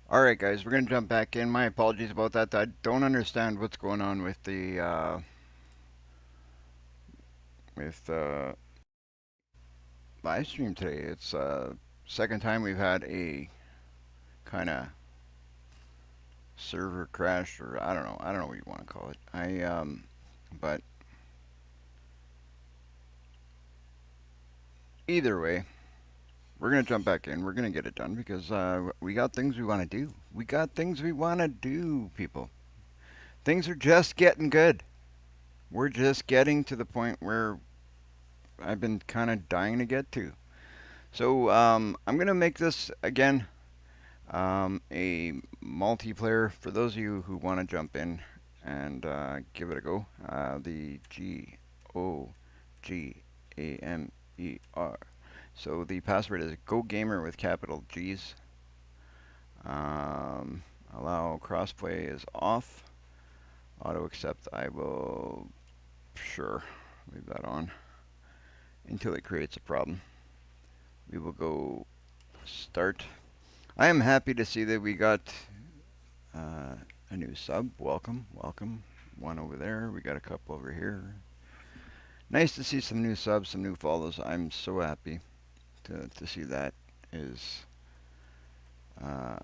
Alright guys, we're gonna jump back in. My apologies about that. I don't understand what's going on with the with live stream today. It's second time we've had a kind of server crash, or I don't know what you want to call it. But either way, we're gonna jump back in. We're gonna get it done because we got things we want to do. We got things we want to do, people. Things are just getting good. We're just getting to the point where I've been kind of dying to get to. So I'm gonna make this again a multiplayer for those of you who want to jump in and give it a go. The GOGAMER. So the password is GoGamer with capital G's. Um, Allow crossplay is off. Auto accept I will sure leave that on until it creates a problem. We will go start. I am happy to see that we got uh, a new sub. Welcome, welcome. One over there. We got a couple over here. Nice to see some new subs, some new follows. I'm so happy to see that is uh,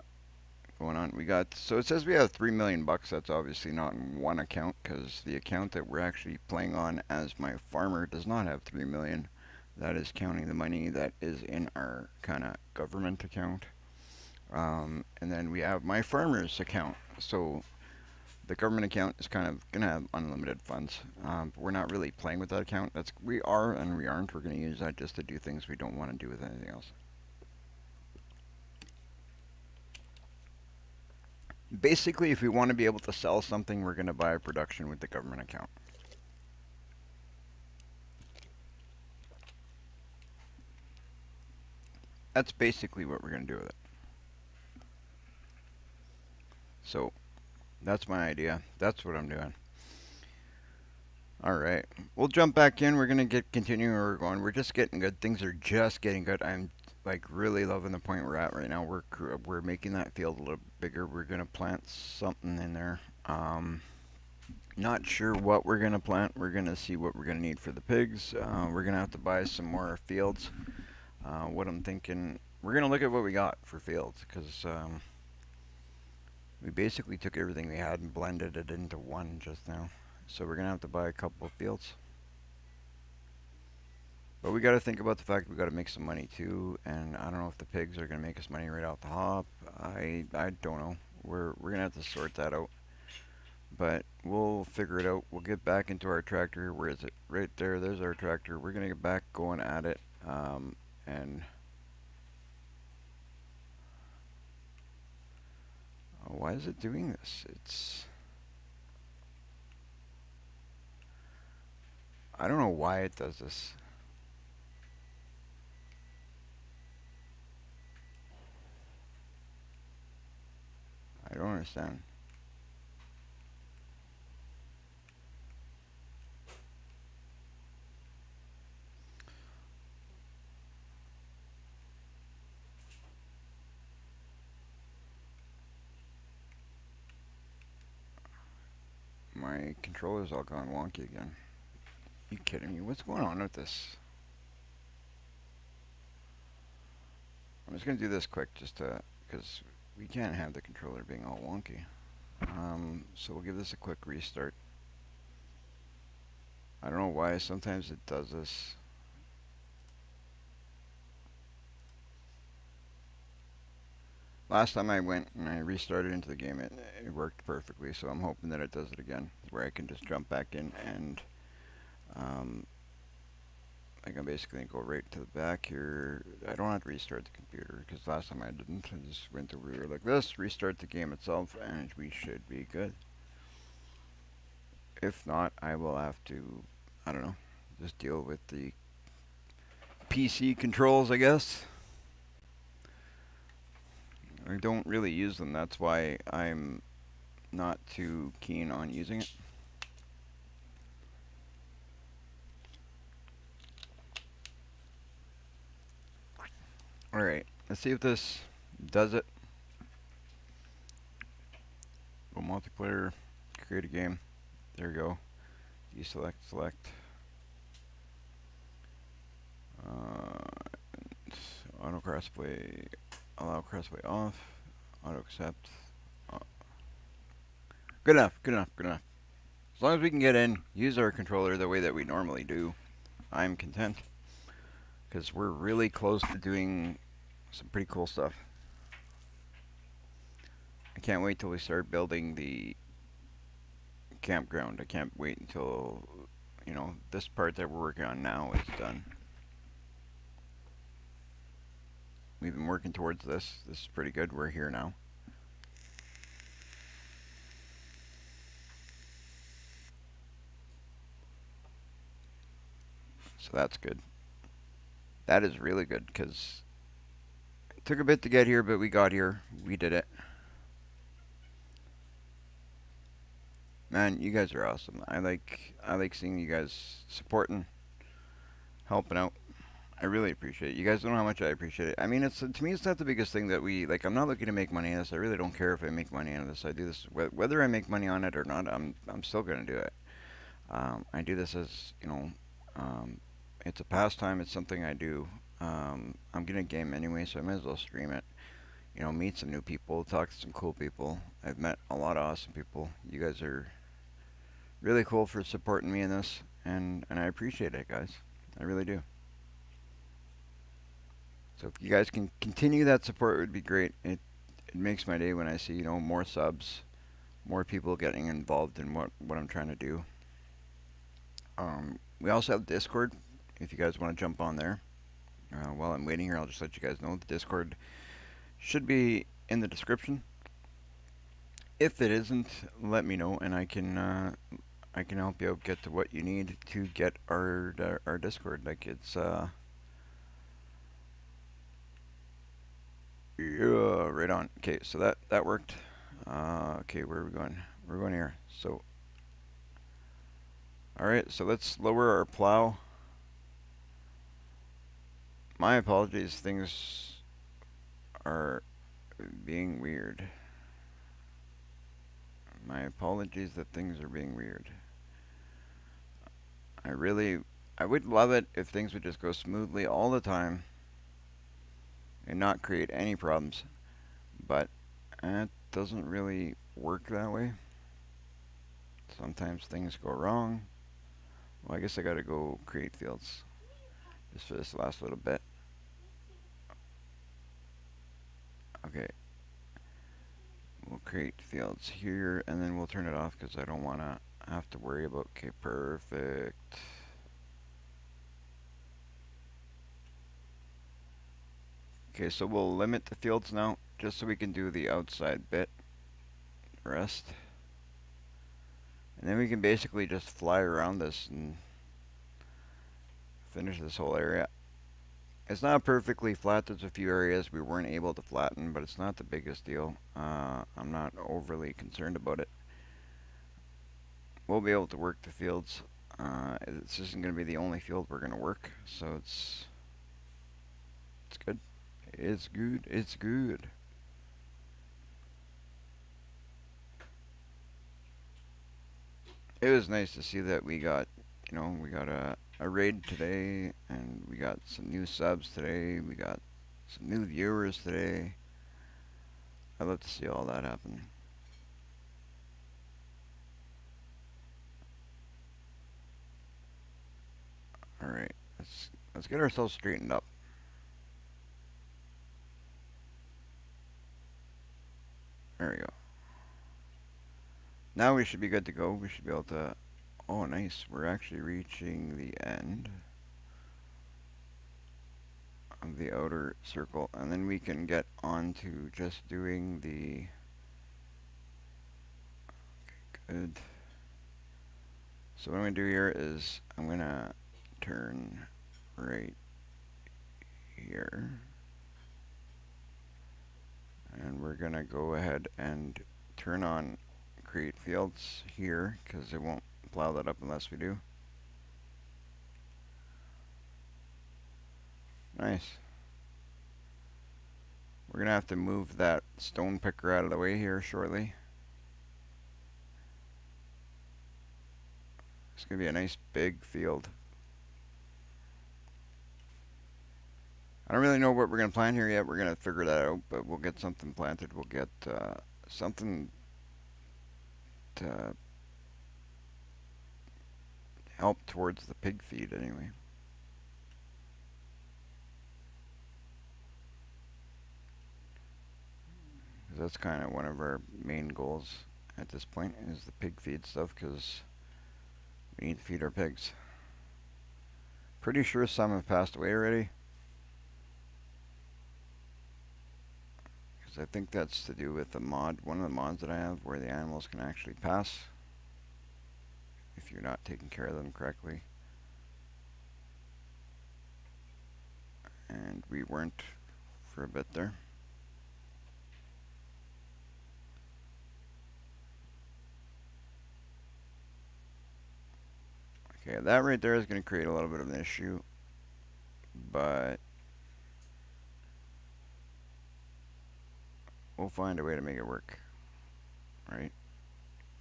going on. We got, so it says we have 3 million bucks. That's obviously not in one account because the account that we're actually playing on as my farmer does not have 3 million. That is counting the money that is in our kind of government account. And then we have my farmer's account. So the government account is kind of going to have unlimited funds. But we're not really playing with that account. We are and we aren't. We're going to use that just to do things we don't want to do with anything else. Basically, if we want to be able to sell something, we're going to buy a production with the government account. That's basically what we're going to do with it. So that's my idea. That's what I'm doing. All right, we'll jump back in. We're gonna continue where we're going. We're just getting good. Things are just getting good. I'm like really loving the point we're at right now. We're making that field a little bigger. We're gonna plant something in there. Not sure what we're gonna plant. We're gonna see what we're gonna need for the pigs. We're gonna have to buy some more fields. What I'm thinking, we're gonna look at what we got for fields because we basically took everything we had and blended it into one just now. So we're gonna have to buy a couple of fields. But we got to think about the fact we got to make some money too, and I don't know if the pigs are gonna make us money right off the hop. I don't know. We're gonna have to sort that out, but we'll figure it out. We'll get back into our tractor. Where is it? Right there. There's our tractor. We're gonna get back going at it, and oh, why is it doing this? I don't know why it does this. I don't understand. My controller's all gone wonky again. You kidding me? What's going on with this? I'm just gonna do this quick, just to, because we can't have the controller being all wonky. So we'll give this a quick restart. I don't know why sometimes it does this. Last time I went and I restarted into the game, it worked perfectly. So I'm hoping that it does it again, where I can just jump back in and um, I can basically go right to the back here. I don't have to restart the computer because last time I didn't. I just went over here like this, restart the game itself, and we should be good. If not, I will have to, I don't know, just deal with the PC controls, I guess. I don't really use them. That's why I'm not too keen on using it. All right, let's see if this does it. multiplayer, create a game. There you go. Deselect, select. Auto crossplay, allow crossplay off. Auto accept. Uh, good enough, good enough, good enough. As long as we can get in, use our controller the way that we normally do, I'm content. Because we're really close to doing some pretty cool stuff. I can't wait till we start building the campground. I can't wait until, this part that we're working on now is done. We've been working towards this. This is pretty good. We're here now. So that's good. That is really good because it took a bit to get here, but we got here. We did it. Man, you guys are awesome. I like seeing you guys supporting, helping out. I really appreciate it. You guys don't know how much I appreciate it. I mean, it's to me, it's not the biggest thing that we like. I'm not looking to make money on this. I really don't care if I make money on this. I do this whether I make money on it or not. I'm still gonna do it. I do this as um, it's a pastime. It's something I do. I'm gonna game anyway, so I might as well stream it. Meet some new people, talk to some cool people. I've met a lot of awesome people. You guys are really cool for supporting me in this, and I appreciate it, guys. I really do. So if you guys can continue that support, it would be great. It makes my day when I see more subs, more people getting involved in what I'm trying to do. We also have Discord. If you guys want to jump on there, while I'm waiting here, I'll just let you guys know the Discord should be in the description. If it isn't, let me know, and I can help you out get to what you need to get our Discord. Like it's yeah, right on. Okay, so that worked. Okay, where are we going? We're going here. So all right, so let's lower our plow. My apologies, things are being weird. My apologies that things are being weird. I would love it if things would just go smoothly all the time and not create any problems, but it doesn't really work that way. Sometimes things go wrong. Well, I guess I gotta go create fields just for this last little bit. Okay, we'll create fields here and then we'll turn it off because I don't want to have to worry about. Okay, perfect. Okay, so we'll limit the fields now just so we can do the outside bit rest. And then we can basically just fly around this and finish this whole area. It's not perfectly flat. There's a few areas we weren't able to flatten, but it's not the biggest deal. I'm not overly concerned about it. We'll be able to work the fields. This isn't going to be the only field we're going to work, so it's good. It's good. It's good. It was nice to see that we got a raid today, and we got some new subs today. We got some new viewers today. I'd love to see all that happen. All right, let's get ourselves straightened up. There we go. Now we should be good to go. We should be able to. Oh, nice. We're actually reaching the end of the outer circle, and then we can get on to just doing the. Good. So what I'm going to do here is I'm going to turn right here. And we're going to go ahead and turn on create fields here because it won't plow that up unless we do. Nice. We're going to have to move that stone picker out of the way here shortly. It's going to be a nice big field. I don't really know what we're going to plant here yet. We're going to figure that out, but we'll get something planted. We'll get something to help towards the pig feed anyway. 'Cause that's kind of one of our main goals at this point is the pig feed stuff, because we need to feed our pigs. Pretty sure some have passed away already, because I think that's to do with the mod, one of the mods that I have, where the animals can actually pass if you're not taking care of them correctly. And we weren't for a bit there. Okay, that right there is going to create a little bit of an issue, but we'll find a way to make it work. Right?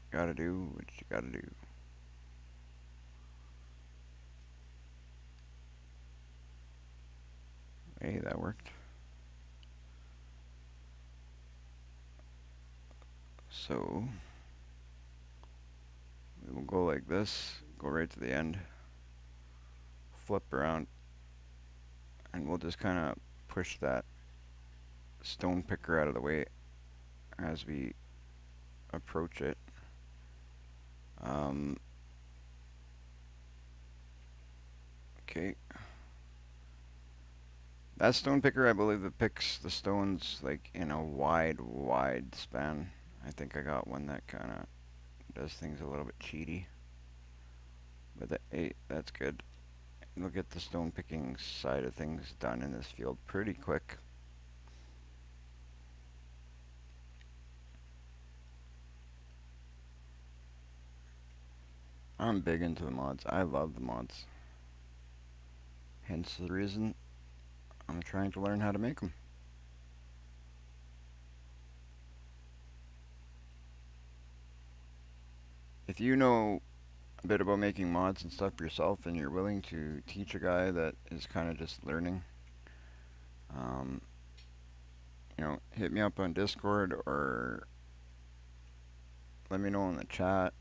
Gotta do what you gotta do. Hey, that worked. So we will go like this, go right to the end, flip around, and we'll just kind of push that stone picker out of the way as we approach it. Okay. That stone picker, I believe it picks the stones like in a wide span. I think I got one that kind of does things a little bit cheaty. But that's good. We'll get the stone picking side of things done in this field pretty quick. I'm big into the mods. I love the mods. Hence the reason I'm trying to learn how to make them. If you know a bit about making mods and stuff yourself and you're willing to teach a guy that is kind of just learning, um, hit me up on Discord or let me know in the chat.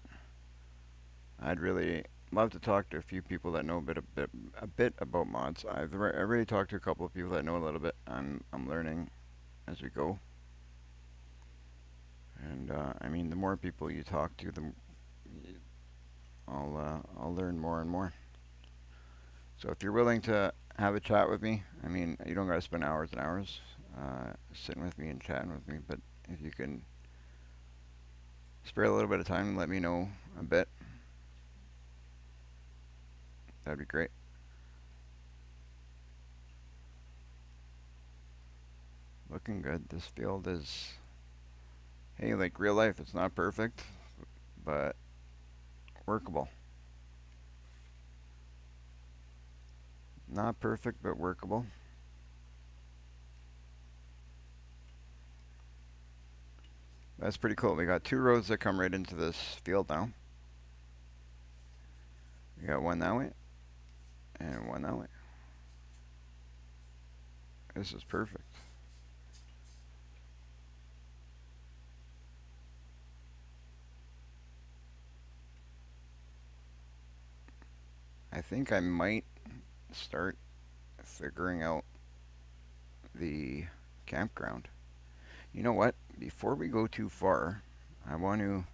I'd really love to talk to a few people that know a bit about mods. I've already talked to a couple of people that know a little bit. I'm learning as we go. And I mean, the more people you talk to, I'll learn more and more. So if you're willing to have a chat with me, I mean, you don't gotta spend hours and hours sitting with me and chatting with me, but if you can spare a little bit of time and let me know a bit, that'd be great. Looking good. This field is, hey, like real life. It's not perfect, but workable. Not perfect, but workable. That's pretty cool. We got 2 roads that come right into this field now. We got one that way and one that way. This is perfect. I think I might start figuring out the campground. You know what? Before we go too far, I want to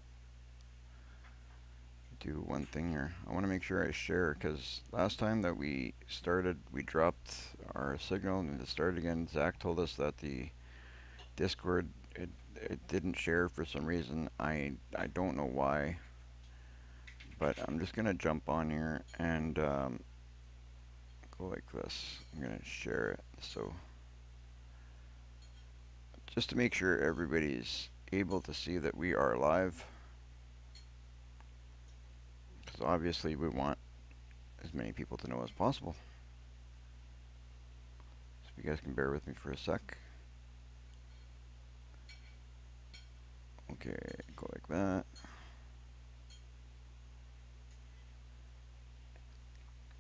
do one thing here. I want to make sure I share, because last time that we started, we dropped our signal and it started again. Zach told us that the Discord, it didn't share for some reason. I don't know why, but I'm just going to jump on here and go like this. I'm going to share it. So just to make sure everybody's able to see that we are live, because obviously we want as many people to know as possible. So if you guys can bear with me for a sec. Okay, go like that.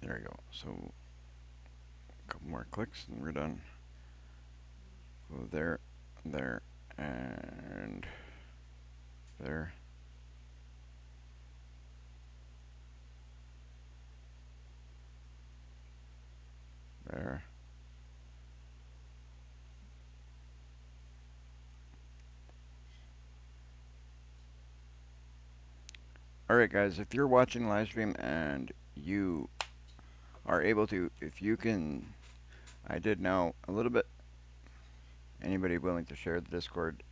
There we go. So a couple more clicks and we're done. Go there, there, and there, there. Alright guys, if you're watching live stream and you are able to, if you can, I did now a little bit, anybody willing to share the Discord,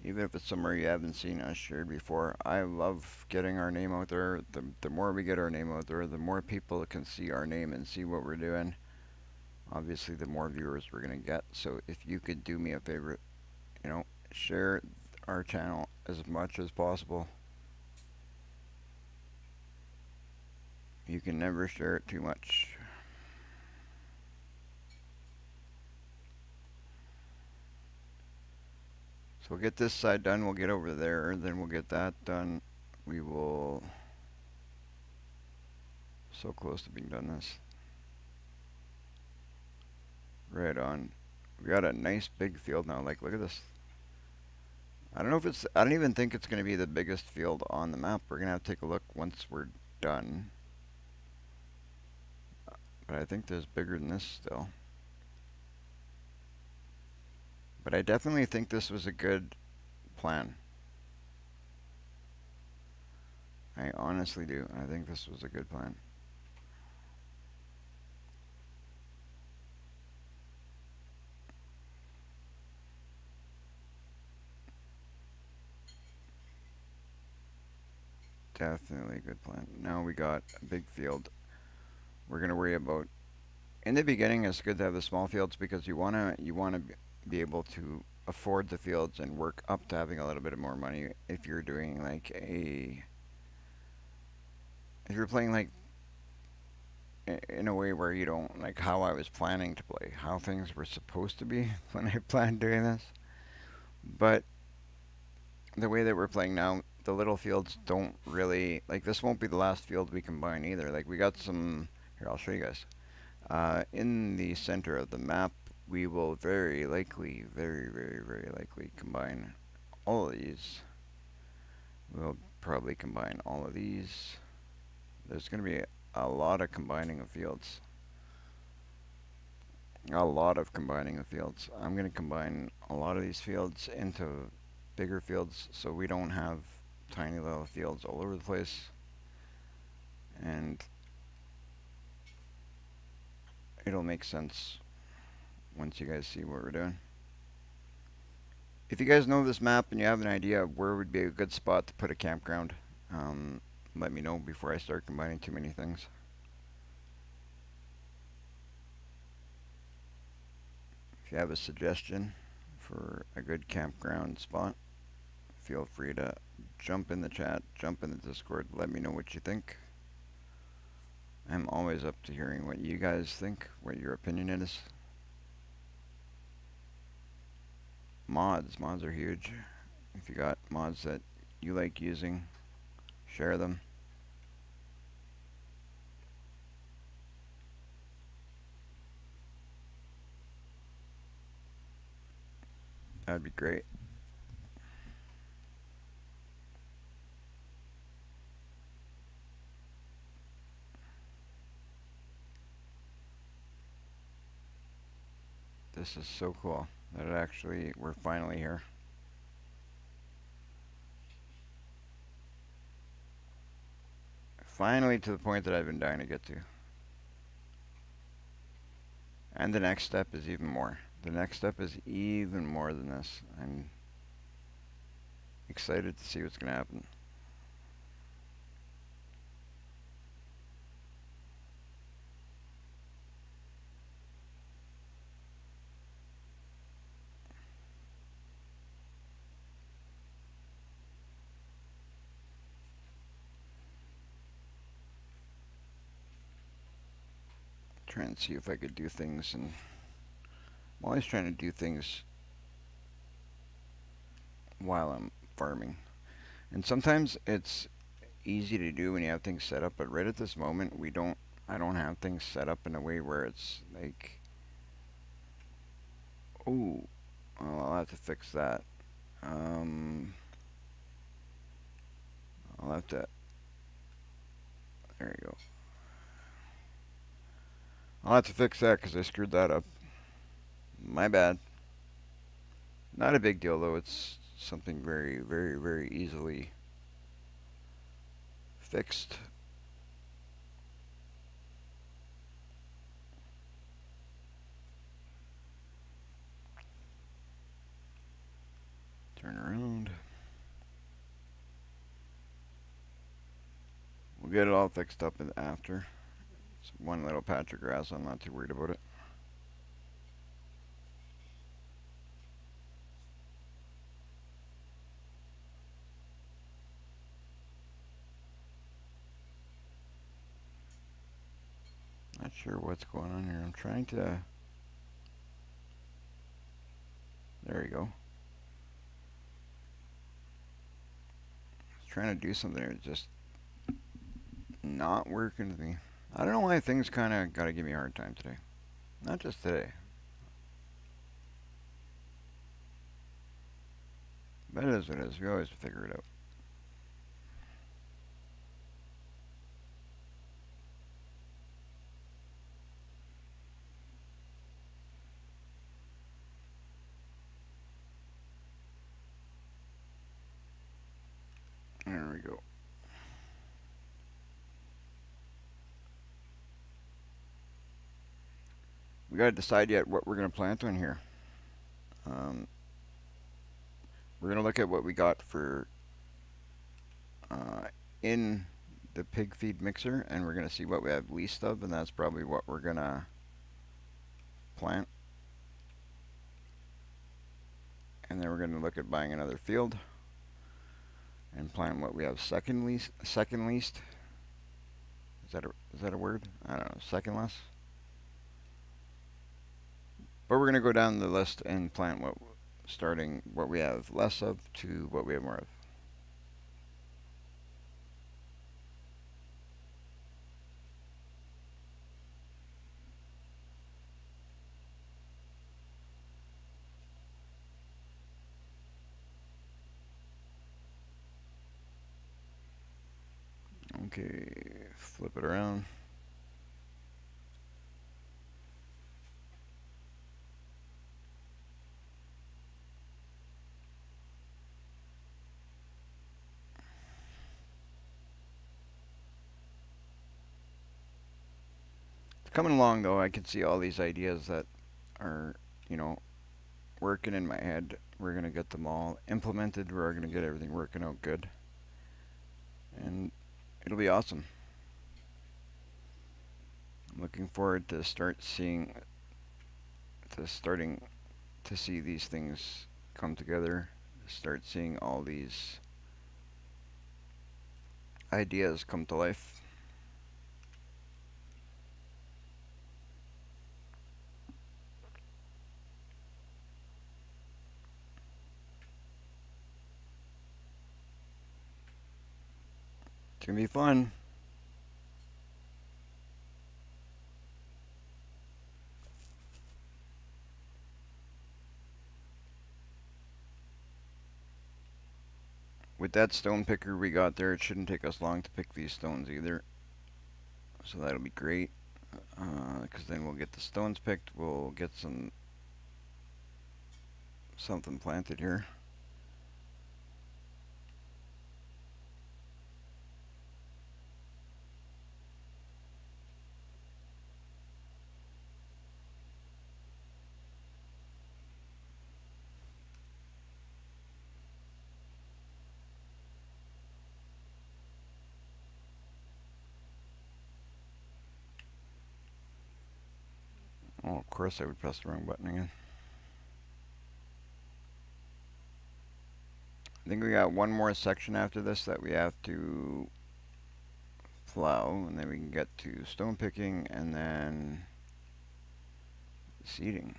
even if it's somewhere you haven't seen us shared before. I love getting our name out there. The more we get our name out there, the more people can see our name and see what we're doing. Obviously, the more viewers we're going to get. So if you could do me a favor, you know, share our channel as much as possible. You can never share it too much. So we'll get this side done, we'll get over there, then we'll get that done. We will, so close to being done this. Right on. We got a nice big field now, like look at this. I don't know if it's, I don't even think it's going to be the biggest field on the map. We're going to have to take a look once we're done. But I think there's bigger than this still. But I definitely think this was a good plan. I honestly do. I think this was a good plan. Definitely a good plan. Now we got a big field. We're going to worry about, in the beginning it's good to have the small fields because you want to be able to afford the fields and work up to having a little bit of more money if you're doing like a, if you're playing like in a way where you don't, like how I was planning to play, how things were supposed to be when I planned doing this. But the way that we're playing now, the little fields don't really, like this won't be the last field we combine either. Like we got some, here I'll show you guys. In the center of the map, we will very likely, very likely combine all of these. We'll probably combine all of these. There's going to be a lot of combining of fields. A lot of combining of fields. I'm going to combine a lot of these fields into bigger fields so we don't have tiny little fields all over the place. And it'll make sense once you guys see what we're doing. If you guys know this map and you have an idea of where would be a good spot to put a campground, let me know before I start combining too many things. If you have a suggestion for a good campground spot, feel free to jump in the chat, jump in the Discord, let me know what you think. I'm always up to hearing what you guys think, what your opinion is. Mods are huge. If you got mods that you like using, share them. That'd be great. This is so cool that we're finally here. Finally to the point that I've been dying to get to. And the next step is even more. The next step is even more than this. I'm excited to see what's going to happen. Trying to see if I could do things, and I'm always trying to do things while I'm farming. And sometimes it's easy to do when you have things set up, but right at this moment we don't I don't have things set up in a way where it's like, oh, well, I'll have to fix that. Um, I'll have to, there you go. I'll have to fix that because I screwed that up. My bad. Not a big deal though. It's something very, very, very easily fixed. Turn around. We'll get it all fixed up after. It's one little patch of grass. I'm not too worried about it. Not sure what's going on here. I'm trying to. There you go. Trying to do something that's just not working with me. I don't know why things kind of got to give me a hard time today. Not just today. But it is what it is. We always figure it out. There we go. We got to decide yet what we're going to plant on here. Um, we're going to look at what we got for in the pig feed mixer, and we're going to see what we have least of, and that's probably what we're going to plant. And then we're going to look at buying another field and plant what we have second least. Second least. Is that a word? I don't know. Second less. But we're going to go down the list and plant what, starting what we have less of to what we have more of. Okay, flip it around. It's coming along though. I can see all these ideas that are, you know, working in my head. We're going to get them all implemented. We're going to get everything working out good. And it'll be awesome. I'm looking forward to starting to see these things come together, start seeing all these ideas come to life. It's going to be fun. With that stone picker we got there, it shouldn't take us long to pick these stones either. So that'll be great. Because then we'll get the stones picked. We'll get something planted here. Oh, of course I would press the wrong button again. I think we got one more section after this that we have to plow, and then we can get to stone picking and then seeding.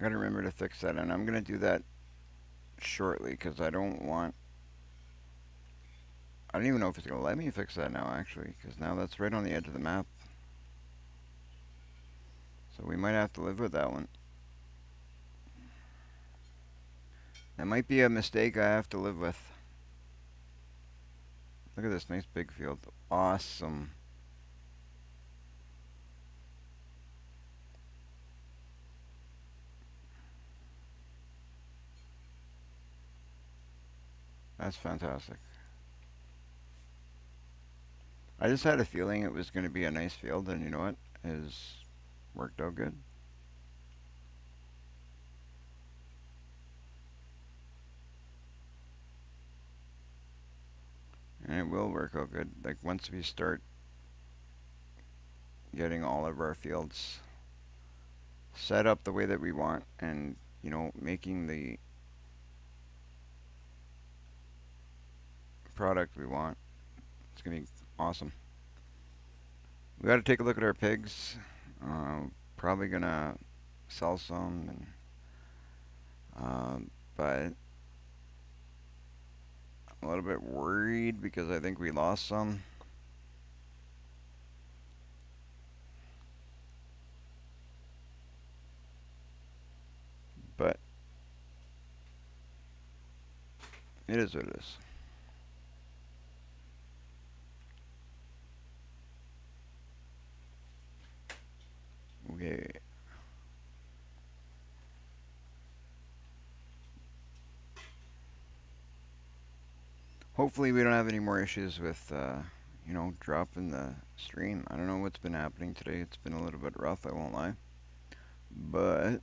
I gotta remember to fix that, and I'm gonna do that shortly because I don't even know if it's gonna let me fix that now, actually, because now that's right on the edge of the map. So we might have to live with that one. That might be a mistake I have to live with. Look at this nice big field. Awesome. That's fantastic. I just had a feeling it was going to be a nice field, and you know what? It's worked out good. And it will work out good. Like, once we start getting all of our fields set up the way that we want and, making the product we want, it's going to be awesome. We got to take a look at our pigs. Probably going to sell some, but I'm a little bit worried because I think we lost some. But it is what it is. Okay. Hopefully we don't have any more issues with, dropping the stream. I don't know what's been happening today. It's been a little bit rough, I won't lie. But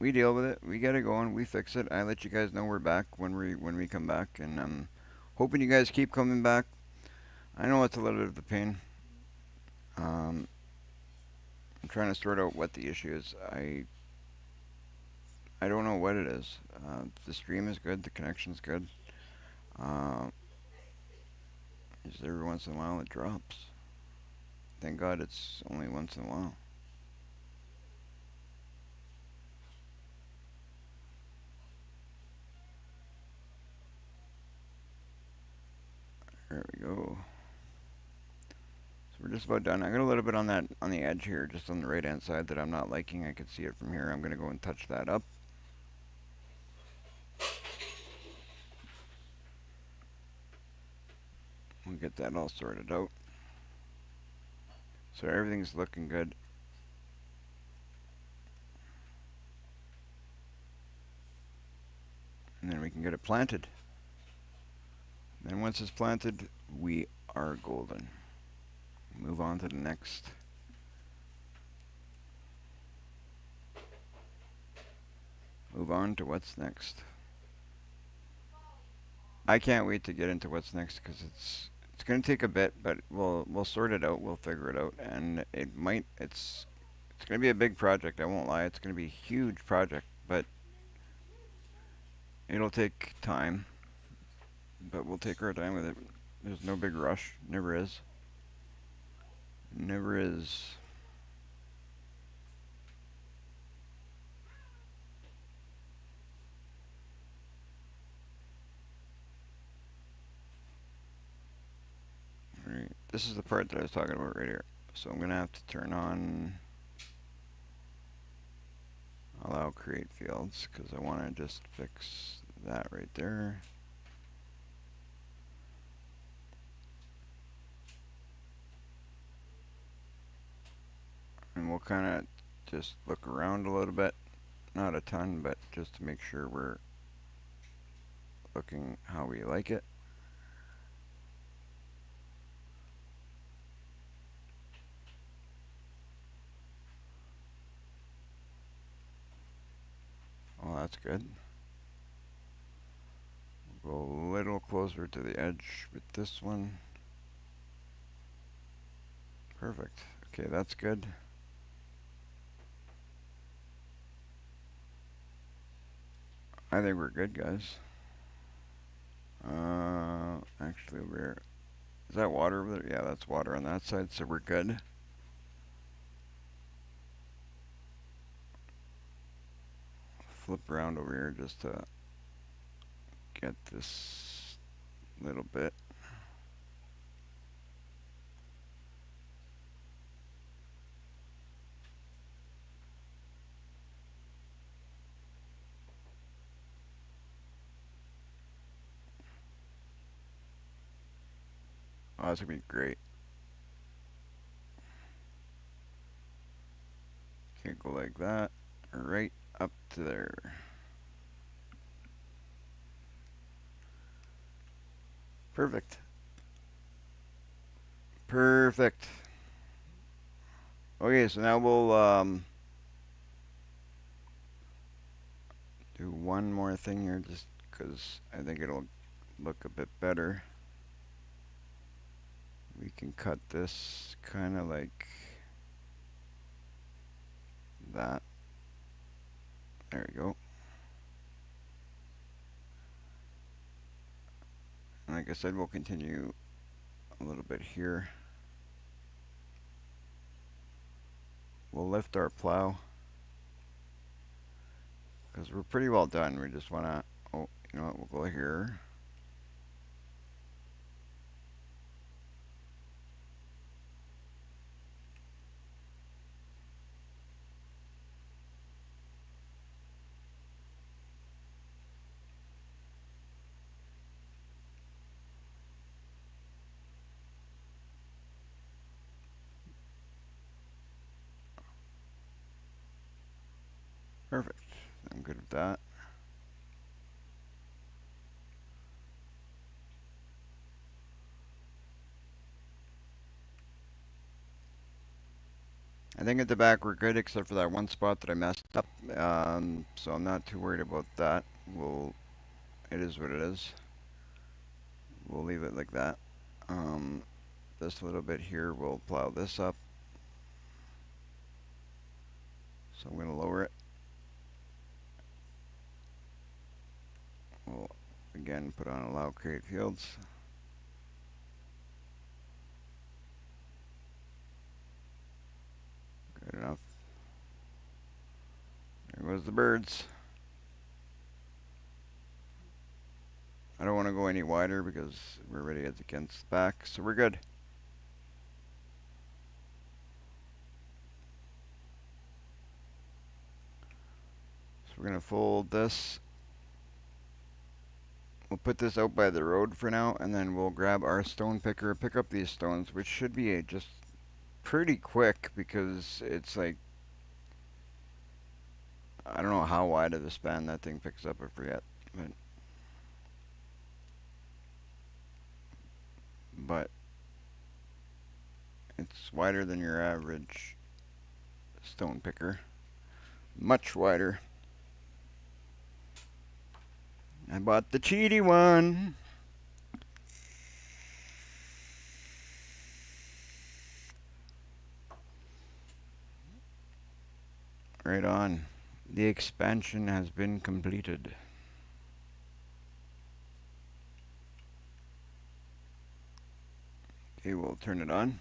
we deal with it. We get it going. We fix it. I let you guys know we're back when we come back, and I'm hoping you guys keep coming back. I know it's a little bit of a pain. Um, I'm trying to sort out what the issue is. I don't know what it is. The stream is good. The connection's good. Uh, just every once in a while it drops. Thank God it's only once in a while. There we go. So we're just about done. I got a little bit on the edge here, just on the right hand side that I'm not liking. I can see it from here. I'm gonna go and touch that up. We'll get that all sorted out. So everything's looking good. And then we can get it planted. Then once it's planted, we are golden. Move on to the next. Move on to what's next. I can't wait to get into what's next because it's going to take a bit, but we'll sort it out. We'll figure it out, and it's going to be a big project. I won't lie. It's going to be a huge project, but it'll take time. But we'll take our time with it. There's no big rush. Never is. Never is. All right. This is the part that I was talking about right here. So I'm going to have to turn on allow create fields because I want to just fix that right there. And we'll kind of just look around a little bit. Not a ton, but just to make sure we're looking how we like it. Oh, that's good. We'll go a little closer to the edge with this one. Perfect. Okay, that's good. I think we're good, guys. Actually, is that water over there? Yeah, that's water on that side, so we're good. flip around over here just to get this little bit. Oh, that's gonna be great. Okay, go like that, right up to there. Perfect. Perfect. Okay, so now we'll do one more thing here just because I think it'll look a bit better. We can cut this kind of like that. There we go. And like I said, we'll continue a little bit here. We'll lift our plow because we're pretty well done. We just want to, oh, you know what, we'll go here. Perfect. I'm good with that. I think at the back we're good except for that one spot that I messed up. So I'm not too worried about that. It is what it is. We'll leave it like that. This little bit here, we'll plow this up. So I'm going to lower it. We'll again put on allow create fields. Good enough. There goes the birds. I don't want to go any wider because we're already against the back, so we're good. So we're going to fold this. We'll put this out by the road for now, and then we'll grab our stone picker, pick up these stones, which should be just pretty quick because it's like, I don't know how wide of a span that thing picks up, I forget. But it's wider than your average stone picker. Much wider. I bought the cheaty one. Right on. The expansion has been completed. Okay, we'll turn it on.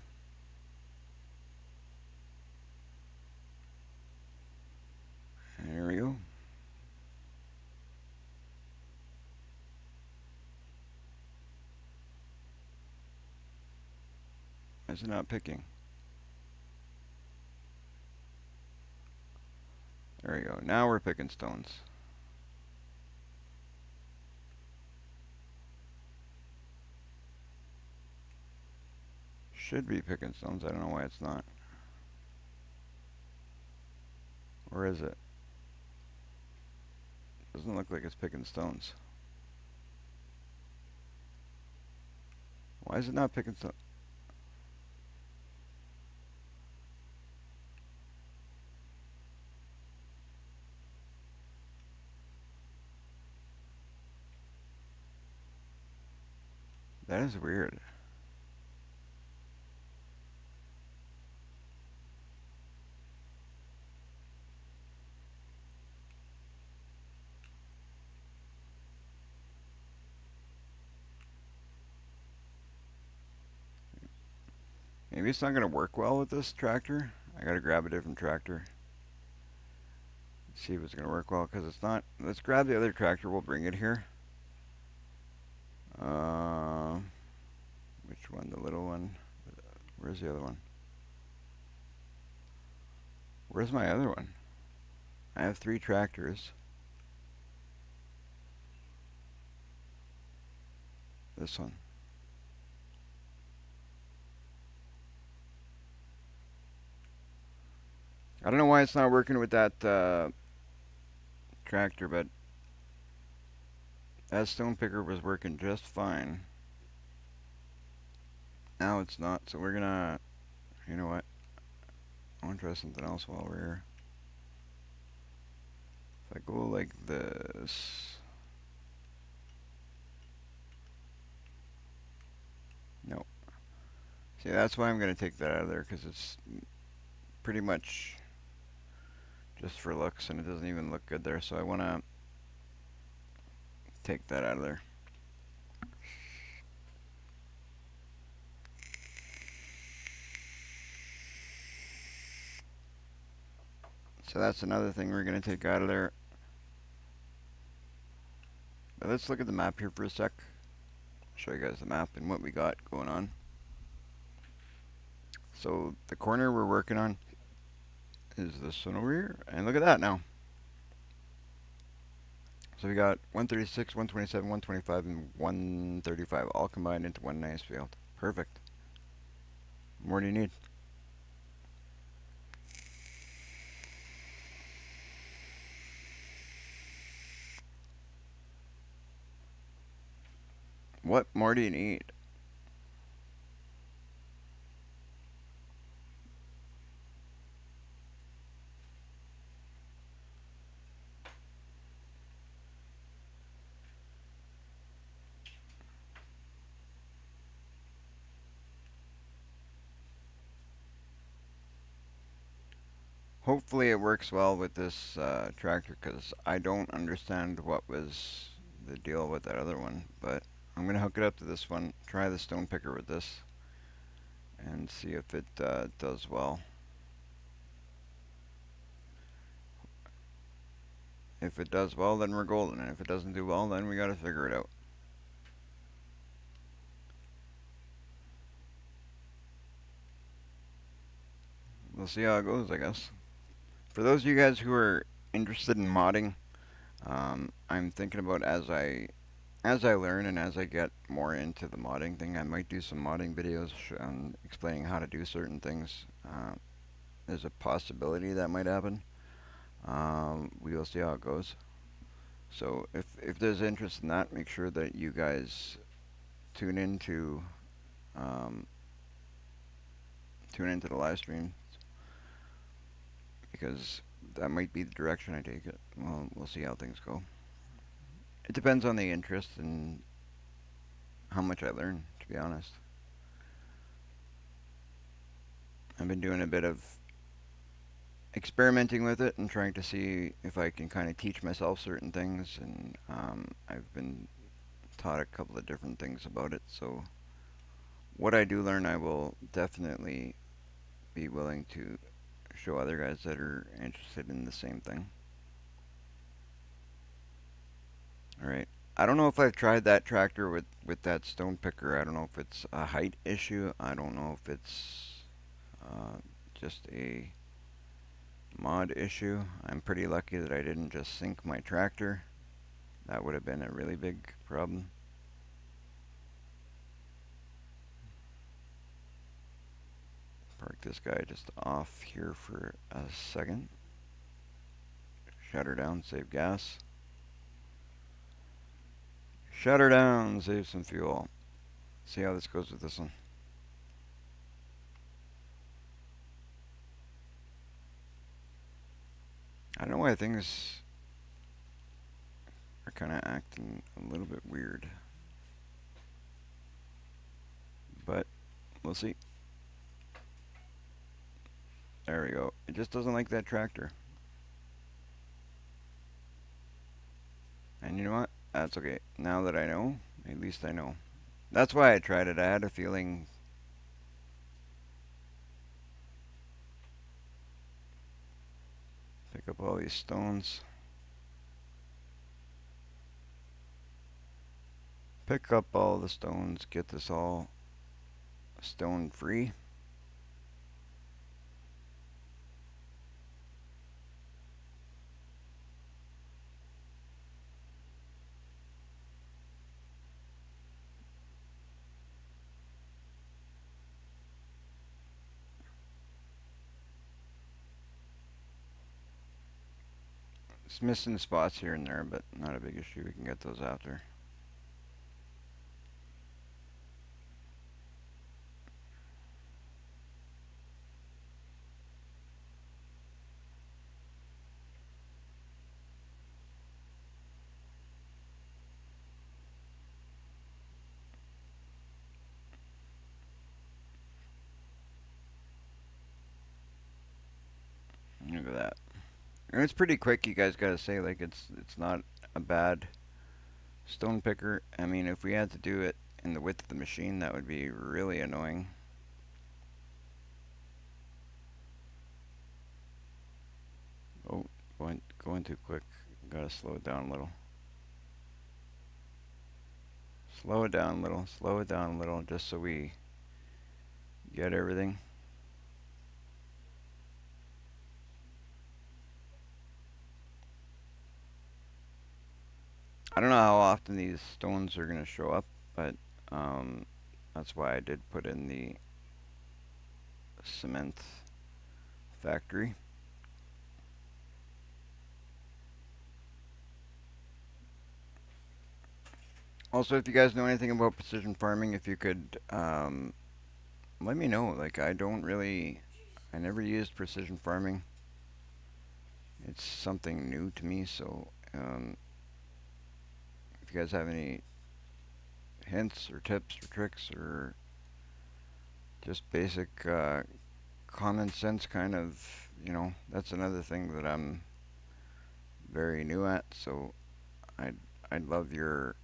There we go. Is it not picking? There we go. Now we're picking stones. Should be picking stones. I don't know why it's not. Or is it? Doesn't look like it's picking stones. Why is it not picking stones? That is weird. Maybe it's not going to work well with this tractor. I got to grab a different tractor. See if it's going to work well, because it's not. Let's grab the other tractor. We'll bring it here. Uh, which one? The little one? Where's the other one? Where's my other one? I have 3 tractors. This one. I don't know why it's not working with that tractor, but that stone picker was working just fine. Now it's not, so we're gonna, you know what? I want to try something else while we're here. If I go like this, no. See, that's why I'm gonna take that out of there, because it's pretty much just for looks, and it doesn't even look good there. So I want to take that out of there. So that's another thing we're gonna take out of there. But let's look at the map here for a sec. Show you guys the map and what we got going on. So the corner we're working on is this one over here, and look at that now. So we got 136, 127, 125, and 135 all combined into one nice field. Perfect. What more do you need? What more do you need? Hopefully it works well with this tractor, because I don't understand what was the deal with that other one. But I'm going to hook it up to this one, try the stone picker with this, and see if it does well. If it does well, then we're golden, and if it doesn't do well, then we got to figure it out. We'll see how it goes, I guess. For those of you guys who are interested in modding, I'm thinking about as I learn and as I get more into the modding thing, I might do some modding videos explaining how to do certain things. There's a possibility that might happen. We will see how it goes. So if there's interest in that, make sure that you guys tune into um, tune into the live stream, because that might be the direction I take it. Well, we'll see how things go. It depends on the interest and how much I learn, to be honest. I've been doing a bit of experimenting with it and trying to see if I can kind of teach myself certain things, and I've been taught a couple of different things about it. So what I do learn, I will definitely be willing to show other guys that are interested in the same thing. All right. I don't know if I've tried that tractor with that stone picker. I don't know if it's a height issue. I don't know if it's just a mod issue. I'm pretty lucky that I didn't just sink my tractor. That would have been a really big problem. Park this guy just off here for a second. Shut her down, save gas. Shut her down, save some fuel. See how this goes with this one. I don't know why things are kind of acting a little bit weird, but we'll see. There we go. It just doesn't like that tractor. And you know what? That's okay. Now that I know, at least I know. That's why I tried it. I had a feeling. Pick up all these stones. Pick up all the stones. Get this all stone free. It's missing spots here and there, but not a big issue. We can get those after. Look at that. And it's pretty quick, you guys gotta say. Like, it's not a bad stone picker. I mean, if we had to do it in the width of the machine, that would be really annoying. Oh, going too quick. Gotta slow it down a little. Slow it down a little. Slow it down a little, just so we get everything. I don't know how often these stones are gonna show up, but um, that's why I did put in the cement factory. Also, if you guys know anything about precision farming, if you could let me know. Like, I never used precision farming. It's something new to me, so if you guys have any hints or tips or tricks or just basic common sense kind of, that's another thing that I'm very new at, so I'd, I'd love your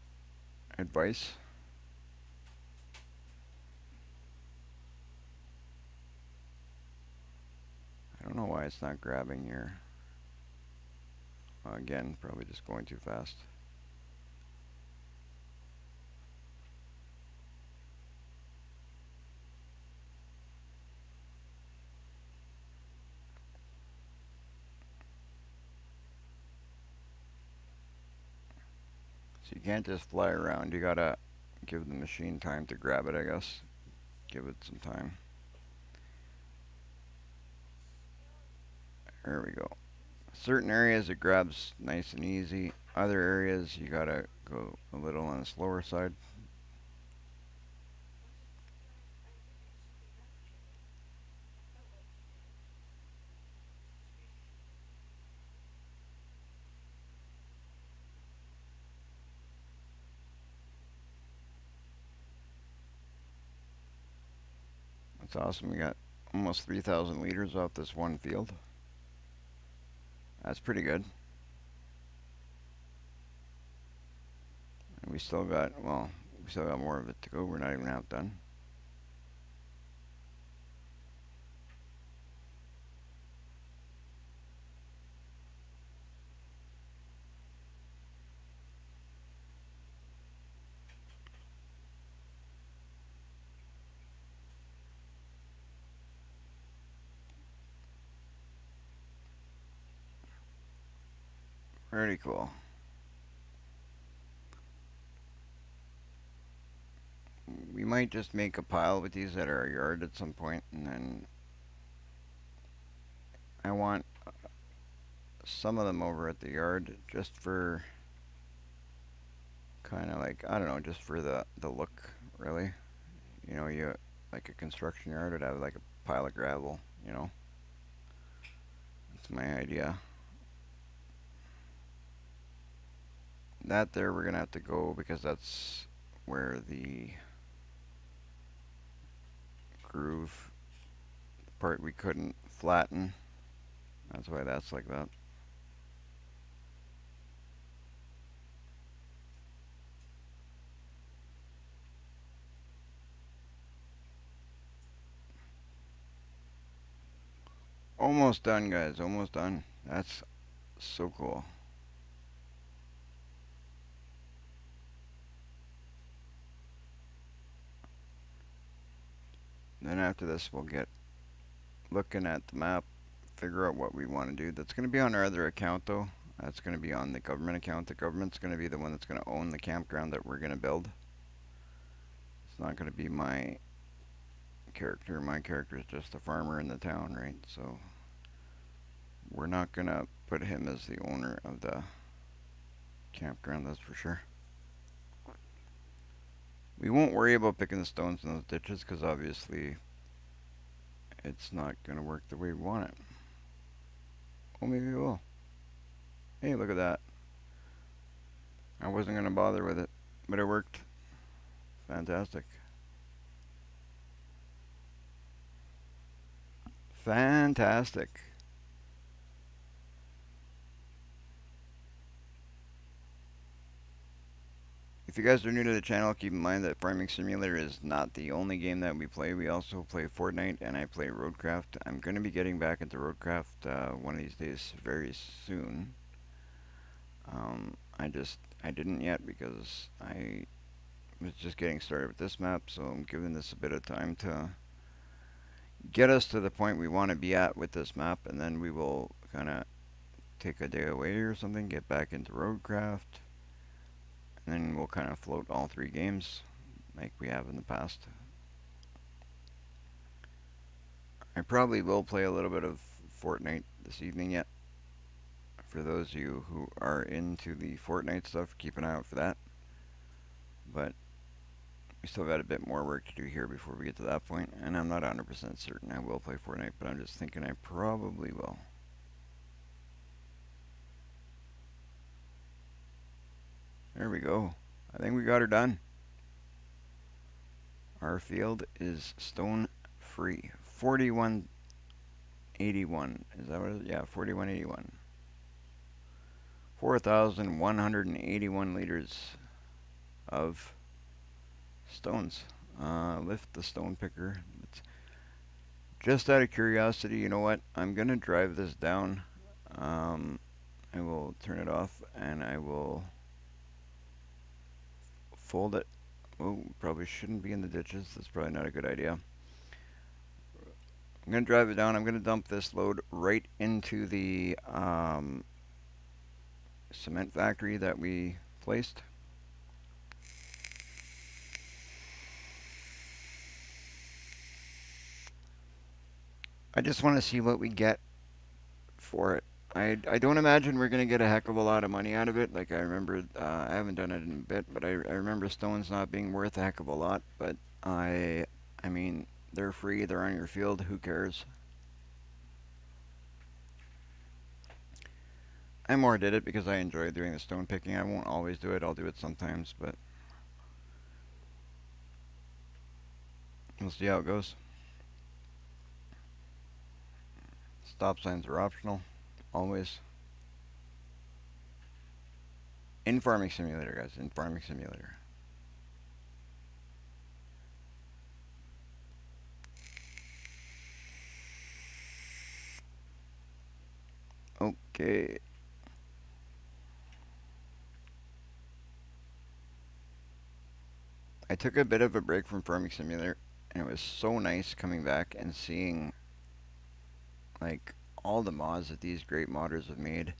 advice. I don't know why it's not grabbing here. Again, probably just going too fast. So you can't just fly around. You gotta give the machine time to grab it, I guess. Give it some time. There we go. Certain areas it grabs nice and easy. Other areas you gotta go a little on the slower side. That's awesome. We got almost 3,000 liters off this one field. That's pretty good. And we still got more of it to go. We're not even half done. Pretty cool. We might just make a pile with these at our yard at some point, and then I want some of them over at the yard just for kind of like, I don't know, just for the look, really. You like a construction yard would have like a pile of gravel. That's my idea. That there we're gonna have to go because that's where the groove part we couldn't flatten. That's why that's like that. Almost done, guys. Almost done. That's so cool. Then after this, we'll get looking at the map, figure out what we want to do. That's going to be on our other account, though. That's going to be on the government account. The government's going to be the one that's going to own the campground that we're going to build. It's not going to be my character. My character is just a farmer in the town, right? So we're not going to put him as the owner of the campground, that's for sure. We won't worry about picking the stones in those ditches because obviously it's not going to work the way we want it. Oh, maybe it will. Hey, look at that. I wasn't going to bother with it, but it worked. Fantastic. Fantastic. If you guys are new to the channel, keep in mind that Farming Simulator is not the only game that we play. We also play Fortnite and I play Roadcraft. I'm going to be getting back into Roadcraft one of these days very soon. I didn't yet because I was just getting started with this map, so I'm giving this a bit of time to get us to the point we want to be at with this map, and then we will kind of take a day away or something, get back into Roadcraft, and then we'll kind of float all three games like we have in the past. I probably will play a little bit of Fortnite this evening yet. For those of you who are into the Fortnite stuff, keep an eye out for that. But we still got a bit more work to do here before we get to that point, and I'm not 100% certain I will play Fortnite, but I'm just thinking I probably will. There we go. I think we got her done. Our field is stone free. 4181. Is that what it is? Yeah, 4181. 4,181 liters of stones. Lift the stone picker. Just out of curiosity, you know what? I'm going to drive this down. I will turn it off and I will fold it. Oh, probably shouldn't be in the ditches. That's probably not a good idea. I'm going to drive it down. I'm going to dump this load right into the cement factory that we placed. I just want to see what we get for it. I don't imagine we're going to get a heck of a lot of money out of it. Like I remember, I haven't done it in a bit, but I remember stones not being worth a heck of a lot. But I mean, they're free. They're on your field. Who cares? I more did it because I enjoy doing the stone picking. I won't always do it. I'll do it sometimes, but we'll see how it goes. Stop signs are optional, always. In Farming Simulator, guys. In Farming Simulator. Okay. I took a bit of a break from Farming Simulator, and it was so nice coming back and seeing like all the mods that these great modders have made.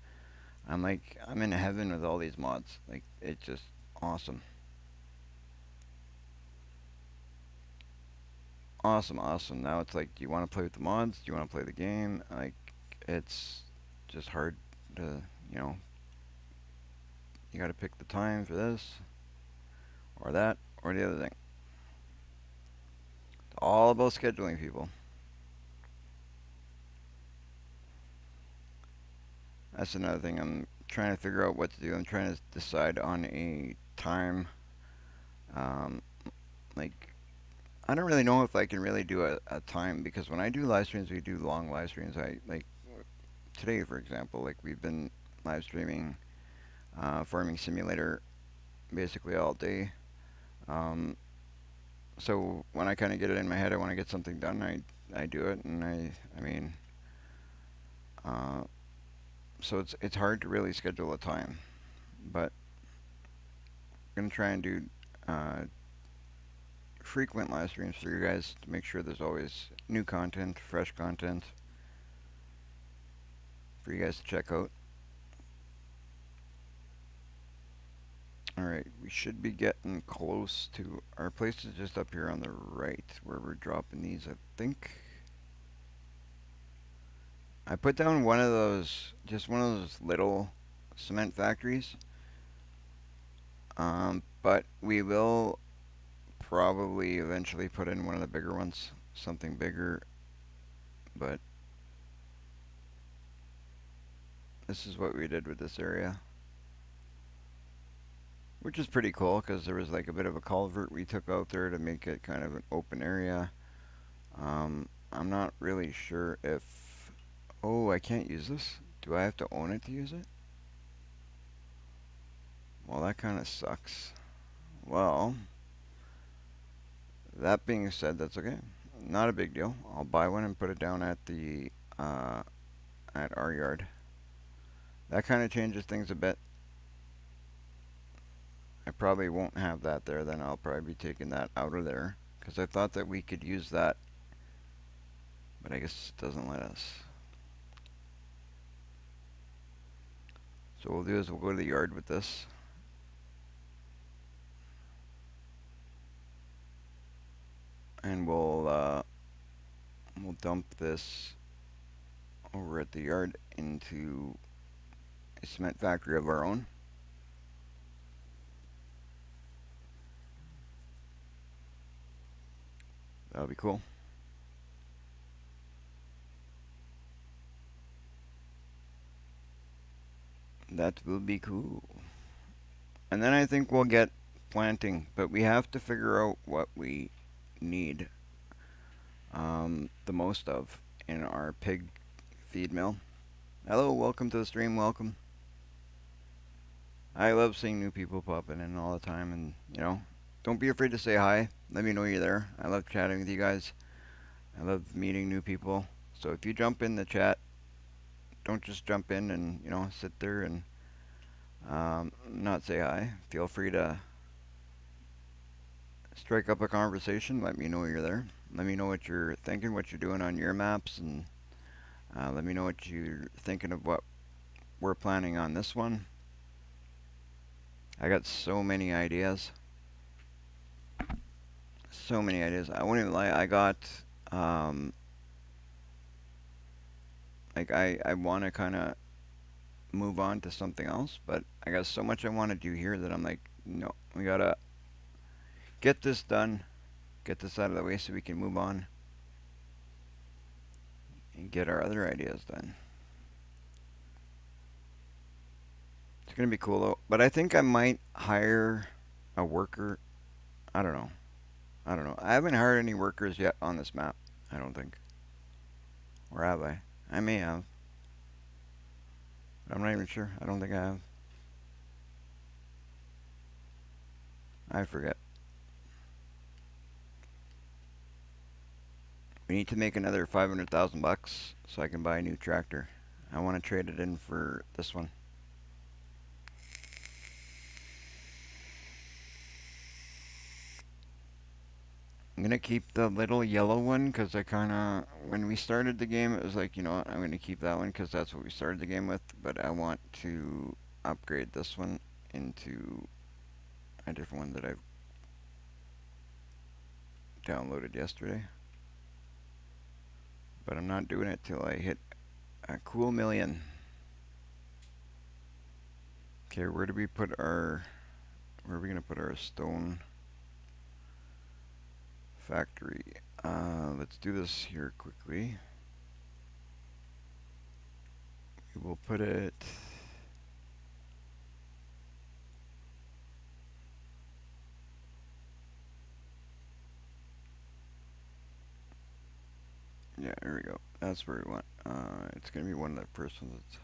I'm in heaven with all these mods. Like it's just awesome. Awesome, awesome. Now it's like, do you want to play with the mods? Do you want to play the game? Like it's just hard to, you know, you got to pick the time for this or that or the other thing. It's all about scheduling, people. That's another thing I'm trying to figure out what to do. I'm trying to decide on a time. Um, like, I don't really know if I can really do a time because when I do live streams, we do long live streams. I like today, for example, like we've been live streaming Farming Simulator basically all day. Um, so when I kind of get it in my head, I want to get something done. I do it, and I mean, uh, So it's hard to really schedule a time, but I'm gonna try and do uh, frequent live streams for you guys to make sure there's always new content, fresh content for you guys to check out. Alright, we should be getting close to our place is just up here on the right where we're dropping these, I think. I put down one of those, just one of those little cement factories. But we will probably eventually put in one of the bigger ones, something bigger. But this is what we did with this area, which is pretty cool because there was like a bit of a culvert we took out there to make it kind of an open area. I'm not really sure if... Oh, I can't use this? Do I have to own it to use it? Well, that kind of sucks. Well, that being said, that's okay. Not a big deal. I'll buy one and put it down at the at our yard. That kind of changes things a bit. I probably won't have that there. Then I'll probably be taking that out of there because I thought that we could use that, but I guess it doesn't let us. So what we'll do is we'll go to the yard with this. And we'll dump this over at the yard into a cement factory of our own. That'll be cool. That will be cool. And then I think we'll get planting, but we have to figure out what we need the most of in our pig feed mill. Hello, welcome to the stream, welcome. I love seeing new people popping in all the time, and you know, don't be afraid to say hi. Let me know you're there. I love chatting with you guys. I love meeting new people. So if you jump in the chat, don't just jump in and you know sit there and not say hi. Feel free to strike up a conversation. Let me know you're there. Let me know what you're thinking, what you're doing on your maps, and let me know what you're thinking of what we're planning on this one. I got so many ideas. So many ideas. I won't even lie. I got like I want to kind of move on to something else, but I got so much I want to do here that I'm like, no, we gotta get this done, get this out of the way so we can move on and get our other ideas done. It's gonna be cool though, but I think I might hire a worker. I don't know. I don't know. I haven't hired any workers yet on this map. I don't think. Or have I? I may have. But I'm not even sure. I don't think I have. I forget. We need to make another 500,000 bucks so I can buy a new tractor. I want to trade it in for this one. I'm gonna keep the little yellow one because I kind of, when we started the game, it was like, you know what, I'm gonna keep that one because that's what we started the game with. But I want to upgrade this one into a different one that I've downloaded yesterday. But I'm not doing it till I hit a cool million. Okay, where do we put our, where are we gonna put our stone factory? Let's do this here quickly. We will put it, yeah, there we go. That's where we want. It's gonna be one of the first ones that's,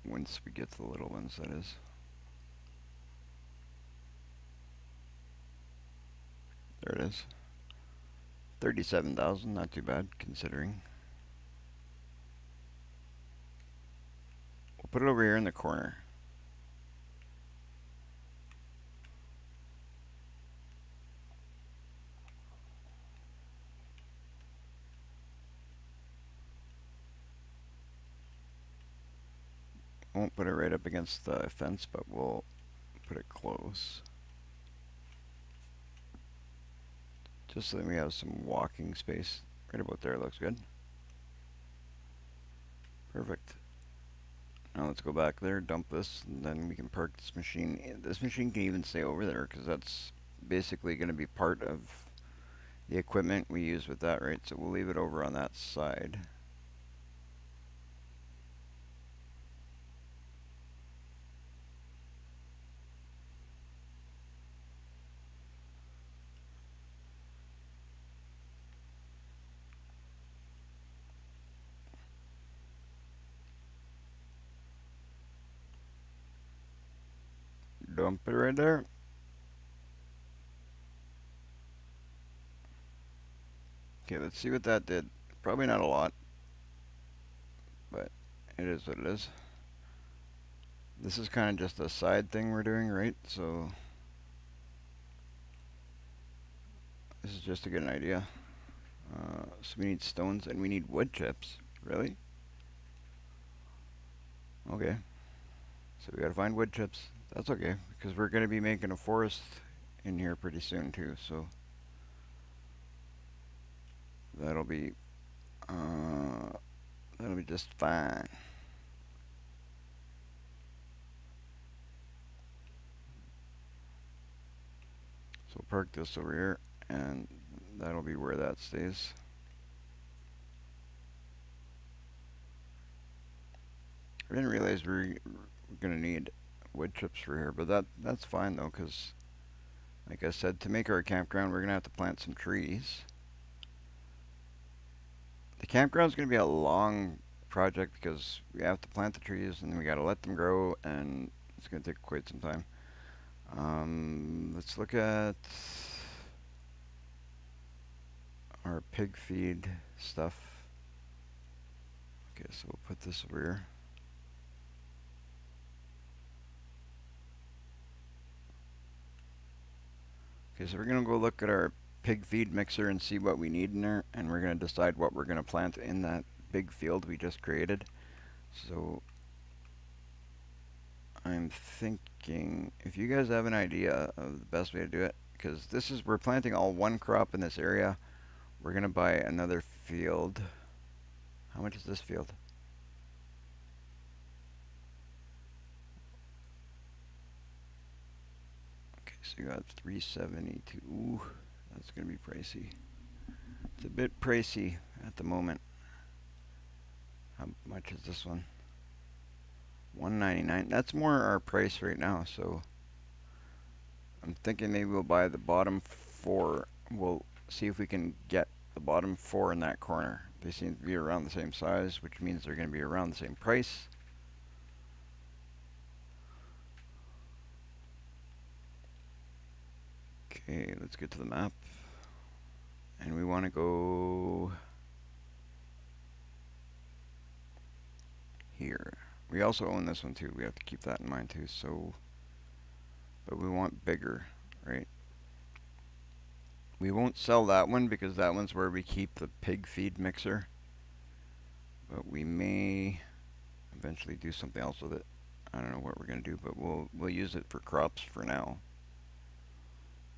once we get to the little ones, that is. There it is. 37,000, not too bad considering. put it over here in the corner. Won't put it right up against the fence, but we'll put it close. Just so that we have some walking space. Right about there looks good. Perfect. Now let's go back there, dump this, and then we can park this machine. This machine can even stay over there because that's basically going to be part of the equipment we use with that, right? So we'll leave it over on that side. Dump it right there. Okay, let's see what that did. Probably not a lot, but it is what it is. This is kind of just a side thing we're doing, right? So this is just to get an idea. So we need stones and we need wood chips. Really? Okay. So we gotta find wood chips. That's okay, because we're gonna be making a forest in here pretty soon too, so that'll be uh, that'll be just fine. So we'll park this over here, and that'll be where that stays. I didn't realize we were gonna need wood chips for here, but that's fine though, because like I said, to make our campground, we're gonna have to plant some trees. The campground's gonna be a long project because we have to plant the trees and then we gotta let them grow, and it's gonna take quite some time. Let's look at our pig feed stuff. Okay, so we'll put this over here. Okay, so we're gonna go look at our pig feed mixer and see what we need in there, and we're gonna decide what we're gonna plant in that big field we just created. So I'm thinking if you guys have an idea of the best way to do it, because we're planting all one crop in this area. We're gonna buy another field. How much is this field? Okay, so you got 372. Ooh, that's gonna be pricey. It's a bit pricey at the moment. How much is this one? 199. That's more our price right now, so I'm thinking maybe we'll buy the bottom four. We'll see if we can get the bottom four in that corner. They seem to be around the same size, which means they're going to be around the same price. Okay, let's get to the map. And we want to go here. We also own this one too. We have to keep that in mind too. So, but we want bigger, right? We won't sell that one because that one's where we keep the pig feed mixer. But we may eventually do something else with it. I don't know what we're gonna do, but we'll use it for crops for now.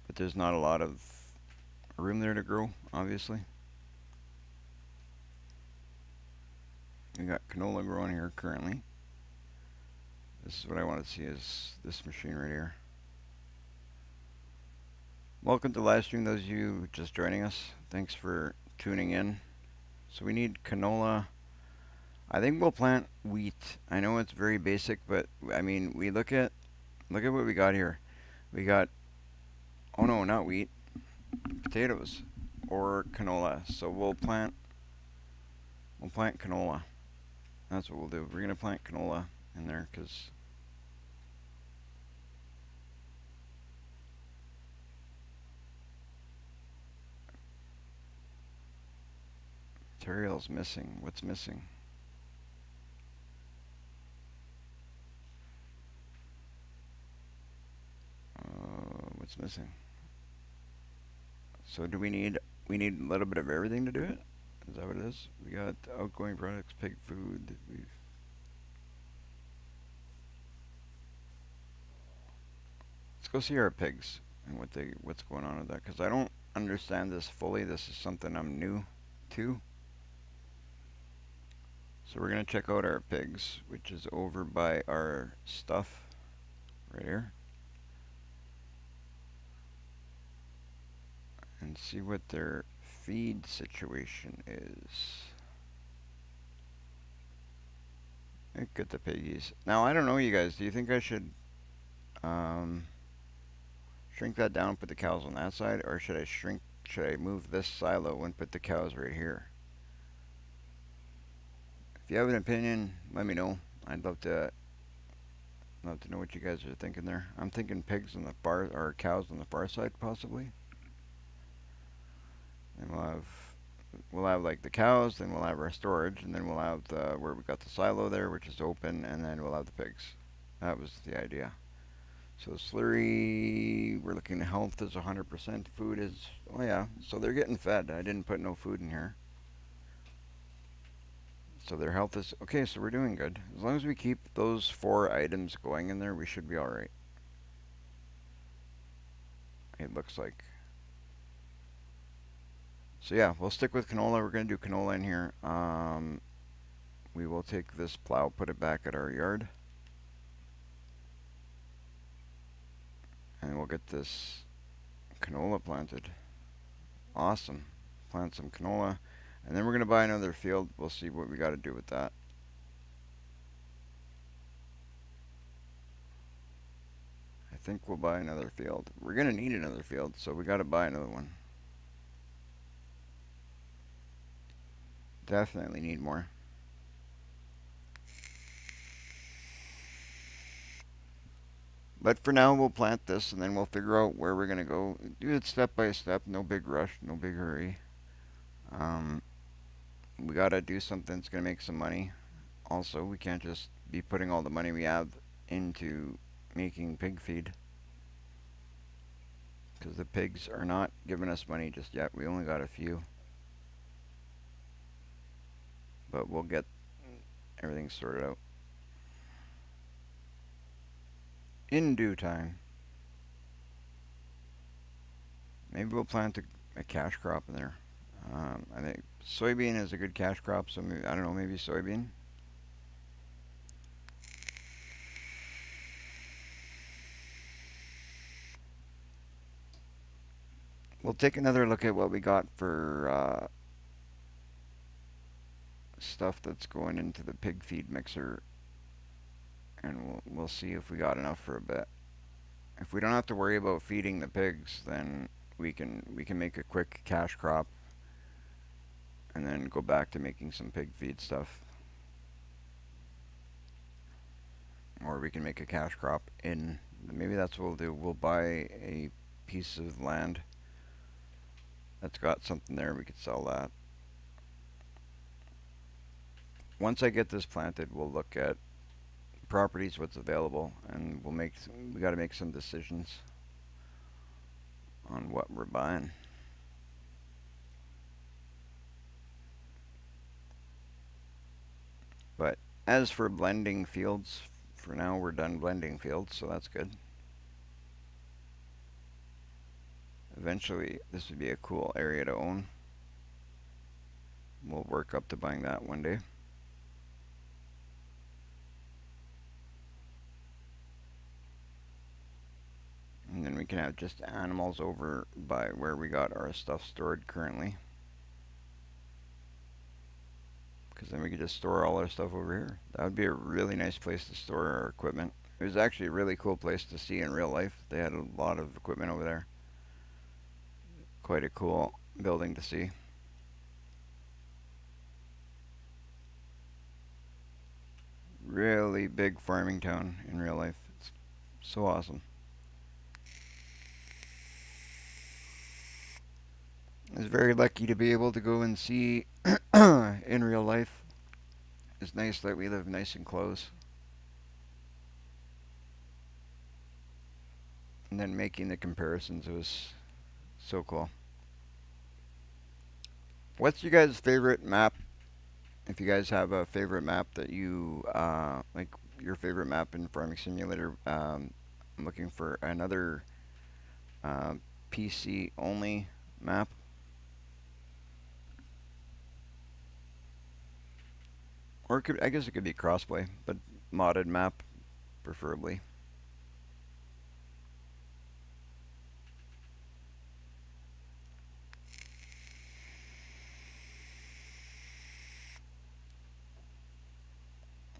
But there's not a lot of room there to grow, obviously. We got canola growing here currently. This is what I want to see is this machine right here. Welcome to live stream, those of you just joining us. Thanks for tuning in. So we need canola. I think we'll plant wheat. I know it's very basic, but I mean, we look at what we got here. We got, oh no, not wheat, potatoes or canola. So we'll plant canola. That's what we'll do. We're gonna plant canola in there because material's missing. What's missing? missing? So do we need a little bit of everything to do it? Is that what it is? We got outgoing products, pig food. Let's go see our pigs and what's going on with that, because I don't understand this fully. This is something I'm new to. So we're gonna check out our pigs, which is over by our stuff right here, and see what their feed situation is. Look at the piggies. Now I don't know, you guys. Do you think I should um, shrink that down and put the cows on that side, or should I shrink? Should I move this silo and put the cows right here? If you have an opinion, let me know. I'd love to know what you guys are thinking there. I'm thinking pigs on the far, or cows on the far side, possibly. And we'll have like the cows, then we'll have our storage, and then we'll have the where we got the silo there, which is open, and then we'll have the pigs. That was the idea. So slurry, we're looking at health is 100%. Food is, oh yeah, so they're getting fed. I didn't put no food in here. So their health is, okay, so we're doing good. As long as we keep those 4 items going in there, we should be alright. It looks like. So yeah, we'll stick with canola. We're going to do canola in here. We will take this plow, put it back at our yard. And we'll get this canola planted. Awesome. Plant some canola. And then we're going to buy another field. We'll see what we got to do with that. I think we'll buy another field. We're going to need another field, so we got to buy another one. Definitely need more. But for now, we'll plant this, and then we'll figure out where we're going to go. Do it step by step. No big rush. No big hurry. We got to do something that's going to make some money. Also, we can't just be putting all the money we have into making pig feed, because the pigs are not giving us money just yet. We only got a few. But we'll get everything sorted out in due time. Maybe we'll plant a cash crop in there. I think soybean is a good cash crop, so maybe, I don't know, maybe soybean. We'll take another look at what we got for stuff that's going into the pig feed mixer, and we'll see if we got enough for a bit. If we don't have to worry about feeding the pigs, then we can make a quick cash crop and then go back to making some pig feed stuff. Or we can make a cash crop in, maybe that's what we'll do. We'll buy a piece of land that's got something there, we could sell that. Once I get this planted, we'll look at properties, what's available, and we got to make some decisions on what we're buying. But as for blending fields, for now we're done blending fields, so that's good. Eventually, this would be a cool area to own. We'll work up to buying that one day. And then we can have just animals over by where we got our stuff stored currently. Because then we could just store all our stuff over here. That would be a really nice place to store our equipment. It was actually a really cool place to see in real life. They had a lot of equipment over there. Quite a cool building to see. Really big farming town in real life. It's so awesome. I was very lucky to be able to go and see in real life. It's nice that we live nice and close. and then making the comparisons. It was so cool. What's your guys' favorite map? If you guys have a favorite map that you like, your favorite map in Farming Simulator, I'm looking for another uh, PC only map. Or it could, I guess it could be crossplay, but modded map preferably.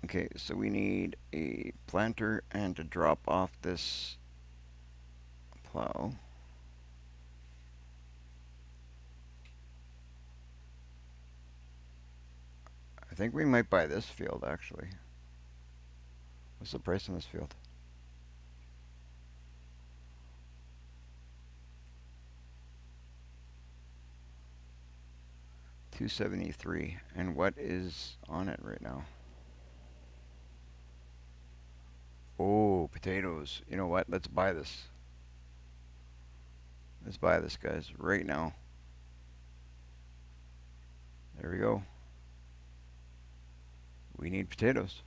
Okay, so we need a planter and to drop off this plow. I think we might buy this field actually. What's the price on this field? 273. And what is on it right now? Oh, potatoes. You know what? Let's buy this. Let's buy this, guys, right now. There we go. We need potatoes.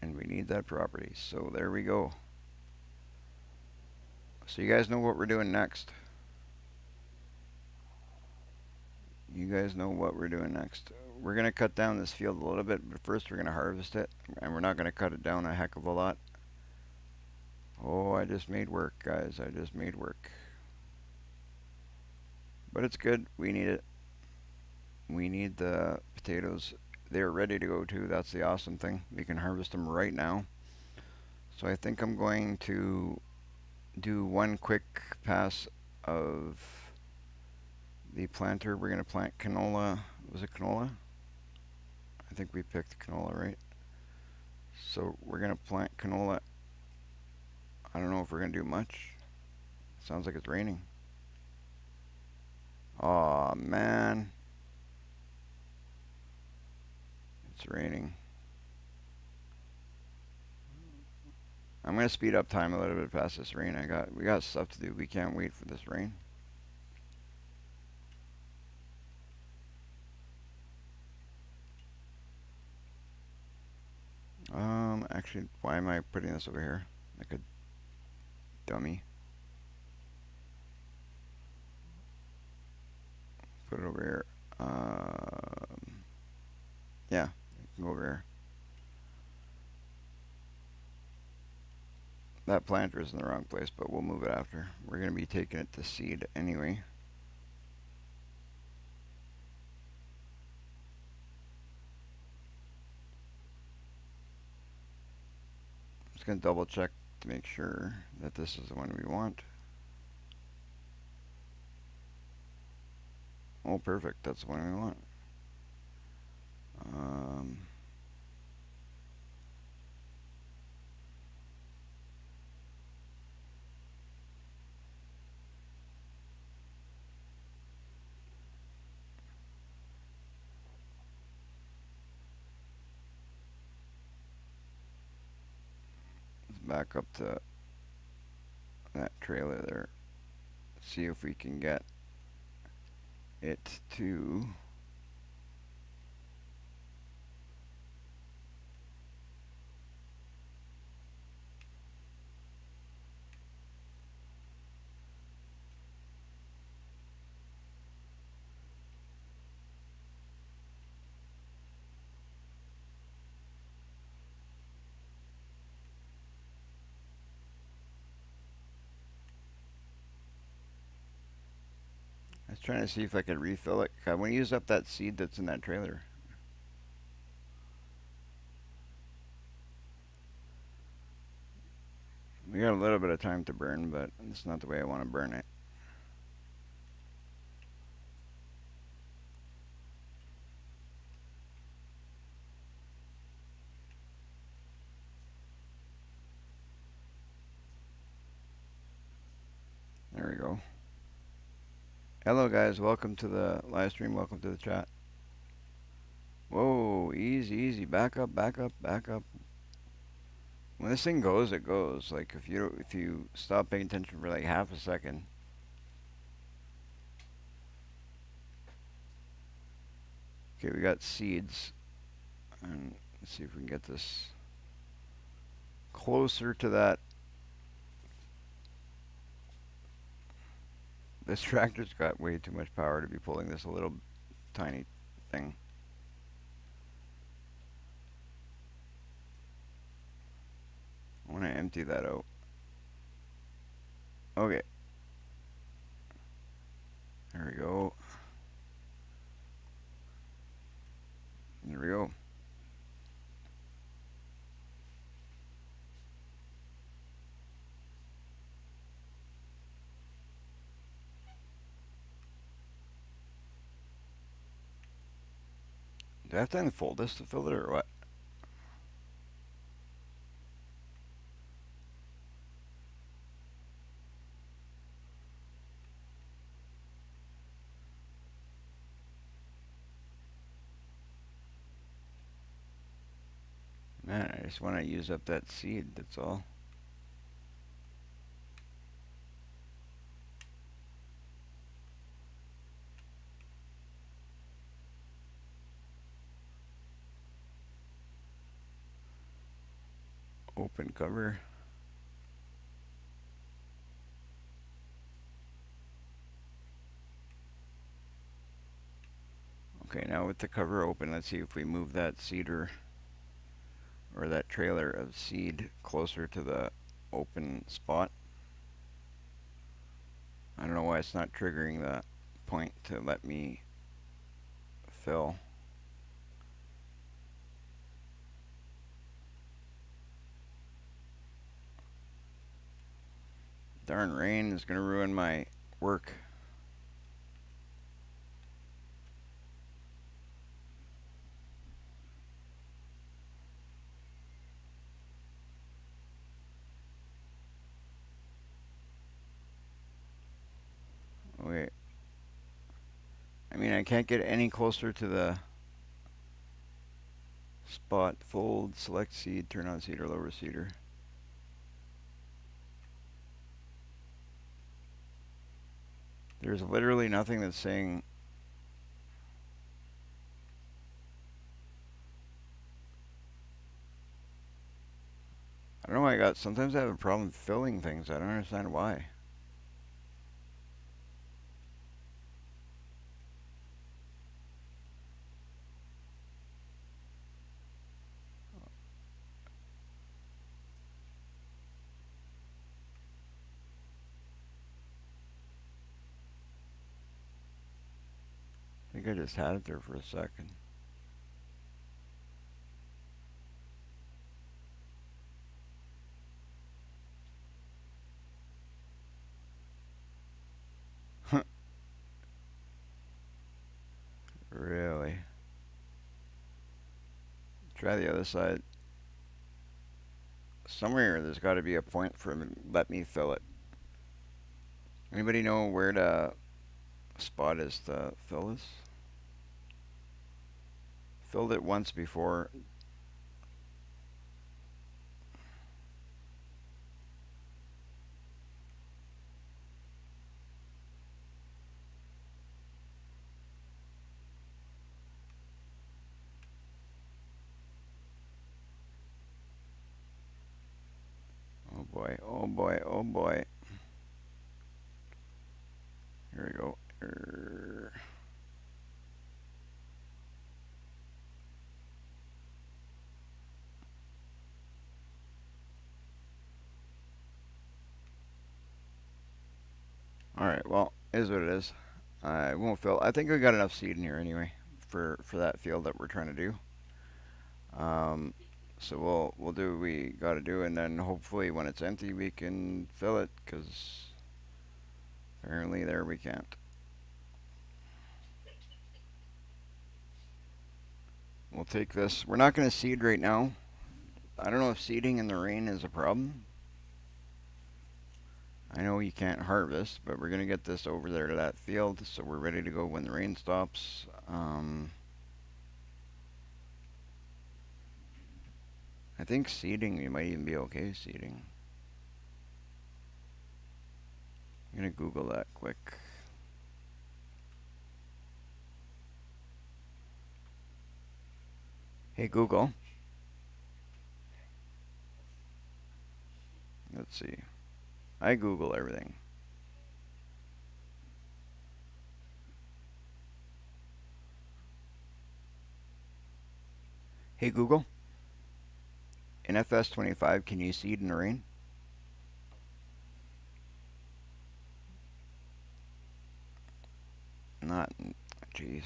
And we need that property. So there we go. So you guys know what we're doing next. You guys know what we're doing next. We're going to cut down this field a little bit, but first we're going to harvest it. And we're not going to cut it down a heck of a lot. Oh, I just made work, guys. I just made work. But it's good. We need it. We need the potatoes. They're ready to go too. That's the awesome thing. We can harvest them right now. So I think I'm going to do one quick pass of the planter. We're going to plant canola. Was it canola? I think we picked canola, right? So we're going to plant canola. I don't know if we're going to do much. Sounds like it's raining. Aw, man. It's raining. I'm going to speed up time a little bit past this rain. We got stuff to do. We can't wait for this rain. Actually, why am I putting this over here? Like a dummy. Put it over here. Yeah, go over here. That planter is in the wrong place, but we'll move it after. We're going to be taking it to seed anyway. Just going to double check to make sure that this is the one we want. Oh, perfect. That's the one we want. Let's back up to that trailer there. See if we can get it to... I was trying to see if I could refill it. I want to use up that seed that's in that trailer. We got a little bit of time to burn, but it's not the way I want to burn it. There we go. Hello guys, welcome to the live stream, welcome to the chat. Whoa, easy, easy, back up, back up, back up. When this thing goes, it goes. Like if you stop paying attention for like half a second. Okay, we got seeds, and let's see if we can get this closer to that. This tractor's got way too much power to be pulling this little tiny thing. I want to empty that out. Okay, there we go. There we go. Do I have to unfold this to fill it or what? Man, I just want to use up that seed, that's all. Open cover. Okay, now with the cover open, let's see if we move that seeder or that trailer of seed closer to the open spot. I don't know why it's not triggering the point to let me fill. Darn rain is going to ruin my work. Wait. I mean, I can't get any closer to the spot. Fold, select seed, turn on seeder, lower seeder. There's literally nothing that's saying. I don't know why sometimes I have a problem filling things. I don't understand why. I think I just had it there for a second. Really? Try the other side. Somewhere there's got to be a point for him to let me fill it. Anybody know where the spot is to fill this? Filled it once before. Oh boy, oh boy, oh boy. Here we go. Alright, well, is what it is. I won't fill. I think we got enough seed in here anyway for that field that we're trying to do. So we'll do what we got to do, and then hopefully when it's empty we can fill it, because apparently there we can't. We'll take this. We're not going to seed right now. I don't know if seeding in the rain is a problem. I know you can't harvest, but we're going to get this over there to that field so we're ready to go when the rain stops. I think seeding, you might even be okay seeding. I'm going to Google that quick. Hey Google. Let's see. I Google everything. Hey Google. In FS25, can you seed in the rain? Not. Jeez.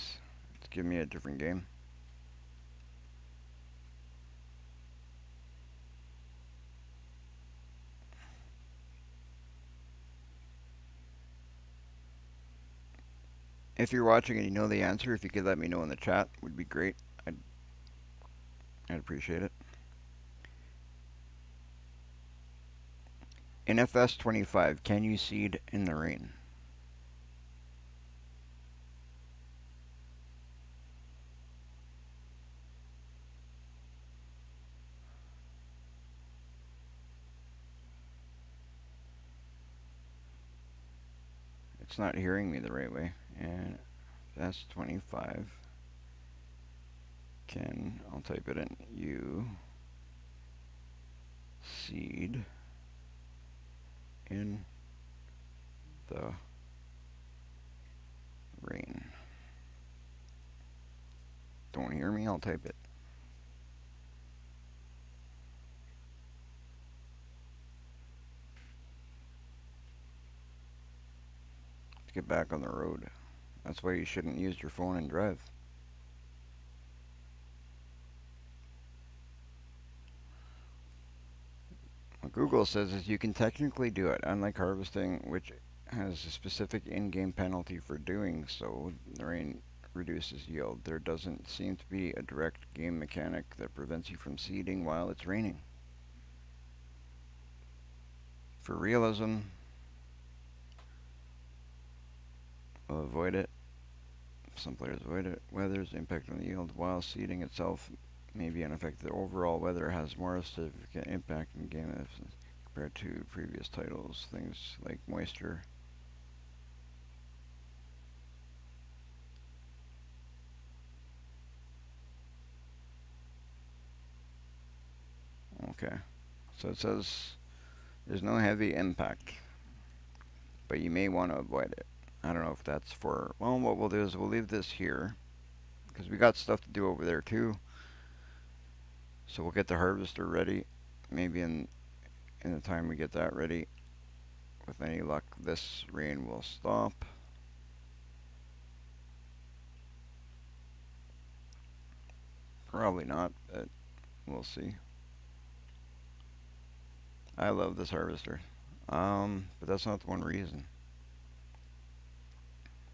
Give me a different game. If you're watching and you know the answer, if you could let me know in the chat, would be great. I'd, I'd appreciate it. In FS25, can you seed in the rain? It's not hearing me the right way. And FS25, I'll type it in, you seed in the rain. Don't hear me? I'll type it. Let's get back on the road. That's why you shouldn't use your phone and drive. What Google says is you can technically do it, unlike harvesting, which has a specific in-game penalty for doing so. The rain reduces yield. There doesn't seem to be a direct game mechanic that prevents you from seeding while it's raining. For realism, we'll avoid it. Some players avoid it. Weather's impact on the yield, while seeding itself may be unaffected. Overall, weather has more significant impact in game compared to previous titles. Things like moisture. Okay. So it says there's no heavy impact, but you may want to avoid it. I don't know if that's for, well, what we'll do is we'll leave this here because we got stuff to do over there too. So we'll get the harvester ready. Maybe in the time we get that ready, with any luck, this rain will stop. Probably not, but we'll see. I love this harvester. But that's not the one reason.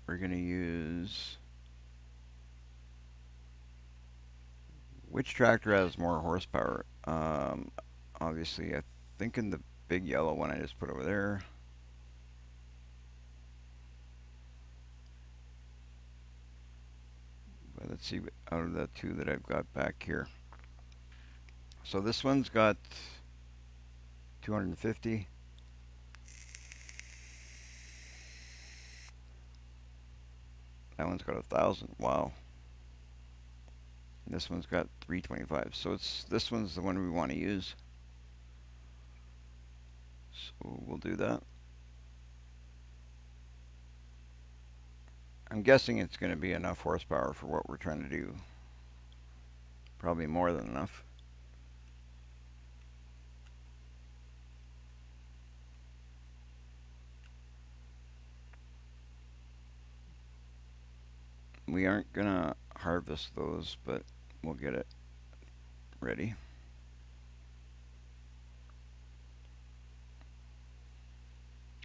We're going to use... Which tractor has more horsepower? Obviously, I think in the big yellow one I just put over there. But let's see out of the two that I've got back here. So this one's got 250. That one's got 1,000. Wow. And this one's got 325. So this one's the one we want to use. So we'll do that. I'm guessing it's going to be enough horsepower for what we're trying to do. Probably more than enough. We aren't going to harvest those, but we'll get it ready.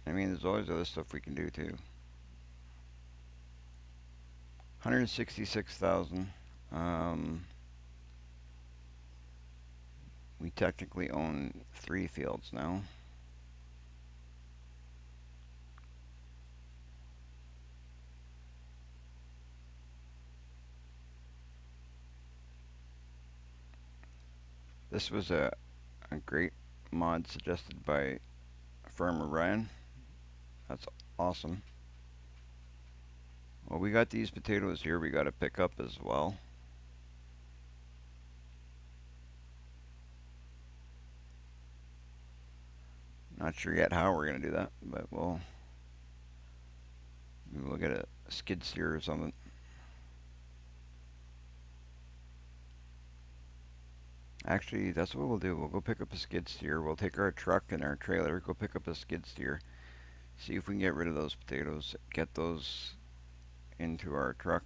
I mean, there's always other stuff we can do too. 166,000. We technically own 3 fields now. This was a great mod suggested by Farmer Ryan. That's awesome. Well, we got these potatoes here we got to pick up as well. Not sure yet how we're going to do that, but we'll get a skid steer or something. Actually, that's what we'll do. We'll go pick up a skid steer. We'll take our truck and our trailer, go pick up a skid steer, see if we can get rid of those potatoes, get those into our truck.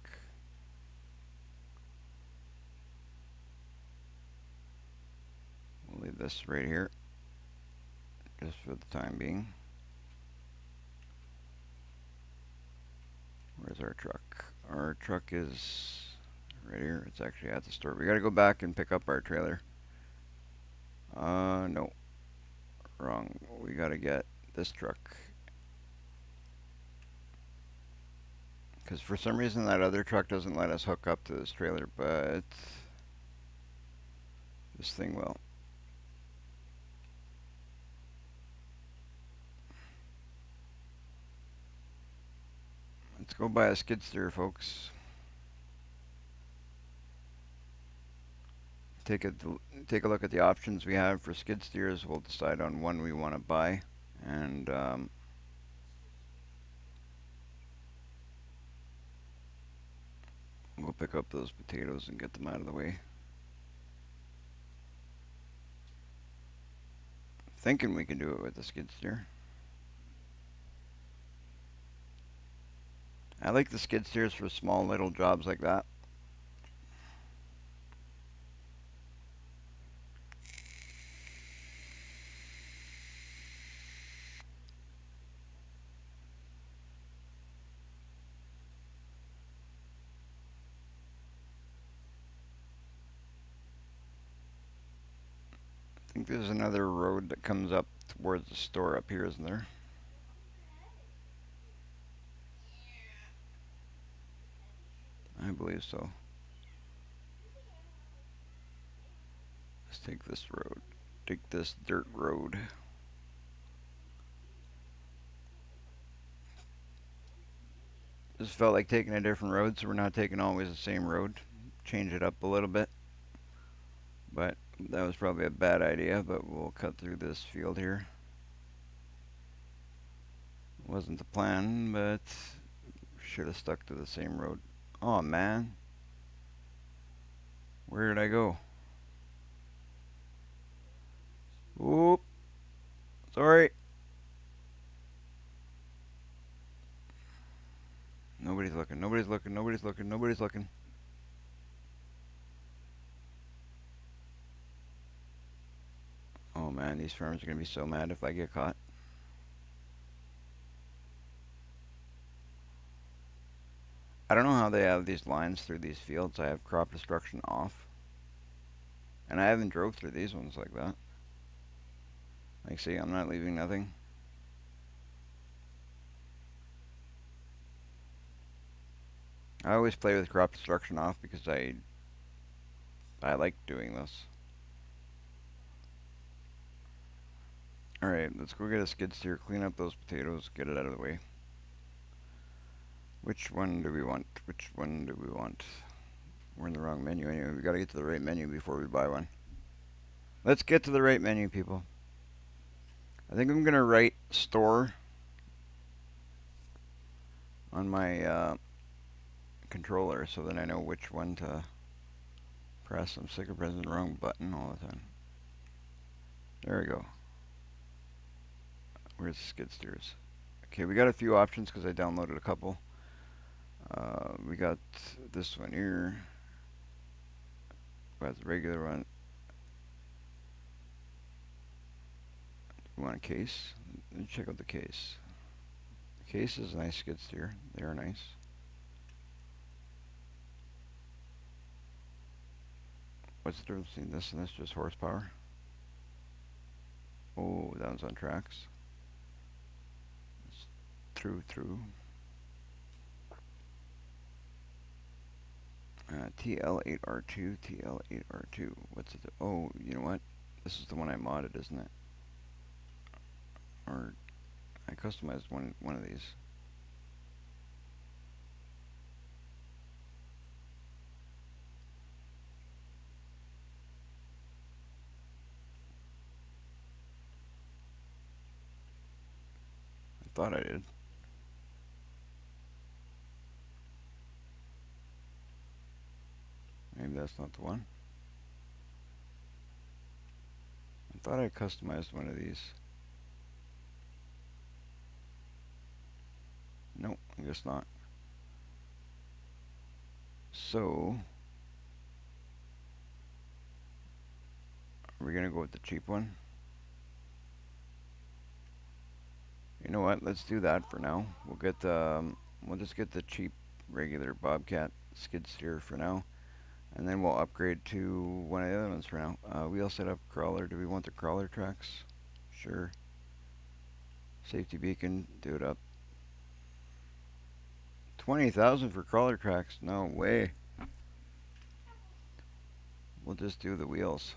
We'll leave this right here, just for the time being. Where's our truck? Our truck is right here. It's actually at the store. We gotta go back and pick up our trailer. No. Wrong. We gotta get this truck. Because for some reason that other truck doesn't let us hook up to this trailer, but this thing will. Let's go buy a skid steer, folks. Take a look at the options we have for skid steers. We'll decide on one we want to buy, and we'll pick up those potatoes and get them out of the way. Thinking we can do it with the skid steer. I like the skid steers for small little jobs like that. I think there's another road that comes up towards the store up here, isn't there? I believe so. Let's take this road. Take this dirt road. Just felt like taking a different road, so we're not taking always the same road. Change it up a little bit. But that was probably a bad idea, but we'll cut through this field here. Wasn't the plan, but should have stuck to the same road. Oh man. Where did I go? Oop. Sorry. Nobody's looking, nobody's looking, nobody's looking, nobody's looking. Oh man, these farmers are going to be so mad if I get caught. I don't know how they have these lines through these fields. I have crop destruction off. And I haven't drove through these ones like that. Like, see, I'm not leaving nothing. I always play with crop destruction off because I like doing this. Alright, let's go get a skid steer, clean up those potatoes, get it out of the way. Which one do we want? Which one do we want? We're in the wrong menu anyway. We gotta get to the right menu before we buy one. Let's get to the right menu, people. I think I'm gonna write store on my controller so that I know which one to press. I'm sick of pressing the wrong button all the time. There we go. Where's the skid steers? Okay, we got a few options because I downloaded a couple. We got this one here. We got the regular one. We want a case. Let me check out the case. The case is a nice skid steer. They are nice. What's the difference between this and this? Just horsepower? Oh, that one's on tracks. It's true. TL8R2, TL8R2. What's it? Oh, you know what? This is the one I modded, isn't it? Or I customized one of these. I thought I did. Maybe that's not the one. I thought I customized one of these. Nope, I guess not. So, are we gonna go with the cheap one? You know what? Let's do that for now. We'll just get the cheap regular Bobcat skid steer for now, and then we'll upgrade to one of the other ones for now. Wheel setup crawler. Do we want the crawler tracks? Sure. Safety beacon. Do it up. 20,000 for crawler tracks? No way. We'll just do the wheels.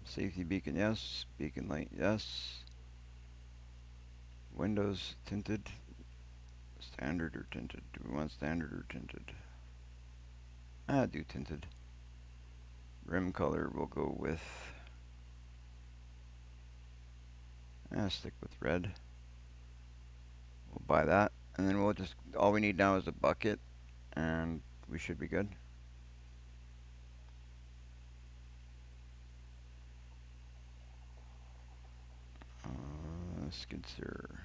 Safety beacon, yes. Beacon light, yes. Windows tinted. Standard or tinted? Do we want standard or tinted? Do tinted. Rim color, we'll go with. Stick with red. We'll buy that. And then we'll just. All we need now is a bucket, and we should be good. Skid steer.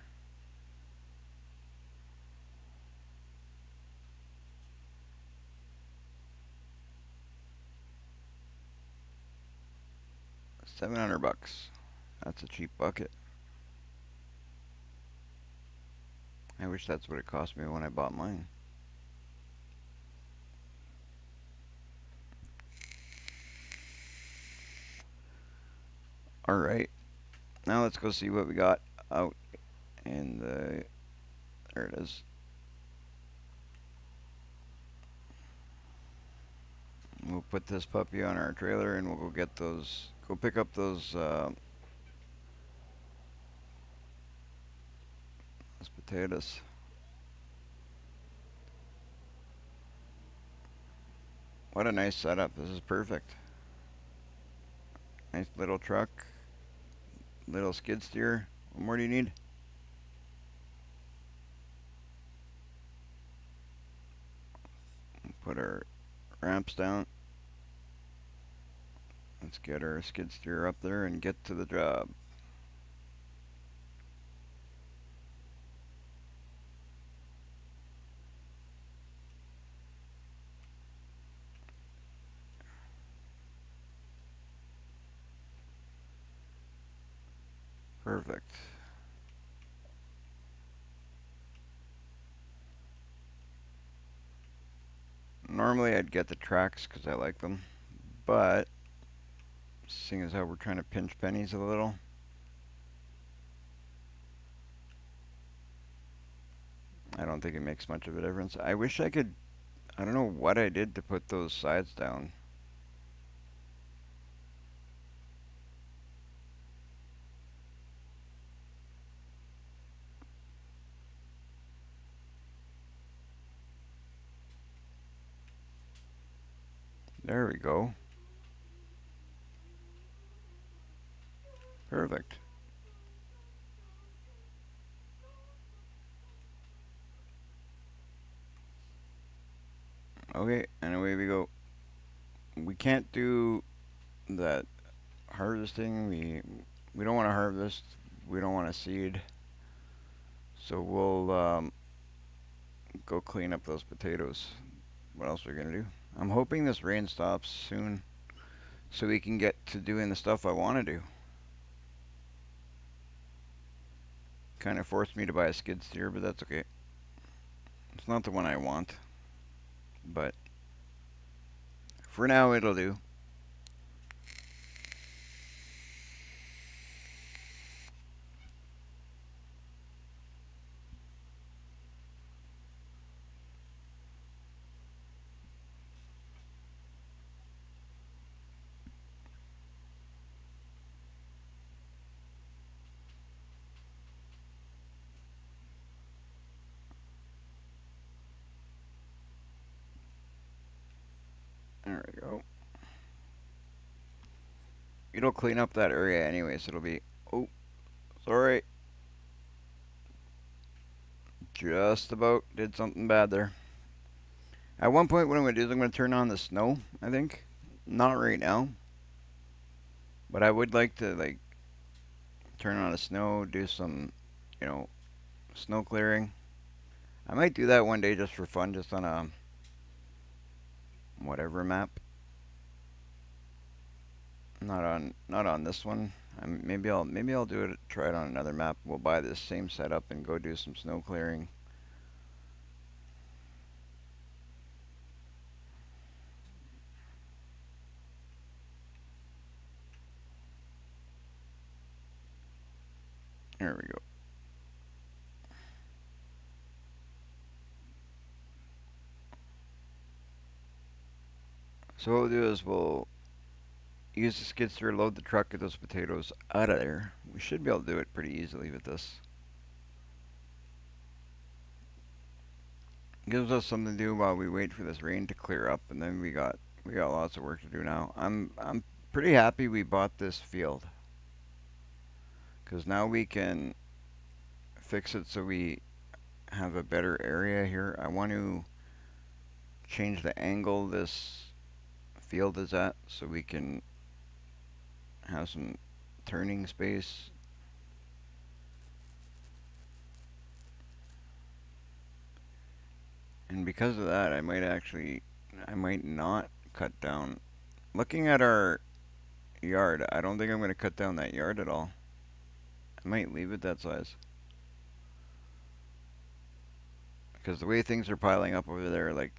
$700. That's a cheap bucket. I wish that's what it cost me when I bought mine. Alright, now let's go see what we got out in the. There it is. We'll put this puppy on our trailer and we'll go get those. Go pick up those potatoes. What a nice setup. This is perfect. Nice little truck. Little skid steer. What more do you need? Put our ramps down. Let's get our skid steer up there and get to the job. Perfect. Normally I'd get the tracks because I like them, but seeing as how we're trying to pinch pennies a little, I don't think it makes much of a difference. I wish I could. I don't know what I did to put those sides down. There we go. Perfect. Okay, and away we go. We can't do that harvesting. We don't want to harvest. We don't want to seed. So we'll go clean up those potatoes. What else are we gonna do? I'm hoping this rain stops soon, so we can get to doing the stuff I want to do. Kind of forced me to buy a skid steer, but that's okay. It's not the one I want, but for now it'll do. There we go. It'll clean up that area anyway, so it'll be... Oh, sorry. Just about did something bad there. At one point, what I'm going to do is I'm going to turn on the snow, I think. Not right now. But I would like to, like, turn on the snow, do some, you know, snow clearing. I might do that one day just for fun, just on a whatever map. Not on this one. Maybe I'll do it. Try it on another map. We'll buy this same setup and go do some snow clearing. There we go. So what we'll do is we'll use the skid steer, load the truck, get those potatoes out of there. We should be able to do it pretty easily with this. Gives us something to do while we wait for this rain to clear up, and then we got lots of work to do now. I'm pretty happy we bought this field, because now we can fix it so we have a better area here. I want to change the angle this field is at so we can have some turning space. And because of that, I might not cut down. Looking at our yard, I don't think I'm going to cut down that yard at all. I might leave it that size. Because the way things are piling up over there, like,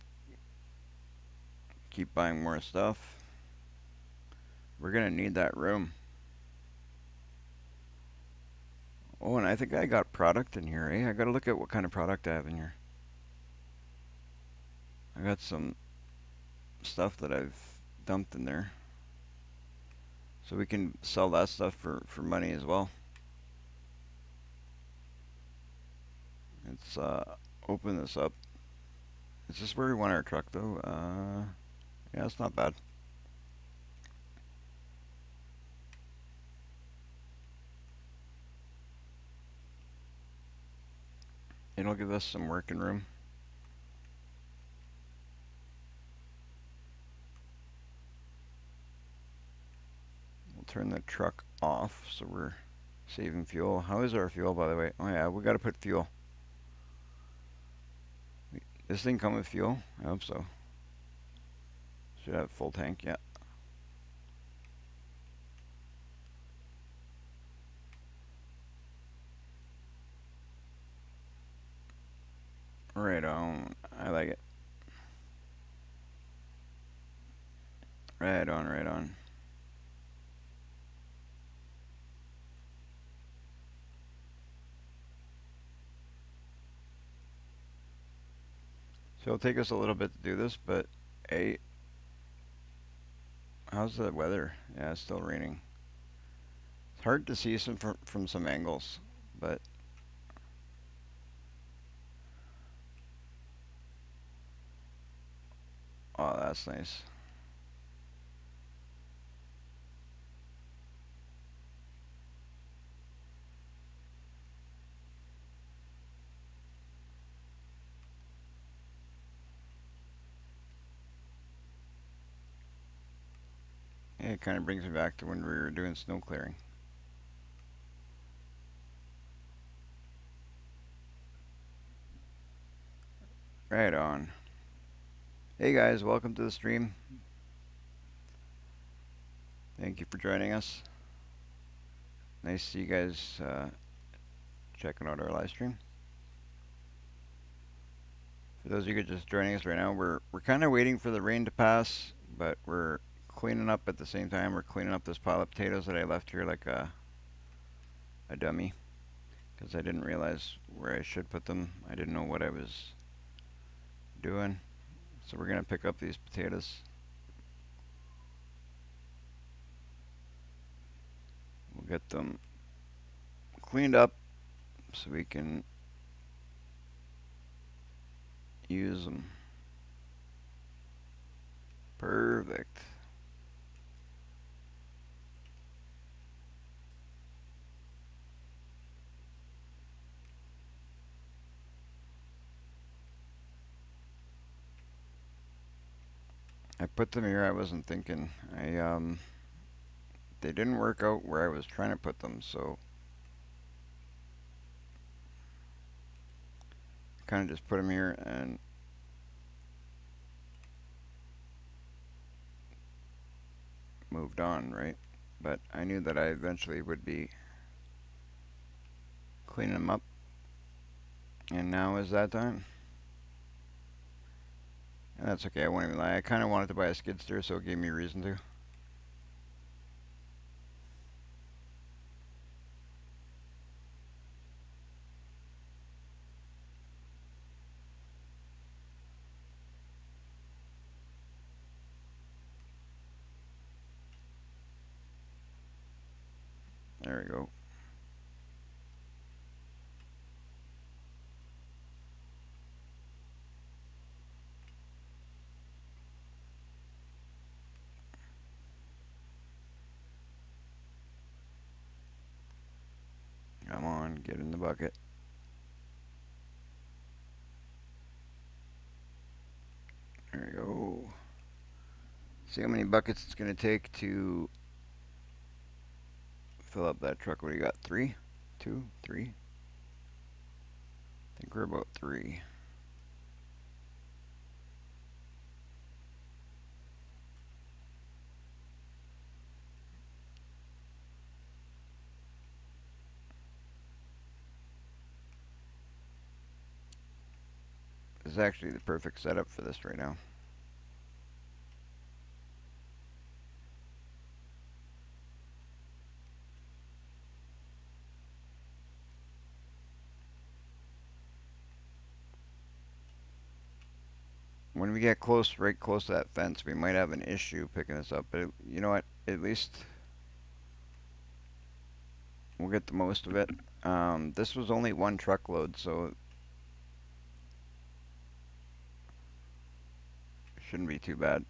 keep buying more stuff, we're going to need that room. Oh, and I think I got product in here, eh? I got to look at what kind of product I have in here. I got some stuff that I've dumped in there. So we can sell that stuff for money as well. Let's open this up. Is this where we want our truck though? Yeah, it's not bad. It'll give us some working room. We'll turn the truck off so we're saving fuel. How is our fuel, by the way? Oh yeah, we got to put fuel. This thing come with fuel? I hope so. Should have full tank, yeah. Right on. I like it. Right on, right on. So it'll take us a little bit to do this, but hey, how's the weather? Yeah, it's still raining. It's hard to see some from some angles, but oh, that's nice. It kind of brings me back to when we were doing snow clearing. Right on. Hey guys, welcome to the stream. Thank you for joining us. Nice to see you guys checking out our live stream. For those of you just joining us right now, we're kind of waiting for the rain to pass, but we're cleaning up at the same time. We're cleaning up this pile of potatoes that I left here like a dummy, because I didn't realize where I should put them. I didn't know what I was doing. So we're gonna pick up these potatoes. We'll get them cleaned up so we can use them Perfect. I put them here. I wasn't thinking. They didn't work out where I was trying to put them, so I kind of just put them here and moved on, right? But I knew that I eventually would be cleaning them up, and now is that time. And that's okay. I won't even lie. I kind of wanted to buy a skid steer, so it gave me a reason to. There we go. Come on, get in the bucket. There we go. See how many buckets it's going to take to fill up that truck. What do you got? 3? 2? 3? I think we're about 3. This is actually the perfect setup for this right now. When we get close, right close to that fence, we might have an issue picking this up. But you know what? At least we'll get the most of it. This was only one truckload, so it shouldn't be too bad.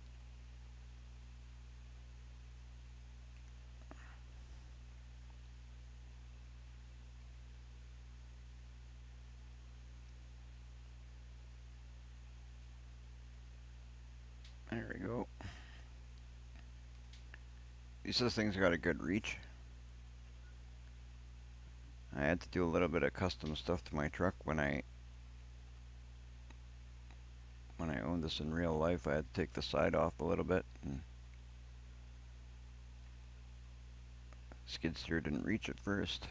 There we go. These things got a good reach. I had to do a little bit of custom stuff to my truck when I owned this in real life. I had to take the side off a little bit, and skid steer didn't reach at first.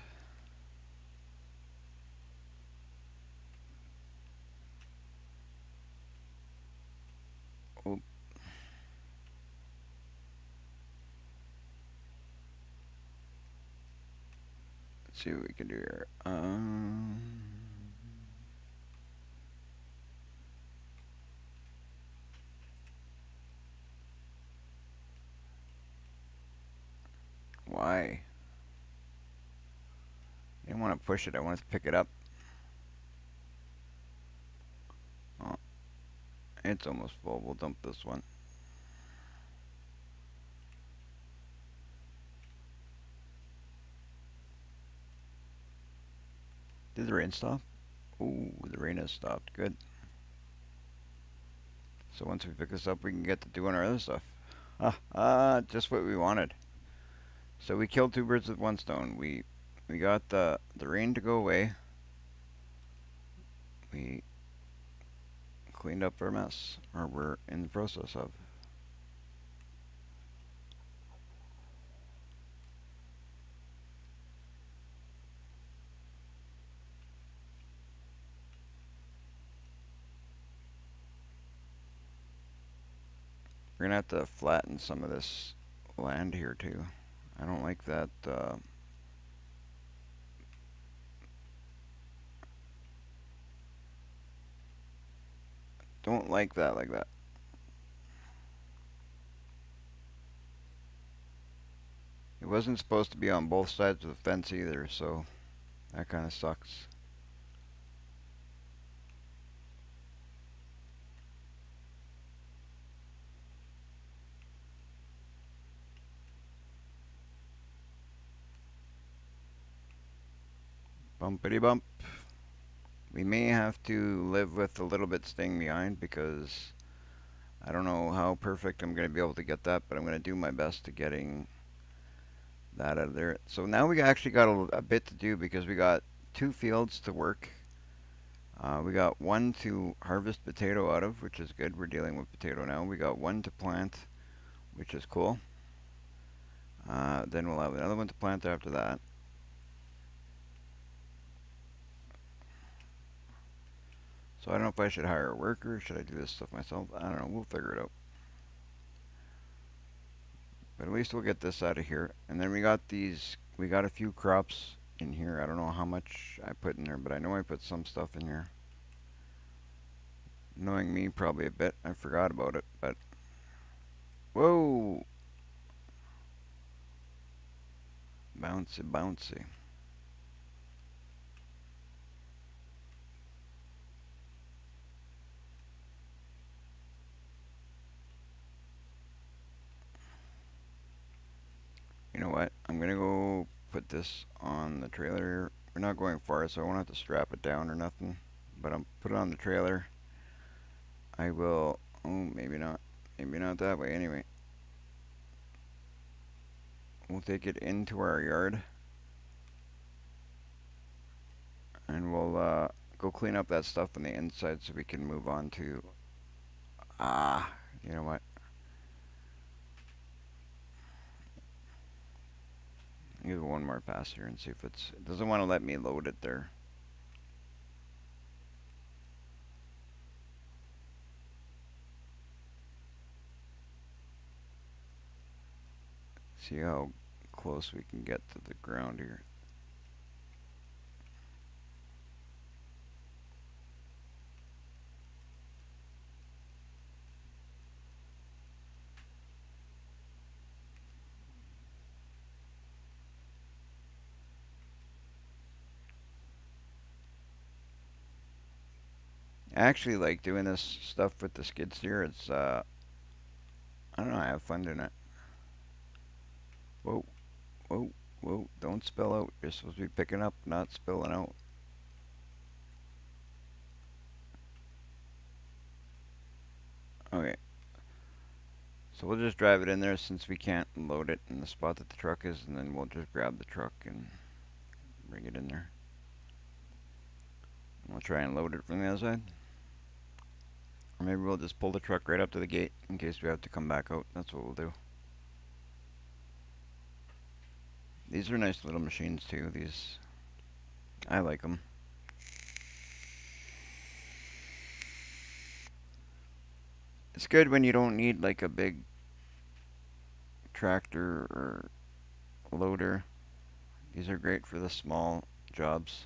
Oh, let's see what we can do here. Why? I didn't want to push it. I wanted to pick it up. Oh, it's almost full. We'll dump this one. Did the rain stop? Ooh, the rain has stopped. Good. So once we pick this up, we can get to doing our other stuff. Just what we wanted. So we killed 2 birds with 1 stone. We got the rain to go away. We cleaned up our mess, or we're in the process of. We're gonna have to flatten some of this land here too. I don't like that. Don't like that like that. It wasn't supposed to be on both sides of the fence either, so that kind of sucks. Bumpity bump. We may have to live with a little bit staying behind because I don't know how perfect I'm going to be able to get that, but I'm going to do my best to getting that out of there. So now we actually got a bit to do because we got 2 fields to work. We got 1 to harvest potato out of, which is good. We're dealing with potato now. We got 1 to plant, which is cool. Then we'll have another 1 to plant after that. So I don't know if I should hire a worker. Should I do this stuff myself? I don't know. We'll figure it out. But at least we'll get this out of here. And then we got these. We got a few crops in here. I don't know how much I put in there, but I know I put some stuff in here. Knowing me, probably a bit. I forgot about it, but whoa, bouncy, bouncy. You know what? I'm gonna go put this on the trailer. We're not going far, so I won't have to strap it down or nothing. But I'll put it on the trailer. I will. Oh, maybe not. Maybe not that way. Anyway, we'll take it into our yard, and we'll go clean up that stuff on the inside so we can move on to. You know what? I'll give it one more pass here and see if it doesn't want to let me load it there. See how close we can get to the ground here. I actually like doing this stuff with the skid steer. It's I don't know, I have fun doing it. Whoa, whoa, whoa, don't spill out. You're supposed to be picking up, not spilling out. Okay. So we'll just drive it in there since we can't load it in the spot that the truck is, and then we'll just grab the truck and bring it in there. And we'll try and load it from the other side. Or maybe we'll just pull the truck right up to the gate in case we have to come back out. That's what we'll do. These are nice little machines too. These, I like them. It's good when you don't need like a big tractor or loader. These are great for the small jobs.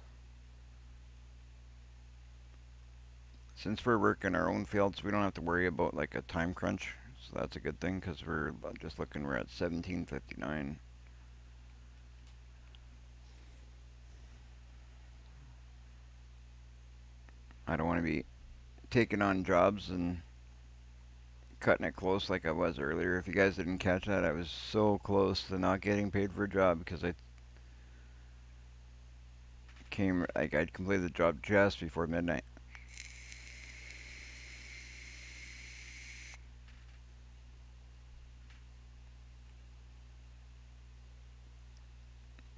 Since we're working our own fields, we don't have to worry about like a time crunch. So that's a good thing because we're just looking, we're at 17:59. I don't want to be taking on jobs and cutting it close like I was earlier. If you guys didn't catch that, I was so close to not getting paid for a job because I came, like I'd completed the job just before midnight.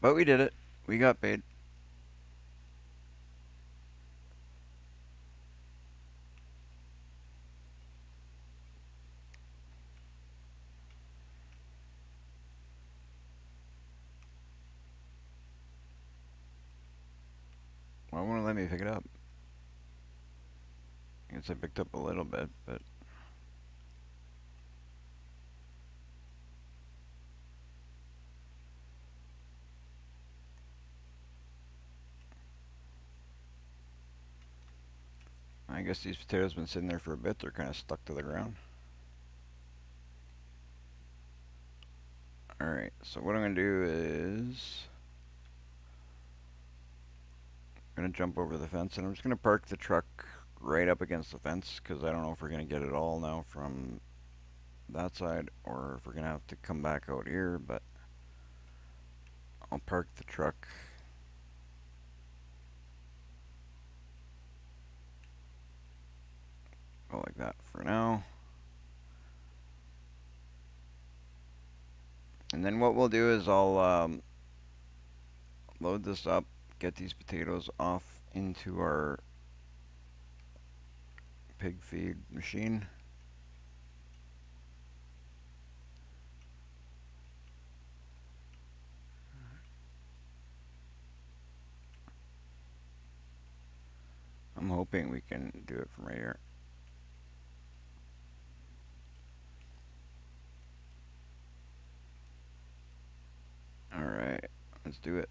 But we did it. We got paid. Why won't it let me pick it up? I guess I picked up a little bit, but I guess these potatoes have been sitting there for a bit. They're kind of stuck to the ground. Alright, so what I'm going to do is I'm going to jump over the fence and I'm just going to park the truck right up against the fence because I don't know if we're going to get it all now from that side or if we're going to have to come back out here, but I'll park the truck go like that for now. And then what we'll do is I'll load this up, get these potatoes off into our pig feed machine. I'm hoping we can do it from right here. Alright, let's do it.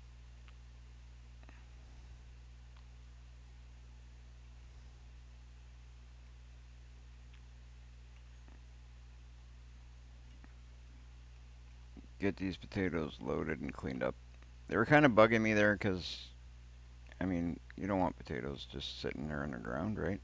Get these potatoes loaded and cleaned up. They were kind of bugging me there because, I mean, you don't want potatoes just sitting there on the ground, right?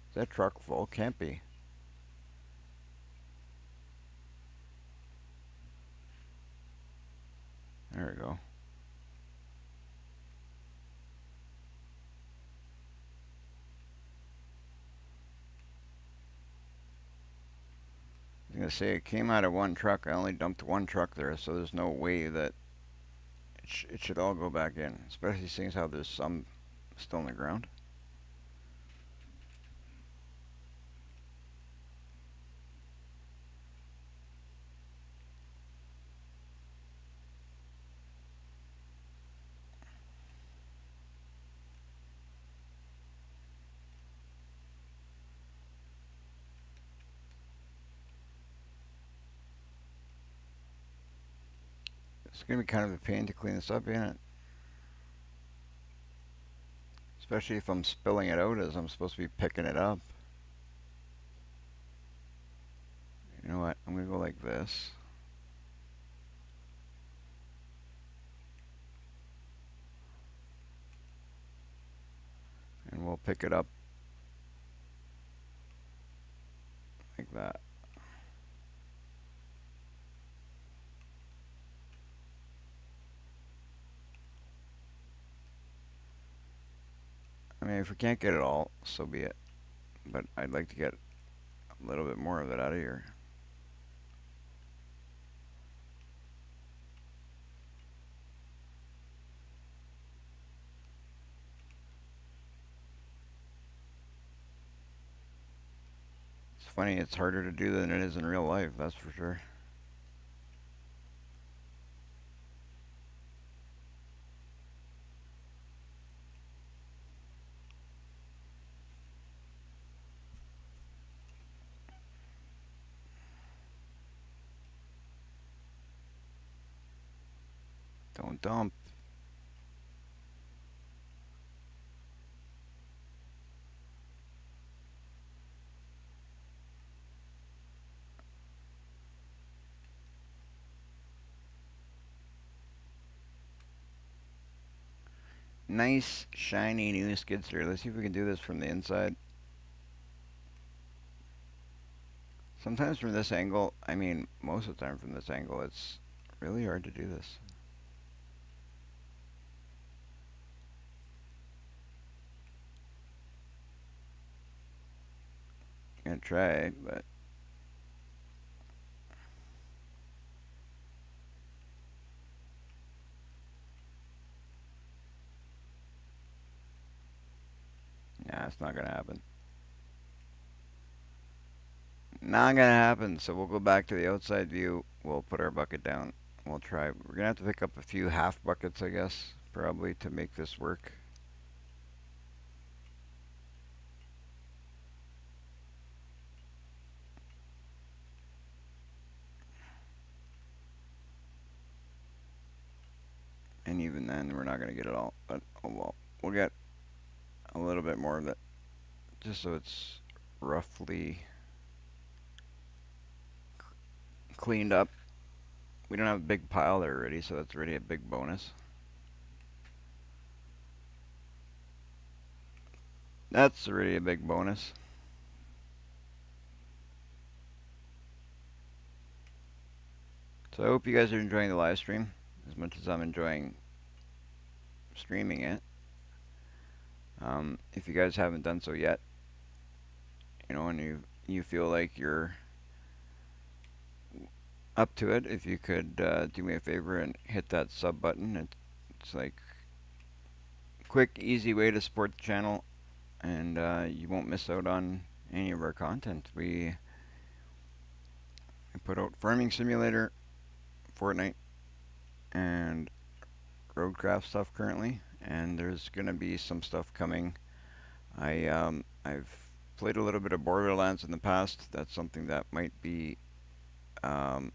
Is that truck full? Can't be. There we go. I was going to say, it came out of one truck. I only dumped one truck there, so there's no way that it should all go back in, especially seeing how there's some still on the ground. It's going to be kind of a pain to clean this up, isn't it? Especially if I'm spilling it out as I'm supposed to be picking it up. You know what? I'm going to go like this. And we'll pick it up like that. I mean, if we can't get it all, so be it. But I'd like to get a little bit more of it out of here. It's funny, it's harder to do than it is in real life, that's for sure. Don't dump. Nice, shiny new skid steer. Let's see if we can do this from the inside. Sometimes from this angle, I mean, most of the time from this angle, it's really hard to do this. I'm gonna try, but nah, it's not gonna happen. Not gonna happen. So we'll go back to the outside view. We'll put our bucket down. We'll try. We're gonna have to pick up a few half buckets, I guess, probably to make this work. And even then, we're not gonna get it all. But oh well, we'll get a little bit more of it, just so it's roughly cleaned up. We don't have a big pile there already, so that's already a big bonus. That's already a big bonus. So I hope you guys are enjoying the live stream as much as I'm enjoying streaming it. If you guys haven't done so yet, and you feel like you're up to it, if you could do me a favor and hit that sub button. It's like quick, easy way to support the channel, and you won't miss out on any of our content. We put out Farming Simulator, Fortnite, and roadcraft stuff currently, and there's gonna be some stuff coming. I've played a little bit of Borderlands in the past. That's something that might be um,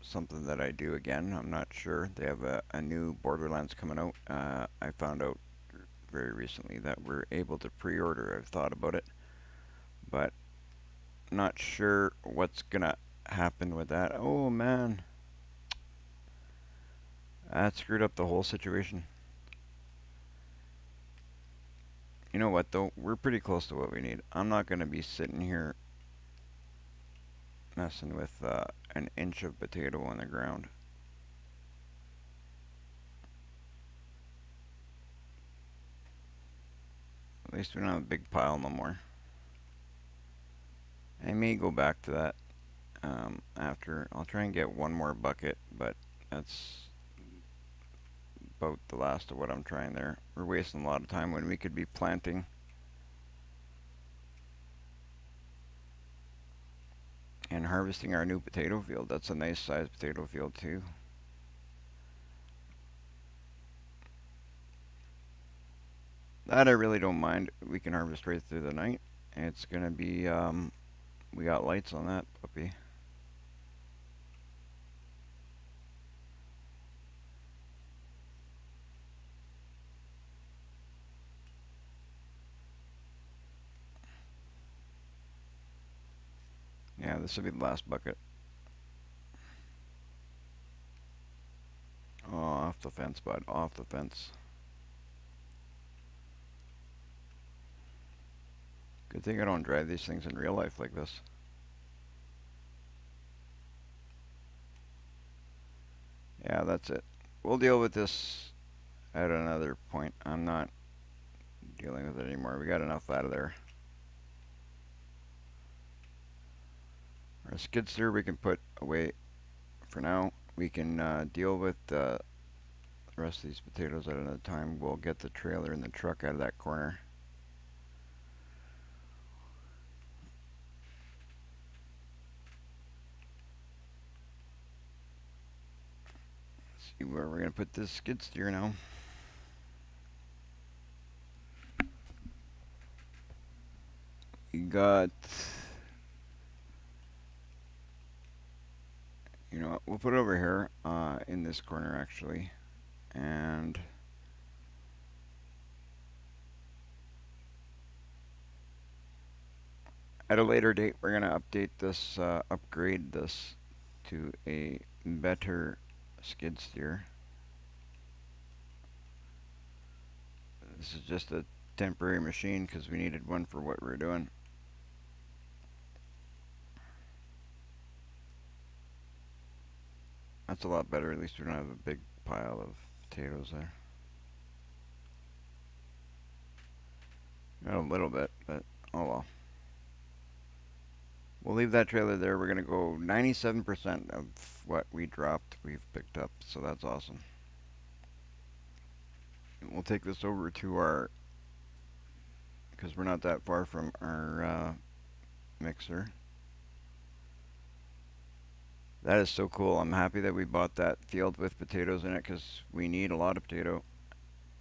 something that I do again. I'm not sure. They have a new Borderlands coming out. I found out very recently that we're able to pre-order. I've thought about it, but not sure what's gonna happen with that. Oh man, that screwed up the whole situation. You know what though? We're pretty close to what we need. I'm not gonna be sitting here messing with an inch of potato on the ground. At least we don't have a big pile no more. I may go back to that after. I'll try and get one more bucket, but that's about the last of what I'm trying there. We're wasting a lot of time when we could be planting and harvesting our new potato field. That's a nice sized potato field too. That I really don't mind. We can harvest right through the night. It's gonna be, we got lights on that puppy. Yeah, this will be the last bucket. Oh, off the fence, bud. Off the fence. Good thing I don't drive these things in real life like this. Yeah, that's it. We'll deal with this at another point. I'm not dealing with it anymore. We got enough out of there. Our skid steer we can put away for now. We can deal with the rest of these potatoes at another time. We'll get the trailer and the truck out of that corner. Let's see where we're going to put this skid steer now. We got, you know what, we'll put it over here in this corner actually. And at a later date, we're going to update this, upgrade this to a better skid steer. This is just a temporary machine because we needed one for what we're doing. That's a lot better. At least we don't have a big pile of potatoes there. Got a little bit, but oh well. We'll leave that trailer there. We're going to go 97% of what we dropped we've picked up, so that's awesome. We'll take this over to our, because we're not that far from our mixer. That is so cool. I'm happy that we bought that field with potatoes in it because we need a lot of potato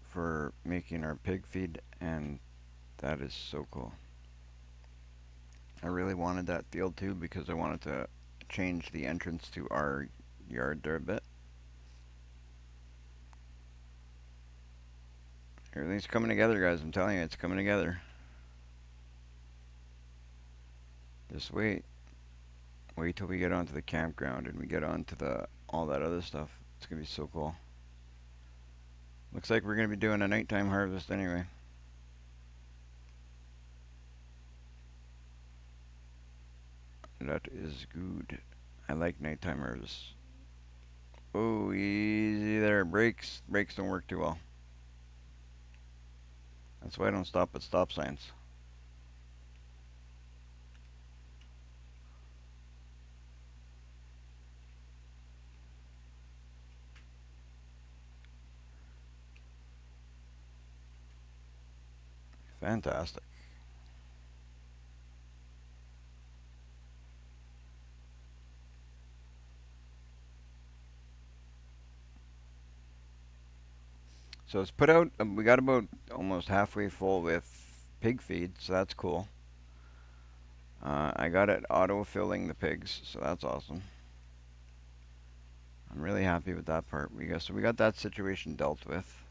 for making our pig feed, and that is so cool. I really wanted that field too because I wanted to change the entrance to our yard there a bit. Everything's coming together, guys. I'm telling you, it's coming together. Just wait. Wait till we get onto the campground and we get onto the all that other stuff. It's gonna be so cool. Looks like we're gonna be doing a nighttime harvest anyway. That is good. I like nighttime harvests. Oh, easy there. Brakes. Brakes don't work too well. That's why I don't stop at stop signs. Fantastic. So it's put out, we got about almost halfway full with pig feed, so that's cool. I got it auto-filling the pigs, so that's awesome. I'm really happy with that part. So we got that situation dealt with.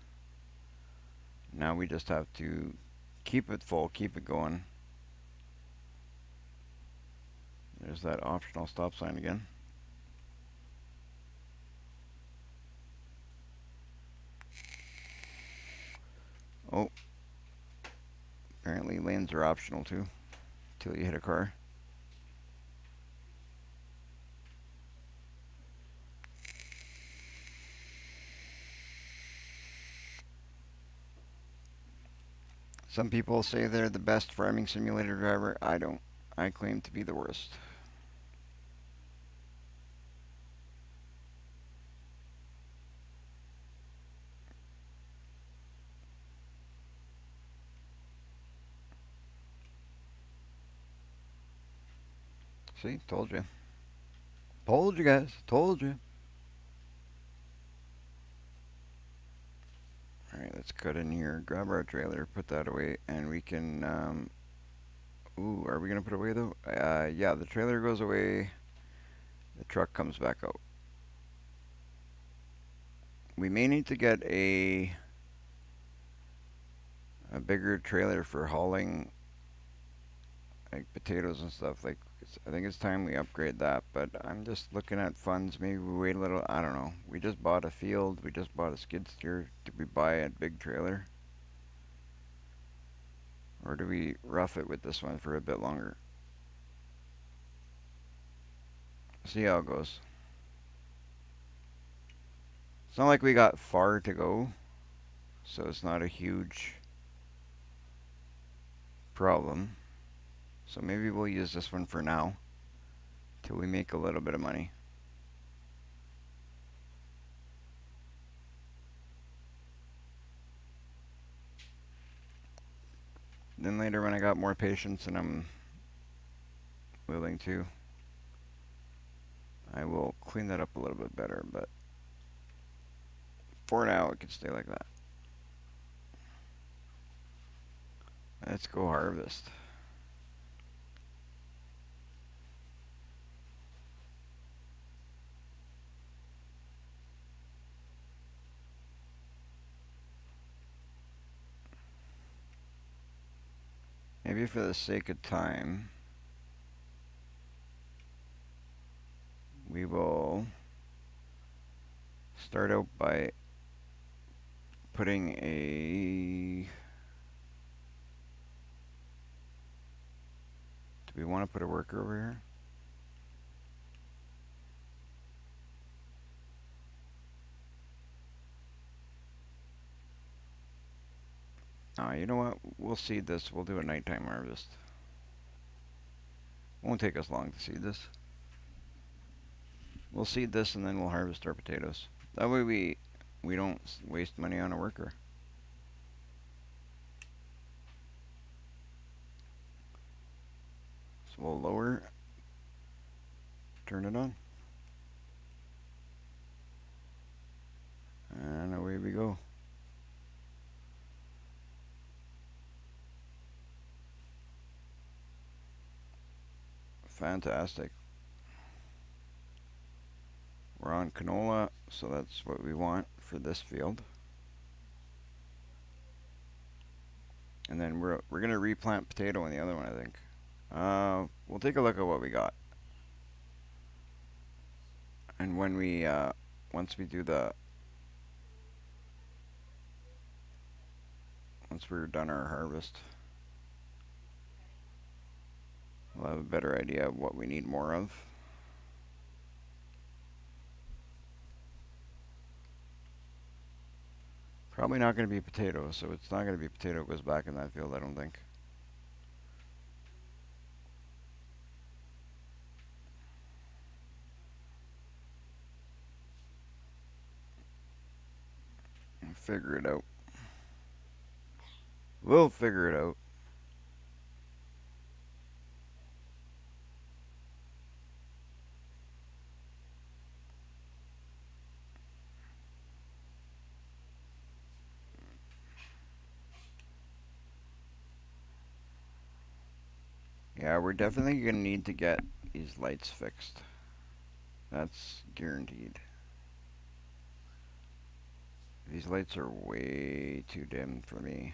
Now we just have to keep it full, keep it going. There's that optional stop sign again. Oh, apparently lanes are optional too, till you hit a car. Some people say they're the best farming simulator driver. I don't. I claim to be the worst. See, told you. Told you guys. Told you. Alright, let's cut in here, grab our trailer, put that away, and we can, ooh, are we gonna put it away though? Yeah, the trailer goes away, the truck comes back out. We may need to get a bigger trailer for hauling, like, potatoes and stuff, like, I think it's time we upgrade that, but I'm just looking at funds, maybe we wait a little, I don't know. We just bought a field, we just bought a skid steer, did we buy a big trailer? Or do we rough it with this one for a bit longer? See how it goes. It's not like we got far to go, so it's not a huge problem. So maybe we'll use this one for now, till we make a little bit of money. Then later when I got more patience and I'm willing to, I will clean that up a little bit better, but for now it can stay like that. Let's go harvest. Maybe for the sake of time, we will start out by putting do we want to put a worker over here? You know what? We'll seed this. We'll do a nighttime harvest. Won't take us long to seed this. We'll seed this and then we'll harvest our potatoes. That way we don't waste money on a worker. So we'll lower, turn it on, and away we go. Fantastic. We're on canola, so that's what we want for this field. And then we're gonna replant potato in the other one, I think. We'll take a look at what we got. And when we once we do the once we're done our harvest, we'll have a better idea of what we need more of. Probably not going to be potato, so it's not going to be potato goes back in that field, I don't think. We'll figure it out. We'll figure it out. Yeah, we're definitely going to need to get these lights fixed. That's guaranteed. These lights are way too dim for me.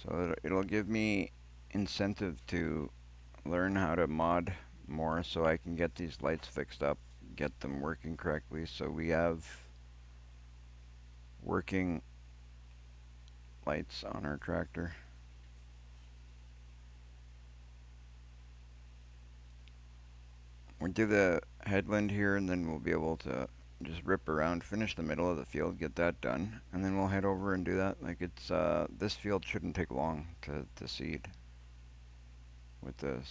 So it'll give me incentive to learn how to mod more so I can get these lights fixed up, get them working correctly so we have working lights on our tractor. We'll do the headland here and then we'll be able to just rip around, finish the middle of the field, get that done, and then we'll head over and do that. Like it's this field shouldn't take long to seed with this.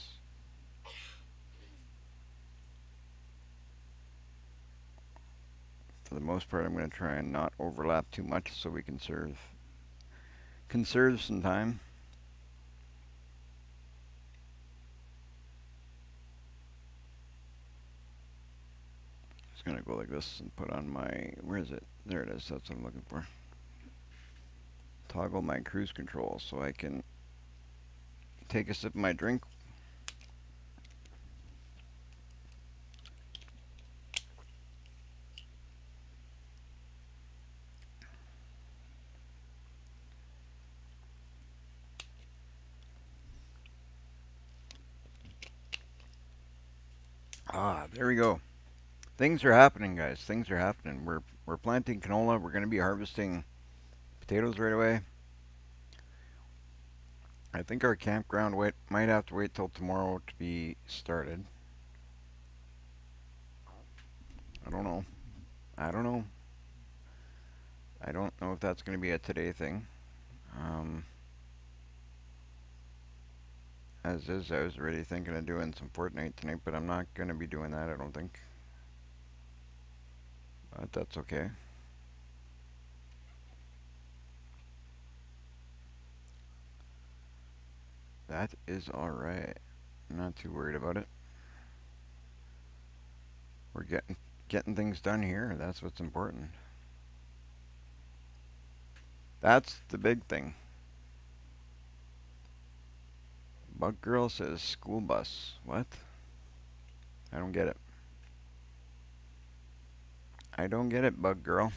For the most part, I'm going to try and not overlap too much so we can conserve some time. Just going to go like this and put on my, where is it? There it is, that's what I'm looking for. Toggle my cruise control so I can take a sip of my drink. Ah, there we go. Things are happening, guys. Things are happening. We're planting canola. We're going to be harvesting potatoes right away. I think our campground might have to wait till tomorrow to be started. I don't know. I don't know. I don't know if that's going to be a today thing. Um, as is, I was already thinking of doing some Fortnite tonight, but I'm not going to be doing that, I don't think. But that's okay. That is alright. I'm not too worried about it. We're getting things done here. That's what's important. That's the big thing. Bug Girl says school bus. What? I don't get it. I don't get it, Bug Girl.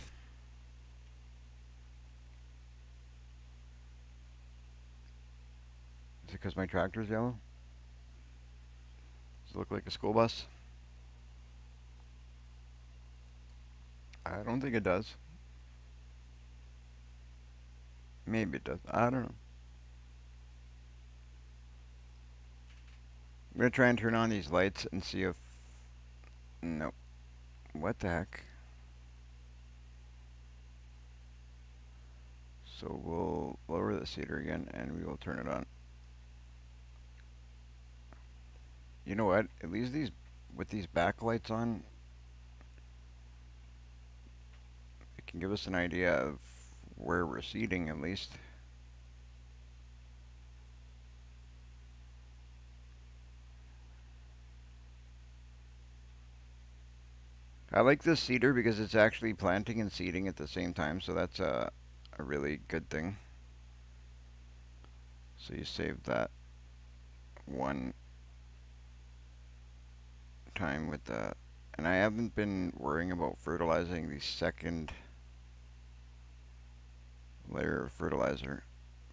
Is it because my tractor's yellow? Does it look like a school bus? I don't think it does. Maybe it does. I don't know. I'm going to try and turn on these lights and see if... Nope. What the heck? So we'll lower the seeder again and we will turn it on. You know what? At least with these backlights on, it can give us an idea of where we're seeding at least. I like this seeder because it's actually planting and seeding at the same time, so that's a really good thing. So you save that one time with the... And I haven't been worrying about fertilizing the second layer of fertilizer,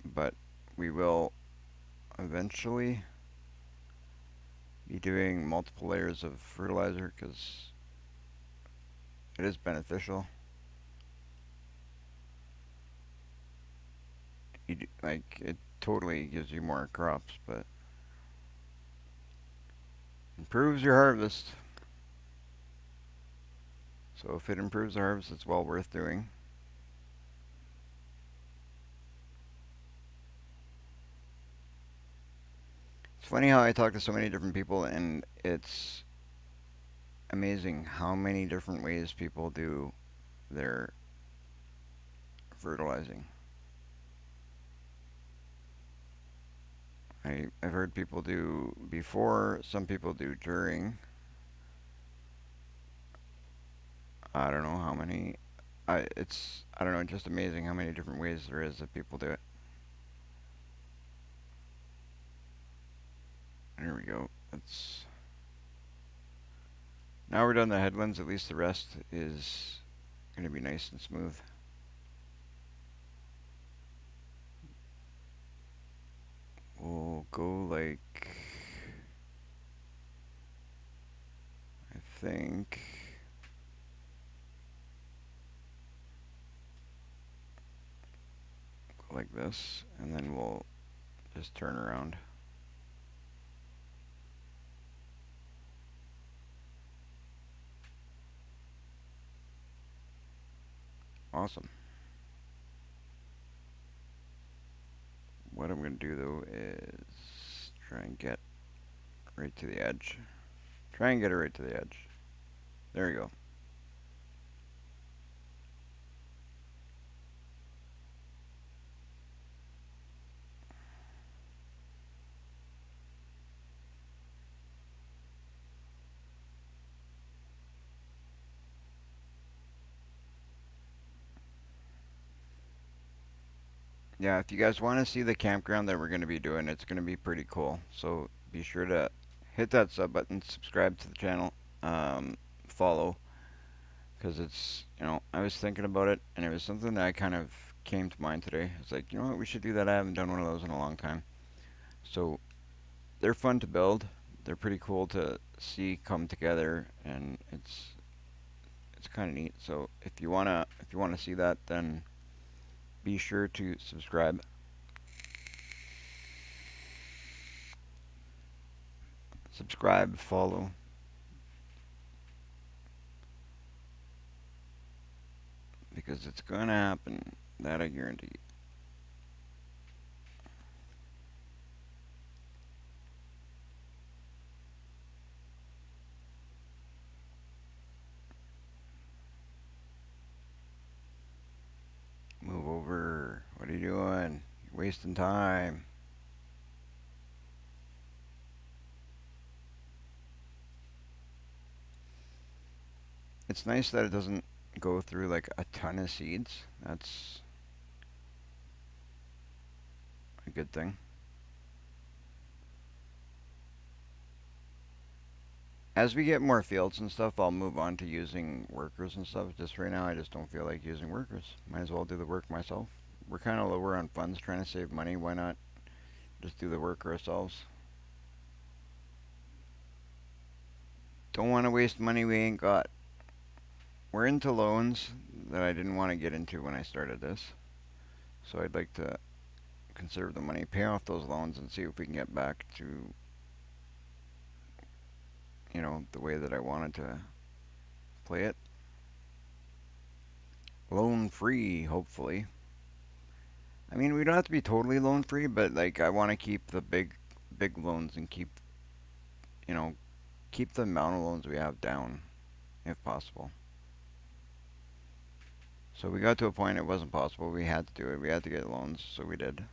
but we will eventually be doing multiple layers of fertilizer because it is beneficial. Like it totally gives you more crops, but improves your harvest. So if it improves the harvest, it's well worth doing. It's funny how I talk to so many different people, and it's amazing how many different ways people do their fertilizing. I've heard people do before, some people do during. I don't know how many. I don't know, just amazing how many different ways there is that people do it. There we go. That's now we're done the headlands. At least the rest is going to be nice and smooth. We'll go like I think like this, and then we'll just turn around. Awesome. What I'm going to do though is try and get right to the edge. Try and get it right to the edge. There you go. Yeah, if you guys want to see the campground that we're going to be doing, it's going to be pretty cool. So be sure to hit that sub button, subscribe to the channel, follow, because it's, I was thinking about it, and it was something that I kind of came to mind today. It's like, you know what, we should do that. I haven't done one of those in a long time. So they're fun to build. They're pretty cool to see come together, and it's kind of neat. So if you wanna see that, then be sure to subscribe, follow, because it's gonna happen. That I guarantee. Move over. What are you doing? You're wasting time. It's nice that it doesn't go through like a ton of seeds. That's a good thing. As we get more fields and stuff, I'll move on to using workers and stuff. Just right now, I just don't feel like using workers. Might as well do the work myself. We're kind of lower on funds, trying to save money. Why not just do the work ourselves? Don't want to waste money we ain't got. We're into loans that I didn't want to get into when I started this. So I'd like to conserve the money, pay off those loans, and see if we can get back to, the way that I wanted to play it. Loan free, hopefully. I mean, we don't have to be totally loan free, but like I want to keep the big loans and you know, keep the amount of loans we have down if possible. So we got to a point it wasn't possible. We had to do it. We had to get loans, so we did.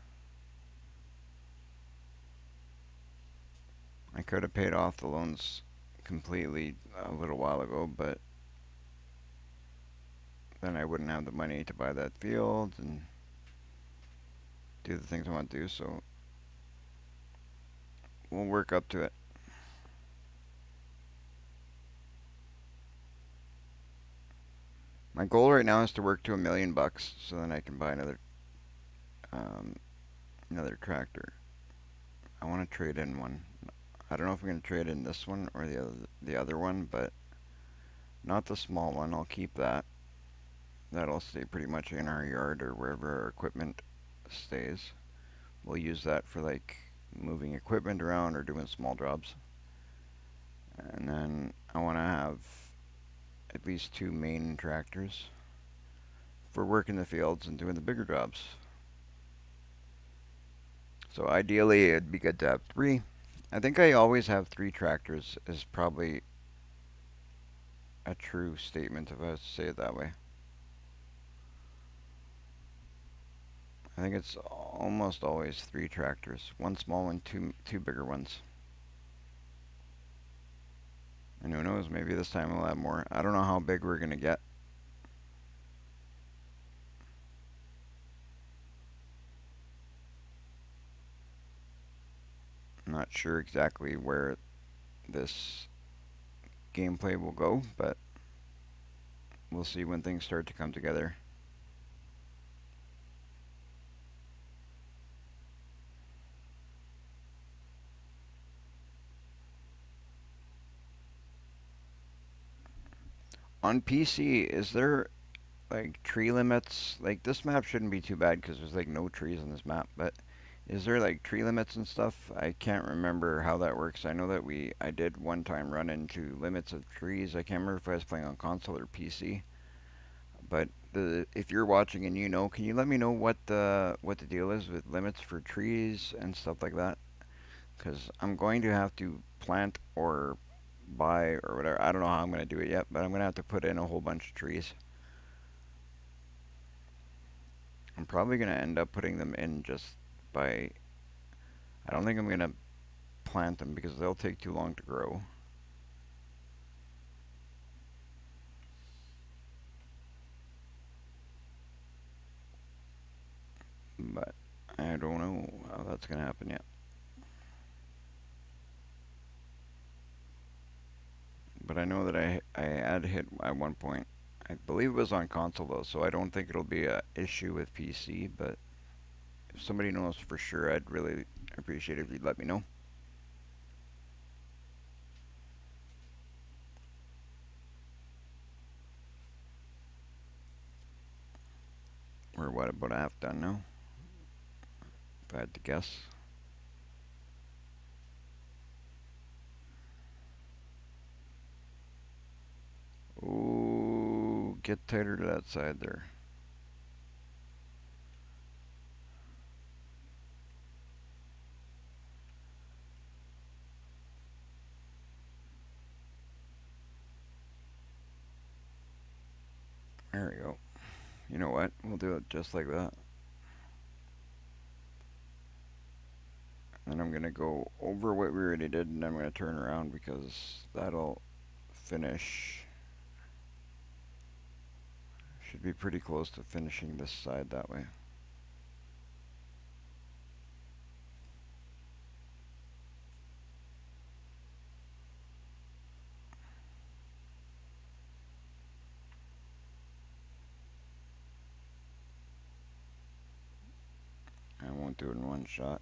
I could have paid off the loans completely a little while ago, but then I wouldn't have the money to buy that field and do the things I want to do, so we'll work up to it. My goal right now is to work to $1,000,000 so then I can buy um, another tractor. I want to trade in one. I don't know if I'm going to trade in this one or the other one, but not the small one. I'll keep that. That'll stay pretty much in our yard or wherever our equipment stays. We'll use that for like moving equipment around or doing small jobs. And then I want to have at least 2 main tractors for working the fields and doing the bigger jobs. So ideally, it'd be good to have 3. I think I always have 3 tractors is probably a true statement if I was to say it that way. I think it's almost always 3 tractors. 1 small one, two bigger ones. And who knows, maybe this time we'll have more. I don't know how big we're going to get. I'm not sure exactly where this gameplay will go, but we'll see when things start to come together. On PC, is there like tree limits? Like this map shouldn't be too bad because there's like no trees on this map, but is there like tree limits and stuff? I can't remember how that works. I know that I did one time run into limits of trees. I can't remember if I was playing on console or PC. But if you're watching and you know, can you let me know what the deal is with limits for trees and stuff like that? Because I'm going to have to plant or buy or whatever. I don't know how I'm going to do it yet, but I'm going to have to put in a whole bunch of trees. I'm probably going to end up putting them in just by. I don't think I'm going to plant them because they'll take too long to grow. But I don't know how that's going to happen yet. But I know that I had hit at one point. I believe it was on console though, so I don't think it'll be a issue with PC. But if somebody knows for sure, I'd really appreciate it if you'd let me know. We're what, about half done now? If I had to guess. Ooh, get tighter to that side there. There we go. You know what? We'll do it just like that. And I'm going to go over what we already did, and I'm going to turn around because that'll finish. Should be pretty close to finishing this side that way. I won't do it in one shot.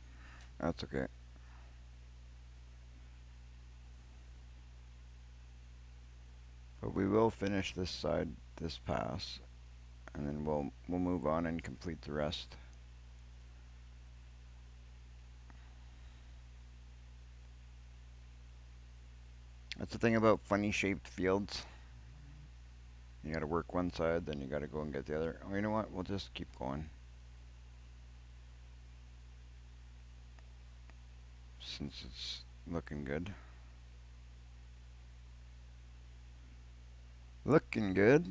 That's okay. But we will finish this side, this pass, and then we'll move on and complete the rest. That's the thing about funny shaped fields. You gotta work one side, then you gotta go and get the other. Oh, you know what? We'll just keep going. Since it's looking good. Looking good.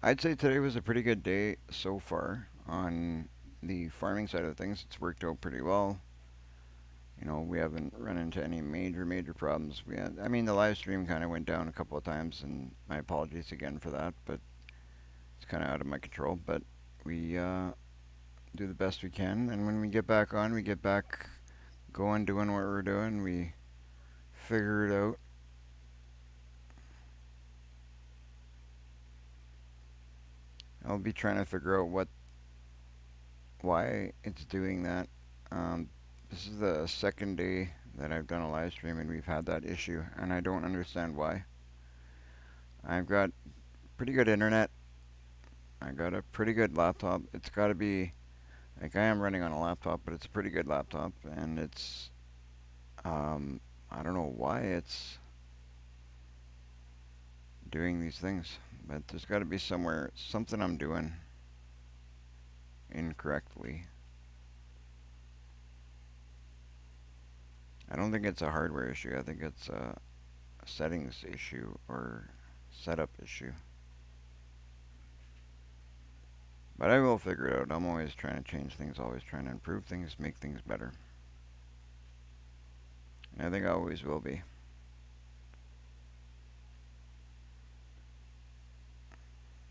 I'd say today was a pretty good day so far on the farming side of things. It's worked out pretty well. You know, we haven't run into any major problems. I mean, the live stream kind of went down a couple of times, and my apologies again for that, but it's kind of out of my control. But we do the best we can, and when we get back on, we get back going, doing what we're doing. We figure it out. I'll be trying to figure out why it's doing that. Um, this is the second day that I've done a live stream and we've had that issue, and I don't understand why. I've got pretty good internet. I got a pretty good laptop. It's got to be like I am running on a laptop, but it's a pretty good laptop, and it's I don't know why it's doing these things, but there's got to be something I'm doing incorrectly. I don't think it's a hardware issue. I think it's a settings issue or setup issue. But I will figure it out. I'm always trying to change things, always trying to improve things, make things better. And I think I always will be.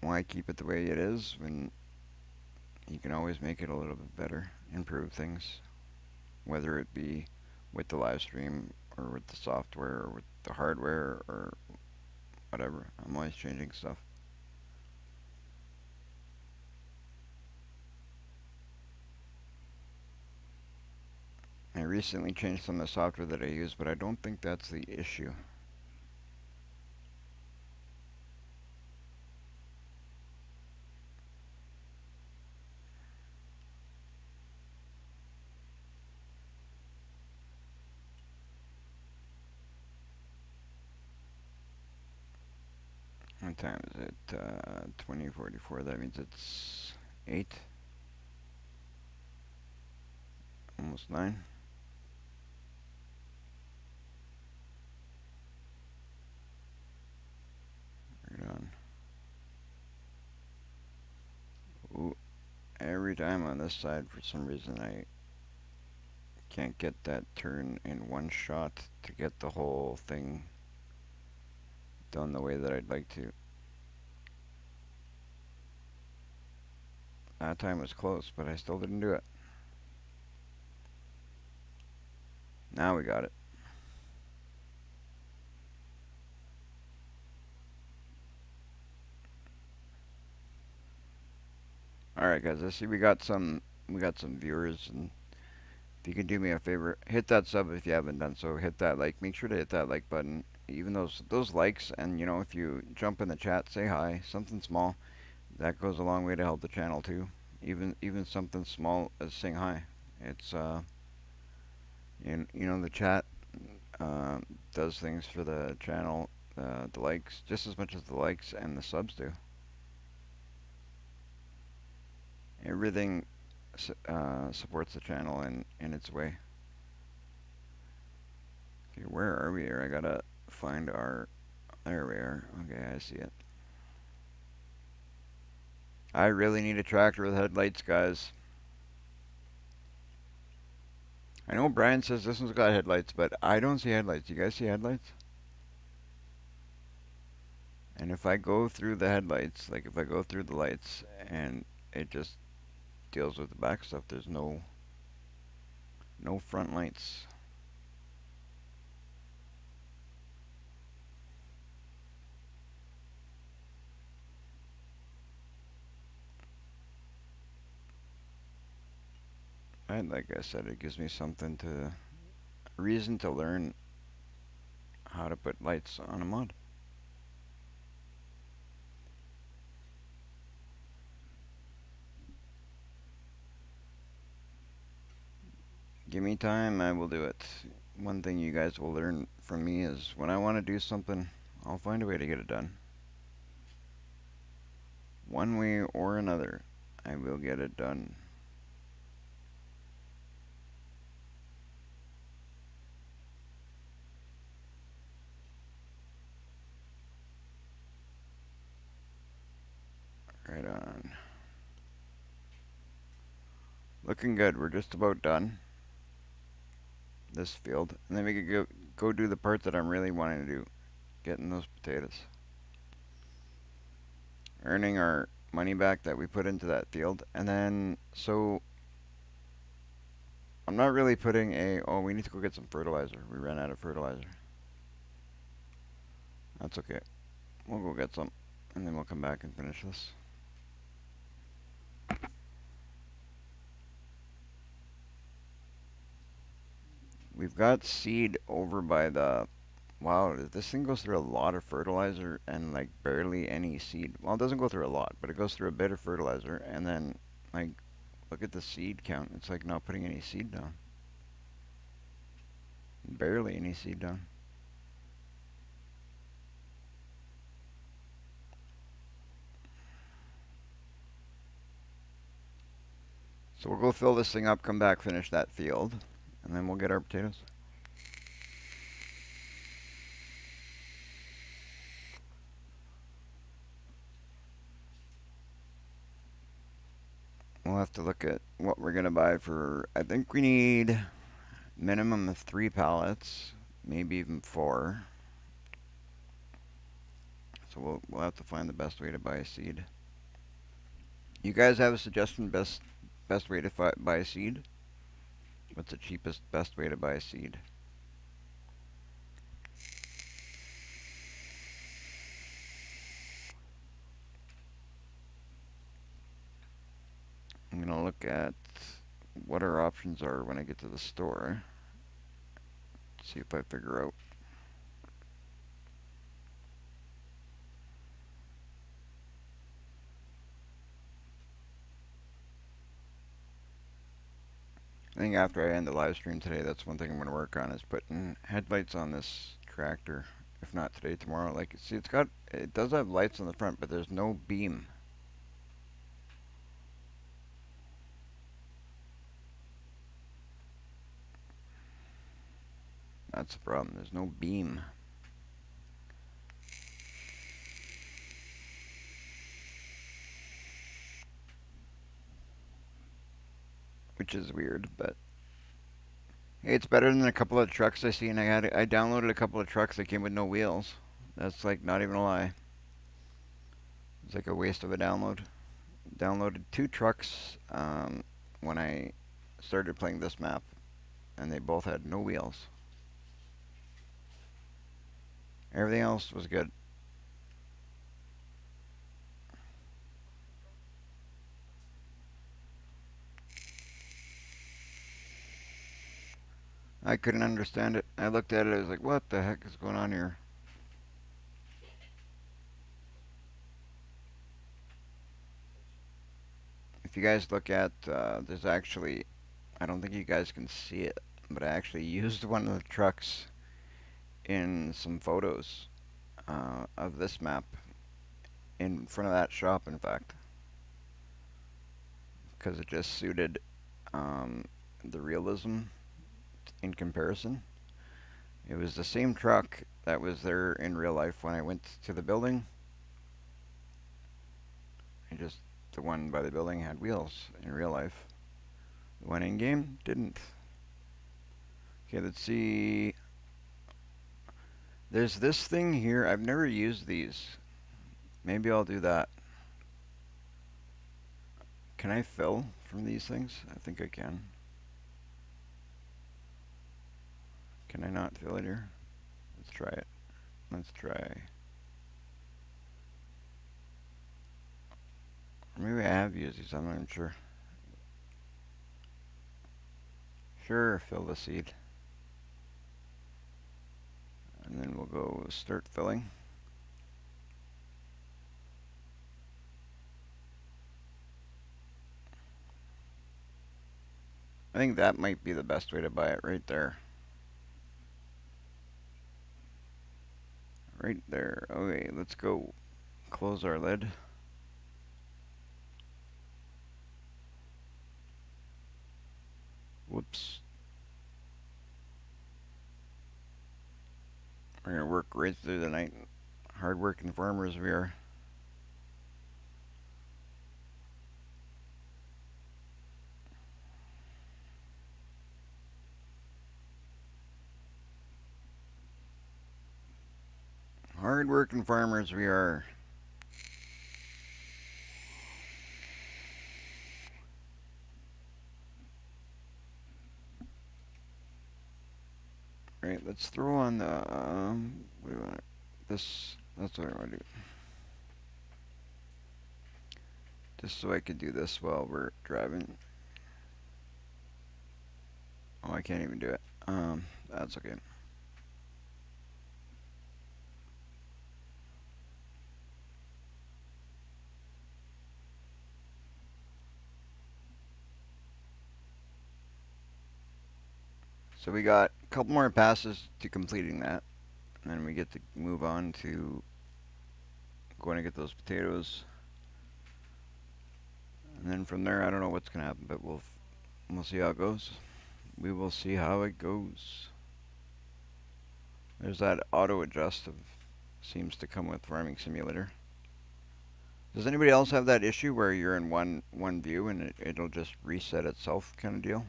Why keep it the way it is when you can always make it a little bit better, improve things, whether it be with the live stream or with the software or with the hardware or whatever. I'm always changing stuff. I recently changed some of the software that I use, but I don't think that's the issue. What time is it? 20:44. That means it's 8, almost 9. Right on. Ooh, every time on this side, for some reason, I can't get that turn in one shot to get the whole thing done the way that I'd like to. That time was close, but I still didn't do it. Now we got it. All right, guys. I see we got some viewers, and if you can do me a favor, hit that sub if you haven't done so. Hit that like. Make sure to hit that like button. Even those likes, and if you jump in the chat, say hi. Something small that goes a long way to help the channel too. Even something small as saying hi. It's the chat uh, does things for the channel. The likes just as much as the likes and the subs do. Everything supports the channel in its way. Okay, where are we here? I gotta find our. There we are. Okay, I see it. I really need a tractor with headlights, guys. I know Brian says this one's got headlights, but I don't see headlights. You guys see headlights? And if I go through the headlights, like if I go through the lights and it just deals with the back stuff, there's no front lights. And like I said, it gives me a reason to learn how to put lights on a mod. Give me time, I will do it. One thing you guys will learn from me is when I want to do something, I'll find a way to get it done. One way or another, I will get it done. Right on. Looking good. We're just about done this field. And then we could go do the part that I'm really wanting to do. Getting those potatoes. Earning our money back that we put into that field. And then, so, I'm not really putting oh, we need to go get some fertilizer. We ran out of fertilizer. That's okay. We'll go get some. And then we'll come back and finish this. We've got seed over by the. Wow, this thing goes through a lot of fertilizer and like barely any seed. Well, it doesn't go through a lot, but it goes through a bit of fertilizer, and then like look at the seed count. It's like not putting any seed down. Barely any seed done. So we'll go fill this thing up, come back, finish that field, and then we'll get our potatoes. We'll have to look at what we're going to buy for, I think we need minimum of 3 pallets, maybe even 4. So we'll have to find the best way to buy a seed. You guys have a suggestion best way to buy a seed? What's the cheapest best way to buy a seed? I'm gonna look at what our options are when I get to the store. See if I figure out. I think after I end the live stream today, that's one thing I'm gonna work on is putting headlights on this tractor. If not today, tomorrow. Like, see, it does have lights on the front, but there's no beam. That's the problem. There's no beam. Which is weird, but hey, it's better than a couple of trucks I see, and I downloaded a couple of trucks that came with no wheels. That's like not even a lie. It's like a waste of a download. Downloaded 2 trucks when I started playing this map, and they both had no wheels. Everything else was good. I couldn't understand it. I looked at it, I was like, what the heck is going on here? If you guys look at, there's actually, I don't think you guys can see it, but I actually used one of the trucks in some photos of this map in front of that shop, in fact, because it just suited the realism in comparison. It was the same truck that was there in real life when I went to the building. The one by the building had wheels in real life. The one in game didn't. Okay, let's see. There's this thing here. I've never used these. Maybe I'll do that. Can I fill from these things? I think I can. Can I not fill it here? Let's try it. Let's try. Maybe I have used these. I'm not even sure. Sure, fill the seed. And then we'll go start filling. I think that might be the best way to buy it right there. Right there. Okay, let's go close our lid. Whoops. We're going to work right through the night. Hard-working farmers we are. Hard-working farmers we are. Right, let's throw on the, what do we want? This, that's what I want to do. Just so I can do this while we're driving. Oh, I can't even do it. That's okay. So we got a couple more passes to completing that, and then we get to move on to going to get those potatoes. And then from there, I don't know what's gonna happen, but we'll see how it goes. We will see how it goes. There's that auto adjust of seems to come with Farming Simulator. Does anybody else have that issue where you're in one view and it'll just reset itself kind of deal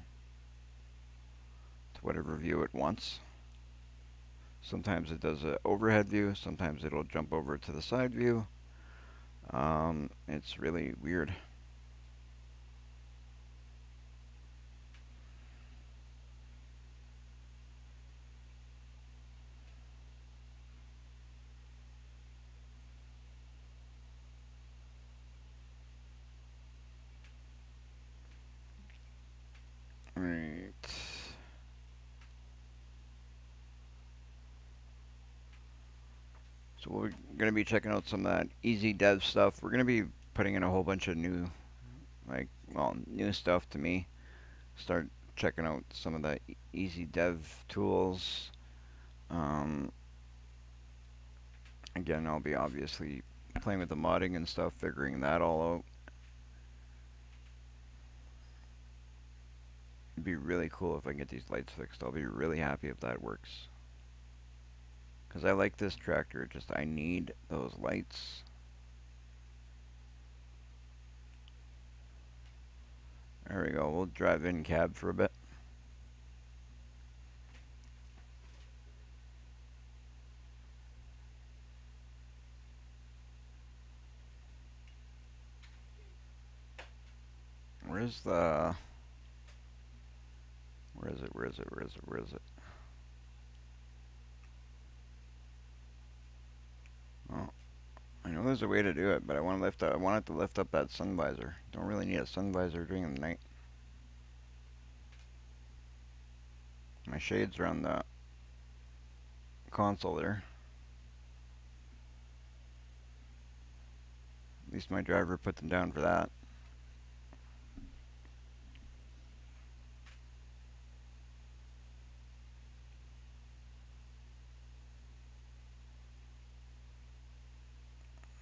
to whatever view it wants? Sometimes it does an overhead view. Sometimes it'll jump over to the side view. It's really weird. Right. So we're going to be checking out some of that easy dev stuff. We're going to be putting in a whole bunch of new, new stuff to me. Start checking out some of the easy dev tools. Um, Again, I'll be obviously playing with the modding and stuff, figuring that all out. It'd be really cool if I can get these lights fixed. I'll be really happy if that works. Because I like this tractor, just I need those lights. There we go, we'll drive in cab for a bit. Where's the... Where is it, where is it, where is it, where is it? Oh, I know there's a way to do it, but I want to lift up, I want it to lift up that sun visor. Don't really need a sun visor during the night. My shades are on the console there. At least my driver put them down for that.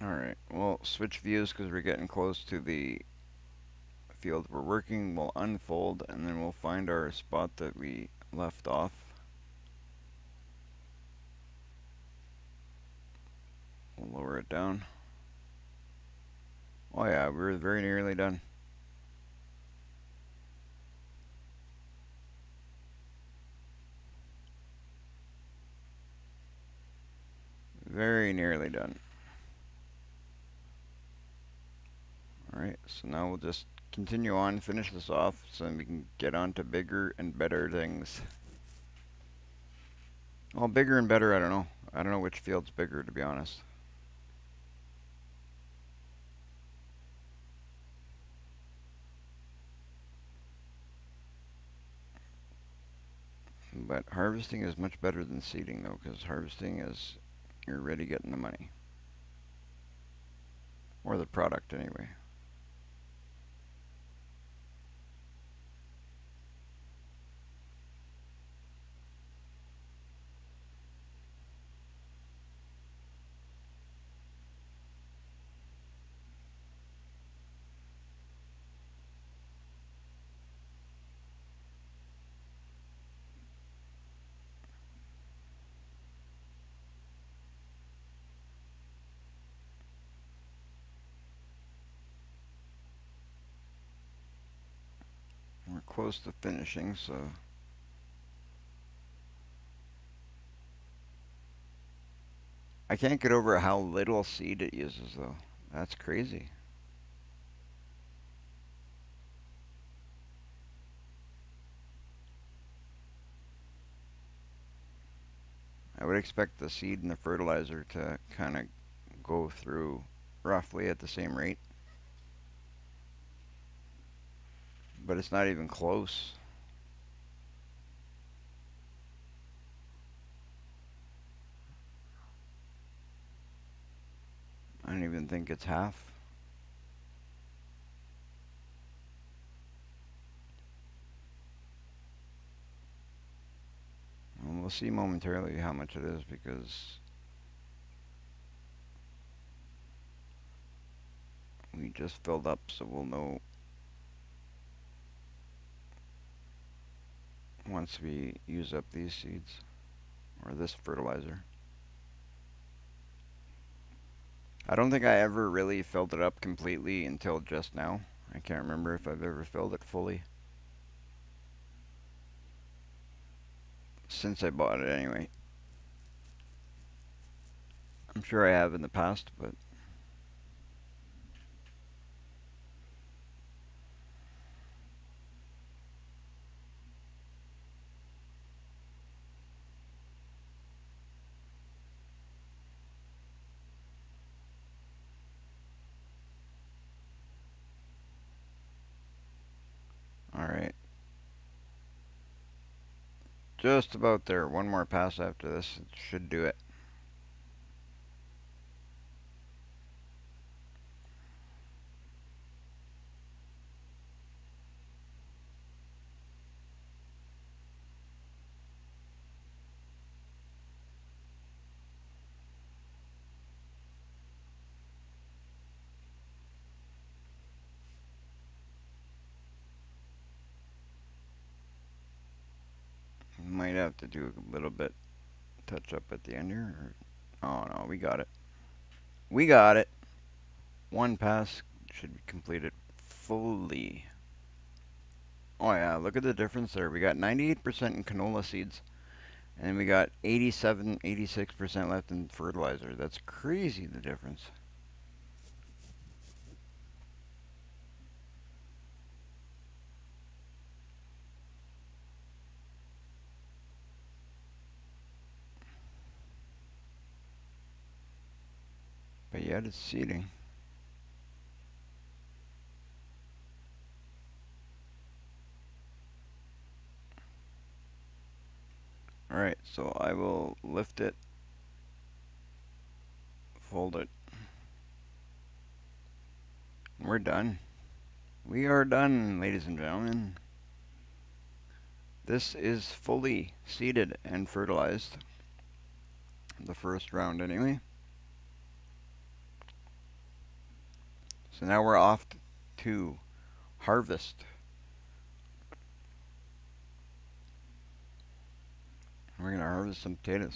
Alright, we'll switch views because we're getting close to the field we're working. We'll unfold and then we'll find our spot that we left off. We'll lower it down. Oh yeah, we're very nearly done. Very nearly done. Alright, so now we'll just continue on, finish this off, so then we can get on to bigger and better things. Well, bigger and better, I don't know. I don't know which field's bigger, to be honest. But harvesting is much better than seeding, though, because harvesting is you're already getting the money. Or the product, anyway. We're close to finishing, so... I can't get over how little seed it uses, though. That's crazy. I would expect the seed and the fertilizer to kind of go through roughly at the same rate. But it's not even close. I don't even think it's half. We'll see momentarily how much it is because we just filled up, so we'll know once we use up these seeds or this fertilizer. I don't think I ever really filled it up completely until just now. I can't remember if I've ever filled it fully. Since I bought it anyway. I'm sure I have in the past, but alright. Just about there. One more pass after this. It should do it. Might have to do a little bit touch up at the end here. Oh no, we got it. We got it. One pass should be completed fully. Oh yeah, look at the difference there. We got 98% in canola seeds, and we got 87, 86% left in fertilizer. That's crazy, the difference. But yet it's seeding. Alright, so I will lift it, fold it. We're done. We are done, ladies and gentlemen. This is fully seeded and fertilized. The first round anyway. So now we're off to harvest. We're going to harvest some potatoes.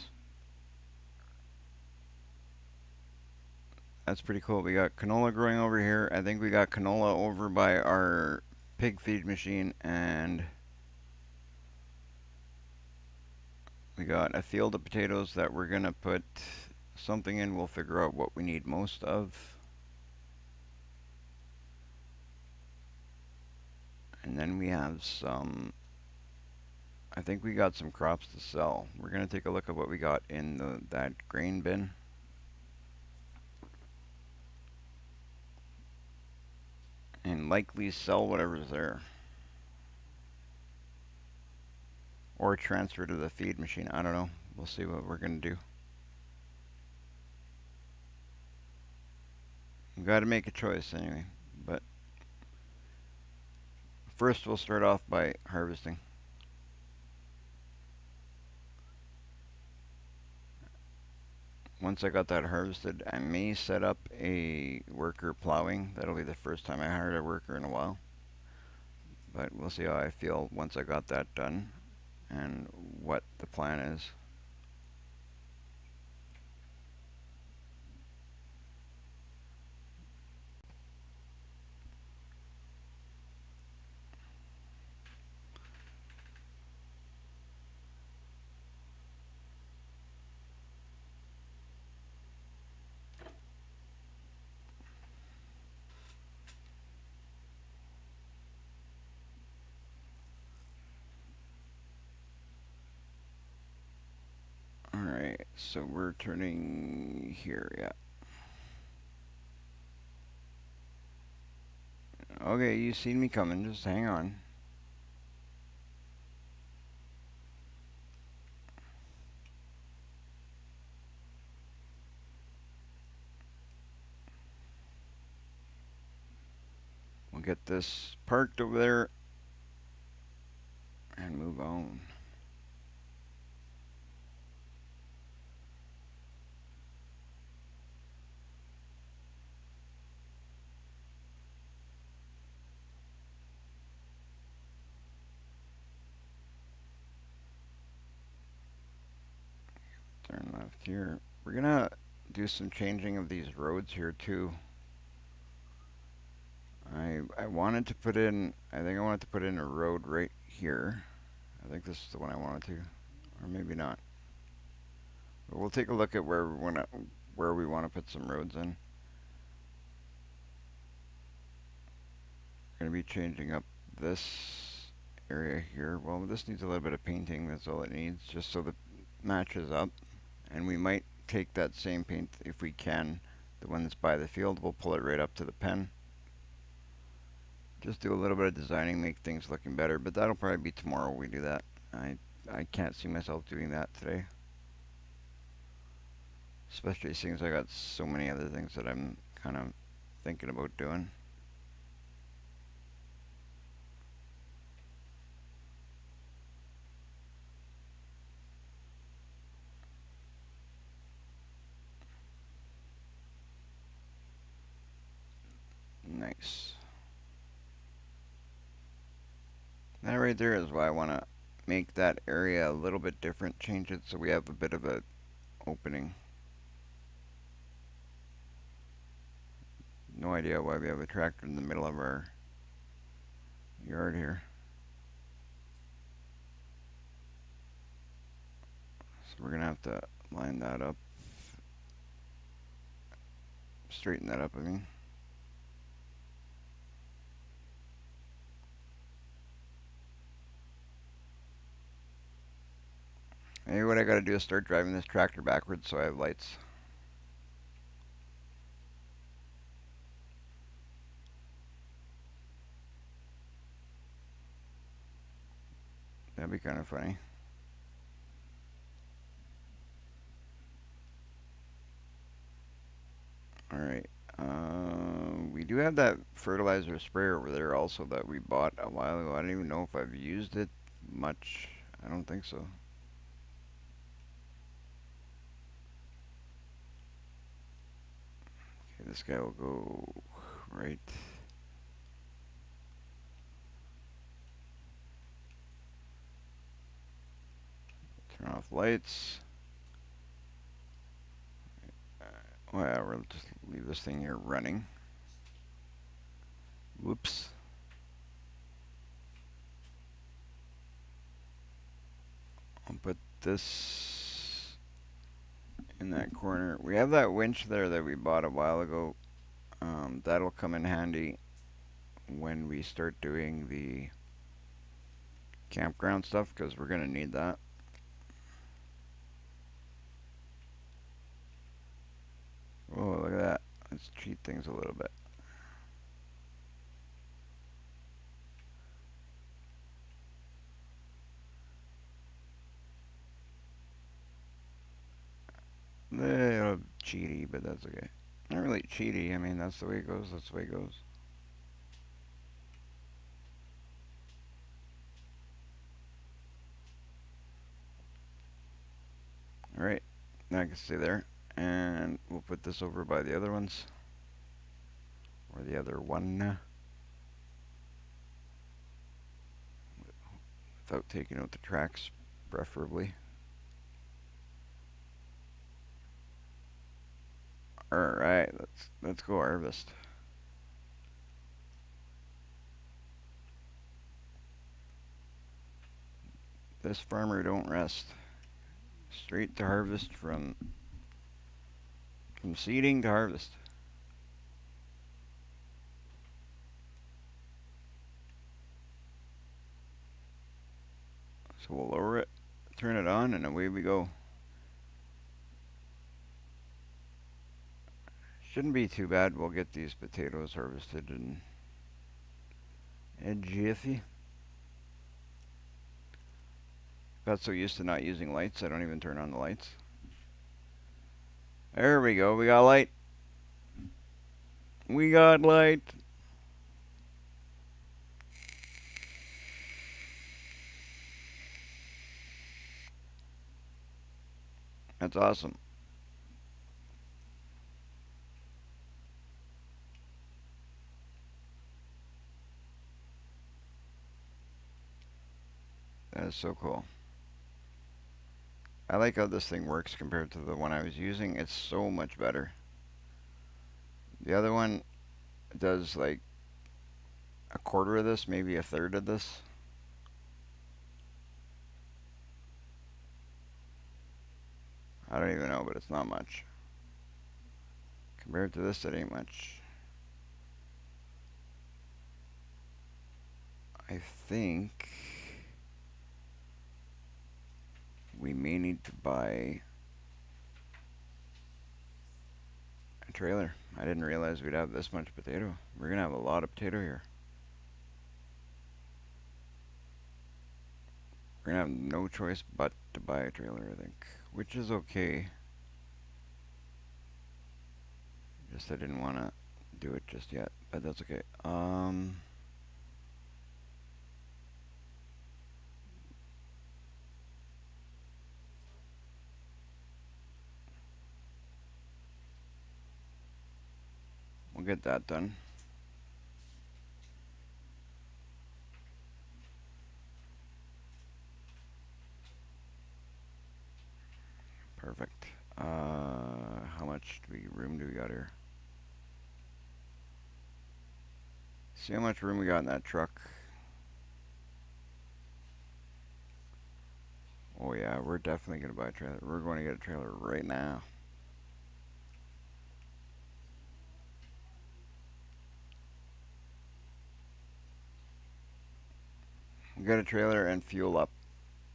That's pretty cool. We got canola growing over here. I think we got canola over by our pig feed machine, and we got a field of potatoes that we're going to put something in. We'll figure out what we need most of. And then we have some, I think we got some crops to sell. We're going to take a look at what we got in that grain bin. And likely sell whatever's there. Or transfer to the feed machine. I don't know. We'll see what we're going to do. We've got to make a choice anyway. But first we'll start off by harvesting. Once I got that harvested, I may set up a worker plowing. That'll be the first time I hired a worker in a while. But we'll see how I feel once I got that done and what the plan is. Alright, so we're turning here, yeah. Okay, you seen me coming, just hang on. We'll get this parked over there and move on. turn left here. We're gonna do some changing of these roads here too. I wanted to put in, I think I wanted to put in a road right here. I think this is the one I wanted to, or maybe not. But we'll take a look at where we want to put some roads in. We're going to be changing up this area here. Well, this needs a little bit of painting. That's all it needs, just so that it matches up. And we might take that same paint if we can, the one that's by the field. We'll pull it right up to the pen. Just do a little bit of designing, make things looking better. But that'll probably be tomorrow we do that. I can't see myself doing that today. Especially seeing as I got so many other things that I'm kind of thinking about doing. Nice. That right there is why I want to make that area a little bit different. Change it so we have a bit of an opening. No idea why we have a tractor in the middle of our yard here. So we're going to have to line that up. Straighten that up, I mean. Maybe what I got to do is start driving this tractor backwards so I have lights. That'd be kind of funny. Alright. We do have that fertilizer sprayer over there also that we bought a while ago. I don't even know if I've used it much. I don't think so. Okay, this guy will go right. Turn off lights. Well, we'll just leave this thing here running. Whoops. I'll put this in that corner. We have that winch there that we bought a while ago. That'll come in handy when we start doing the campground stuff because we're going to need that. Oh, look at that. Let's cheat things a little bit. Little cheaty, but that's okay. Not really cheaty. I mean, that's the way it goes. That's the way it goes. Alright. Now I can stay there. And we'll put this over by the other ones. Or the other one. Without taking out the tracks, preferably. Alright, let's go harvest. This farmer don't rest. Straight to harvest from seeding to harvest. So we'll lower it, turn it on, and away we go. Shouldn't be too bad. We'll get these potatoes harvested in a jiffy. Got so used to not using lights, I don't even turn on the lights. There we go. We got light. We got light. That's awesome. That is so cool. I like how this thing works compared to the one I was using. It's so much better. The other one does like a quarter of this, maybe a third of this. I don't even know, but it's not much. Compared to this, it ain't much. I think we may need to buy a trailer. I didn't realize we'd have this much potato. We're gonna have a lot of potato here. We're gonna have no choice but to buy a trailer, I think. Which is okay. Just I didn't want to do it just yet, but that's okay. We'll get that done. Perfect. How much room do we got here? See how much room we got in that truck? Oh yeah, we're definitely gonna buy a trailer. We're going to get a trailer right now. We got a trailer and fuel up.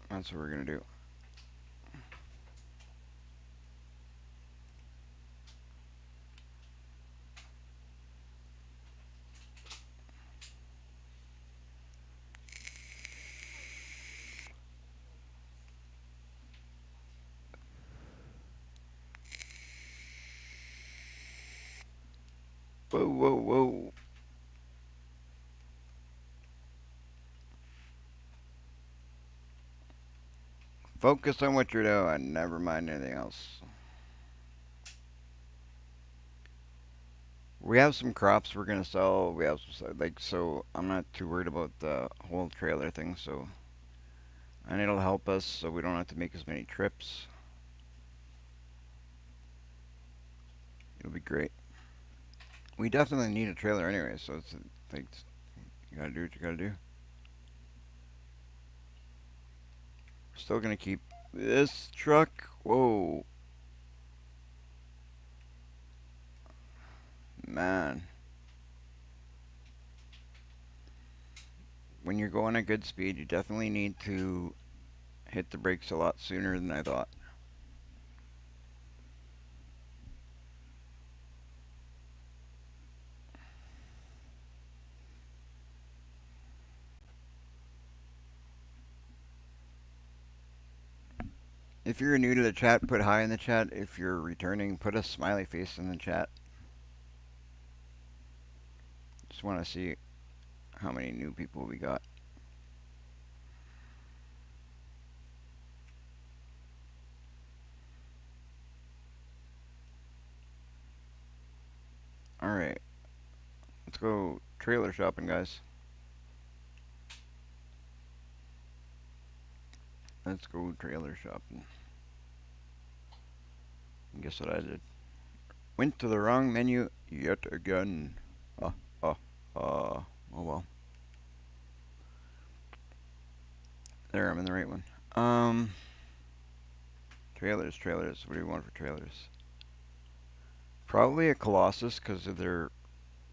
That's what we're gonna do. Whoa, whoa, whoa. Focus on what you're doing. Never mind anything else. We have some crops we're gonna sell. We have some, like, so I'm not too worried about the whole trailer thing. So, and it'll help us so we don't have to make as many trips. It'll be great. We definitely need a trailer anyway. So it's like you gotta do what you gotta do. We're still gonna keep this truck. Whoa, man. When you're going at good speed, you definitely need to hit the brakes a lot sooner than I thought. If you're new to the chat, put hi in the chat. If you're returning, put a smiley face in the chat. Just want to see how many new people we got. All right, let's go trailer shopping, guys. Let's go trailer shopping. And guess what I did? Went to the wrong menu yet again. Uh, uh, oh well. There, I'm in the right one. Trailers, trailers. What do you want for trailers? Probably a Colossus because they're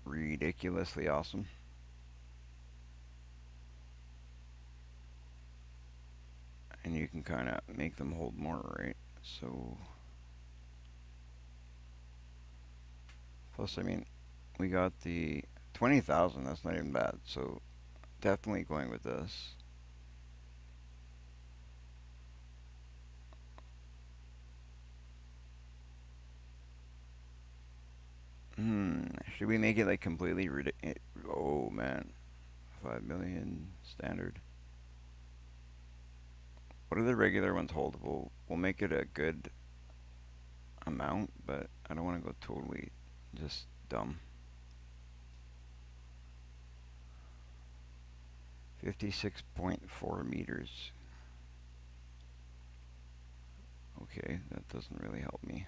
ridiculously awesome. And you can kind of make them hold more, right? So, plus, I mean, we got the 20,000. That's not even bad. So, definitely going with this. Should we make it like completely ridiculous? Oh man, 5 million standard. What are the regular ones holdable? We'll make it a good amount, but I don't want to go totally just dumb. 56.4 meters. Okay, that doesn't really help me.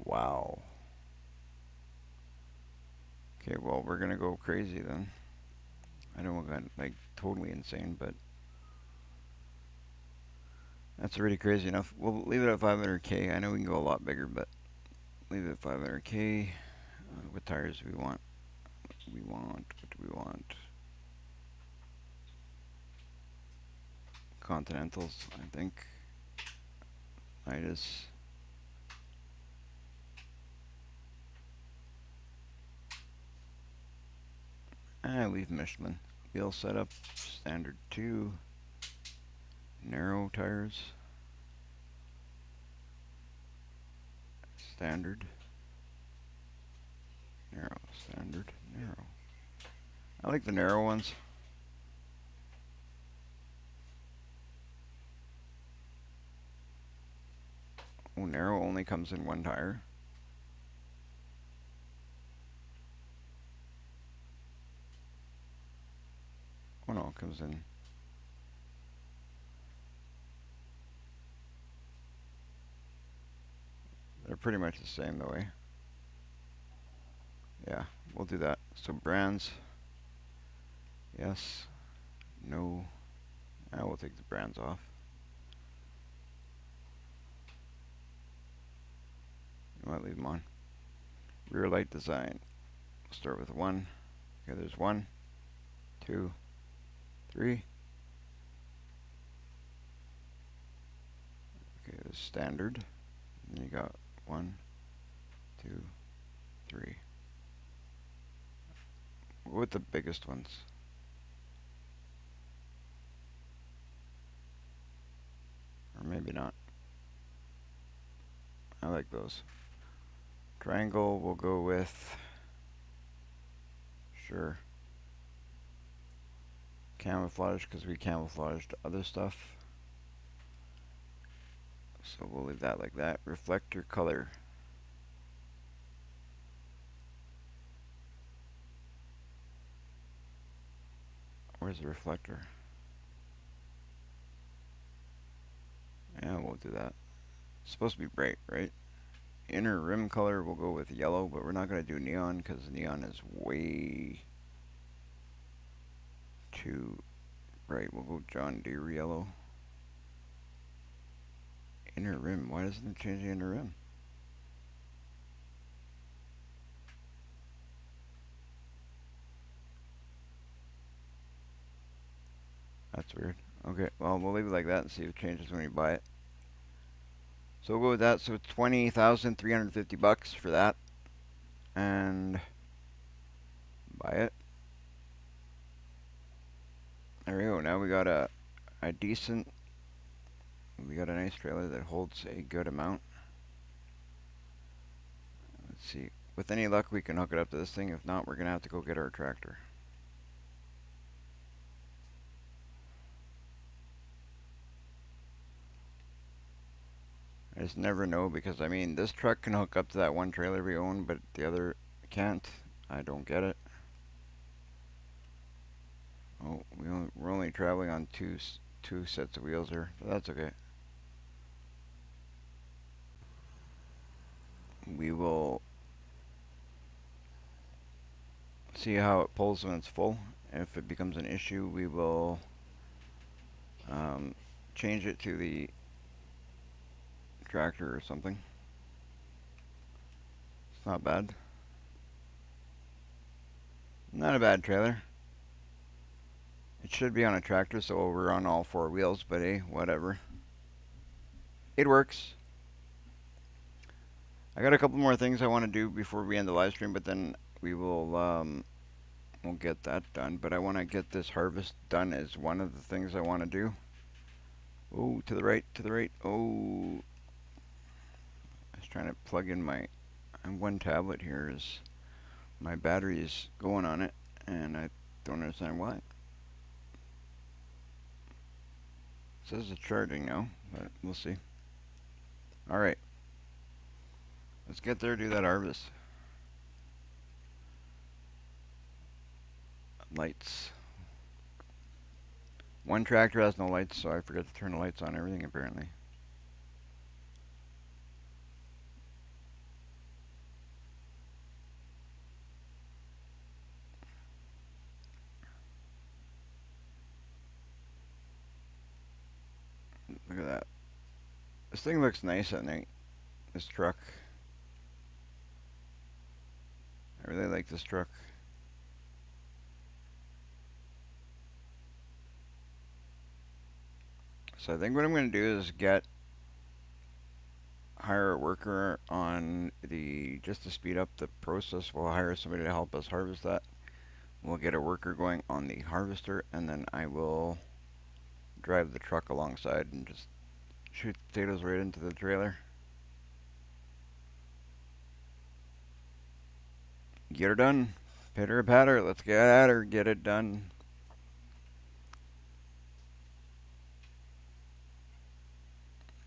Wow. Okay, well, we're gonna go crazy then. I don't want like totally insane, but that's already crazy enough. We'll leave it at 500K. I know we can go a lot bigger, but leave it at 500K. What tires do we want? What do we want? Continentals, I think. Midas. Leave Michelin. Wheel setup, standard 2. Narrow tires. Standard. Narrow, standard, narrow. I like the narrow ones. Oh, narrow only comes in one tire. Oh no, it comes in. They're pretty much the same though, eh? Yeah, we'll do that. So brands, yes, no. We'll take the brands off. You might leave them on. Rear light design. We'll start with 1. Okay, there's 1, 2, 3. Okay, there's standard. And then you got 1, 2, 3. What with the biggest ones? Or maybe not. I like those. Triangle, we'll go with, sure, camouflage, because we camouflaged other stuff. So we'll leave that like that. Reflector color. Where's the reflector? Yeah, we'll do that. It's supposed to be bright, right? Inner rim color, we'll go with yellow, but we're not going to do neon because neon is way too bright. We'll go John Deere yellow. Inner rim, why doesn't it change the inner rim? That's weird. Okay, well, we'll leave it like that and see if it changes when you buy it. So we'll go with that. So 20,350 bucks for that. And buy it. There we go. Now we got a decent, we got a nice trailer that holds a good amount. Let's see. With any luck, we can hook it up to this thing. If not, we're going to have to go get our tractor. I just never know because, I mean, this truck can hook up to that one trailer we own, but the other can't. I don't get it. Oh, we're only traveling on two sets of wheels here, but that's okay. We will see how it pulls when it's full. If it becomes an issue, we will change it to the tractor or something. It's not bad. Not a bad trailer. It should be on a tractor, so we're on all 4 wheels, but hey, whatever. It works. I got a couple more things I want to do before we end the live stream, but then we will we'll get that done. But I want to get this harvest done as one of the things I want to do. Oh, to the right, to the right. Oh, I was trying to plug in my one tablet here. Is my battery is going on it, and I don't understand why. It says it's charging now, but we'll see. All right, let's get there, do that harvest. Lights. One tractor has no lights, so I forgot to turn the lights on everything apparently. Look at that. This thing looks nice at night. This truck. I really like this truck. So I think what I'm going to do is hire a worker on just to speed up the process. We'll hire somebody to help us harvest that. We'll get a worker going on the harvester, and then I will drive the truck alongside and just shoot potatoes right into the trailer. Get her done. Pitter patter. Let's get at her. Get it done.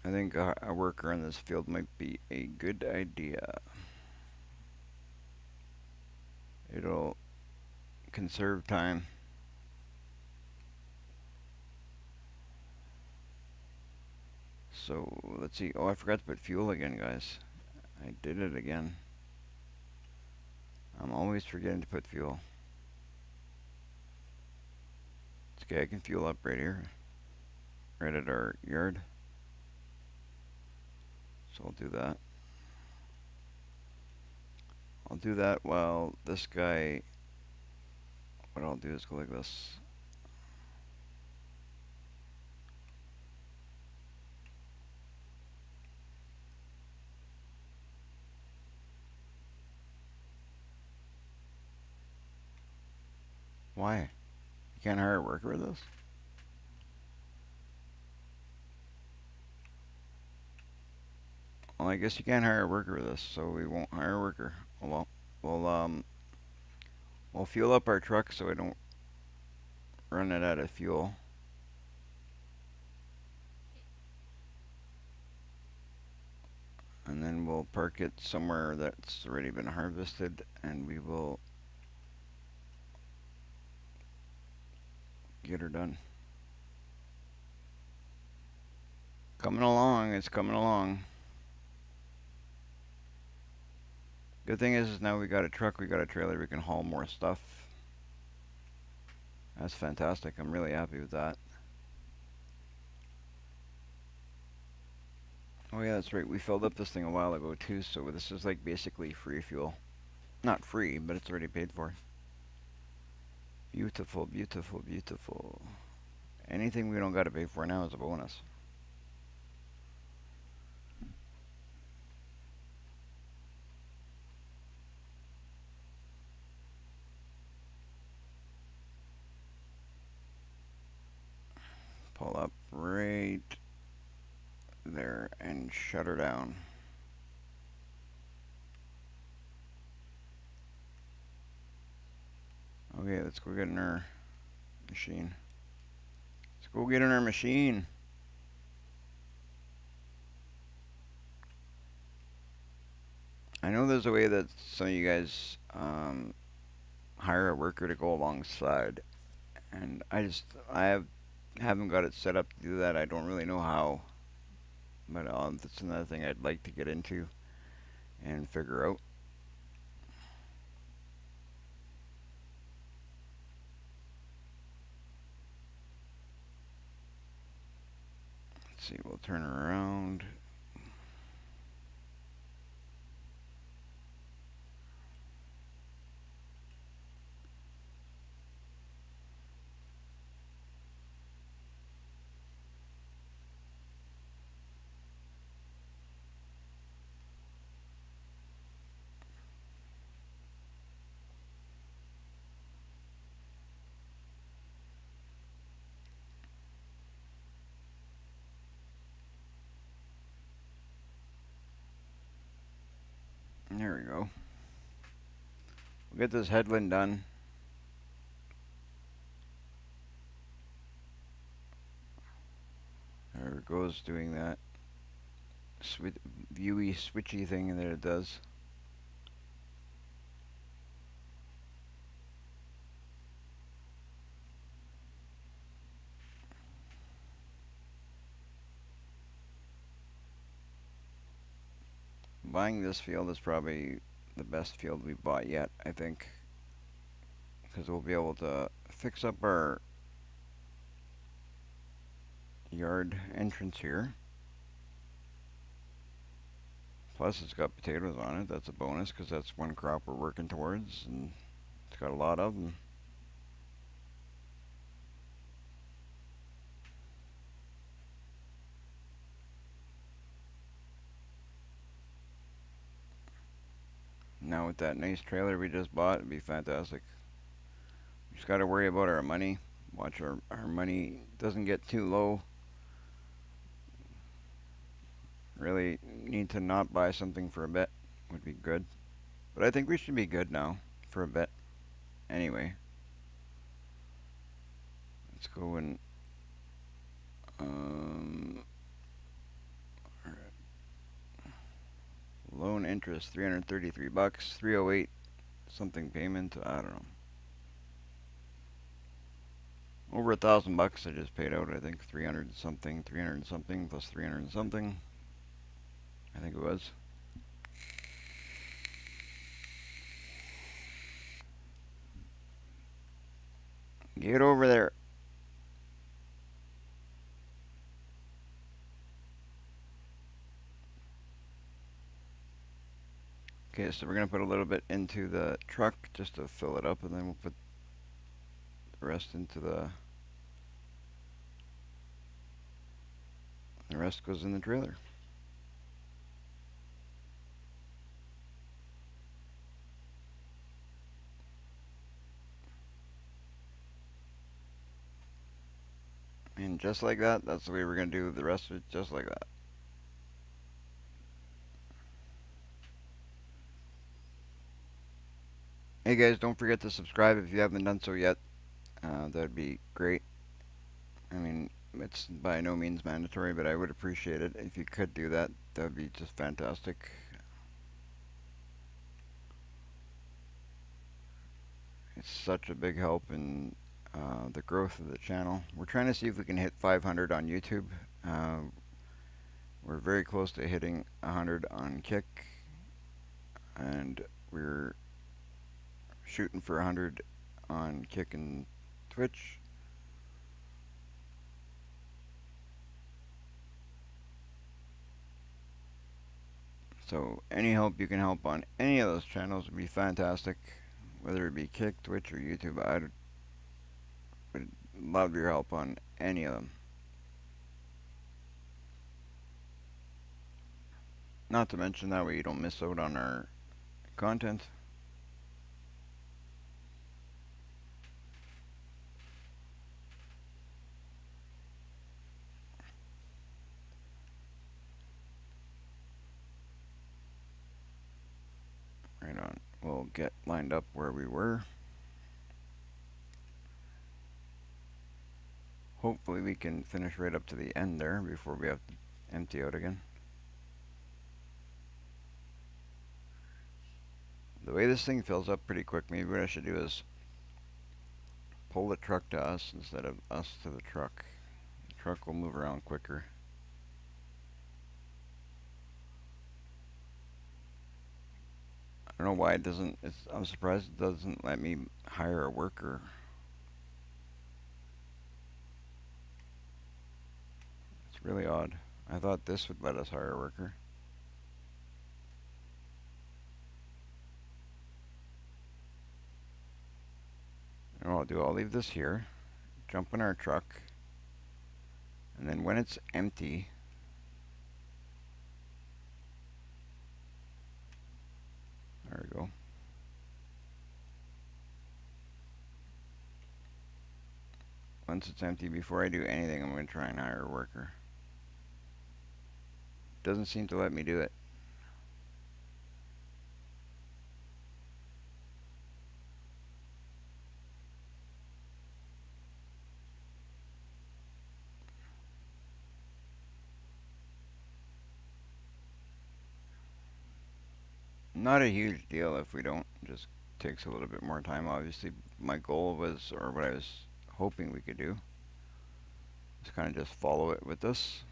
I think a worker in this field might be a good idea. It'll conserve time. So let's see. Oh, I forgot to put fuel again, guys. I did it again. I'm always forgetting to put fuel. It's okay, I can fuel up right here. Right at our yard. So I'll do that. I'll do that while this guy, what I'll do is go like this. Why? You can't hire a worker with this? Well, I guess you can't hire a worker with this, so we won't hire a worker. Well, we'll fuel up our truck so we don't run it out of fuel. And then we'll park it somewhere that's already been harvested, and we will get her done. Coming along, it's coming along. Good thing is now we got a truck, we got a trailer, we can haul more stuff. That's fantastic. I'm really happy with that. Oh yeah, that's right. We filled up this thing a while ago too, so this is like basically free fuel. Not free, but it's already paid for. Beautiful, beautiful, beautiful. Anything we don't got to pay for now is a bonus. Pull up right there and shut her down. Okay, let's go get in our machine. Let's go get in our machine. I know there's a way that some of you guys hire a worker to go alongside, and haven't got it set up to do that. I don't really know how, but that's another thing I'd like to get into and figure out. Let's see, we'll turn her around. There we go. We'll get this headland done. There it goes, doing that viewy switchy thing that it does. buying this field is probably the best field we've bought yet, I think. Because we'll be able to fix up our yard entrance here. Plus it's got potatoes on it. That's a bonus because that's one crop we're working towards, and it's got a lot of them. Now with that nice trailer we just bought, it'd be fantastic. We just got to worry about our money. Watch our money doesn't get too low. Really need to not buy something for a bit would be good. But I think we should be good now for a bit. Anyway, let's go and loan interest $333, 308 something payment. I don't know. Over $1,000 I just paid out. I think 300 something, 300 something plus 300 something. I think it was. Get over there. Okay, so we're gonna put a little bit into the truck just to fill it up, and then we'll put the rest into the rest goes in the trailer. And just like that, that's the way we're gonna do the rest of it, just like that. Hey guys, don't forget to subscribe if you haven't done so yet. That'd be great. I mean, it's by no means mandatory, but I would appreciate it if you could do that. That would be just fantastic. It's such a big help in the growth of the channel. We're trying to see if we can hit 500 on YouTube. We're very close to hitting 100 on Kick, and we're shooting for 100 on Kick and Twitch. So any help you can help on any of those channels would be fantastic, whether it be Kick, Twitch, or YouTube. I would love your help on any of them. Not to mention that way you don't miss out on our content. Right on. We'll get lined up where we were. Hopefully we can finish right up to the end there before we have to empty out again. The way this thing fills up pretty quick, maybe what I should do is pull the truck to us instead of us to the truck. The truck will move around quicker. I don't know why it doesn't. I'm surprised it doesn't let me hire a worker. It's really odd. I thought this would let us hire a worker. And what I'll do, I'll leave this here, jump in our truck, and then when it's empty, there we go. Once it's empty, before I do anything, I'm going to try and hire a worker. Doesn't seem to let me do it. Not a huge deal if we don't. Just takes a little bit more time. Obviously, my goal was, or what I was hoping we could do, is kind of just follow it with this.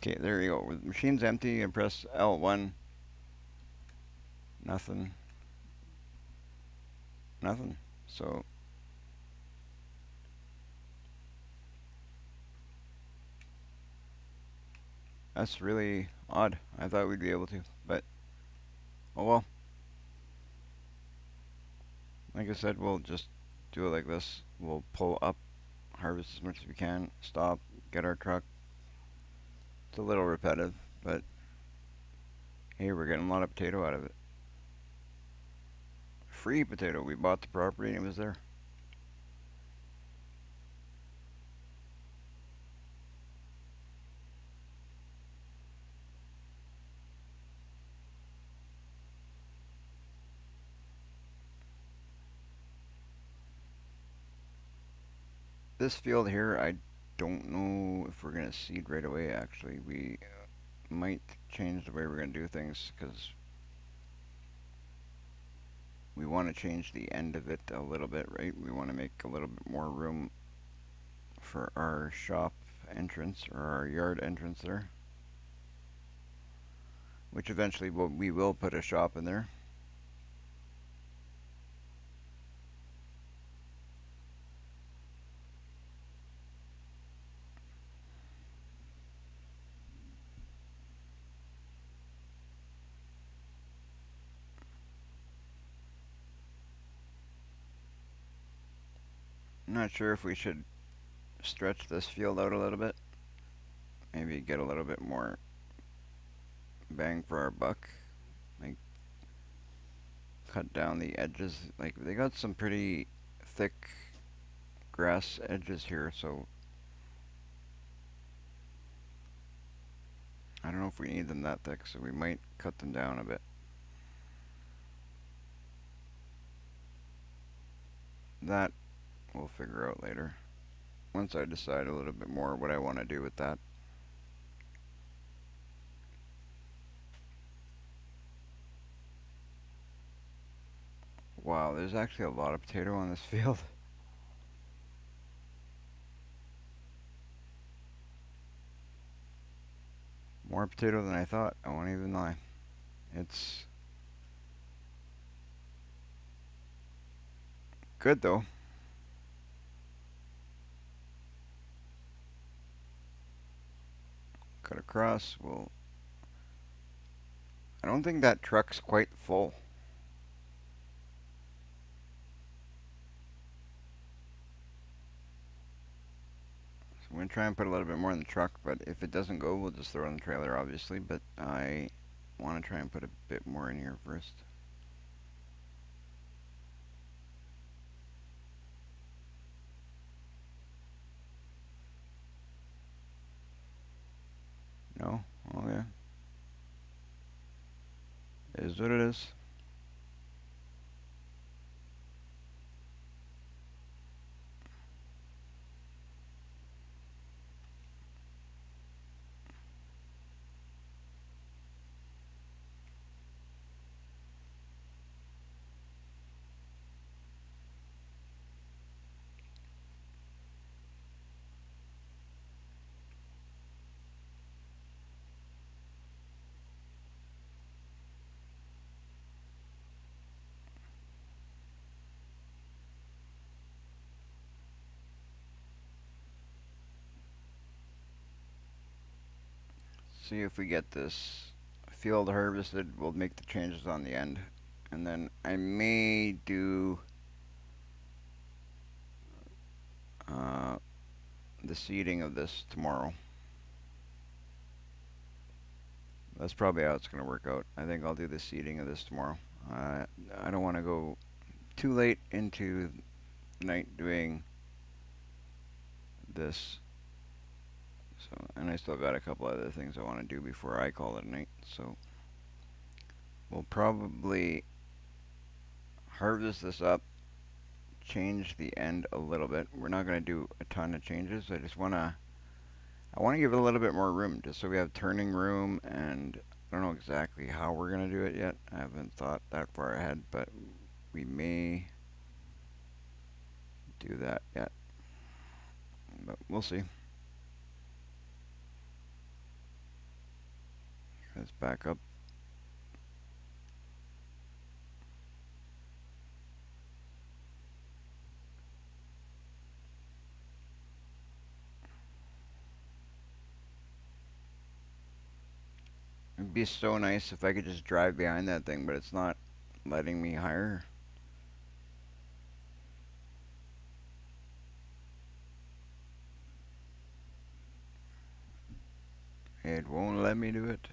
Okay, there you go. The machine's empty and press L1. Nothing. Nothing. So that's really odd. I thought we'd be able to, but oh well. Like I said, we'll just do it like this. We'll pull up, harvest as much as we can, stop, get our truck. It's a little repetitive, but hey, we're getting a lot of potato out of it. Free potato. We bought the property and it was there. This field here, I don't know if we're going to seed right away, actually. We might change the way we're going to do things because we want to change the end of it a little bit, right? We want to make a little bit more room for our shop entrance or our yard entrance there, which eventually we will put a shop in there. I'm not sure if we should stretch this field out a little bit. Maybe get a little bit more bang for our buck. Like cut down the edges. Like they got some pretty thick grass edges here, so I don't know if we need them that thick, so we might cut them down a bit. That we'll figure out later. Once I decide a little bit more what I want to do with that. Wow, there's actually a lot of potato on this field. More potato than I thought, I won't even lie. It's good though. Cut across, I don't think that truck's quite full. So I'm going to try and put a little bit more in the truck, but if it doesn't go, we'll just throw it in the trailer, obviously. But I want to try and put a bit more in here first. No? Oh, yeah. It is what it is. See if we get this field harvested, we'll make the changes on the end. And then I may do uh, the seeding of this tomorrow. That's probably how it's going to work out. I think I'll do the seeding of this tomorrow. I don't want to go too late into the night doing this. So, and I still got a couple other things I want to do before I call it a night. So we'll probably harvest this up, change the end a little bit. We're not going to do a ton of changes. I want to give it a little bit more room just so we have turning room, and I don't know exactly how we're going to do it yet. I haven't thought that far ahead, but we may do that yet. But we'll see. Let's back up. It'd be so nice if I could just drive behind that thing, but it's not letting me hire. It won't let me do it.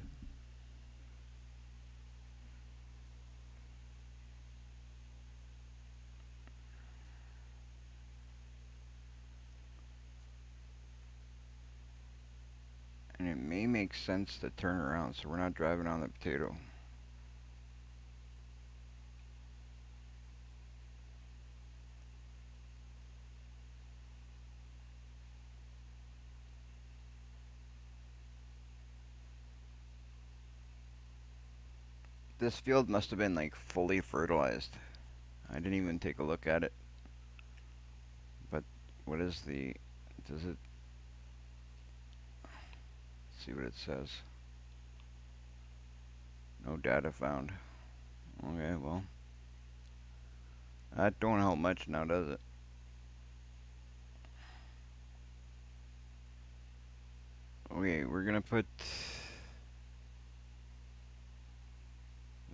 And it may make sense to turn around so we're not driving on the potato. This field must have been like fully fertilized. I didn't even take a look at it. But what is the, does it, let's see what it says. No data found. Okay, well, that don't help much now, does it? Okay, we're gonna put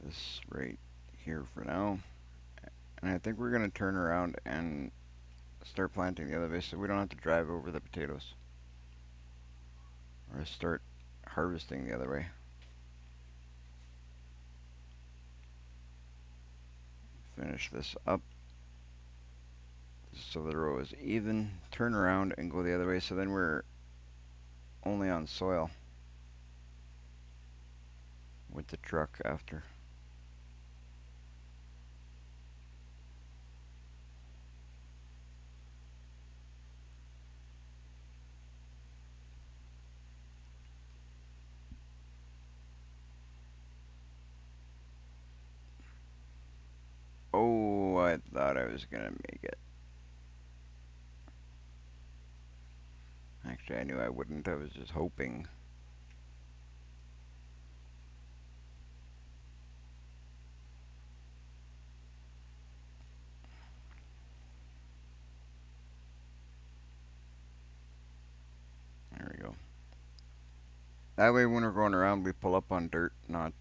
this right here for now. And I think we're gonna turn around and start planting the other way so we don't have to drive over the potatoes. Or start harvesting the other way. Finish this up so the row is even. Turn around and go the other way so then we're only on soil with the truck after. Oh, I thought I was gonna make it. Actually, I knew I wouldn't. I was just hoping. There we go. That way when we're going around, we pull up on dirt, not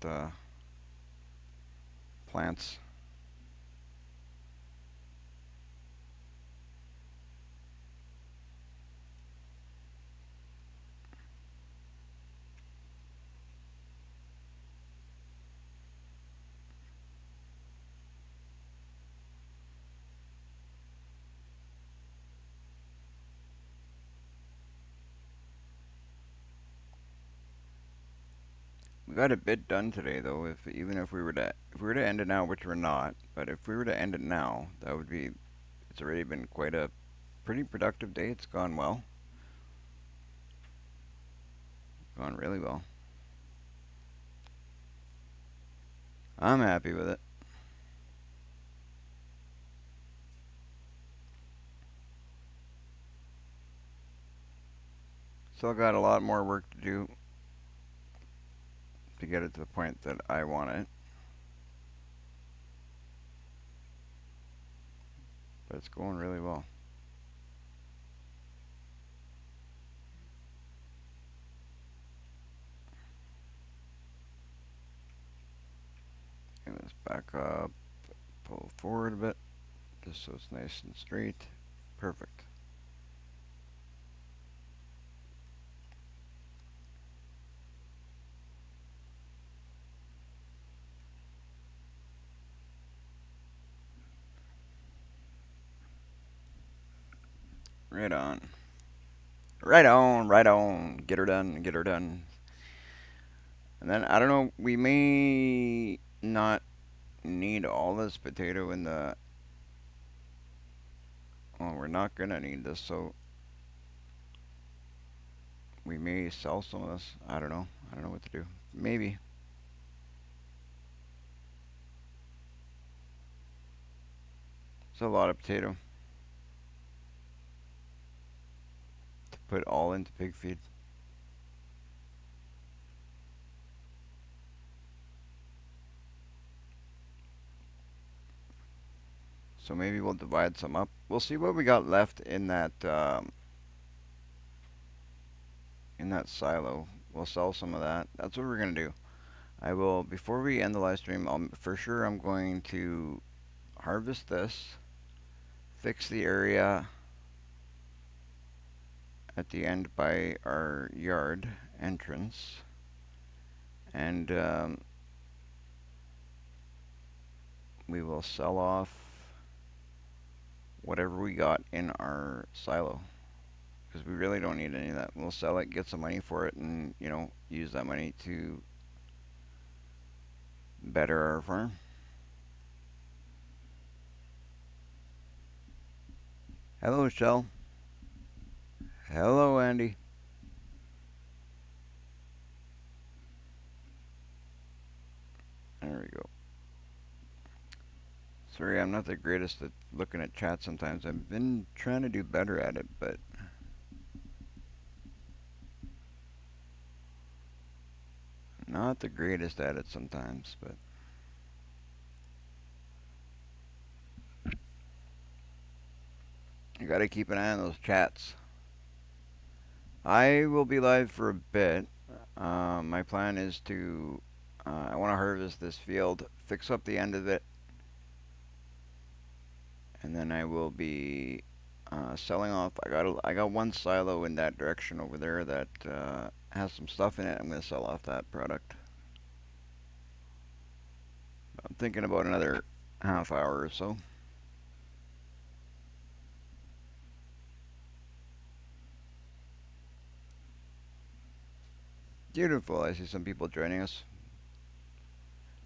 plants. We got a bit done today, though. Even if we were to end it now, which we're not, but if we were to end it now, that would be. It's already been quite a pretty productive day. It's gone well. Gone really well. I'm happy with it. Still got a lot more work to do to get it to the point that I want it, but it's going really well. And let's back up, pull forward a bit, just so it's nice and straight. Perfect. Right on. Right on, right on. Get her done, get her done. And then, I don't know, we may not need all this potato in the... Well, we're not gonna need this, so we may sell some of this. I don't know. I don't know what to do. Maybe. It's a lot of potato to put all into pig feed. So maybe we'll divide some up. We'll see what we got left in that silo. We'll sell some of that. That's what we're gonna do. I will, before we end the live stream, for sure I'm going to harvest this, fix the area at the end by our yard entrance, and we will sell off whatever we got in our silo, because we really don't need any of that. We'll sell it, get some money for it, and use that money to better our farm. Hello, Shell. Hello, Andy. There we go. Sorry, I'm not the greatest at looking at chat sometimes. I've been trying to do better at it, but not the greatest at it sometimes. But you gotta keep an eye on those chats. I will be live for a bit. My plan is to, I want to harvest this field, fix up the end of it, and then I will be selling off. I got one silo in that direction over there that has some stuff in it. I'm going to sell off that product. I'm thinking about another half hour or so. Beautiful. I see some people joining us.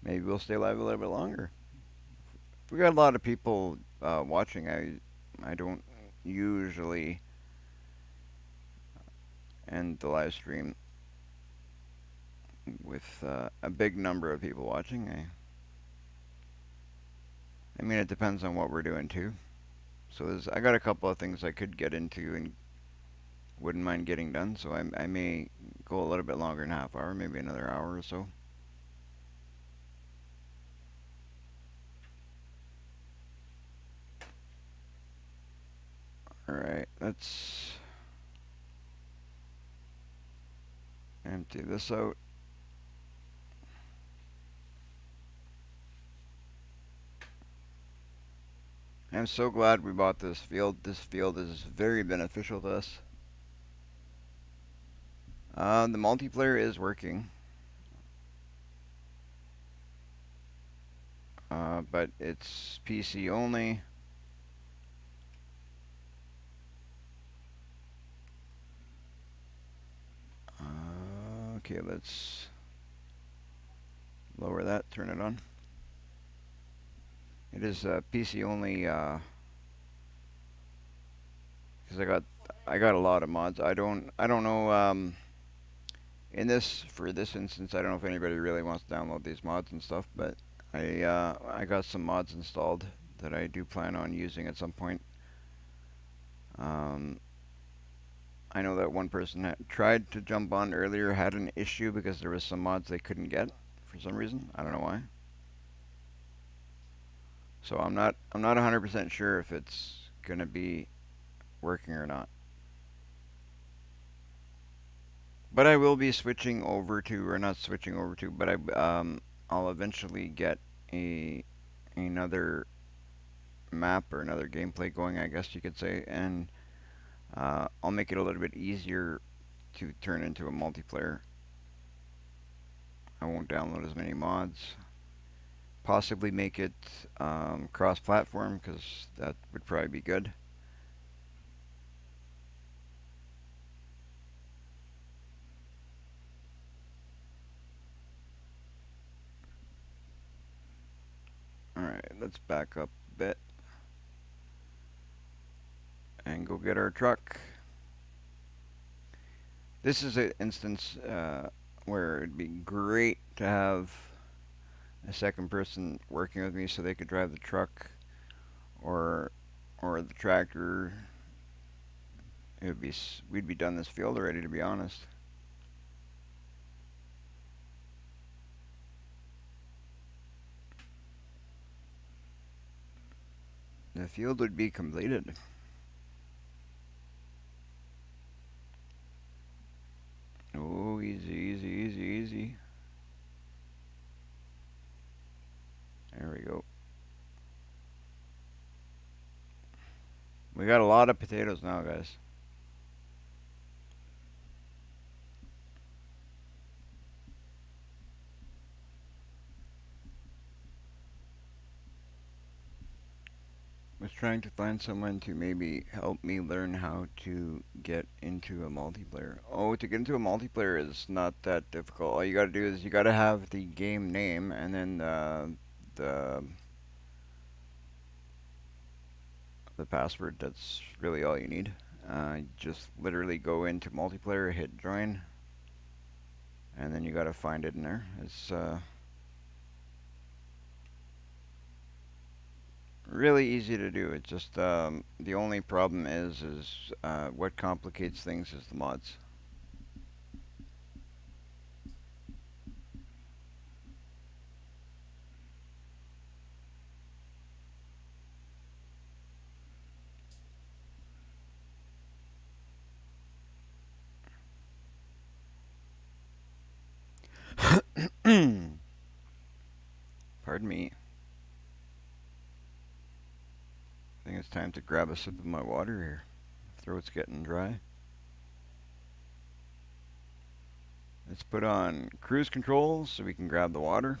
Maybe we'll stay live a little bit longer. We got a lot of people watching. I don't usually end the live stream with a big number of people watching. I mean, it depends on what we're doing too. So I got a couple of things I could get into and wouldn't mind getting done. So I may go a little bit longer than half hour, maybe another hour or so. All right, let's empty this out. I'm so glad we bought this field. This field is very beneficial to us. The multiplayer is working, but it's PC only. Okay, let's lower that, turn it on. It is PC only because I got a lot of mods. I don't know for this instance, I don't know if anybody really wants to download these mods and stuff, but I got some mods installed that I do plan on using at some point. I know that one person had tried to jump on earlier, had an issue because there was some mods they couldn't get for some reason. I don't know why. So I'm not 100% sure if it's gonna be working or not. But I will be switching over to, or not switching over to, but I'll eventually get another map or another gameplay going, I guess you could say, and I'll make it a little bit easier to turn into a multiplayer. I won't download as many mods. Possibly make it cross-platform, because that would probably be good. Alright, let's back up a bit and go get our truck. This is an instance where it'd be great to have a second person working with me so they could drive the truck or the tractor. We'd be done this field already, to be honest. The field would be completed. Oh, easy, easy, easy, easy. There we go. We got a lot of potatoes now, guys. Was trying to find someone to maybe help me learn how to get into a multiplayer. Oh, to get into a multiplayer is not that difficult. All you gotta do is you gotta have the game name and then the the password. That's really all you need. Just literally go into multiplayer, hit join, and then you gotta find it in there. It's really easy to do. It's just the only problem is what complicates things is the mods. Pardon me. I think it's time to grab a sip of my water here. Throat's getting dry. Let's put on cruise control so we can grab the water.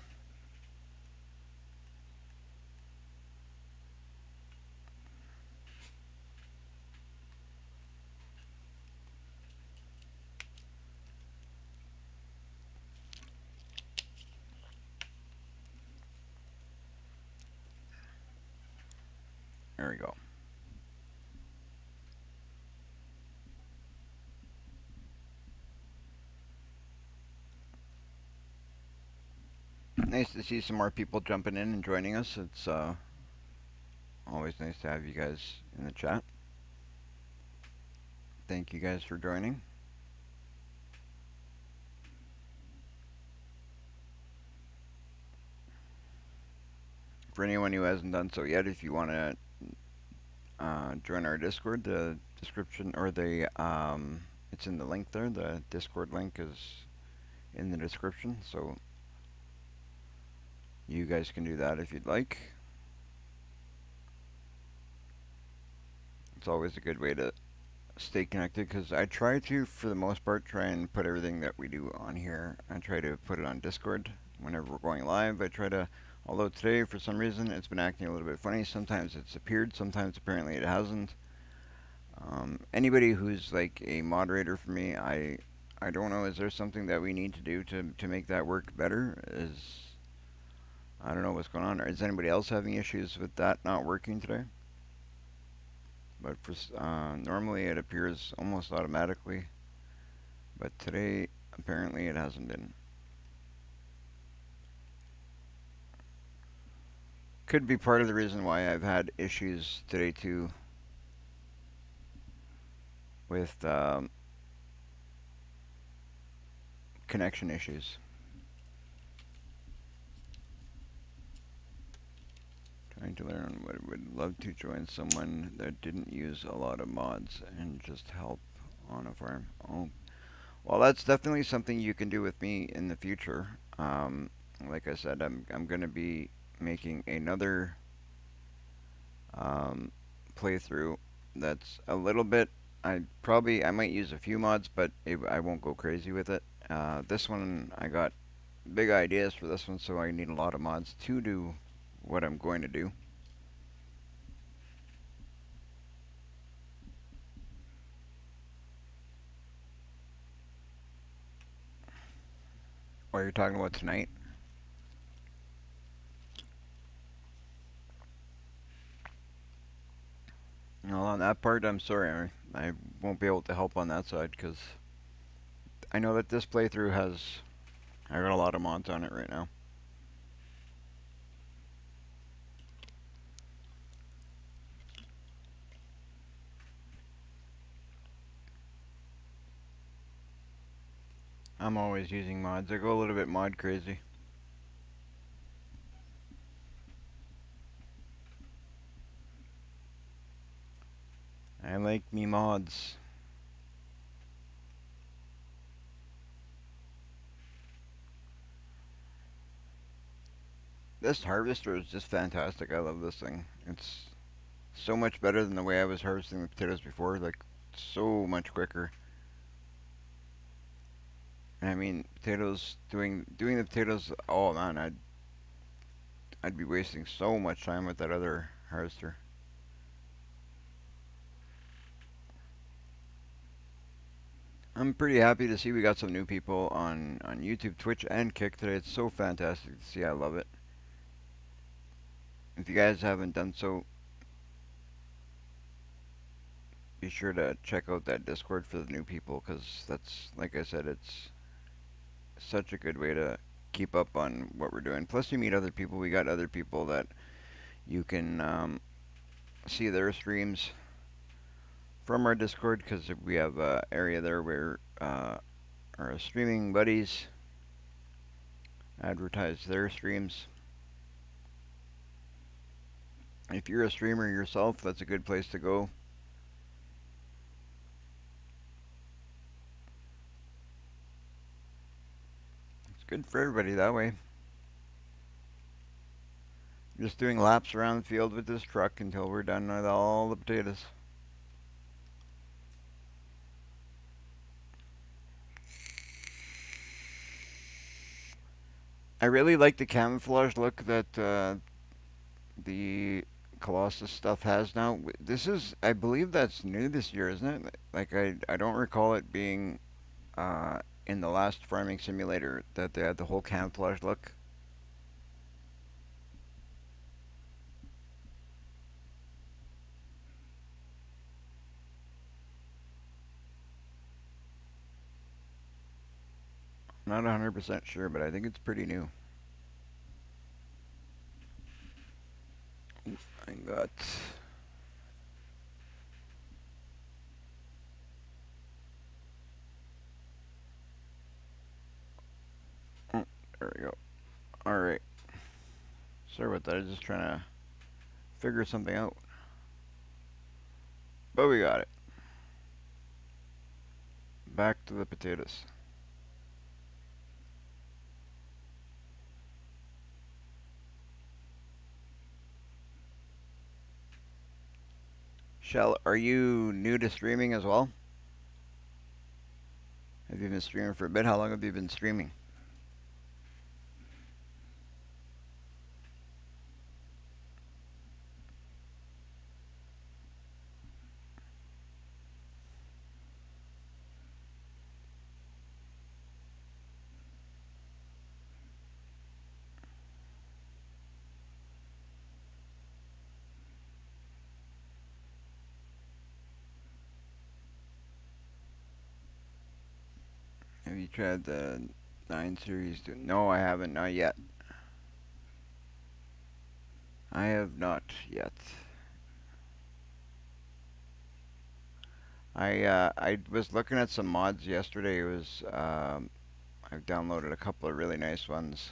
There we go. Nice to see some more people jumping in and joining us. It's always nice to have you guys in the chat. Thank you guys for joining. For anyone who hasn't done so yet, if you want to join our Discord, the description or the it's in the link there. The Discord link is in the description, so you guys can do that if you'd like. It's always a good way to stay connected because I try to, for the most part, try and put everything that we do on here. I try to put it on Discord whenever we're going live. I try to, although today for some reason it's been acting a little bit funny. Sometimes it's appeared, sometimes apparently it hasn't. Anybody who's like a moderator for me, I don't know. Is there something that we need to do to make that work better? I don't know what's going on. Is anybody else having issues with that not working today? But for normally it appears almost automatically, but today apparently it hasn't been. Could be part of the reason why I've had issues today too with connection issues. Trying to learn what would love to join someone that didn't use a lot of mods and just help on a farm. Oh, well, that's definitely something you can do with me in the future. Like I said, I'm going to be making another playthrough that's a little bit. I might use a few mods, but I won't go crazy with it. This one I got big ideas for this one, so I need a lot of mods to do what I'm going to do. What you're talking about tonight? Well, on that part, I'm sorry. I won't be able to help on that side because I know that this playthrough has. I got a lot of mods on it right now. I'm always using mods. I go a little bit mod crazy. I like me mods. This harvester is just fantastic. I love this thing. It's so much better than the way I was harvesting the potatoes before. Like, so much quicker. I mean, potatoes doing the potatoes. Oh man, I'd be wasting so much time with that other harvester. I'm pretty happy to see we got some new people on YouTube, Twitch, and Kick today. It's so fantastic to see. I love it. If you guys haven't done so, be sure to check out that Discord for the new people because that's, like I said, it's such a good way to keep up on what we're doing. Plus, you meet other people. We got other people that you can see their streams from our Discord because we have an area there where our streaming buddies advertise their streams. If you're a streamer yourself, that's a good place to go. It's good for everybody that way. Just doing laps around the field with this truck until we're done with all the potatoes. I really like the camouflage look that the Colossus stuff has now. This is, I believe that's new this year, isn't it? Like I don't recall it being in the last farming simulator that they had the whole camouflage look. Not 100% sure, but I think it's pretty new. I got. Oh, there we go. All right. Sorry about that. I was just trying to figure something out. But we got it. Back to the potatoes. Shell, are you new to streaming as well? Have you been streaming for a bit? How long have you been streaming? Have you tried the 9 series? No, I haven't. Not yet. I have not yet. I was looking at some mods yesterday. It was I've downloaded a couple of really nice ones.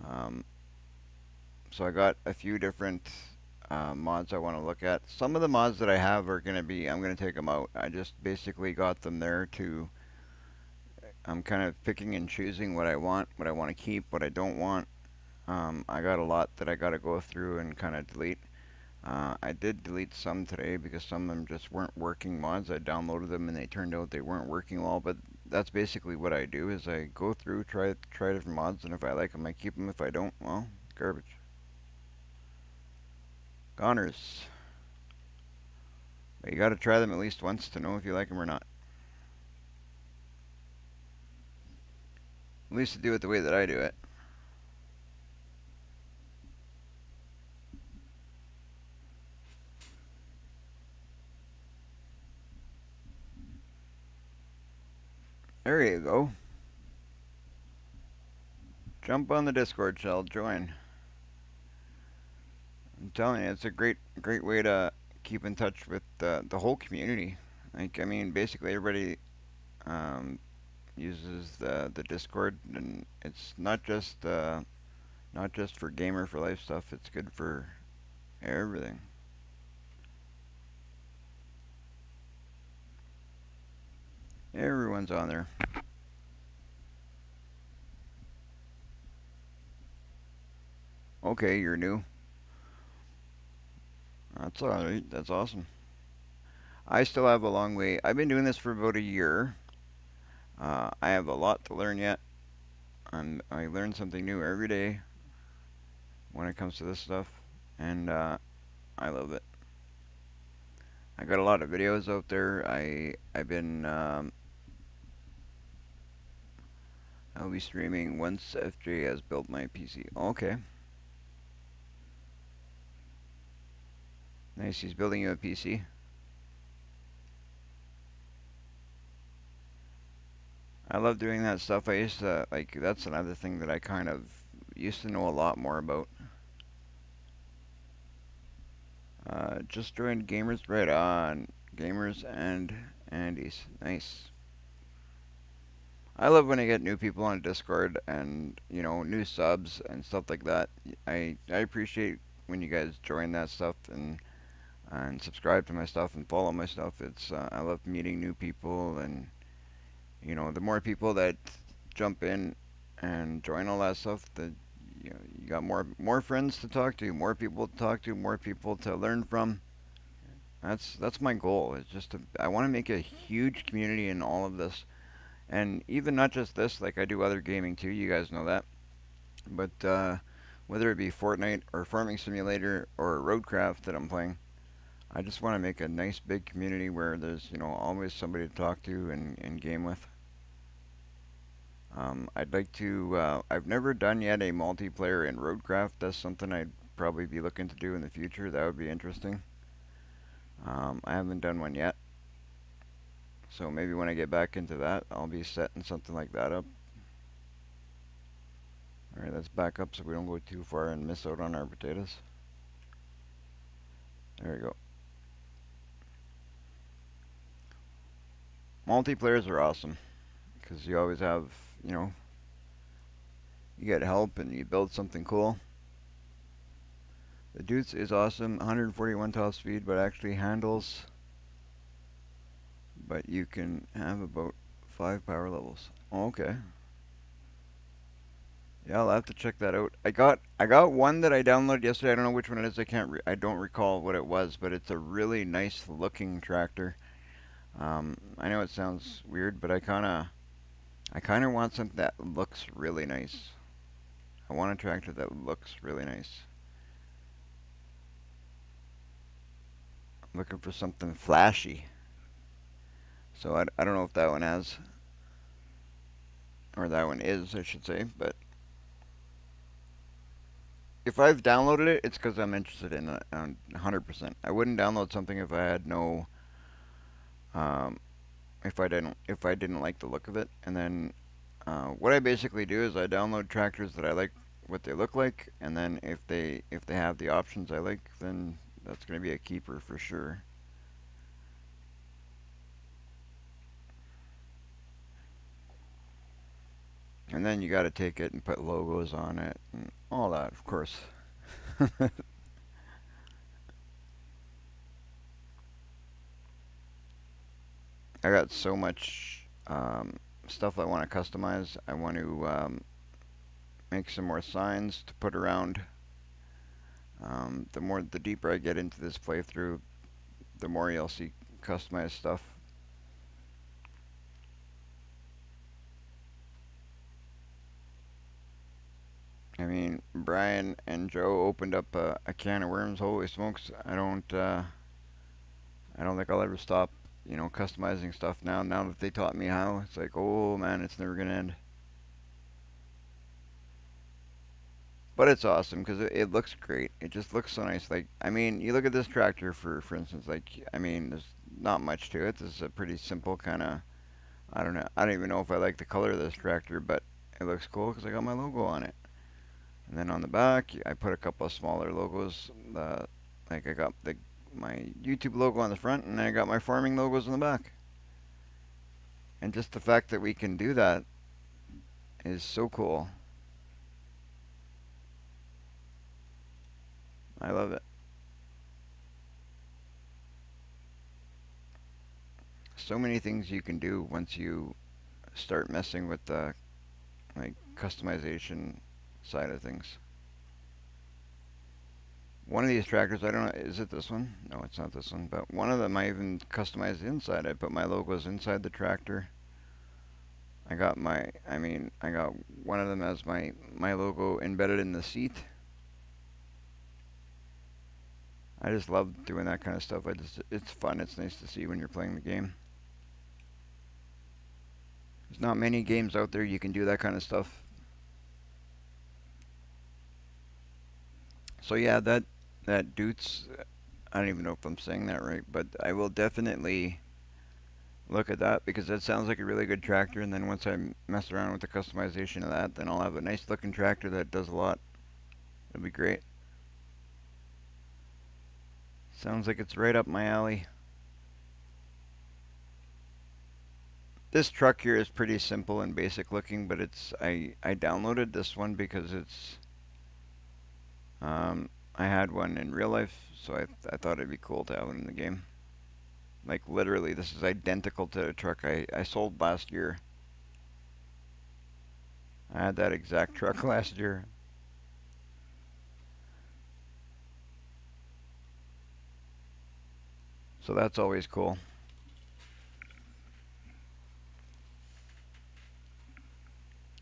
Um, so I got a few different mods I want to look at. Some of the mods that I have are gonna be I'm gonna take them out. I just basically got them there to. I'm kind of picking and choosing what I want to keep, what I don't want. I got a lot that I got to go through and kind of delete. I did delete some today because some of them just weren't working mods. I downloaded them and they turned out they weren't working well. But that's basically what I do is I go through, try different mods, and if I like them, I keep them. If I don't, well, garbage. Goners. But you got to try them at least once to know if you like them or not. At least to do it the way that I do it. There you go. Jump on the Discord, shell. Join. I'm telling you, it's a great way to keep in touch with the whole community. Like, I mean, basically everybody um, uses the Discord, and it's not just for gamer for life stuff. It's good for everything. Everyone's on there. Okay, you're new. That's alright. That's awesome. I still have a long way. I've been doing this for about a year. I have a lot to learn yet. I learn something new every day when it comes to this stuff, and I love it. I got a lot of videos out there. I'll be streaming once FJ has built my PC. Okay, nice. He's building you a PC. I love doing that stuff. I used to like. That's another thing that I kind of used to know a lot more about. Just joined Gamers right on. Gamers and Andy's. Nice. I love when I get new people on Discord and new subs and stuff like that. I appreciate when you guys join that stuff and subscribe to my stuff and follow my stuff. It's I love meeting new people, and the more people that jump in and join all that stuff, the you got more friends to talk to, more people to talk to, more people to learn from. That's my goal. It's just I want to make a huge community in all of this, and even not just this. Like I do other gaming too. You guys know that. But whether it be Fortnite or Farming Simulator or Roadcraft that I'm playing, I just want to make a nice big community where there's always somebody to talk to and game with. I'd like to. I've never done yet a multiplayer in Roadcraft. That's something I'd probably be looking to do in the future. That would be interesting. I haven't done one yet, so maybe when I get back into that, I'll be setting something like that up. All right, let's back up so we don't go too far and miss out on our potatoes. There we go. Multiplayers are awesome because you always have, you know, you get help and you build something cool. The Deuce is awesome, 141 top speed, but actually handles, but you can have about 5 power levels. Oh, okay. Yeah, I'll have to check that out. I got one that I downloaded yesterday. I don't know which one it is. I don't recall what it was, but it's a really nice looking tractor. I know it sounds weird, but I kind of want something that looks really nice. I want a tractor that looks really nice. I'm looking for something flashy. So I don't know if that one has, or that one is, I should say. But if I've downloaded it, it's because I'm interested in it 100%. I wouldn't download something if I had no, um, if I didn't like the look of it. And then what I basically do is I download tractors that I like what they look like, and then if they have the options I like, then that's going to be a keeper for sure. And then you got to take it and put logos on it and all that, of course. I got so much stuff I want to customize. I want to make some more signs to put around. The deeper I get into this playthrough, the more you'll see customized stuff. I mean, Brian and Joe opened up a can of worms. Holy smokes! I don't think I'll ever stop, customizing stuff now. Now that they taught me how, it's like, oh man, it's never gonna end. But it's awesome because it looks great. It just looks so nice. Like, I mean, you look at this tractor for instance. Like, I mean, there's not much to it. This is a pretty simple kind of. I don't know. I don't even know if I like the color of this tractor, but it looks cool because I got my logo on it. And then on the back, I put a couple of smaller logos. Like I got my YouTube logo on the front, and I got my farming logos on the back. And just the fact that we can do that is so cool. I love it. so many things you can do once you start messing with the like customization side of things. One of these tractors, I don't know, is it this one? No, it's not this one. But one of them I even customized inside. I put my logos inside the tractor. I got one of them as my logo embedded in the seat. I just love doing that kind of stuff. It's fun. It's nice to see when you're playing the game. There's not many games out there you can do that kind of stuff. So yeah, that Doots, I don't even know if I'm saying that right, but I will definitely look at that because that sounds like a really good tractor. And then once I mess around with the customization of that, then I'll have a nice looking tractor that does a lot. It'll be great. Sounds like it's right up my alley. This truck here is pretty simple and basic looking, but I downloaded this one because I had one in real life, so I thought it'd be cool to have it in the game. Like literally, this is identical to the truck I sold last year. I had that exact truck last year. So that's always cool.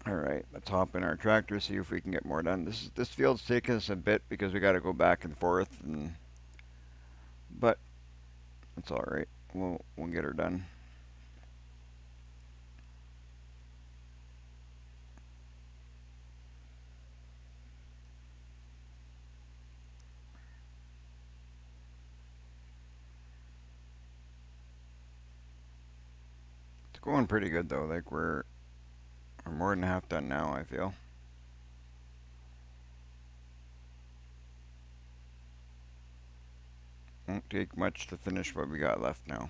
All right, let's hop in our tractor, see if we can get more done. This field's taking us a bit because we got to go back and forth, but it's all right. We'll get her done. It's going pretty good though. Like we're more than half done now, I feel. Won't take much to finish what we got left now.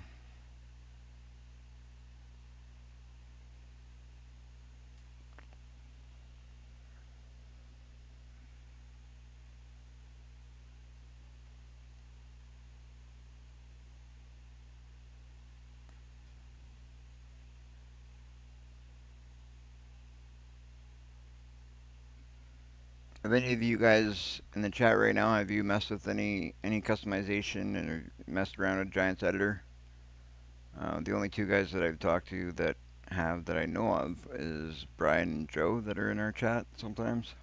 Have any of you guys in the chat right now, have you messed with any customization and messed around with Giants Editor? The only two guys that I've talked to that have that I know of is Brian and Joe that are in our chat sometimes.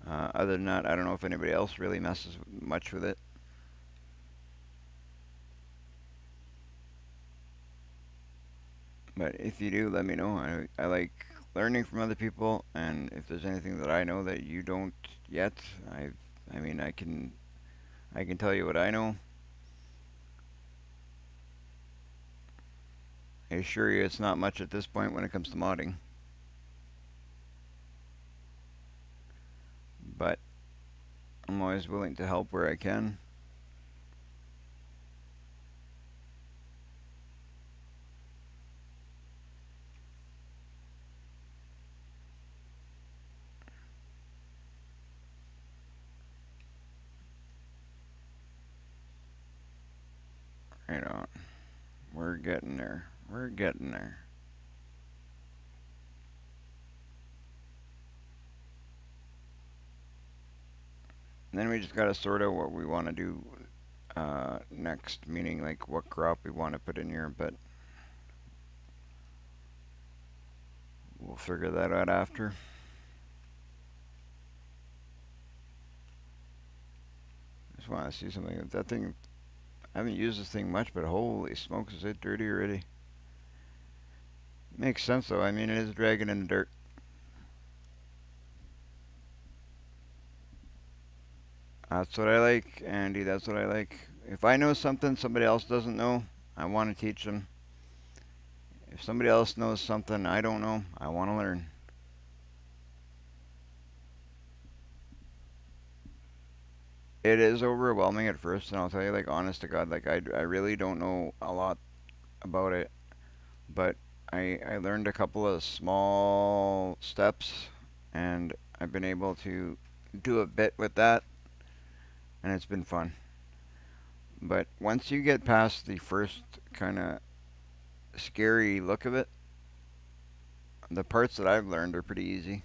Other than that, I don't know if anybody else really messes much with it. But if you do, let me know. I like learning from other people, and if there's anything that I know that you don't yet, I mean, I can tell you what I know. I assure you, it's not much at this point when it comes to modding. But I'm always willing to help where I can. Right on. We're getting there. We're getting there. And then we just gotta sort out what we want to do next, meaning like what crop we want to put in here. But we'll figure that out after. Just want to see something. That thing, I haven't used this thing much, but holy smokes, is it dirty already? Makes sense though. I mean, it is dragging in the dirt. That's what I like, Andy. That's what I like. If I know something somebody else doesn't know, I want to teach them. If somebody else knows something I don't know, I want to learn. It is overwhelming at first, and I'll tell you, like, honest to God, like, I really don't know a lot about it, but I learned a couple of small steps, and I've been able to do a bit with that, and it's been fun. But once you get past the first kind of scary look of it. The parts that I've learned are pretty easy.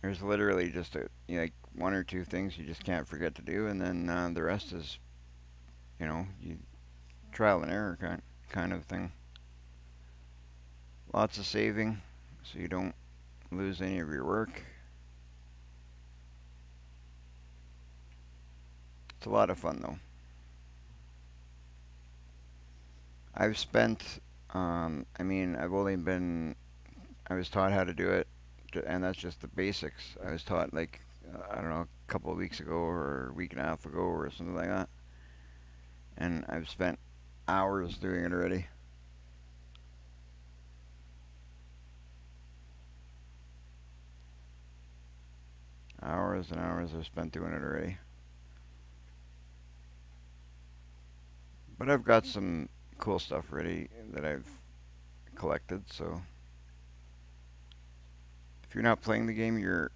There's literally just like one or two things you just can't forget to do, and then the rest is, you trial and error kind of thing. Lots of saving, so you don't lose any of your work. It's a lot of fun though. I've spent, I've only been, I was taught how to do it, and that's just the basics. I was taught like, I don't know, a couple of weeks ago or a week and a half ago or something like that. And I've spent hours doing it already. Hours and hours I've spent doing it already. But I've got some cool stuff ready that I've collected, so if you're not playing the game, you're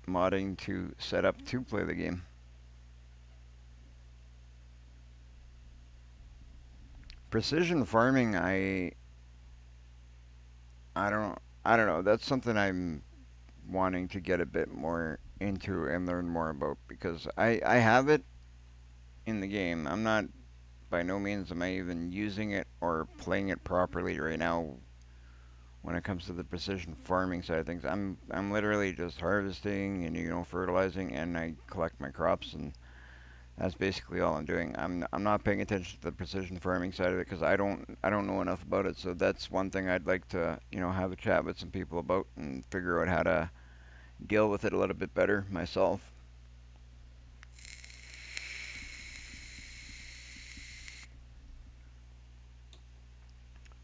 modding to set up to play the game. Precision farming, I don't know. That's something I'm wanting to get a bit more into and learn more about because I have it in the game. I'm not by no means am I even using it or playing it properly right now when it comes to the precision farming side of things. I'm literally just harvesting and fertilizing and I collect my crops and that's basically all I'm doing. I'm not paying attention to the precision farming side of it because I don't know enough about it. So that's one thing I'd like to have a chat with some people about and figure out how to deal with it a little bit better myself.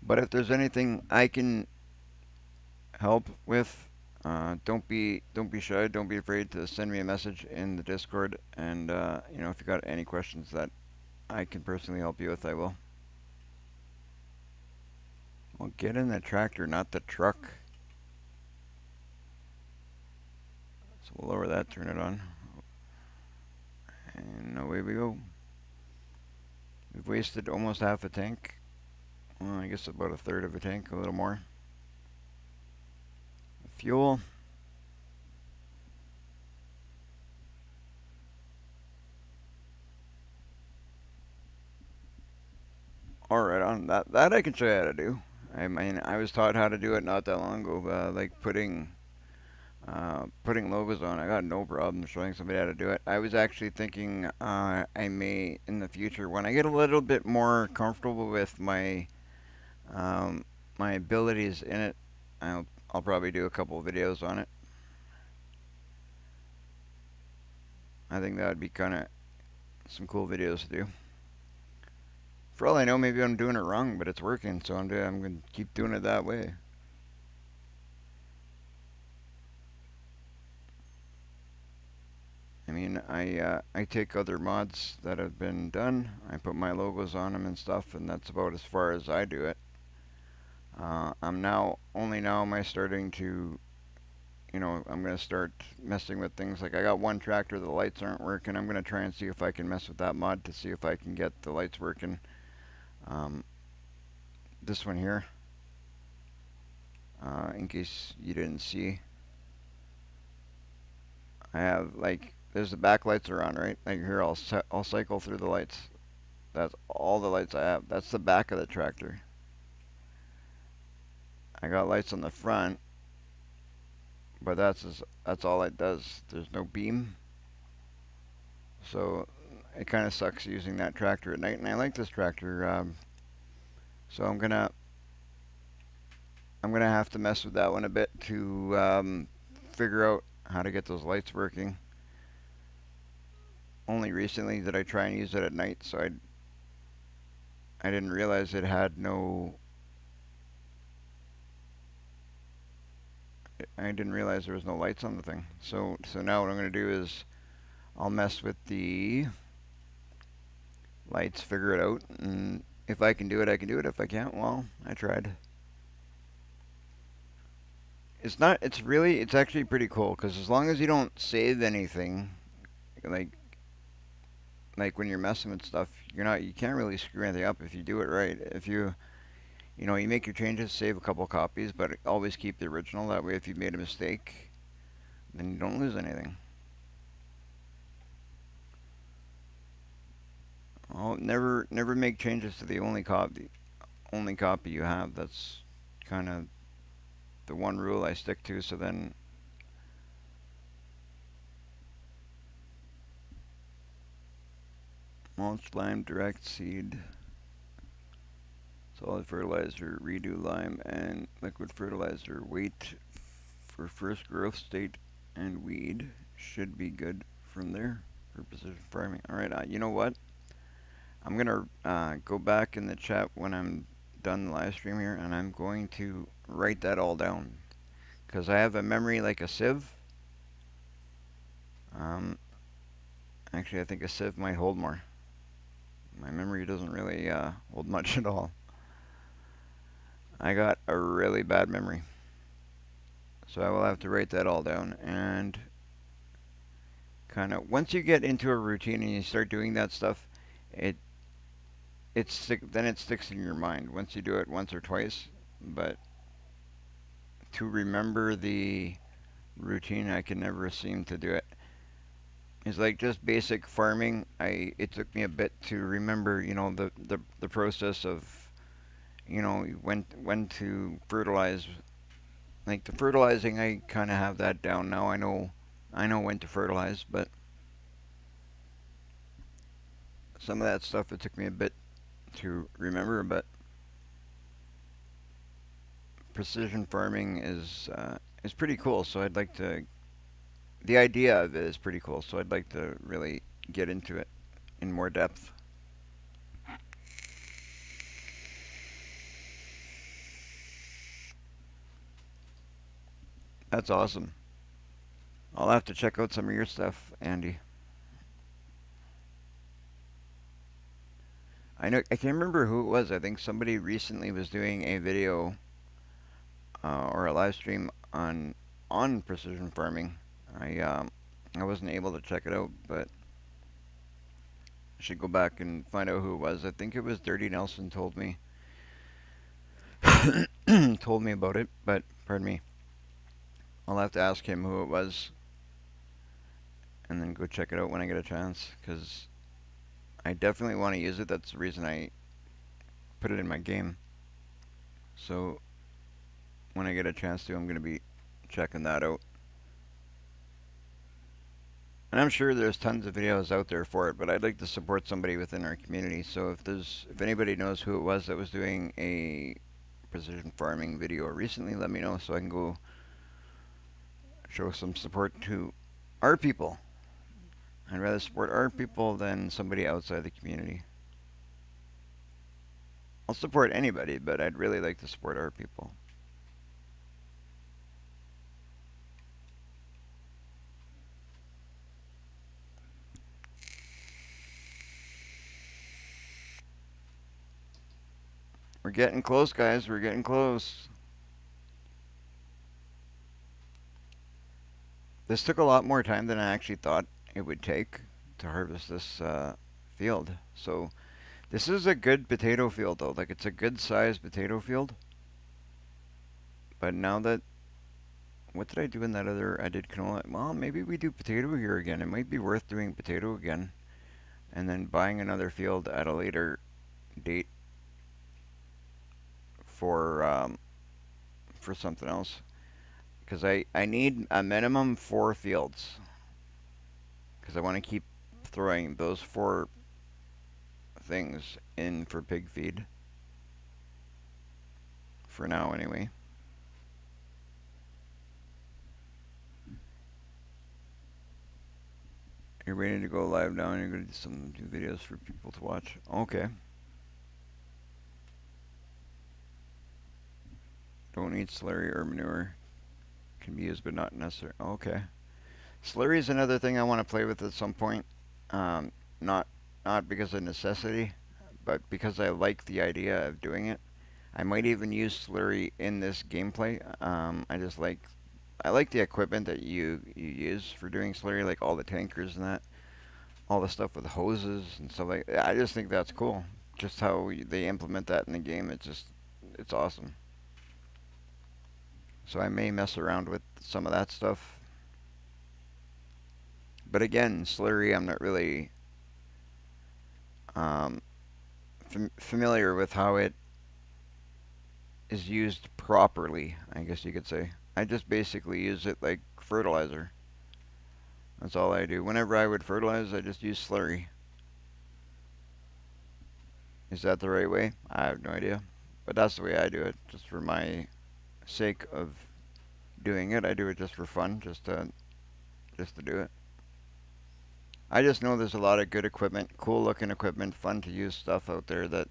But if there's anything I can help with, don't be shy. Don't be afraid to send me a message in the Discord. And if you got any questions that I can personally help you with, I will. Well, get in the tractor, not the truck. So we'll lower that, turn it on, and away we go. We've wasted almost half a tank. Well, I guess about a third of a tank, a little more. Fuel. All right, on that I can show you how to do. I mean, I was taught how to do it not that long ago, like putting logos on. I got no problem showing somebody how to do it. I was actually thinking I may in the future when I get a little bit more comfortable with um, my abilities in it, I'll probably do a couple of videos on it. I think that would be kind of some cool videos to do. For all I know, maybe I'm doing it wrong, but it's working, so I'm going to keep doing it that way. I mean, I take other mods that have been done, I put my logos on them and stuff, and that's about as far as I do it. I'm now only now am I starting to, I'm going to start messing with things like I got one tractor, the lights aren't working. I'm going to try and see if I can mess with that mod to see if I can get the lights working. Um, this one here, in case you didn't see, I have like there's the back lights are on, right? Like here, I'll cycle through the lights. That's all the lights I have. That's the back of the tractor. I got lights on the front, but that's all it does. There's no beam, so it kind of sucks using that tractor at night. And I like this tractor, so I'm gonna have to mess with that one a bit to figure out how to get those lights working. Only recently did I try and use it at night, so I didn't realize it had no. I didn't realize there was no lights on the thing. So now what I'm gonna do is I'll mess with the lights, figure it out, and if I can do it, I can do it. If I can't, well, I tried. It's not. It's really. It's actually pretty cool because as long as you don't save anything, like like when you're messing with stuff, you can't really screw anything up if you do it right. If you make your changes, save a couple copies, but always keep the original. That way, if you made a mistake, then you don't lose anything. Oh, never make changes to the only copy you have. That's kind of the one rule I stick to. So then, mulch, lime, direct seed, solid fertilizer, redo lime, and liquid fertilizer. Wait for first growth state and weed should be good from there for precision farming. All right, you know what? I'm gonna go back in the chat when I'm done the live stream here, and I'm going to write that all down because I have a memory like a sieve. Um, Actually, I think a sieve might hold more. My memory doesn't really hold much at all. I got a really bad memory, so I will have to write that all down. And kind of once you get into a routine and you start doing that stuff, it then it sticks in your mind once you do it once or twice. But to remember the routine, I can never seem to do it. It's like just basic farming. It took me a bit to remember, the process of, when to fertilize. Like the fertilizing, I kind of have that down now. I know when to fertilize, but some of that stuff it took me a bit to remember. But precision farming is pretty cool. So I'd like to. The idea of it is pretty cool. So I'd like to really get into it in more depth. That's awesome. I'll have to check out some of your stuff, Andy. I can't remember who it was. I think somebody recently was doing a video or a live stream on precision farming. I wasn't able to check it out, but I should go back and find out who it was. I think it was Dirty Nelson told me told me about it, but pardon me. I'll have to ask him who it was and then go check it out when I get a chance because I definitely want to use it. That's the reason I put it in my game. So when I get a chance to, I'm going to be checking that out. And I'm sure there's tons of videos out there for it, but I'd like to support somebody within our community. So if anybody knows who it was that was doing a precision farming video recently, let me know so I can go show some support to our people. I'd rather support our people than somebody outside the community. I'll support anybody, but I'd really like to support our people. We're getting close, guys. We're getting close. This took a lot more time than I actually thought it would take to harvest this field. So this is a good potato field, though. Like, it's a good sized potato field. But now that, what did I do in that other, I did canola. Well, maybe we do potato here again. It might be worth doing potato again. And then buying another field at a later date for for something else. Because I need a minimum 4 fields. Because I want to keep throwing those 4 things in for pig feed. For now, anyway. You're waiting to go live now, and you're going to do videos for people to watch. Okay. Don't eat slurry or manure. Can be used, but not necessary. Okay. Slurry is another thing I want to play with at some point. Um, not not because of necessity, but because I like the idea of doing it. I might even use slurry in this gameplay. I like the equipment that you use for doing slurry, like all the tankers and that. all the stuff with hoses and stuff like that. I just think that's cool. Just how they implement that in the game. It's awesome. So I may mess around with some of that stuff. But again, slurry, I'm not really um, familiar with how it is used properly, I guess you could say. I just basically use it like fertilizer. That's all I do. Whenever I would fertilize, I just use slurry. Is that the right way? I have no idea. But that's the way I do it, just for my sake of doing it. I do it just for fun, just to do it. I just know there's a lot of good equipment, cool looking equipment, fun to use stuff out there that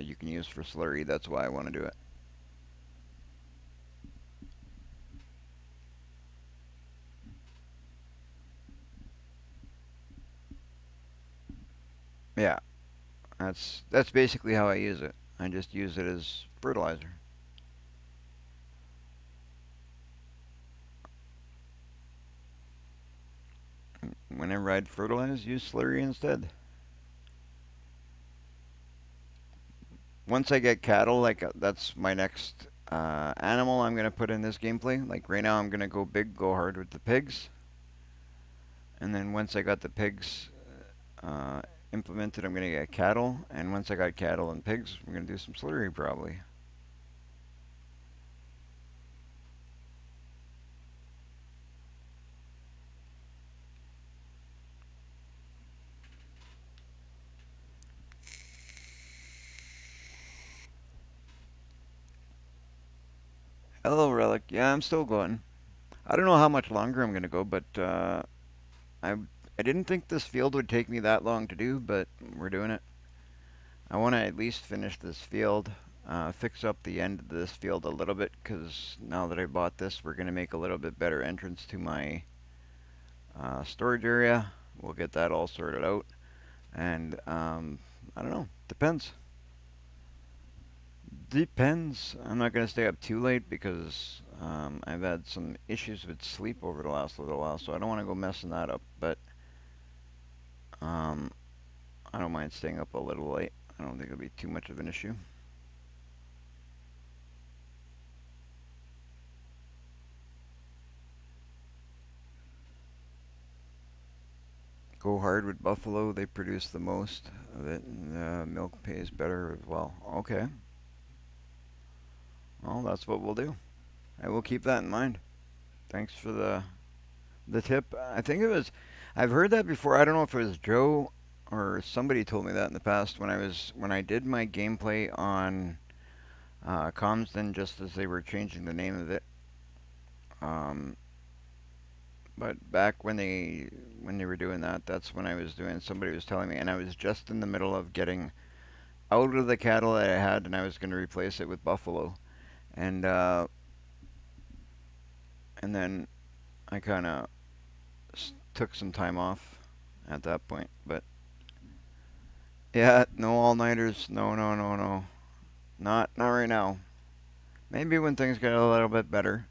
you can use for slurry. That's why I want to do it. Yeah, that's basically how I use it. I just use it as fertilizer. Whenever I'd fertilize, use slurry instead. Once I get cattle, like that's my next animal I'm gonna put in this gameplay. Like right now, I'm gonna go big, go hard with the pigs, and then once I got the pigs uh, implemented, I'm gonna get cattle, and once I got cattle and pigs, I'm gonna do some slurry probably. Hello, Relic. Yeah, I'm still going. I don't know how much longer I'm gonna go, but I I didn't think this field would take me that long to do, but we're doing it. I want to at least finish this field, fix up the end of this field a little bit, because now that I bought this, we're gonna make a little bit better entrance to my storage area. We'll get that all sorted out, and I don't know. Depends. Depends. I'm not gonna stay up too late because I've had some issues with sleep over the last little while, so I don't want to go messing that up. But um, I don't mind staying up a little late. I don't think it'll be too much of an issue. Go hard with buffalo. They produce the most of it, and milk pays better as well. Okay. Well, that's what we'll do. I will keep that in mind. Thanks for the tip. I think it was. I've heard that before. I don't know if it was Joe or somebody told me that in the past when I did my gameplay on Comston, just as they were changing the name of it. Um, but back when they were doing that, that's when I was doing. Somebody was telling me, and I was just in the middle of getting out of the cattle that I had, and I was going to replace it with buffalo, and and then I kind of took some time off at that point. But yeah, no all-nighters. No, no, no, no. Not right now. Maybe when things get a little bit better.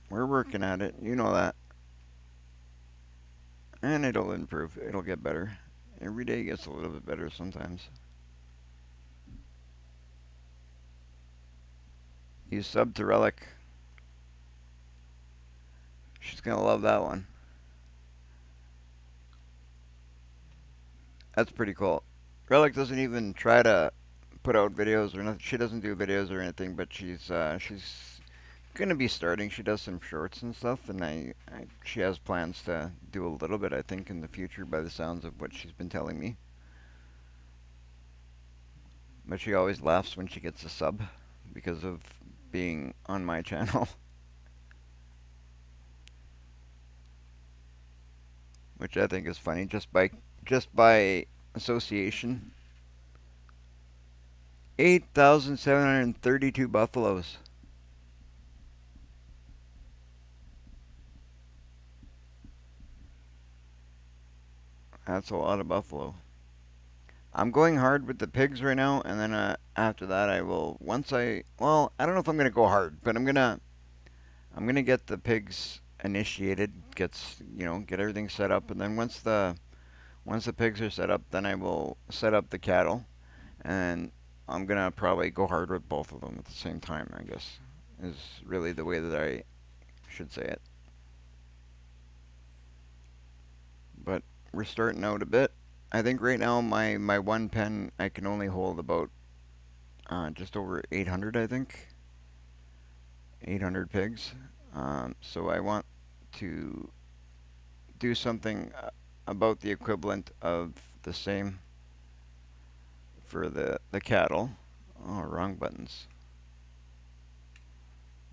We're working at it. You know that. And it'll improve. It'll get better. Every day gets a little bit better sometimes. You sub to Relic. She's gonna love that one. That's pretty cool. Relic doesn't even try to put out videos or nothing. She doesn't do videos or anything, but she's gonna be starting. She does some shorts and stuff, and she has plans to do a little bit, I think, in the future by the sounds of what she's been telling me. But she always laughs when she gets a sub because of being on my channel, which I think is funny just by association. 8,732 buffaloes. That's a lot of buffalo. I'm going hard with the pigs right now, and then after that, I will. Once I, well, I don't know if I'm gonna go hard, but I'm gonna get the pigs initiated, gets, get everything set up, and then once the pigs are set up, then I will set up the cattle, and I'm gonna probably go hard with both of them at the same time, I guess, is really the way that I should say it. But we're starting out a bit. I think right now my one pen I can only hold about just over 800, I think, 800 pigs. So I want to do something about the equivalent of the same for the cattle. Oh, wrong buttons.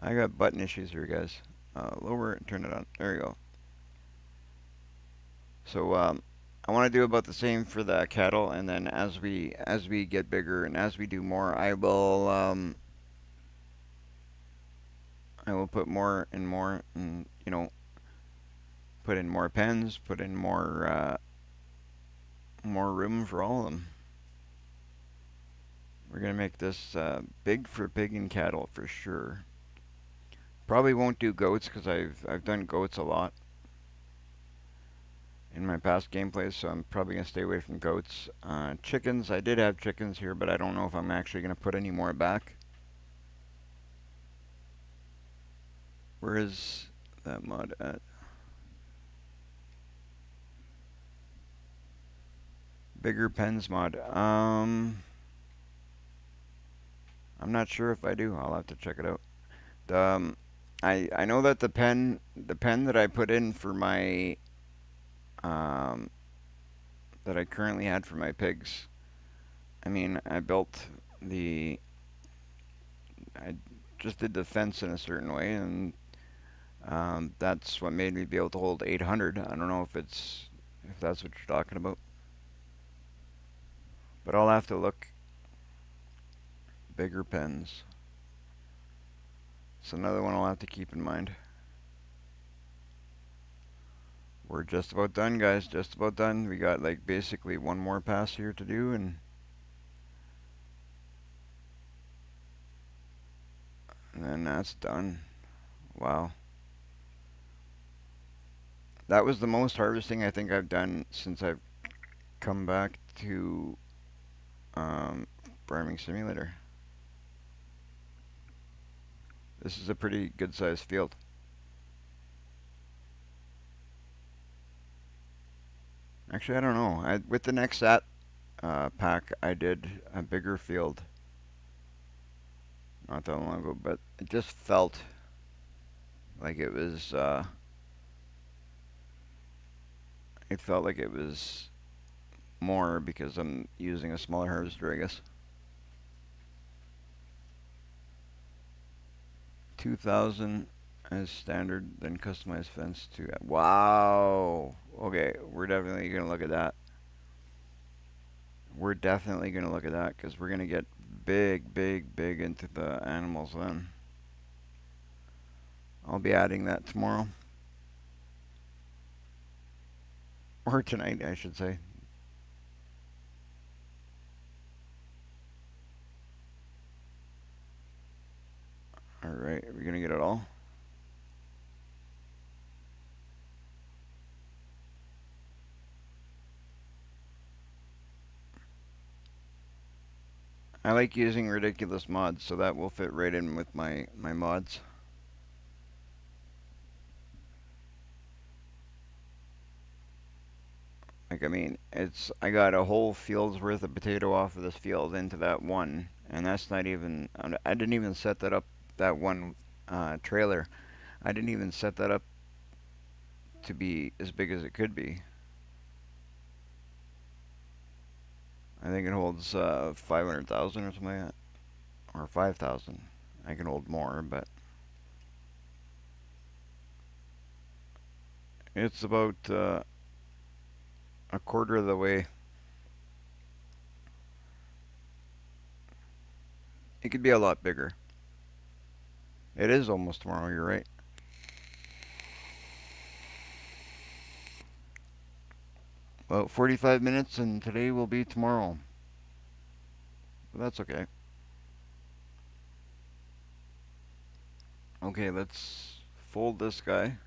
I got button issues here, guys. Lower and turn it on. There you go. So I want to do about the same for the cattle, and then as we get bigger and as we do more, I will put more and more, and put in more pens, put in more room for all of them. We're gonna make this big for pig and cattle for sure. Probably won't do goats because I've done goats a lot in my past gameplays, so I'm probably gonna stay away from goats. Chickens, I did have chickens here, but I don't know if I'm actually gonna put any more back. Where is that mod at? Bigger pens mod. I'm not sure if I do. I'll have to check it out. I know that the pen that I put in for my um, that I currently had for my pigs. I mean, the I just did the fence in a certain way, and that's what made me be able to hold 800. I don't know if that's what you're talking about, but I'll have to look. Bigger pens. It's another one I'll have to keep in mind. We're just about done, guys. Just about done. We got like basically one more pass here to do, and then that's done. Wow. That was the most harvesting I think I've done since I've come back to Farming Simulator. This is a pretty good sized field. Actually, I don't know. With the next pack, I did a bigger field not that long ago, but it just felt like it was more because I'm using a smaller harvester, I guess. 2,000 as standard, then customized fence to. Wow. Okay, we're definitely gonna look at that. We're definitely gonna look at that because we're gonna get big, big, big into the animals then. I'll be adding that tomorrow. Or tonight, I should say. Alright, are we gonna get it all? I like using ridiculous mods, so that will fit right in with my mods. Like, I mean, I got a whole field's worth of potato off of this field into that one, and that's not even, I didn't even set that up, that one trailer. I didn't even set that up to be as big as it could be. I think it holds 500,000 or something like that, or 5,000. I can hold more, but it's about a quarter of the way. It could be a lot bigger. It is almost tomorrow, you're right. Well, 45 minutes, and today will be tomorrow. But that's okay. Okay, let's fold this guy.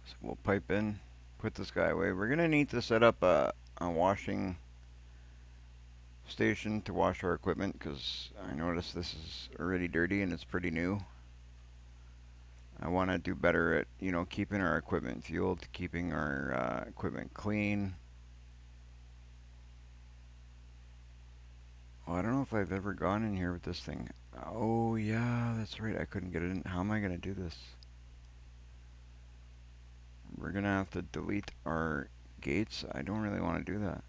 So we'll pipe in, put this guy away. We're gonna need to set up a washing station to wash our equipment because I noticed this is already dirty and it's pretty new. I want to do better at, keeping our equipment fueled, keeping our equipment clean. Oh, I don't know if I've ever gone in here with this thing. Oh, yeah, that's right. I couldn't get it in. How am I going to do this? We're going to have to delete our gates. I don't really want to do that.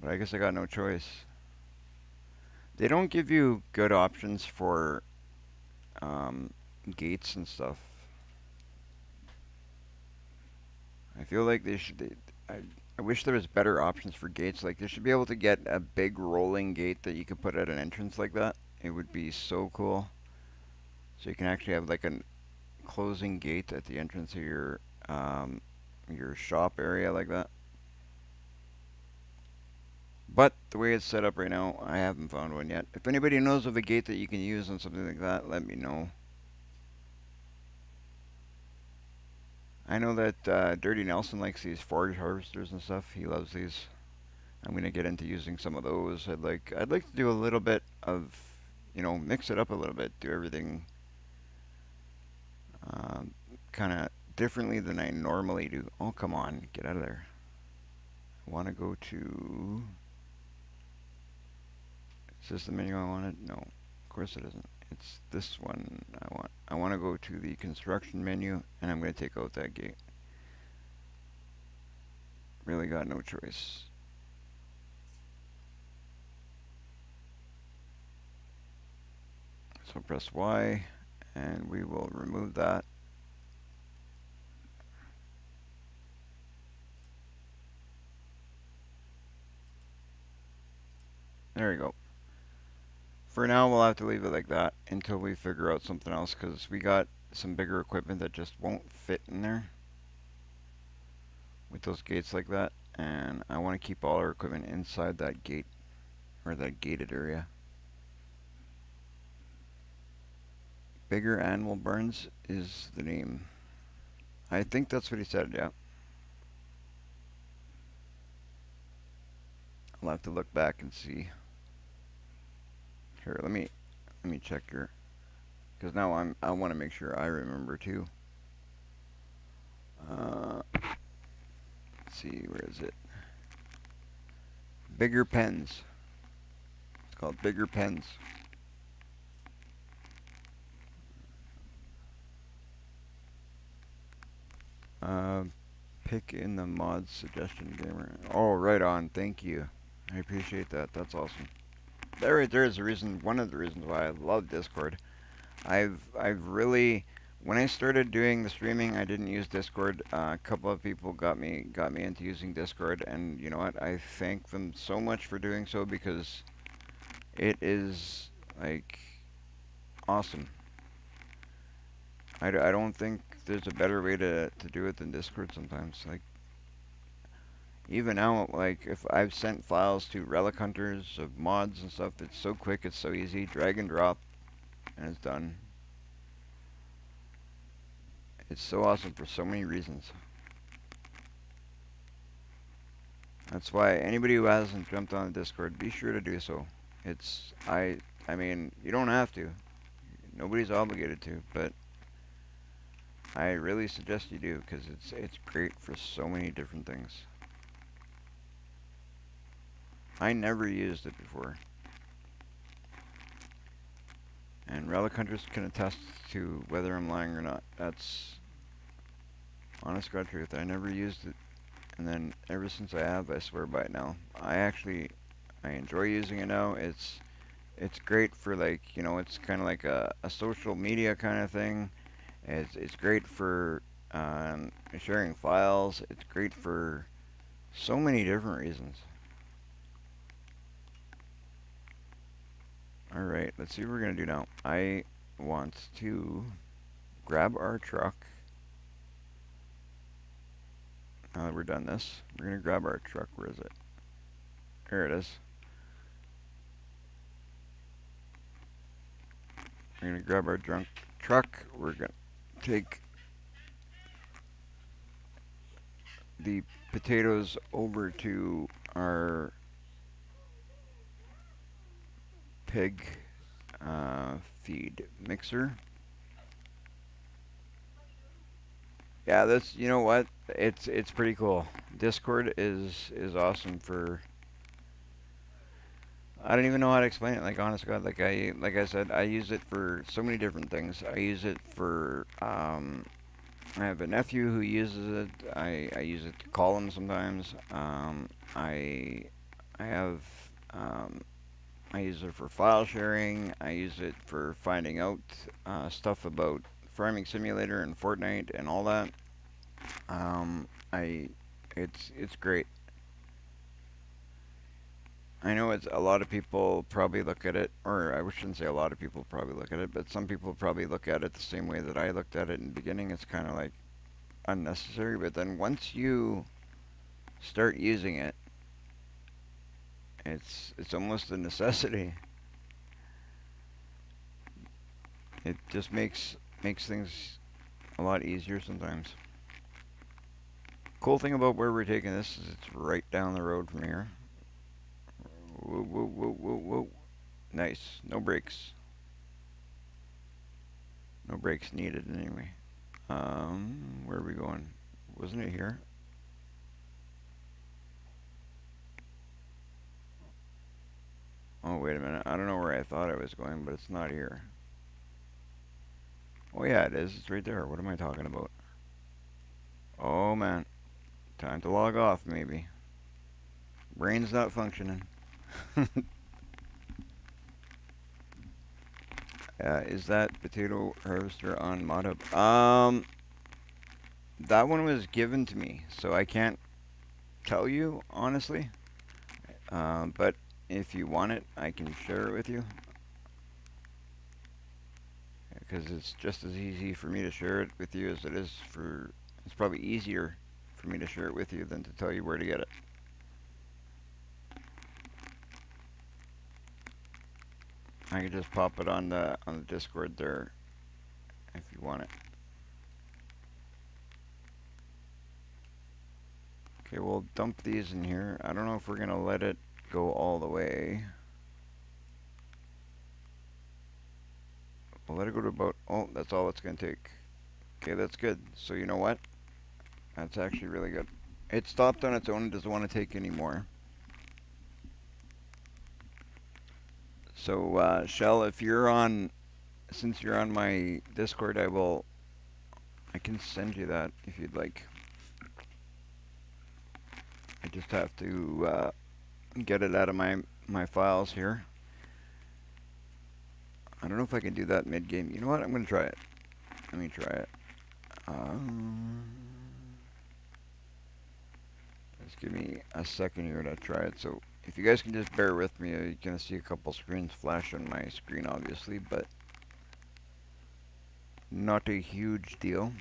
But I guess I got no choice. They don't give you good options for gates and stuff. I feel like they should. I wish there was better options for gates. Like they should be able to get a big rolling gate that you could put at an entrance like that. It would be so cool. So you can actually have like a closing gate at the entrance of your shop area like that. But the way it's set up right now, I haven't found one yet. If anybody knows of a gate that you can use on something like that, let me know. I know that Dirty Nelson likes these forage harvesters and stuff. He loves these. I'm gonna get into using some of those. I'd like to do a little bit of, mix it up a little bit. Do everything kind of differently than I normally do. Oh, come on, get out of there. I want to go to. Is this the menu I wanted? No, of course it isn't. It's this one I want. I want to go to the construction menu, and I'm going to take out that gate. Really got no choice. So press Y, and we will remove that. There you go. For now, we'll have to leave it like that until we figure out something else, because we got some bigger equipment that just won't fit in there with those gates like that, and I want to keep all our equipment inside that gate, or that gated area. Bigger Animal Barns is the name. I think that's what he said, yeah. I'll have to look back and see. Here, let me check here, because now I want to make sure I remember too. Let's see, where is it? Bigger Pens. It's called Bigger Pens. Uh, pick in the mods suggestion gamer. Oh, right on. Thank you. I appreciate that. That's awesome. There is a reason. One of the reasons why I love Discord. I've really, when I started doing the streaming, I didn't use Discord. A couple of people got me into using Discord, and you know what? I thank them so much for doing so because it is like awesome. I don't think there's a better way to do it than Discord sometimes. Like even now, like if I've sent files to relic hunters of mods and stuff, it's so quick, it's so easy, drag and drop, and it's done. It's so awesome for so many reasons. That's why anybody who hasn't jumped on the Discord, be sure to do so. It's I mean, you don't have to. Nobody's obligated to, but I really suggest you do because it's great for so many different things. I never used it before. And relic hunters can attest to whether I'm lying or not. That's honest God truth. I never used it, and then ever since I have, I swear by it now. I enjoy using it now. It's great for like, it's kind of like a social media kind of thing. It's great for sharing files. It's great for so many different reasons. Alright, let's see what we're going to do now. I want to grab our truck. Now that we're done this, we're going to grab our truck. Where is it? There it is. We're going to grab our truck. We're going to take the potatoes over to our pig feed mixer. Yeah, that's, you know what? It's pretty cool. Discord is awesome for, I don't even know how to explain it. Like, honest to God, like I said, I use it for so many different things. I use it for I have a nephew who uses it. I use it to call him sometimes. I have I use it for file sharing. I use it for finding out stuff about Farming Simulator and Fortnite and all that. I it's great. I know it's a lot of people probably look at it, or I shouldn't say a lot of people probably look at it, but some people probably look at it the same way that I looked at it in the beginning. It's kind of like unnecessary, but then once you start using it, it's almost a necessity. It just makes things a lot easier sometimes. Cool thing about where we're taking this is it's right down the road from here. Whoa, whoa, whoa, whoa, whoa. Nice. No brakes. No brakes needed anyway. Where are we going? Wasn't it here? Oh, wait a minute. I don't know where I thought I was going, but it's not here. Oh, yeah, it is. It's right there. What am I talking about? Oh, man. Time to log off, maybe. Brain's not functioning. Is that potato harvester on ModHub? That one was given to me, so I can't tell you, honestly. But if you want it, I can share it with you. Because it's just as easy for me to share it with you as it is for... It's probably easier for me to share it with you than to tell you where to get it. I can just pop it on the Discord there if you want it. Okay, we'll dump these in here. I don't know if we're gonna let it go all the way. We'll let it go to about, oh, that's all it's gonna take. Okay, that's good. So you know what? That's actually really good. It stopped on its own and doesn't want to take any more. So, Shell, if you're on, since you're on my Discord, I can send you that if you'd like. I just have to get it out of my files here. I don't know if I can do that mid-game. You know what? I'm going to try it. Let me try it. Just give me a second here to try it. So if you guys can just bear with me, you're going to see a couple screens flash on my screen, obviously, but not a huge deal.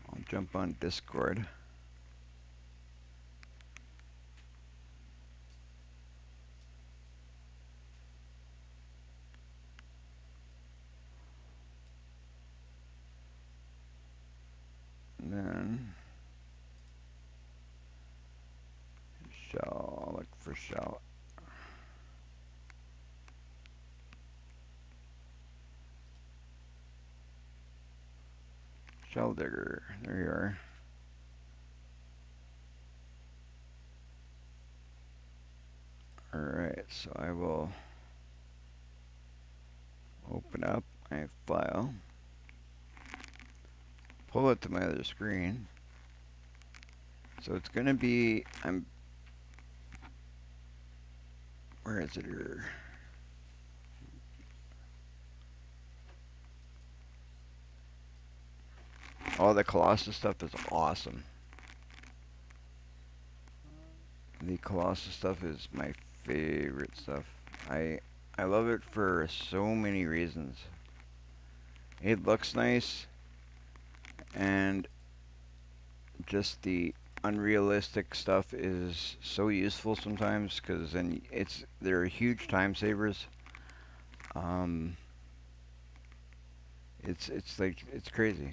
I'll jump on Discord. And then Shell, I'll look for Shell. Shell digger, there you are. Alright, so I will open up my file, pull it to my other screen. So it's going to be, where is it here? Oh, the Colossus stuff is awesome. The Colossus stuff is my favorite stuff. I love it for so many reasons. It looks nice, and just the unrealistic stuff is so useful sometimes because then they're huge time savers. It's like it's crazy.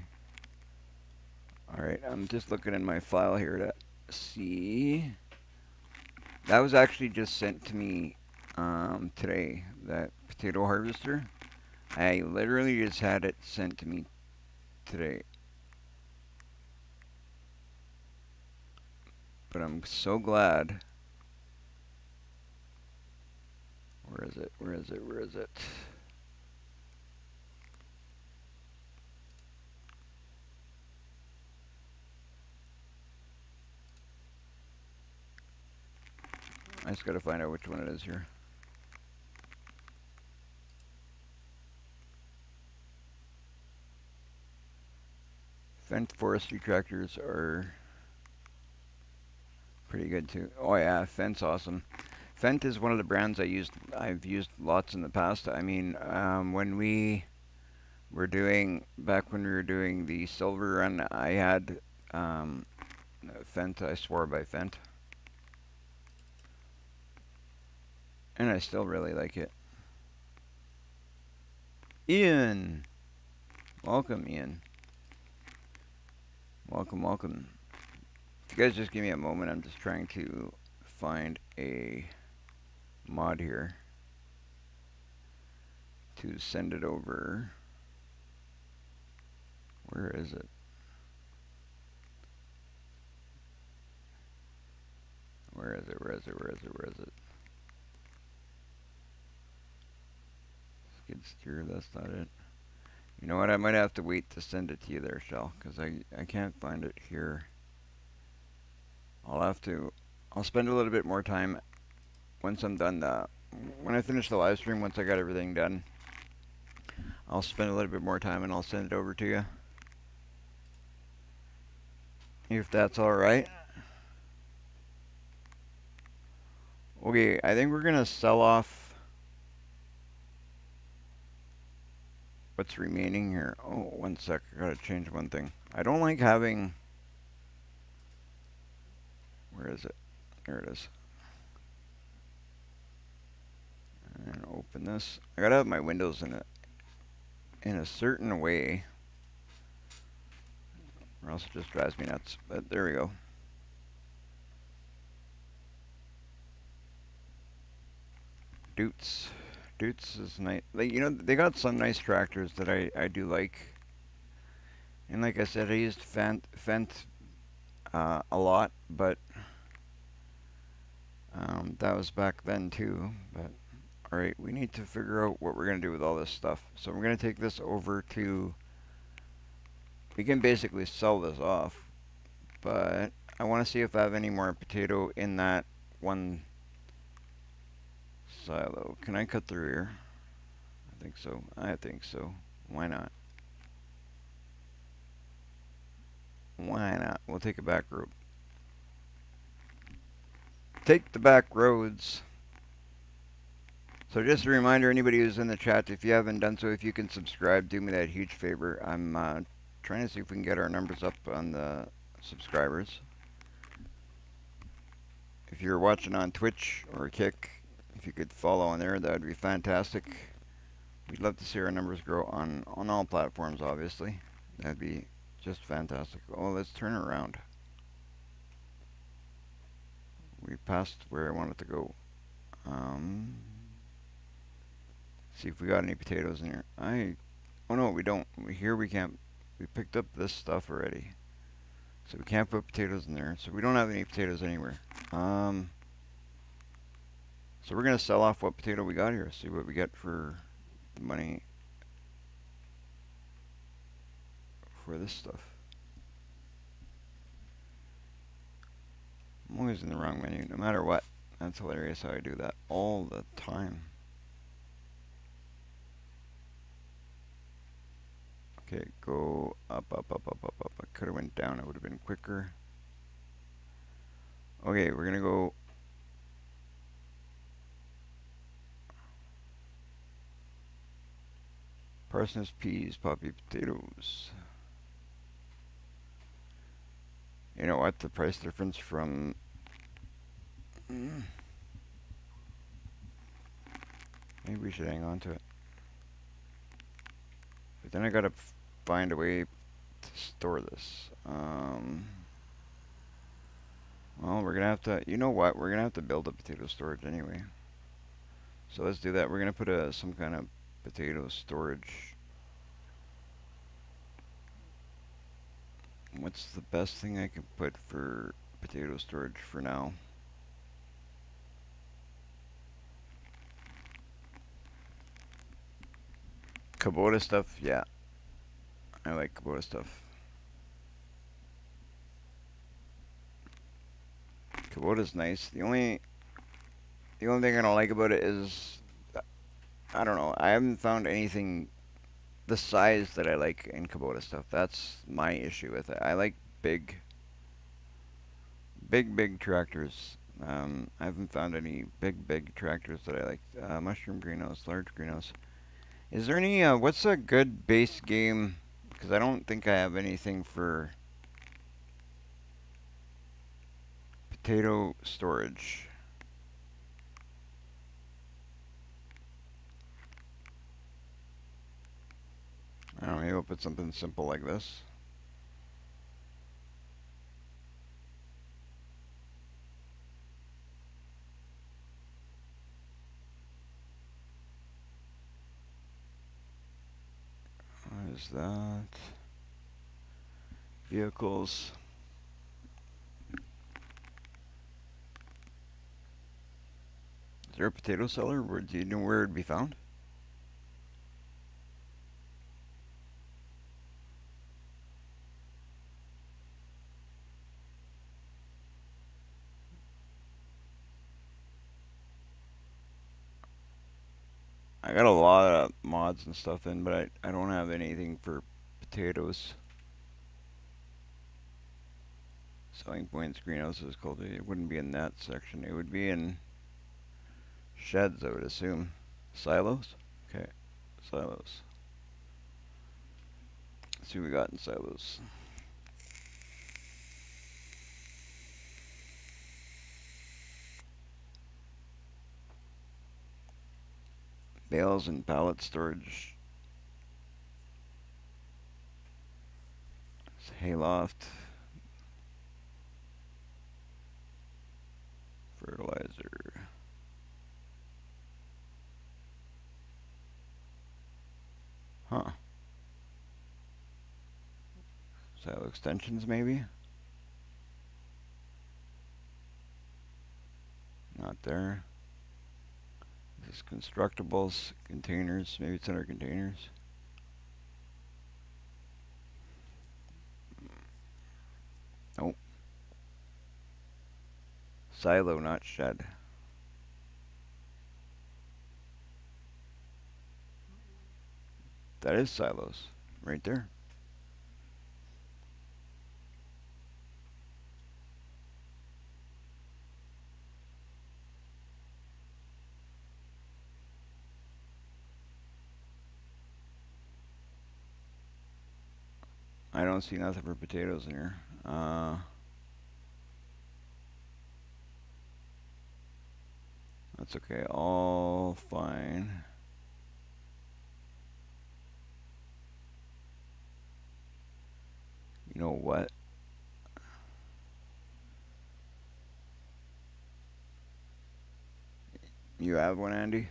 All right, I'm just looking in my file here to see. That was actually just sent to me today. That potato harvester. I literally just had it sent to me today. But I'm so glad. Where is it? Where is it? Where is it? I just gotta find out which one it is here. Fendt forestry tractors are pretty good too. Oh yeah, Fendt's awesome. Fendt is one of the brands I've used lots in the past. I mean, when we were doing back when we were doing the silver run, I had Fendt. I swore by Fendt, and I still really like it. Ian, welcome, Ian. Welcome, welcome. If you guys just give me a moment, I'm just trying to find a mod here to send it over. Where is it? Where is it? Where is it? Where is it? Where is it? Skid steer, that's not it. You know what? I might have to wait to send it to you there, Shell, because I can't find it here. I'll spend a little bit more time once I'm done when I finish the live stream, once I got everything done. I'll spend a little bit more time and I'll send it over to you. If that's alright. Okay, I think we're gonna sell off what's remaining here. Oh, one sec, I gotta change one thing. I don't like having, where is it? There it is. And open this. I gotta have my windows in a certain way, or else it just drives me nuts. But there we go. Dutes. Dutes is nice. Like, you know, they got some nice tractors that I do like. And like I said, I used Fendt a lot, but that was back then too. But all right, we need to figure out what we're gonna do with all this stuff. So we're gonna take this over to. We can basically sell this off, but I want to see if I have any more potato in that one silo. Can I cut through here? I think so. I think so. Why not? Why not? We'll take a back road. Take the back roads. So just a reminder, anybody who's in the chat, if you haven't done so, if you can subscribe, do me that huge favor. I'm trying to see if we can get our numbers up on the subscribers. If you're watching on Twitch or Kick, if you could follow on there, that would be fantastic. We'd love to see our numbers grow on all platforms, obviously. That'd be just fantastic. Oh, let's turn it around. We passed where I wanted to go. See if we got any potatoes in here. Oh no, we don't. Here we can't. We picked up this stuff already. So we can't put potatoes in there. So we don't have any potatoes anywhere. So we're going to sell off what potato we got here. See what we get for the money for this stuff. I'm always in the wrong menu, no matter what. That's hilarious how I do that all the time. Okay, go up, up, up, up, up, up. I could have went down. It would have been quicker. Okay, we're going to go. Parsnips, peas, poppy potatoes. You know what? The price difference from. Maybe we should hang on to it. But then I gotta find a way to store this. Well, we're gonna have to, you know what? We're gonna have to build a potato storage anyway. So let's do that. We're gonna put some kind of potato storage. What's the best thing I can put for potato storage for now? Kubota stuff, yeah. I like Kubota stuff. Kubota's nice. The only thing I don't like about it is I don't know. I haven't found anything the size that I like in Kubota stuff. That's my issue with it. I like big tractors. I haven't found any big tractors that I like. Mushroom greenhouse, large greenhouse. Is there any? What's a good base game? Because I don't think I have anything for potato storage. I don't know. Maybe I'll put something simple like this. What is that? Vehicles. Is there a potato cellar? Where do you know where it'd be found? I got a lot of mods and stuff in, but I don't have anything for potatoes. Selling points, greenhouses, cultivate. It wouldn't be in that section. It would be in sheds, I would assume. Silos? Okay, silos. Let's see what we got in silos. Bales and pallet storage. Hayloft. Fertilizer. Huh. Silo extensions, maybe? Not there. This is constructibles, containers. Maybe it's under containers. Nope. Silo, not shed. That is silos. Right there. I don't see nothing for potatoes in here. That's okay. All fine. You know what? You have one, Andy?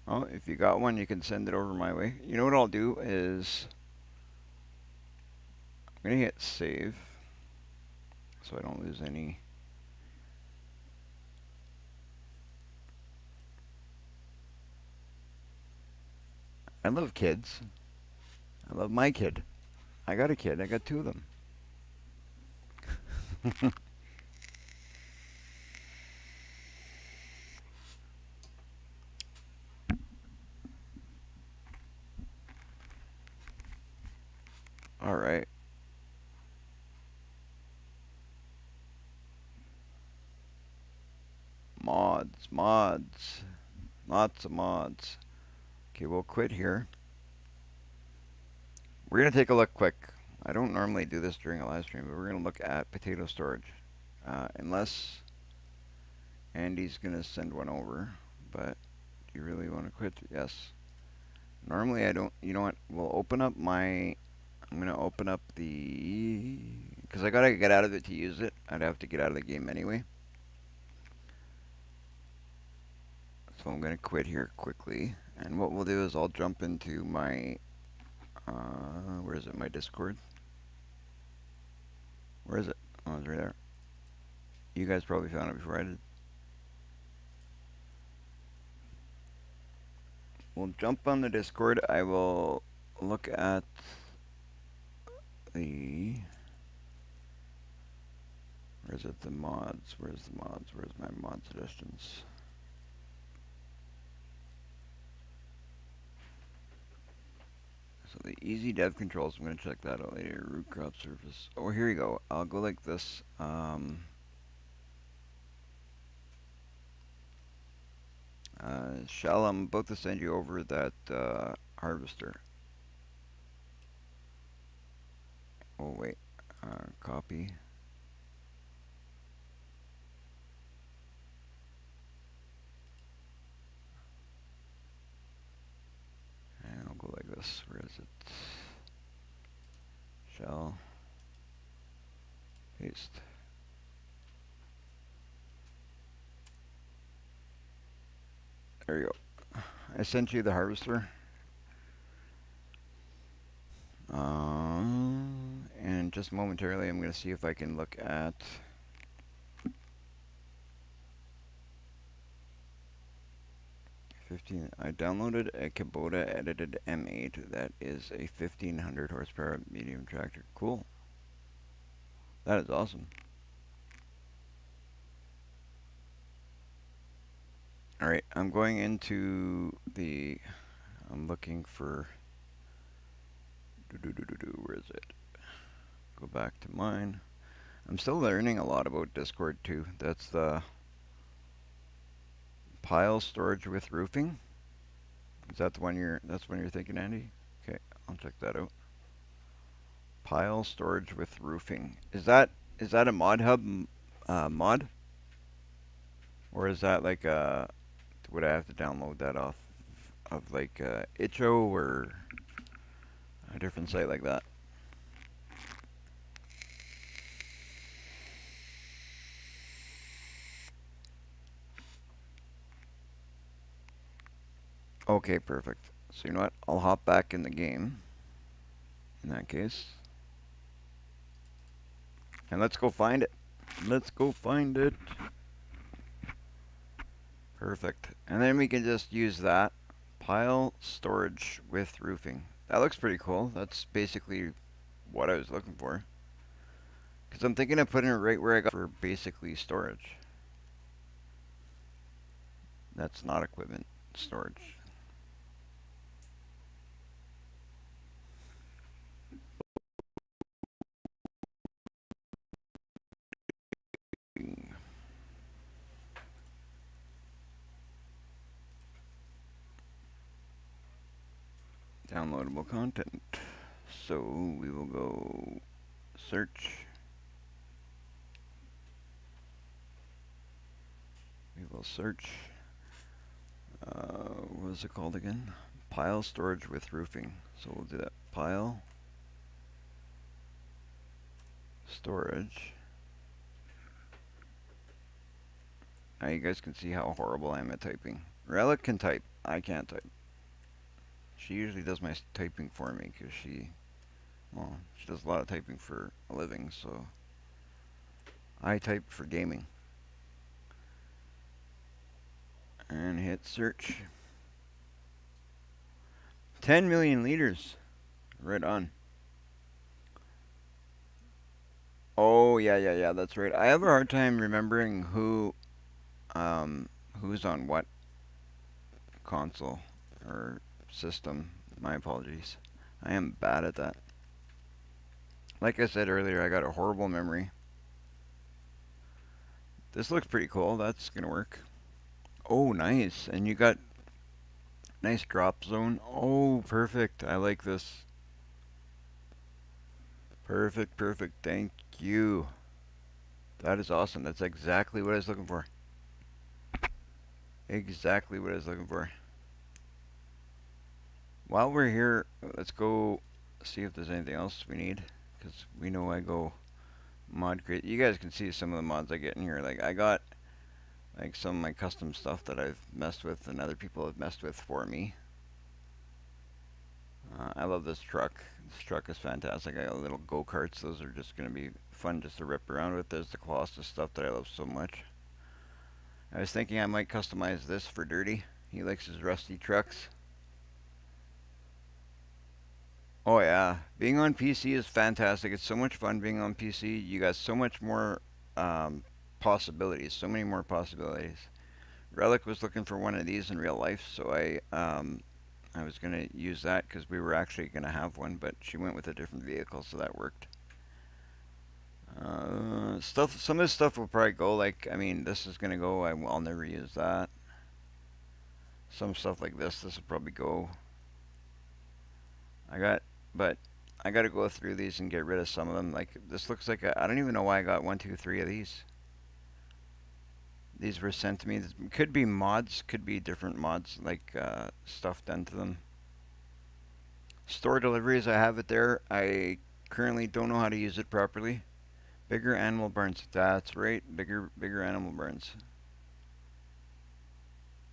Oh, if you got one, you can send it over my way. You know what I'll do is I'm gonna hit save so I don't lose any. I love kids. I love my kid. I got a kid. I got two of them. All right. Mods. Lots of mods. Okay, we'll quit here. We're gonna take a look quick. I don't normally do this during a live stream, but we're going to look at potato storage. Unless Andy's going to send one over, but do you really want to quit? Yes. Normally I don't, you know what, we'll open up my, I'm going to open up the, because I got to get out of it to use it. I'd have to get out of the game anyway. So I'm going to quit here quickly. And what we'll do is I'll jump into my, where is it, my Discord? Where is it? Oh, it's right there. You guys probably found it before I did. We'll jump on the Discord. I will look at the, where is it, the mods? Where's the mods? Where's my mod suggestions? So the easy dev controls, I'm going to check that out later. Root crop surface. Oh, here you go. I'll go like this. Shell, I'm about to send you over that harvester. Oh, wait. Copy. And I'll go like this. Where is it? Shell. Paste. There you go. I sent you the harvester. And just momentarily, I'm going to see if I can look at 15. I downloaded a Kubota edited M8 that is a 1500 horsepower medium tractor. Cool. That is awesome. All right, I'm going into the. I'm looking for. Where is it? Go back to mine. I'm still learning a lot about Discord too. That's the pile storage with roofing. Is that the one you're? That's one you're thinking, Andy? Okay, I'll check that out. Pile storage with roofing. Is that a mod hub mod, or is that like a? Would I have to download that off of like itch.io or a different site like that? Okay, perfect. So you know what? I'll hop back in the game in that case. And let's go find it. Let's go find it. Perfect. And then we can just use that. Pile storage with roofing. That looks pretty cool. That's basically what I was looking for. Because I'm thinking of putting it right where I got for basically storage. That's not equipment storage. Downloadable content. So we will go search. We will search. What is it called again? Pile storage with roofing. So we'll do that. Pile storage. Now you guys can see how horrible I am at typing. Relic can type. I can't type. She usually does my typing for me because well, she does a lot of typing for a living, so I type for gaming. And hit search. 10 million liters. Right on. Oh, yeah, that's right. I have a hard time remembering who's on what console or system. My apologies. I am bad at that. Like I said earlier, I got a horrible memory. This looks pretty cool. That's gonna work. Oh, nice. And you got nice drop zone. Oh, perfect. I like this. Perfect, perfect. Thank you. That is awesome. That's exactly what I was looking for. Exactly what I was looking for. While we're here, let's go see if there's anything else we need. Because we know I go mod create. You guys can see some of the mods I get in here. Like I got like some of my custom stuff that I've messed with and other people have messed with for me. I love this truck. This truck is fantastic. I got little go-karts. Those are just going to be fun just to rip around with. There's the Colossus stuff that I love so much. I was thinking I might customize this for Dirty. He likes his rusty trucks. Oh yeah, being on PC is fantastic. It's so much fun being on PC. You got so much more um, possibilities, so many more possibilities. Relic was looking for one of these in real life, so I was gonna use that because we were actually gonna have one, but she went with a different vehicle, so that worked. Stuff. Some of this stuff will probably go. Like, I mean, this is gonna go. I'll never use that. Some stuff like this will probably go. I got, but I got to go through these and get rid of some of them. Like this looks like I don't even know why I got one, two, three of these. These were sent to me. This could be mods, could be different mods, like stuff done to them. Store deliveries, I have it there. I currently don't know how to use it properly. Bigger animal burns. That's right. Bigger animal burns.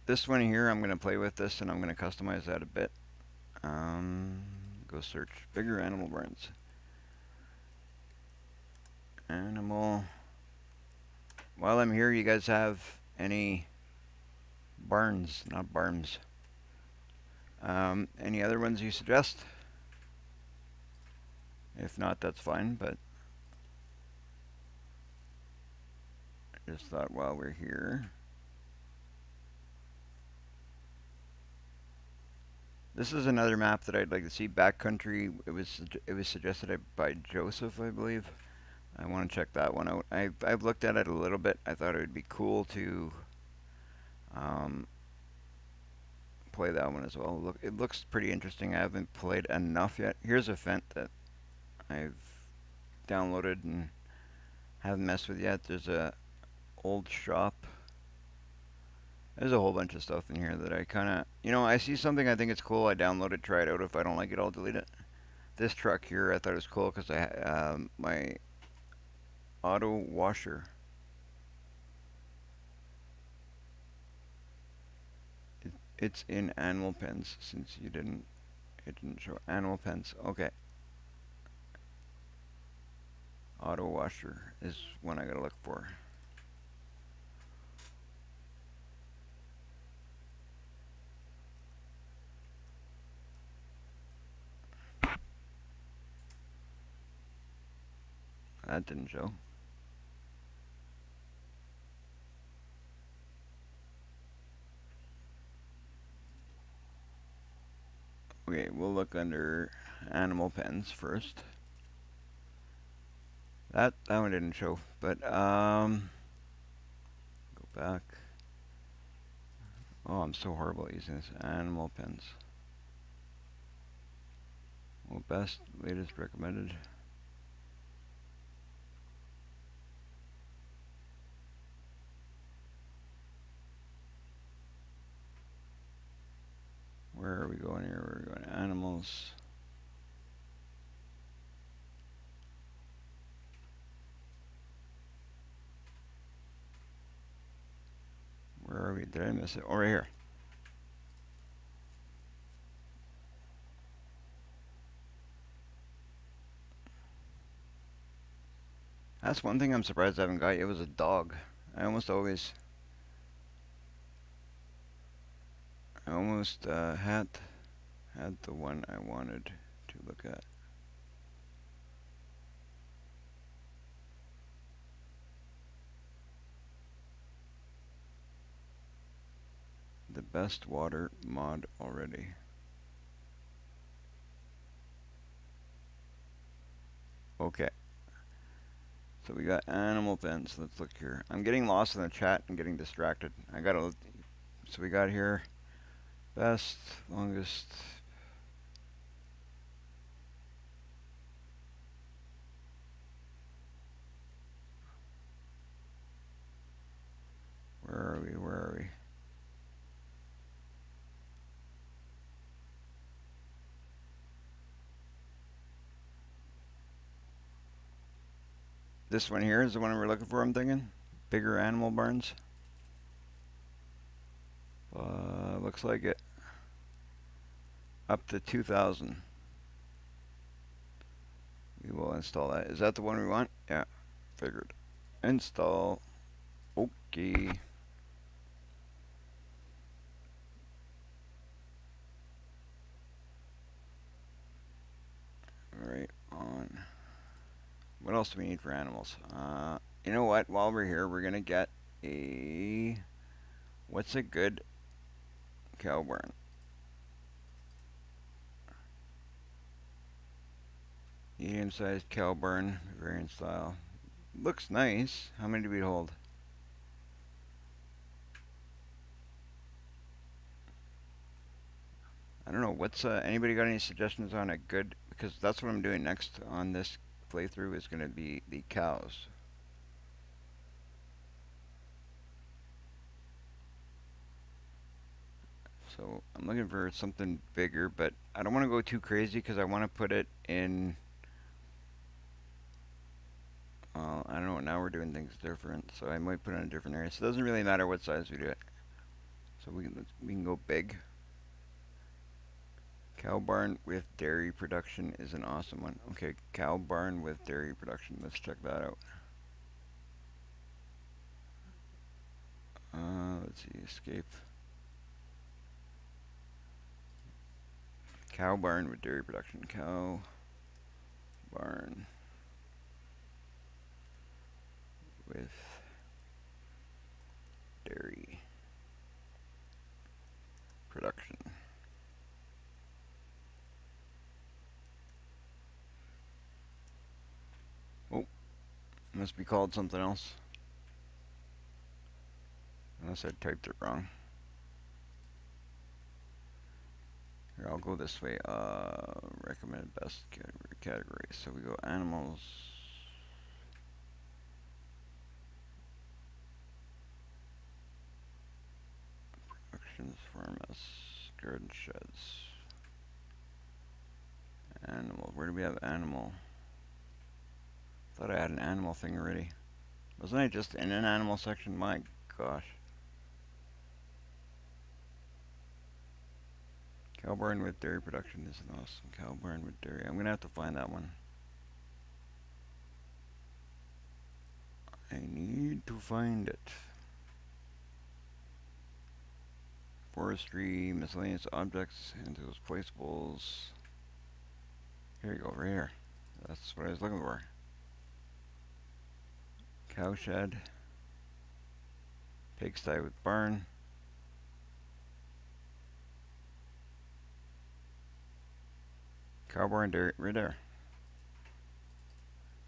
This one here, I'm gonna play with this and I'm gonna customize that a bit. Um, Go search bigger animal burns. Animal. While I'm here, you guys have any barns, not barns? Any other ones you suggest? If not, that's fine, but I just thought while we're here. This is another map that I'd like to see. Backcountry. It was suggested by Joseph, I believe. I want to check that one out. I've looked at it a little bit. I thought it would be cool to um, play that one as well. Look, it looks pretty interesting. I haven't played enough yet. Here's a vent that I've downloaded and haven't messed with yet. There's a old shop. There's a whole bunch of stuff in here that I kind of, I see something I think it's cool. I download it, try it out. If I don't like it, I'll delete it. This truck here, I thought it was cool because my auto washer. It's in animal pens since it didn't show animal pens. Okay, auto washer is one I gotta look for. That didn't show. Okay, we'll look under animal pens first. That one didn't show, but go back. Oh, I'm so horrible at using this. Animal pens. Well, best, latest, recommended. Where are we going here? We're going to animals. Where are we? Did I miss it? Oh, right here. That's one thing I'm surprised I haven't got. It was a dog. I almost always, had the one I wanted to look at. The best water mod already. Okay. So we got animal pens. Let's look here. I'm getting lost in the chat and getting distracted. I gotta. So we got here best, longest. This one here is the one we're looking for, I'm thinking. Bigger animal barns. Looks like it. Up to 2,000. We will install that. Is that the one we want? Yeah, figured. Install. Okay. Alright, on. What else do we need for animals? You know what? While we're here, we're gonna get a. What's a good cow barn? Medium-sized cow barn, variant style. Looks nice. How many do we hold? I don't know. What's anybody got any suggestions on a good? Because that's what I'm doing next on this playthrough is going to be the cows. So I'm looking for something bigger, but I don't want to go too crazy because I want to put it in. I don't know. Now we're doing things different, so I might put it in a different area. So it doesn't really matter what size we do it. So we can go big. Cow barn with dairy production is an awesome one. Okay, cow barn with dairy production. Let's check that out. Let's see, escape. Cow barn with dairy production. Cow barn with dairy production. Oh, must be called something else. Unless I typed it wrong. Here, I'll go this way. Recommended best category. So we go animals. Productions, farmers, garden sheds. Animal. Where do we have animal? Thought I had an animal thing already. Wasn't I just in an animal section? My gosh. Cow barn with dairy production is an awesome. Cow barn with dairy. I'm gonna have to find that one. I need to find it. Forestry, miscellaneous objects, and those placeables. Here you go, right here. That's what I was looking for. Cow shed. Pigsty with barn. Cow barn dairy, right there.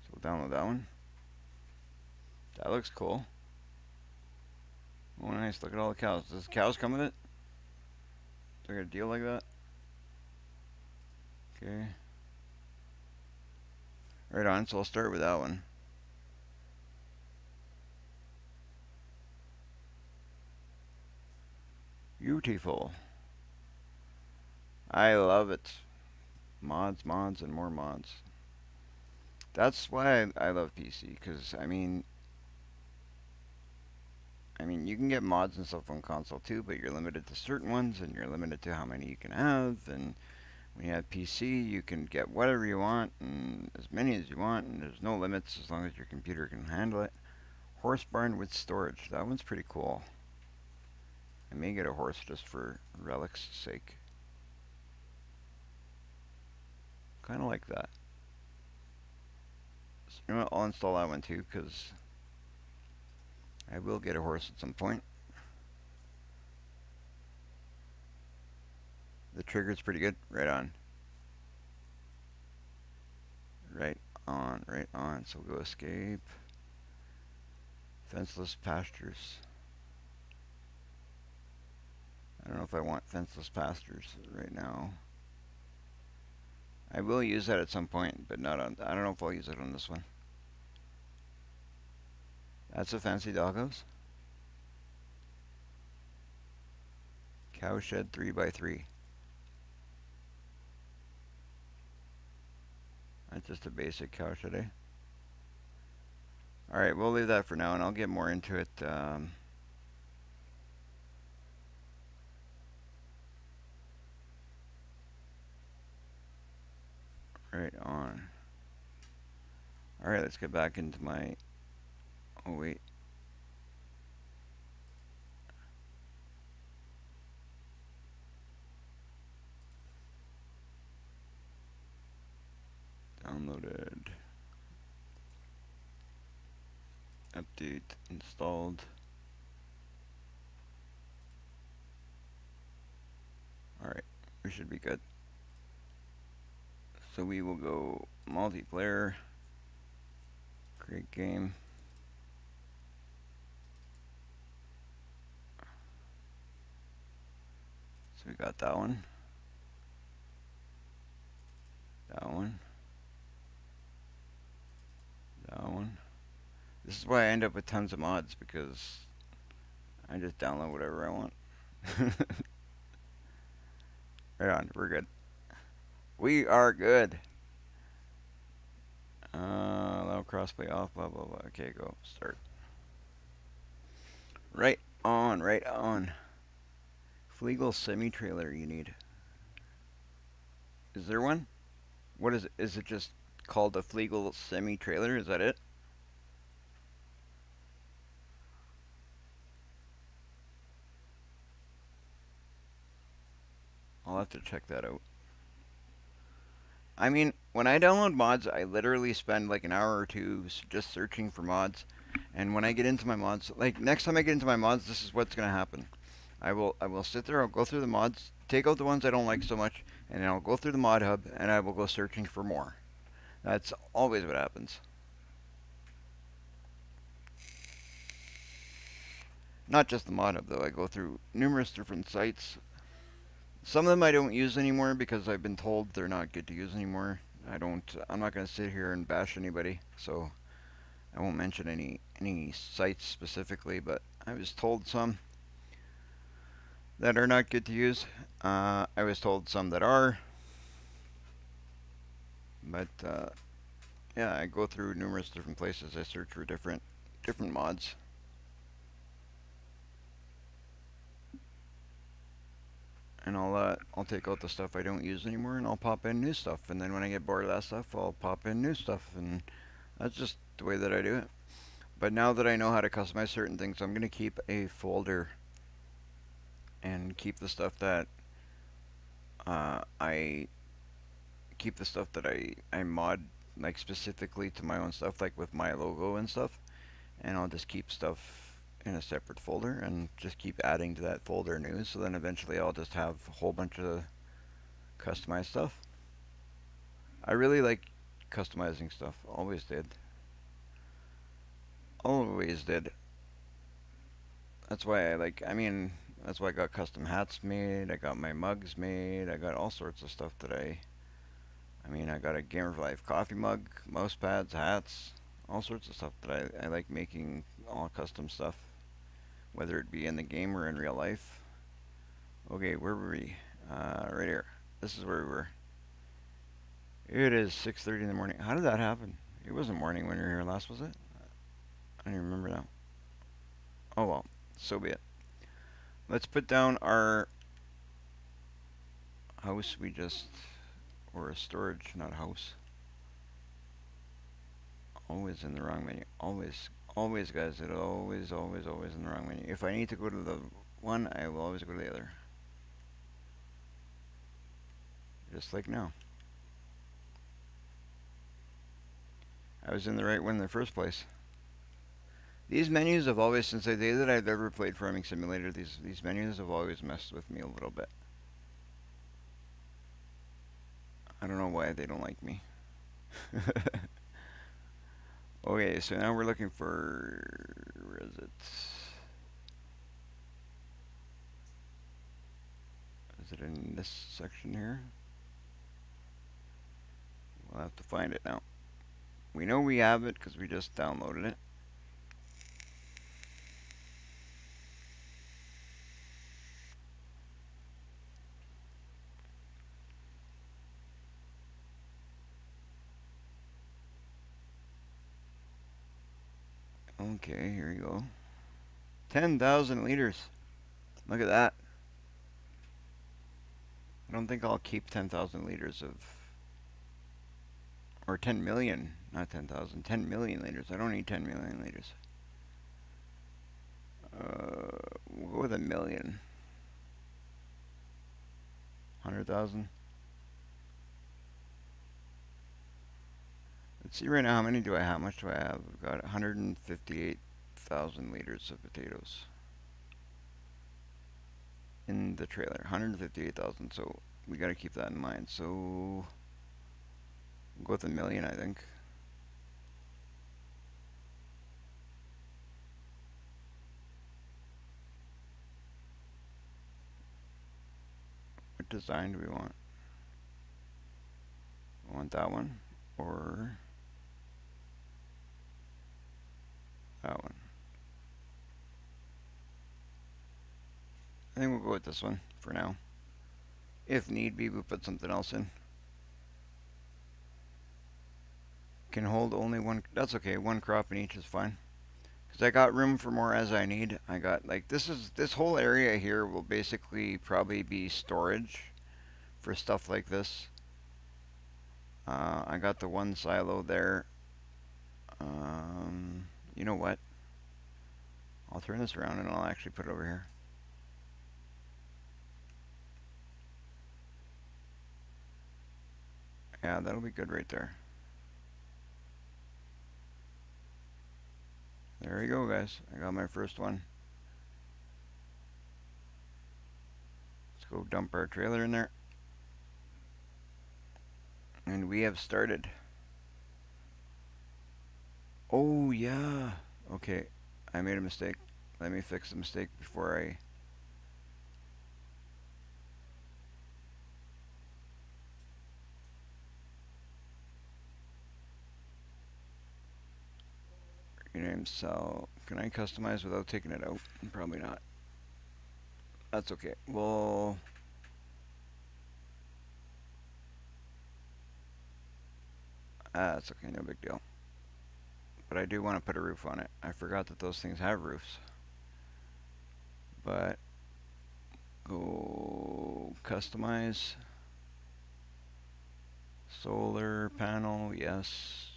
So we'll download that one. That looks cool. Oh, nice. Look at all the cows. Does cows come with it? Do I get a deal like that? Okay. Right on. So I'll start with that one. Beautiful. I love it. Mods, mods, and more mods. That's why I love PC, because I mean, you can get mods and stuff on console too, but you're limited to certain ones, and you're limited to how many you can have. And when you have PC, you can get whatever you want and as many as you want, and there's no limits as long as your computer can handle it. Horse barn with storage. That one's pretty cool. I may get a horse just for relics' sake. Kind of like that. So, you know what? I'll install that one too, because I will get a horse at some point. The trigger's pretty good. Right on. Right on, right on. So we'll go escape. Fenceless pastures. I don't know if I want fenceless pastures right now. I will use that at some point, but not on. I don't know if I'll use it on this one. That's a fancy doghouse. Cow shed 3x3. That's just a basic cow shed, eh? Alright, we'll leave that for now and I'll get more into it. Right on. Alright, let's get back into my. Oh, wait. Downloaded. Update installed. Alright, we should be good. So we will go multiplayer, create game. So we got that one, that one, that one. This is why I end up with tons of mods because I just download whatever I want. Right on, we're good. We are good. Allow crossplay off, blah, blah, blah. Okay, go, start. Right on, right on. Fleagle semi-trailer you need. Is there one? What is it? Is it just called a Fleagle semi-trailer? Is that it? I'll have to check that out. I mean, when I download mods, I literally spend like an hour or two just searching for mods. And when I get into my mods, like next time I get into my mods, this is what's gonna happen. I will sit there, I'll go through the mods, take out the ones I don't like so much, and then I'll go through the mod hub and I will go searching for more. That's always what happens. Not just the mod hub though, I go through numerous different sites. Some of them I don't use anymore because I've been told they're not good to use anymore. I'm not gonna sit here and bash anybody, so I won't mention any sites specifically, but I was told some that are not good to use. I was told some that are, but yeah, I go through numerous different places. I search for different mods, and I'll take out the stuff I don't use anymore, and I'll pop in new stuff. And then when I get bored of that stuff, I'll pop in new stuff, and that's just the way that I do it. But now that I know how to customize certain things, I'm gonna keep a folder and keep the stuff that I keep the stuff that I mod like specifically to my own stuff, like with my logo and stuff, and I'll just keep stuff in a separate folder and just keep adding to that folder new. So then eventually I'll just have a whole bunch of customized stuff. I really like customizing stuff. Always did. Always did. That's why I like. I mean, that's why I got custom hats made. I got my mugs made. I got all sorts of stuff that I mean, I got a Gamer for Life coffee mug, mouse pads, hats, all sorts of stuff that I like making all custom stuff, whether it be in the game or in real life. Okay, where were we? Right here. This is where we were. It is 6:30 in the morning. How did that happen? It wasn't morning when you were here last, was it? I don't even remember now. Oh well, so be it. Let's put down our house or a storage, not house. Always in the wrong menu. Always, always, guys. It always in the wrong menu. If I need to go to the one, I will always go to the other. Just like now. I was in the right one in the first place. These menus have always, since the day that I've ever played Farming Simulator, these menus have always messed with me a little bit. I don't know why they don't like me. Okay, so now we're looking for, where is it? Is it in this section here? We'll have to find it now. We know we have it because we just downloaded it. Okay, here you go. 10,000 liters. Look at that. I don't think I'll keep 10,000 liters of, or 10 million, not 10,000, 10 million liters. I don't need 10 million liters. We'll go with a million. 100,000. Let's see right now, how many do I have? How much do I have? I've got 158,000 liters of potatoes in the trailer. 158,000, so we got to keep that in mind. So we'll go with a million, I think. What design do we want? I want that one or that one. I think we'll go with this one for now. If need be, we'll put something else in. Can hold only one. That's okay. One crop in each is fine. Because I got room for more as I need. I got like this whole area here will basically probably be storage for stuff like this. I got the one silo there. You know what? I'll turn this around and I'll actually put it over here. Yeah, that'll be good right there. There we go, guys. I got my first one. Let's go dump our trailer in there. And we have started. Oh, yeah. Okay, I made a mistake. Let me fix the mistake before I... Rename cell. Can I customize without taking it out? Probably not. That's okay. Well... that's okay, no big deal. But I do want to put a roof on it. I forgot that those things have roofs. But... go... customize. Solar panel, yes.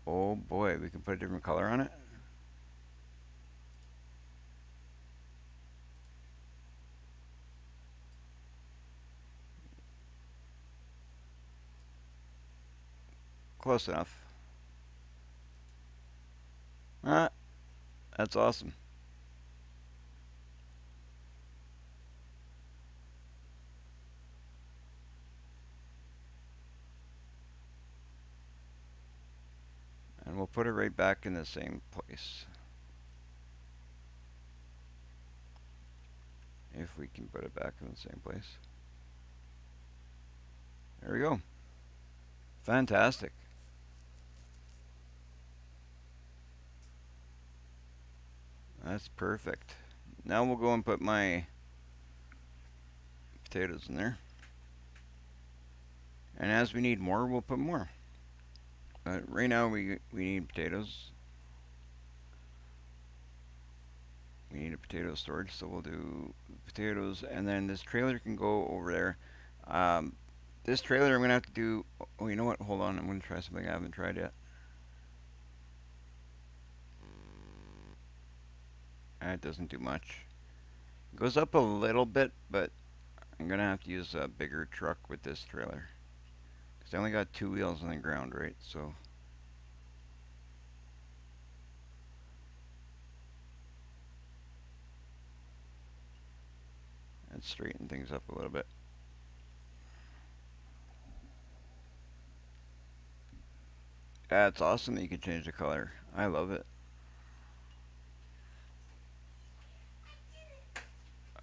Oh boy, we can put a different color on it. Close enough. Ah, that's awesome. And we'll put it right back in the same place. If we can put it back in the same place. There we go. Fantastic. That's perfect. Now we'll go and put my potatoes in there. And as we need more, we'll put more. But right now we need potatoes. We need a potato storage, so we'll do potatoes, and then this trailer can go over there. This trailer I'm gonna have to do. Oh, you know what? Hold on, I'm gonna try something I haven't tried yet. It doesn't do much. It goes up a little bit, but I'm gonna have to use a bigger truck with this trailer. Cause I only got two wheels on the ground, right? So let's straighten things up a little bit. That's awesome that you can change the color. I love it.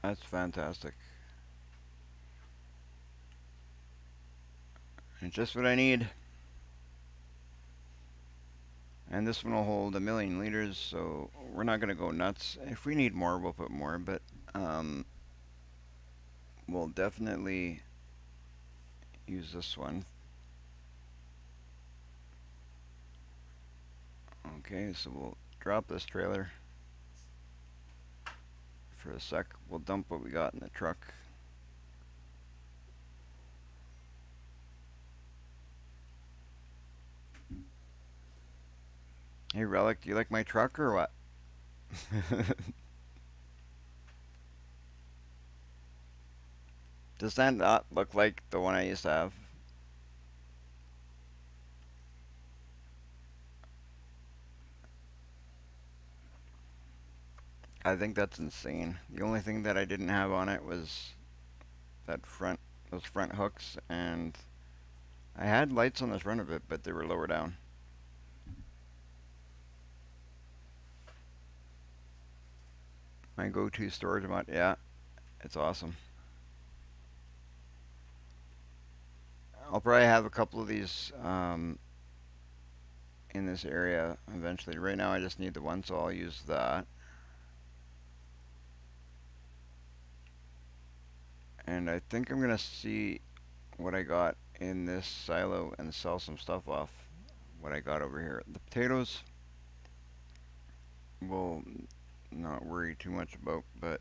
That's fantastic. And just what I need. And this one will hold 1,000,000 liters, so we're not going to go nuts. If we need more, we'll put more, but we'll definitely use this one. Okay, so we'll drop this trailer for a sec. We'll dump what we got in the truck. Hey Relic, do you like my truck or what? Does that not look like the one I used to have? I think that's insane. The only thing that I didn't have on it was that those front hooks, and I had lights on the front of it, but they were lower down. My go-to storage mod, yeah, it's awesome. I'll probably have a couple of these in this area eventually. Right now I just need the one, so I'll use that. And I think I'm gonna see what I got in this silo and sell some stuff off. What I got over here. The potatoes will not worry too much about, but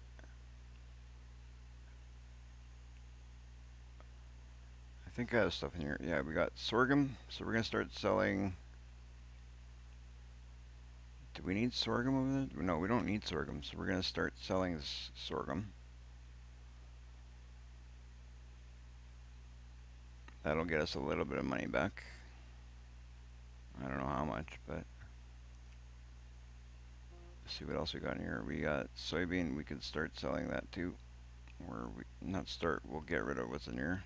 I think I have stuff in here. Yeah, we got sorghum, so we're gonna start selling. Do we need sorghum over there? No, we don't need sorghum, so we're gonna start selling this sorghum. That'll get us a little bit of money back. I don't know how much, but let's see what else we got in here. We got soybean. We can start selling that too. Or we not start. We'll get rid of what's in here.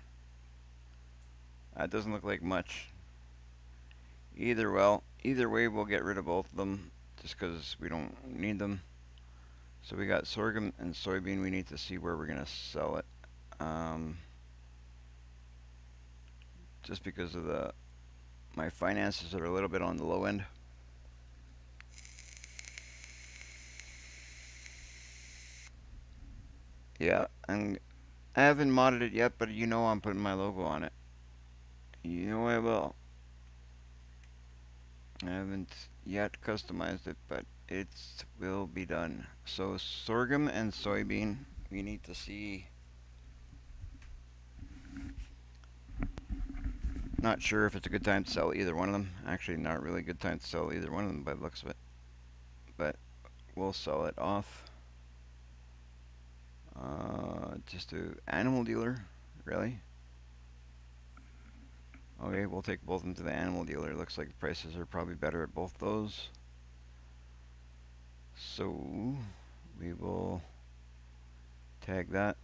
That doesn't look like much. Either way, we'll get rid of both of them just because we don't need them. So we got sorghum and soybean. We need to see where we're gonna sell it. Just because of my finances are a little bit on the low end. Yeah, and I haven't modded it yet, but you know I'm putting my logo on it. You know I will. I haven't yet customized it, but it will be done. So sorghum and soybean, we need to see. Not sure if it's a good time to sell either one of them. Actually, not really a good time to sell either one of them by the looks of it. But we'll sell it off. Just to animal dealer, really? Okay, we'll take both of them to the animal dealer. Looks like the prices are probably better at both those. So we will tag that.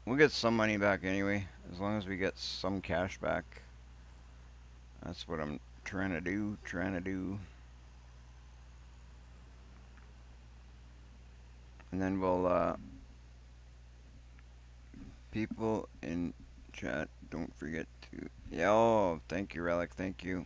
We'll get some money back anyway, as long as we get some cash back. That's what I'm trying to do. And then we'll, people in chat, don't forget to, yeah, oh, thank you, Relic, thank you.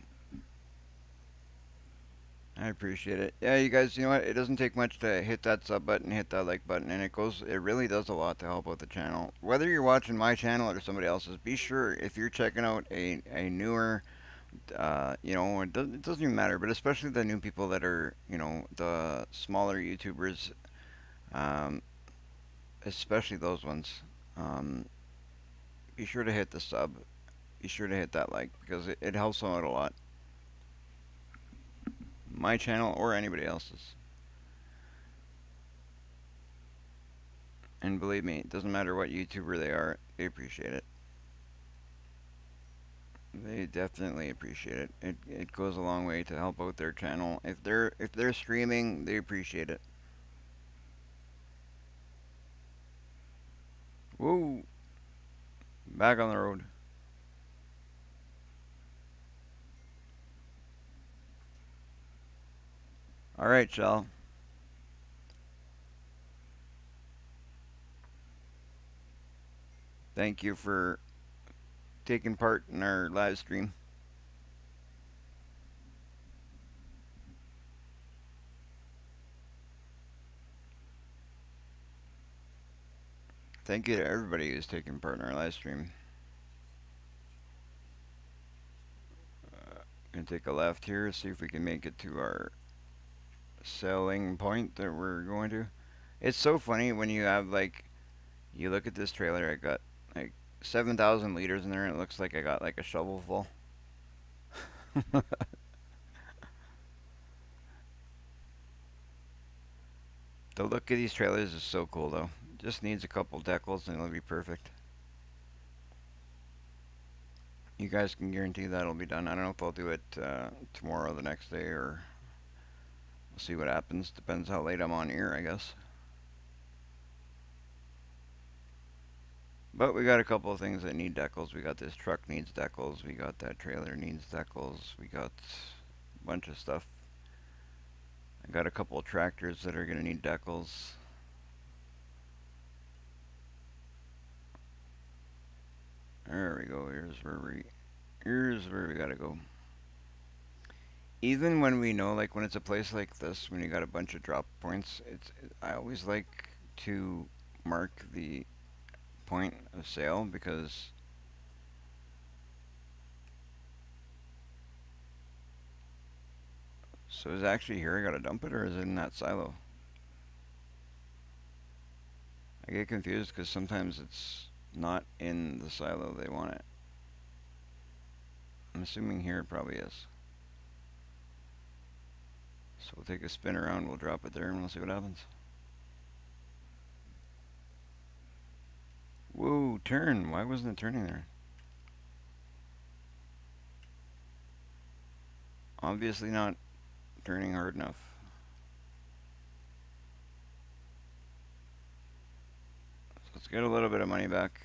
I appreciate it. Yeah, you guys, you know what? It doesn't take much to hit that sub button, hit that like button, and it really does a lot to help out the channel. Whether you're watching my channel or somebody else's, be sure if you're checking out a newer, you know, it doesn't even matter, but especially the new people that are, you know, the smaller YouTubers, um, especially those ones, um, be sure to hit the sub. Be sure to hit that like because it helps them out a lot. My channel or anybody else's. And believe me, it doesn't matter what YouTuber they are, they appreciate it. They definitely appreciate it. It goes a long way to help out their channel. If they're streaming, they appreciate it. Woo! Back on the road. All right, Shell. Thank you for taking part in our live stream. Thank you to everybody who's taking part in our live stream. Gonna take a left here, see if we can make it to our selling point that we're going to. It's so funny when you have like, you look at this trailer, I got like 7,000 liters in there and it looks like I got like a shovel full. The look of these trailers is so cool though. Just needs a couple decals and it'll be perfect. You guys can guarantee that'll be done. I don't know if I'll do it tomorrow or the next day, or we'll see what happens. Depends how late I'm on here, I guess. But we got a couple of things that need decals. We got this truck needs decals. We got that trailer needs decals. We got a bunch of stuff. I got a couple of tractors that are going to need decals. There we go. Here's where we gotta go. Even when we know, like when it's a place like this, when you got a bunch of drop points, I always like to mark the point of sale, because so is it actually here I gotta dump it, or is it in that silo? I get confused because sometimes it's not in the silo they want it. I'm assuming here it probably is. So we'll take a spin around, we'll drop it there, and we'll see what happens. Whoa, turn. Why wasn't it turning there? Obviously not turning hard enough. So let's get a little bit of money back.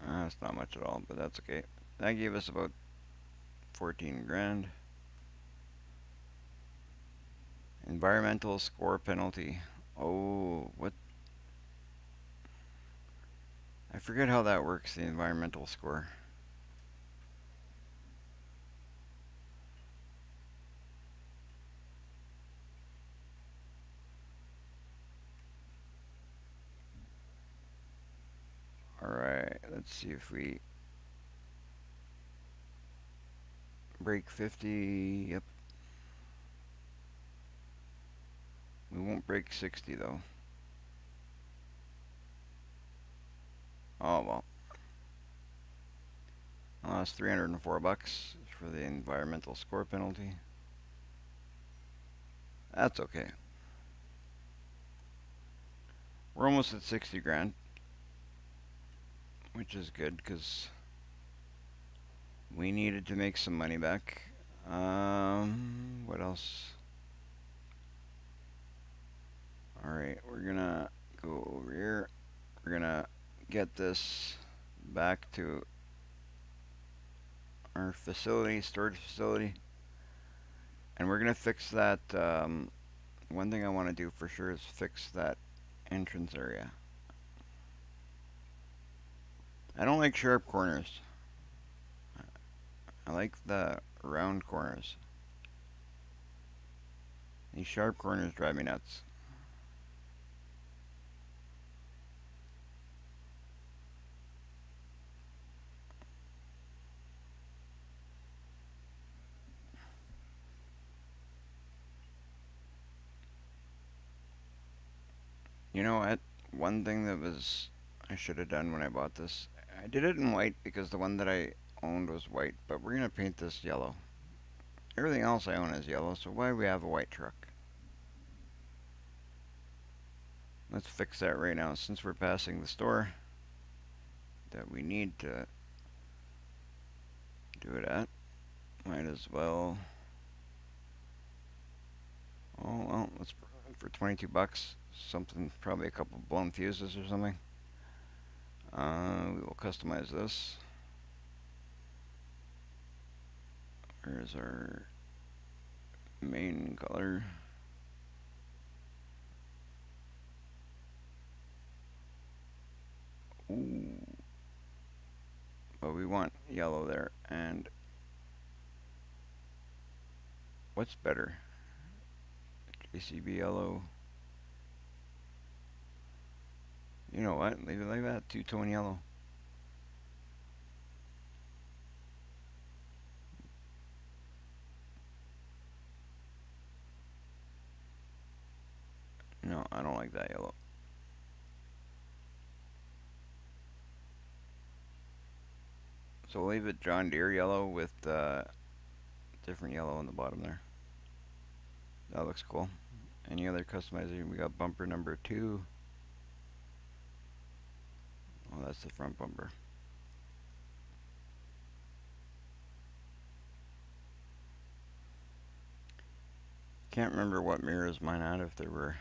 That's not much at all, but that's okay. That gave us about 14 grand. Environmental score penalty. Oh, what? I forget how that works, the environmental score. Alright, let's see if we break 50. Yep. We won't break 60 though. Oh well. I lost 304 bucks for the environmental score penalty. That's okay. We're almost at 60 grand, which is good because we needed to make some money back. What else? Alright, we're gonna go over here. We're gonna get this back to our facility, storage facility. And we're gonna fix that. One thing I want to do for sure is fix that entrance area. I don't like sharp corners. I like the round corners. These sharp corners drive me nuts. You know what? One thing that I should have done when I bought this, I did it in white because the one that I owned was white, but we're gonna paint this yellow. Everything else I own is yellow, so why do we have a white truck? Let's fix that right now, since we're passing the store that we need to do it at. Might as well. Oh well, let's for 22 bucks. Something, probably a couple blown fuses or something. We will customize this. Here's our main color. Ooh. But we want yellow there. And what's better? JCB yellow. You know what? Leave it like that. Two-tone yellow. No, I don't like that yellow. So we'll leave it John Deere yellow with different yellow on the bottom there. That looks cool. Any other customization? We got bumper number 2. Oh, that's the front bumper. Can't remember what mirrors mine had, if they were.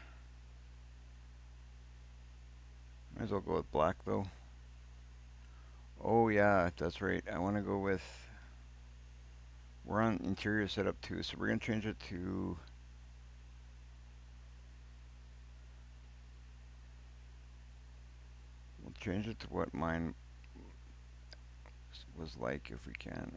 Might as well go with black though. Oh yeah, that's right. I want to go with. We're on interior setup too, so we're gonna change it to. We'll change it to what mine was like if we can.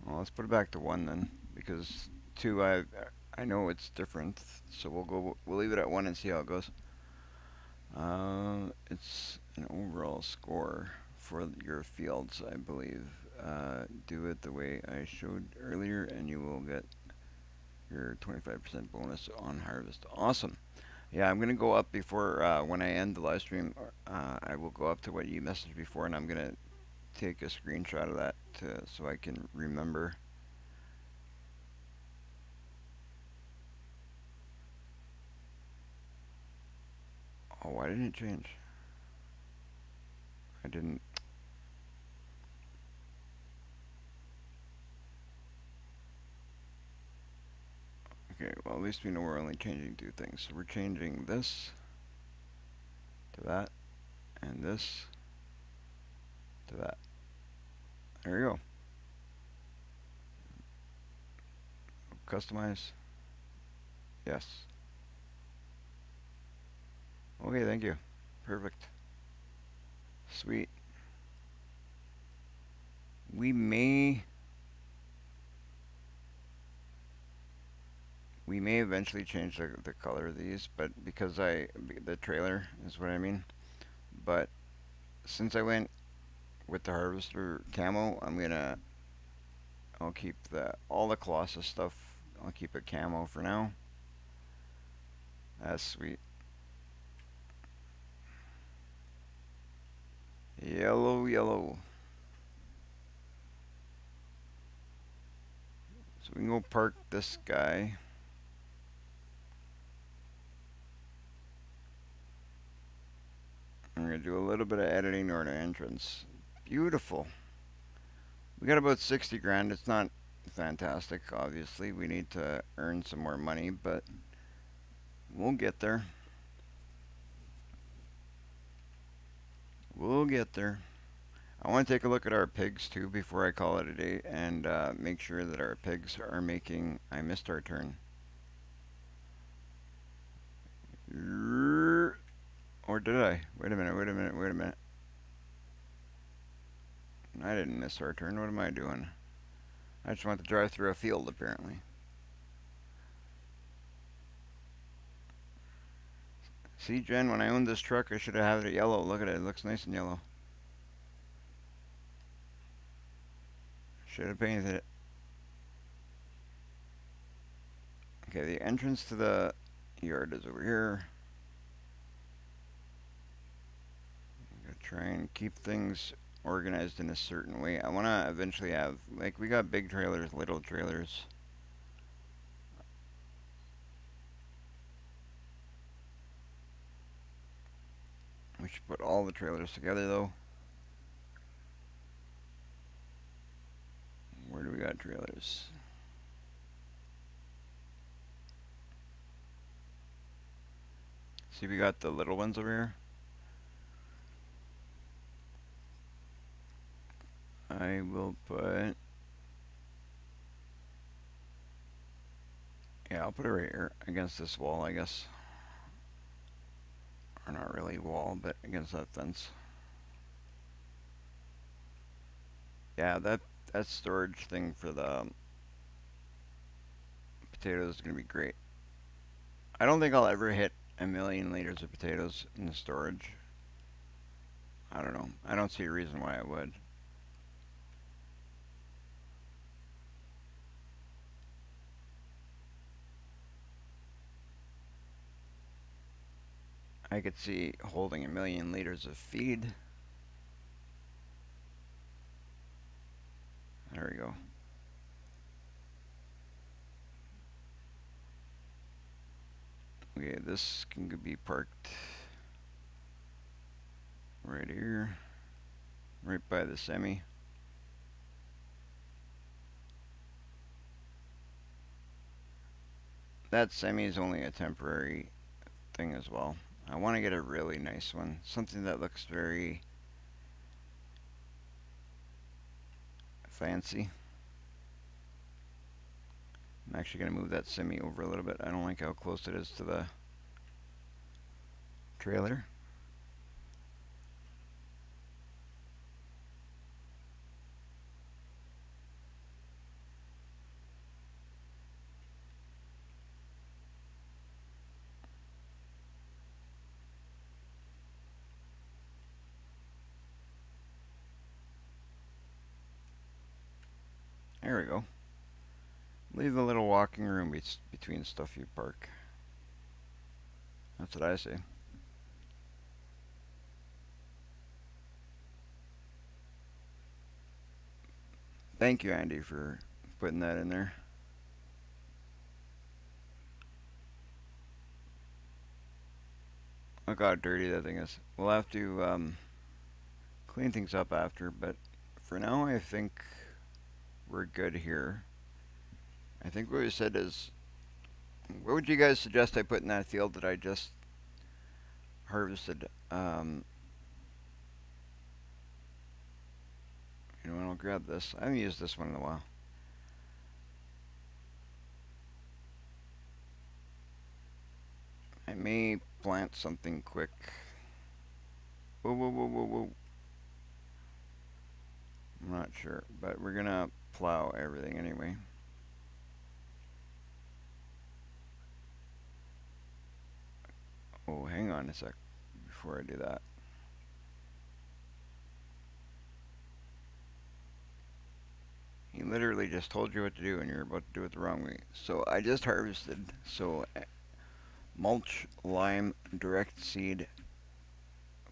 Well, let's put it back to 1 then, because 2 I know it's different, so we'll leave it at 1 and see how it goes. It's an overall score for your fields, I believe. Do it the way I showed earlier, and you will get your 25% bonus on harvest. Awesome. Yeah, I'm gonna go up before when I end the live stream. I will go up to what you messaged before, and I'm gonna take a screenshot of that so I can remember. Oh, why didn't it change? I didn't. Okay, well at least we know we're only changing 2 things. So we're changing this to that, and this to that. There you go. Customize. Yes. Okay, thank you. Perfect. Sweet. We may eventually change the color of these, but because the trailer is what I mean. But since I went with the harvester camo, I'll keep all the Colossus stuff. I'll keep it camo for now. That's sweet. Yellow, yellow. So we can go park this guy. I'm going to do a little bit of editing on our entrance. Beautiful. We got about 60 grand. It's not fantastic, obviously. We need to earn some more money, but we'll get there. We'll get there. I want to take a look at our pigs too before I call it a day and make sure that our pigs are making. I missed our turn. Or did I? Wait a minute, wait a minute, wait a minute. I didn't miss our turn. What am I doing? I just want to drive through a field, apparently. See, Jen, when I owned this truck, I should have had it yellow. Look at it. It looks nice and yellow. Should have painted it. Okay, the entrance to the yard is over here. I'm gonna try and keep things organized in a certain way. I want to eventually have, like, we got big trailers, little trailers. We should put all the trailers together, though. Where do we got trailers? See, we got the little ones over here. I will put. Yeah, I'll put it right here against this wall, I guess. Or not really wall, but against that fence. Yeah, that storage thing for the potatoes is going to be great. I don't think I'll ever hit 1,000,000 liters of potatoes in the storage. I don't know. I don't see a reason why I would. I could see holding 1,000,000 liters of feed. There we go. Okay, this can be parked right here, right by the semi. That semi is only a temporary thing as well. I want to get a really nice one, something that looks very fancy. I'm actually going to move that semi over a little bit. I don't like how close it is to the trailer. There we go. Leave a little walking room between stuff you park. That's what I say. Thank you, Andy, for putting that in there. Look how dirty that thing is. We'll have to clean things up after, but for now, I think we're good here. I think what we said is, what would you guys suggest I put in that field that I just harvested? You know what, I'll grab this. I haven't used this one in a while. I may plant something quick. Whoa, whoa, whoa, whoa, whoa. I'm not sure, but we're gonna plow everything anyway. Oh, hang on a sec before I do that. He literally just told you what to do and you're about to do it the wrong way. So I just harvested, so mulch lime direct seed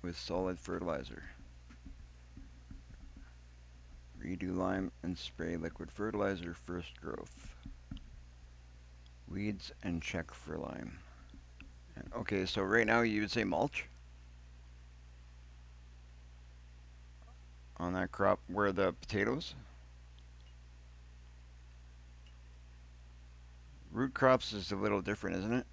with solid fertilizer. Redo lime and spray liquid fertilizer first growth. Weeds and check for lime. Okay, so right now you would say mulch on that crop where the potatoes. Root crops is a little different, isn't it?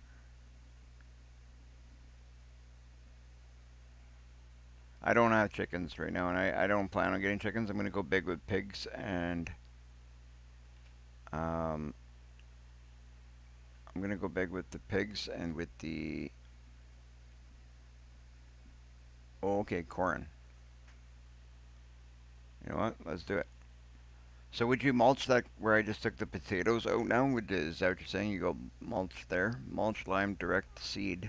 I don't have chickens right now, and I don't plan on getting chickens. I'm going to go big with pigs, and I'm going to go big with the pigs and with the, oh, okay, corn. You know what? Let's do it. So would you mulch that where I just took the potatoes out now? Is that what you're saying? You go mulch there. Mulch lime direct seed.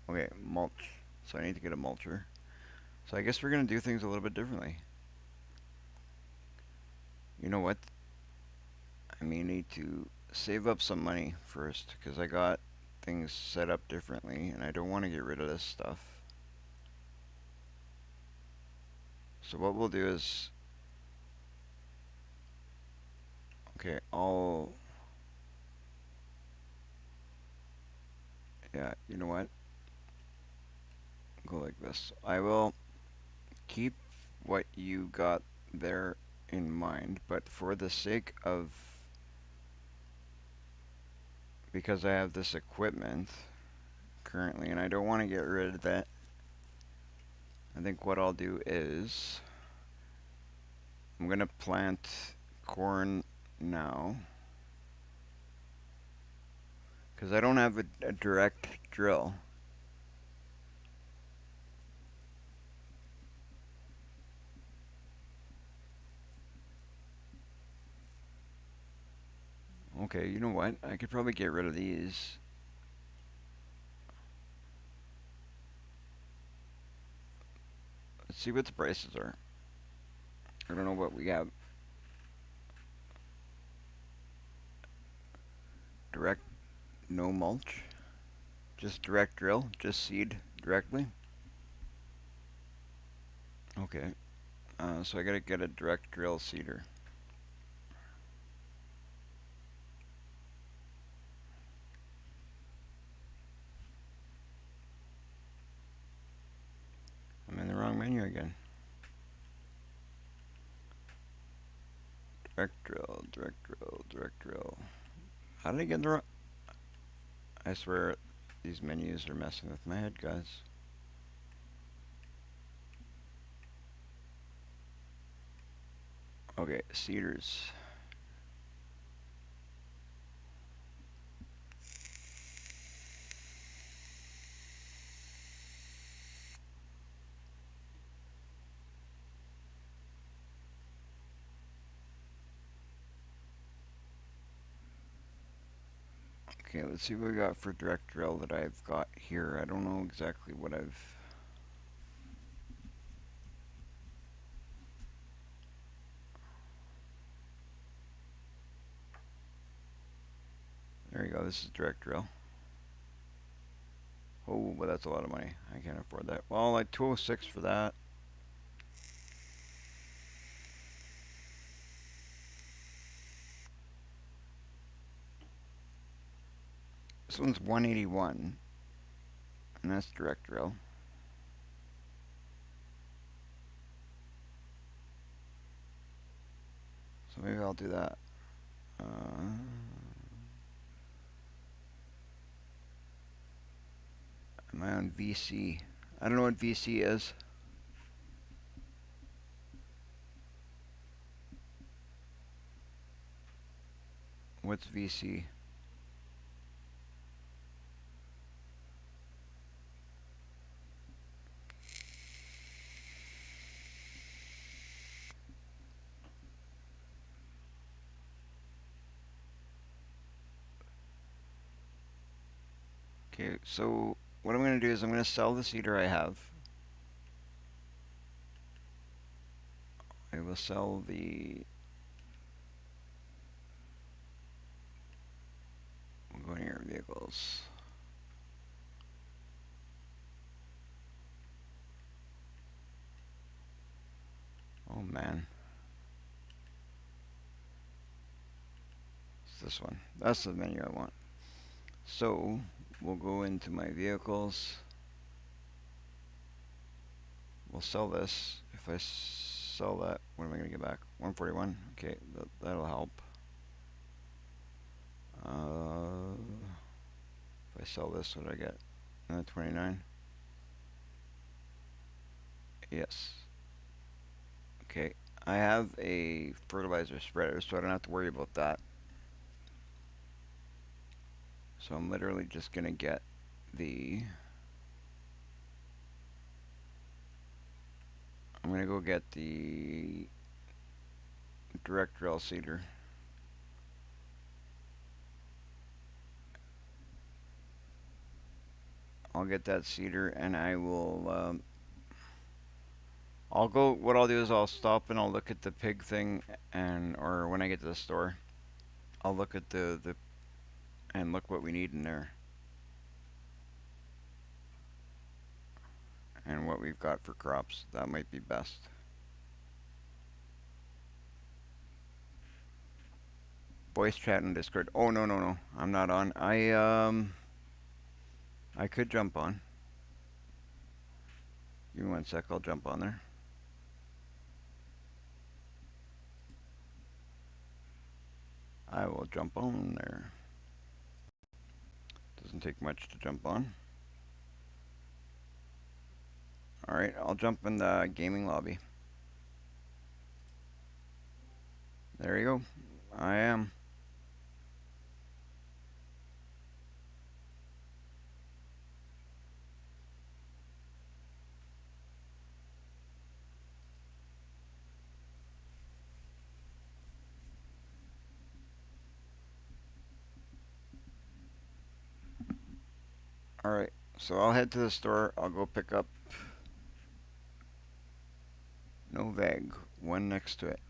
Okay, mulch. So I need to get a mulcher. So I guess we're going to do things a little bit differently. You know what? I may need to save up some money first because I got things set up differently and I don't want to get rid of this stuff. So what we'll do is, okay, yeah, you know what? Go like this. I will keep what you got there in mind, but for the sake of, because I have this equipment currently and I don't want to get rid of that, I think what I'll do is I'm going to plant corn now because I don't have a direct drill. Okay, you know what? I could probably get rid of these. Let's see what the prices are. I don't know what we have. Direct, no mulch. Just direct drill, just seed directly. Okay, so I gotta get a direct drill seeder. I'm in the wrong menu again. Direct drill, direct drill, direct drill. How did I get in the wrong? I swear these menus are messing with my head, guys. Okay, seeders. Okay, let's see what we got for direct drill that I've got here. I don't know exactly what I've... There you go, this is direct drill. Oh, but that's a lot of money. I can't afford that. Well, like 206 for that. This one's 181, and that's direct drill. So maybe I'll do that. Am I on VC? I don't know what VC is. What's VC? Okay, so what I'm going to do is I'm going to sell the seeder I have. I will sell the... We'll go to your vehicles. Oh man. It's this one. That's the menu I want. So we'll go into my vehicles. We'll sell this. If I sell that, what am I going to get back? 141. Okay, that'll help. If I sell this, what do I get? 29. Yes. Okay. I have a fertilizer spreader, so I don't have to worry about that. So I'm literally just going to get the... I'm going to go get the direct drill seeder. I'll get that seeder and I will... I'll go... What I'll do is I'll stop and I'll look at the pig thing and... Or when I get to the store, I'll look at the and look what we need in there. And what we've got for crops. That might be best. Voice chat and Discord. Oh, no, no, no. I'm not on. I could jump on. Give me 1 sec. I'll jump on there. I will jump on there. Doesn't take much to jump on. Alright, I'll jump in the gaming lobby. There you go. I am. Alright, so I'll head to the store. I'll go pick up Novag, one next to it.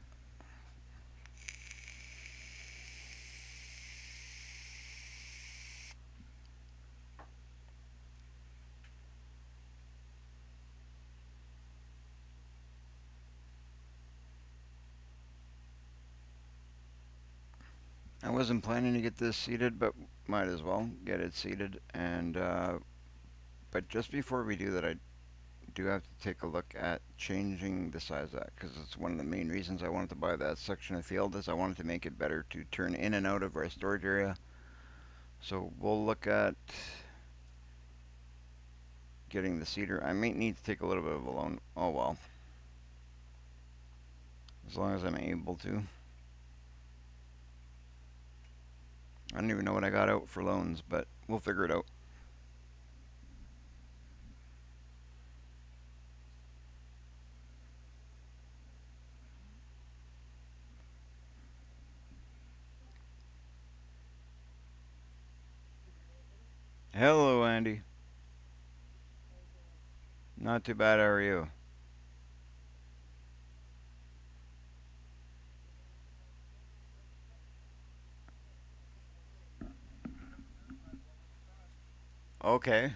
I wasn't planning to get this seated, but might as well get it seated. And but just before we do that, I do have to take a look at changing the size of that, because it's one of the main reasons I wanted to buy that section of field, is I wanted to make it better to turn in and out of our storage area. So we'll look at getting the cedar. I might need to take a little bit of a loan. Oh well, as long as I'm able to. I don't even know what I got out for loans, but we'll figure it out. Hello, Andy. Not too bad, how are you? Okay.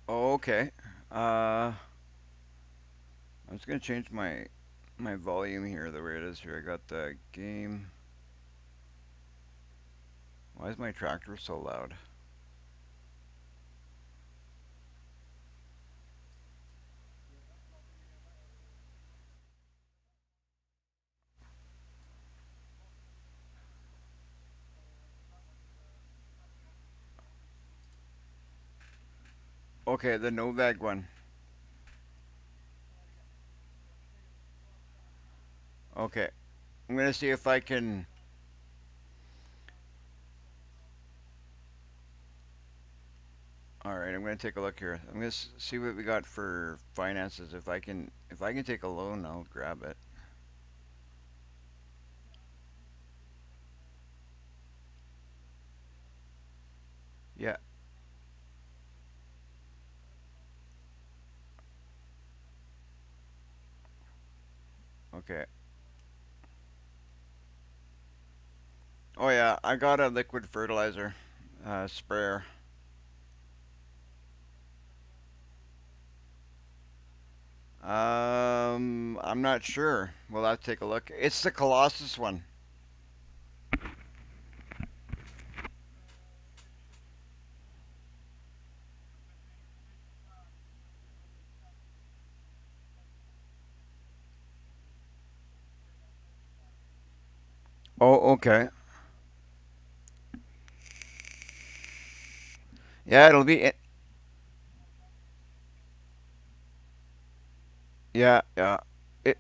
Okay. I'm just gonna change my volume here the way it is here. I got the game. Why is my tractor so loud? Okay, the Novag one. Okay. I'm gonna see if I can. All right, I'm gonna take a look here. I'm gonna see what we got for finances. If I can take a loan, I'll grab it. Yeah. Okay. Oh yeah, I got a liquid fertilizer sprayer. I'm not sure. We'll have to take a look. It's the Colossus one. Oh, okay. Yeah, it'll be. Yeah, yeah. It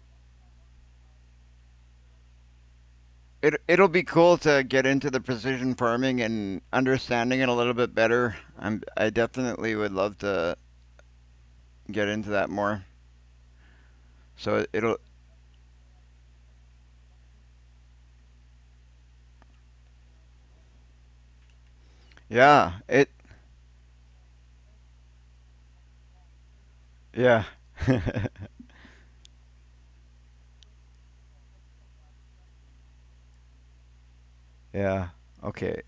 it'll be cool to get into the precision farming and understanding it a little bit better. I definitely would love to get into that more. So it'll. Yeah. Yeah. Yeah. Okay.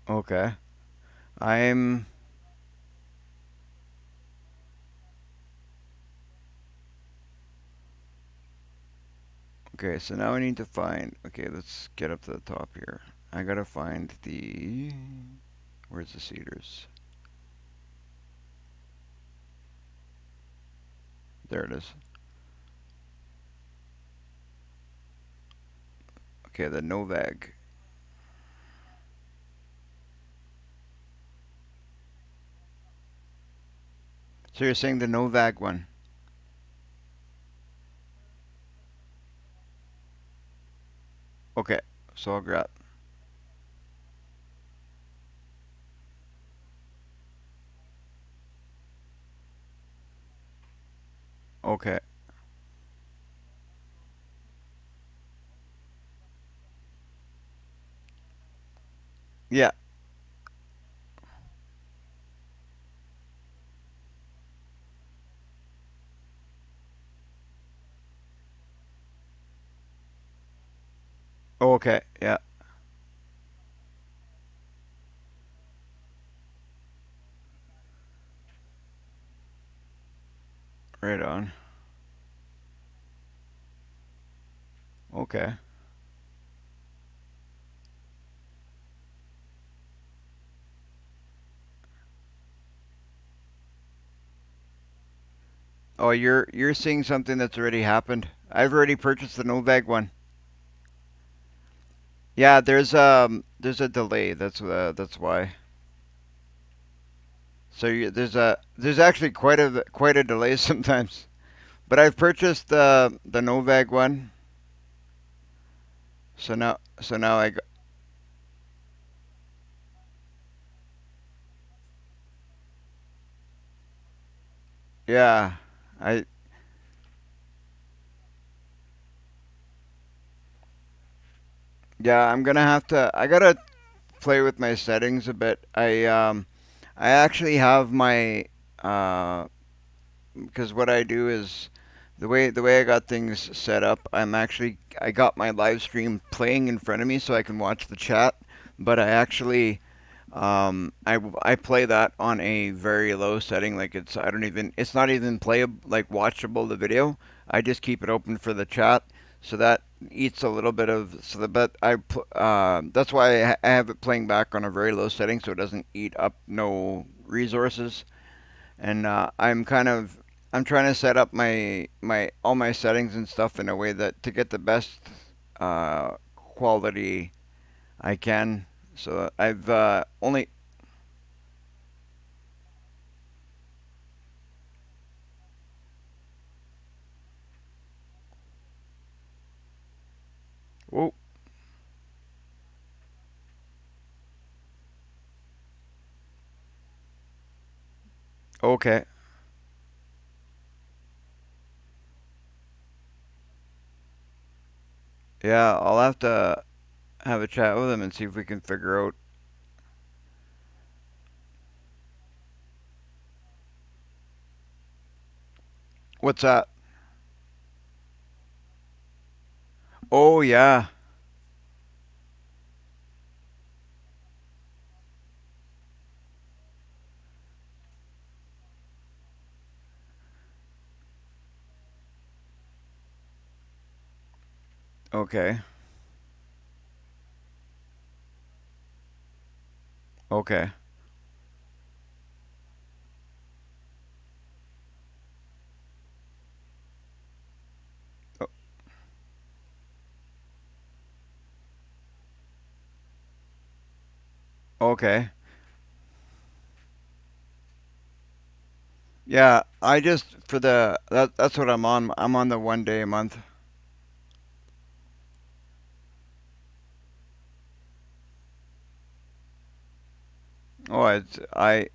Okay. I'm. Okay, so now I need to find. Okay, let's get up to the top here. I gotta find the. Where's the cedars? There it is. Okay, the Novag. So you're saying the Novag one? Okay, so I'll grab. Okay. Yeah. Okay. Yeah. Right on. Okay. Oh, you're seeing something that's already happened. I've already purchased the Novag one. Yeah, there's a delay. That's why. So there's actually quite a delay sometimes. But I've purchased the Novag one. So now yeah. I yeah, I'm gonna have to I gotta play with my settings a bit. I actually have my because what I do is the way I got things set up, I got my live stream playing in front of me so I can watch the chat, but I actually I play that on a very low setting. Like it's not even playable, like watchable the video. I just keep it open for the chat, so that eats a little bit of so the but that's why I have it playing back on a very low setting so it doesn't eat up no resources. And I'm trying to set up my all my settings and stuff in a way that to get the best quality I can. So I've only oh okay. Yeah, I'll have to have a chat with him and see if we can figure out what's that. Oh yeah. Okay. Okay. O- Okay. Yeah, I just for that's what I'm on. I'm on the 1 day a month. Oh, it's I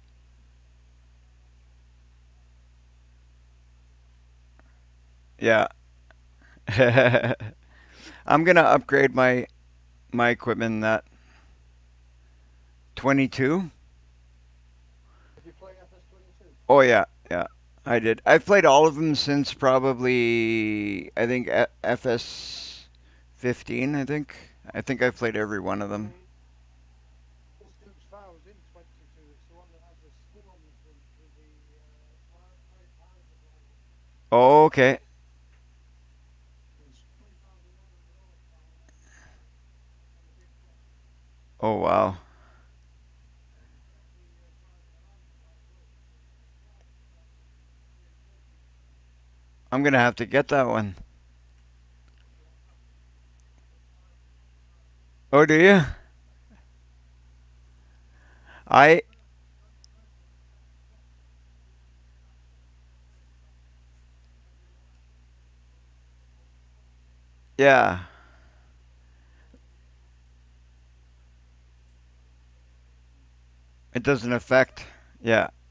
yeah. I'm gonna upgrade my equipment in that 22. Oh yeah, yeah. I did. I've played all of them since probably I think FS 15. I think I've played every one of them. Oh, okay. Oh wow. I'm gonna have to get that one. Oh, do you? I yeah. It doesn't affect. Yeah.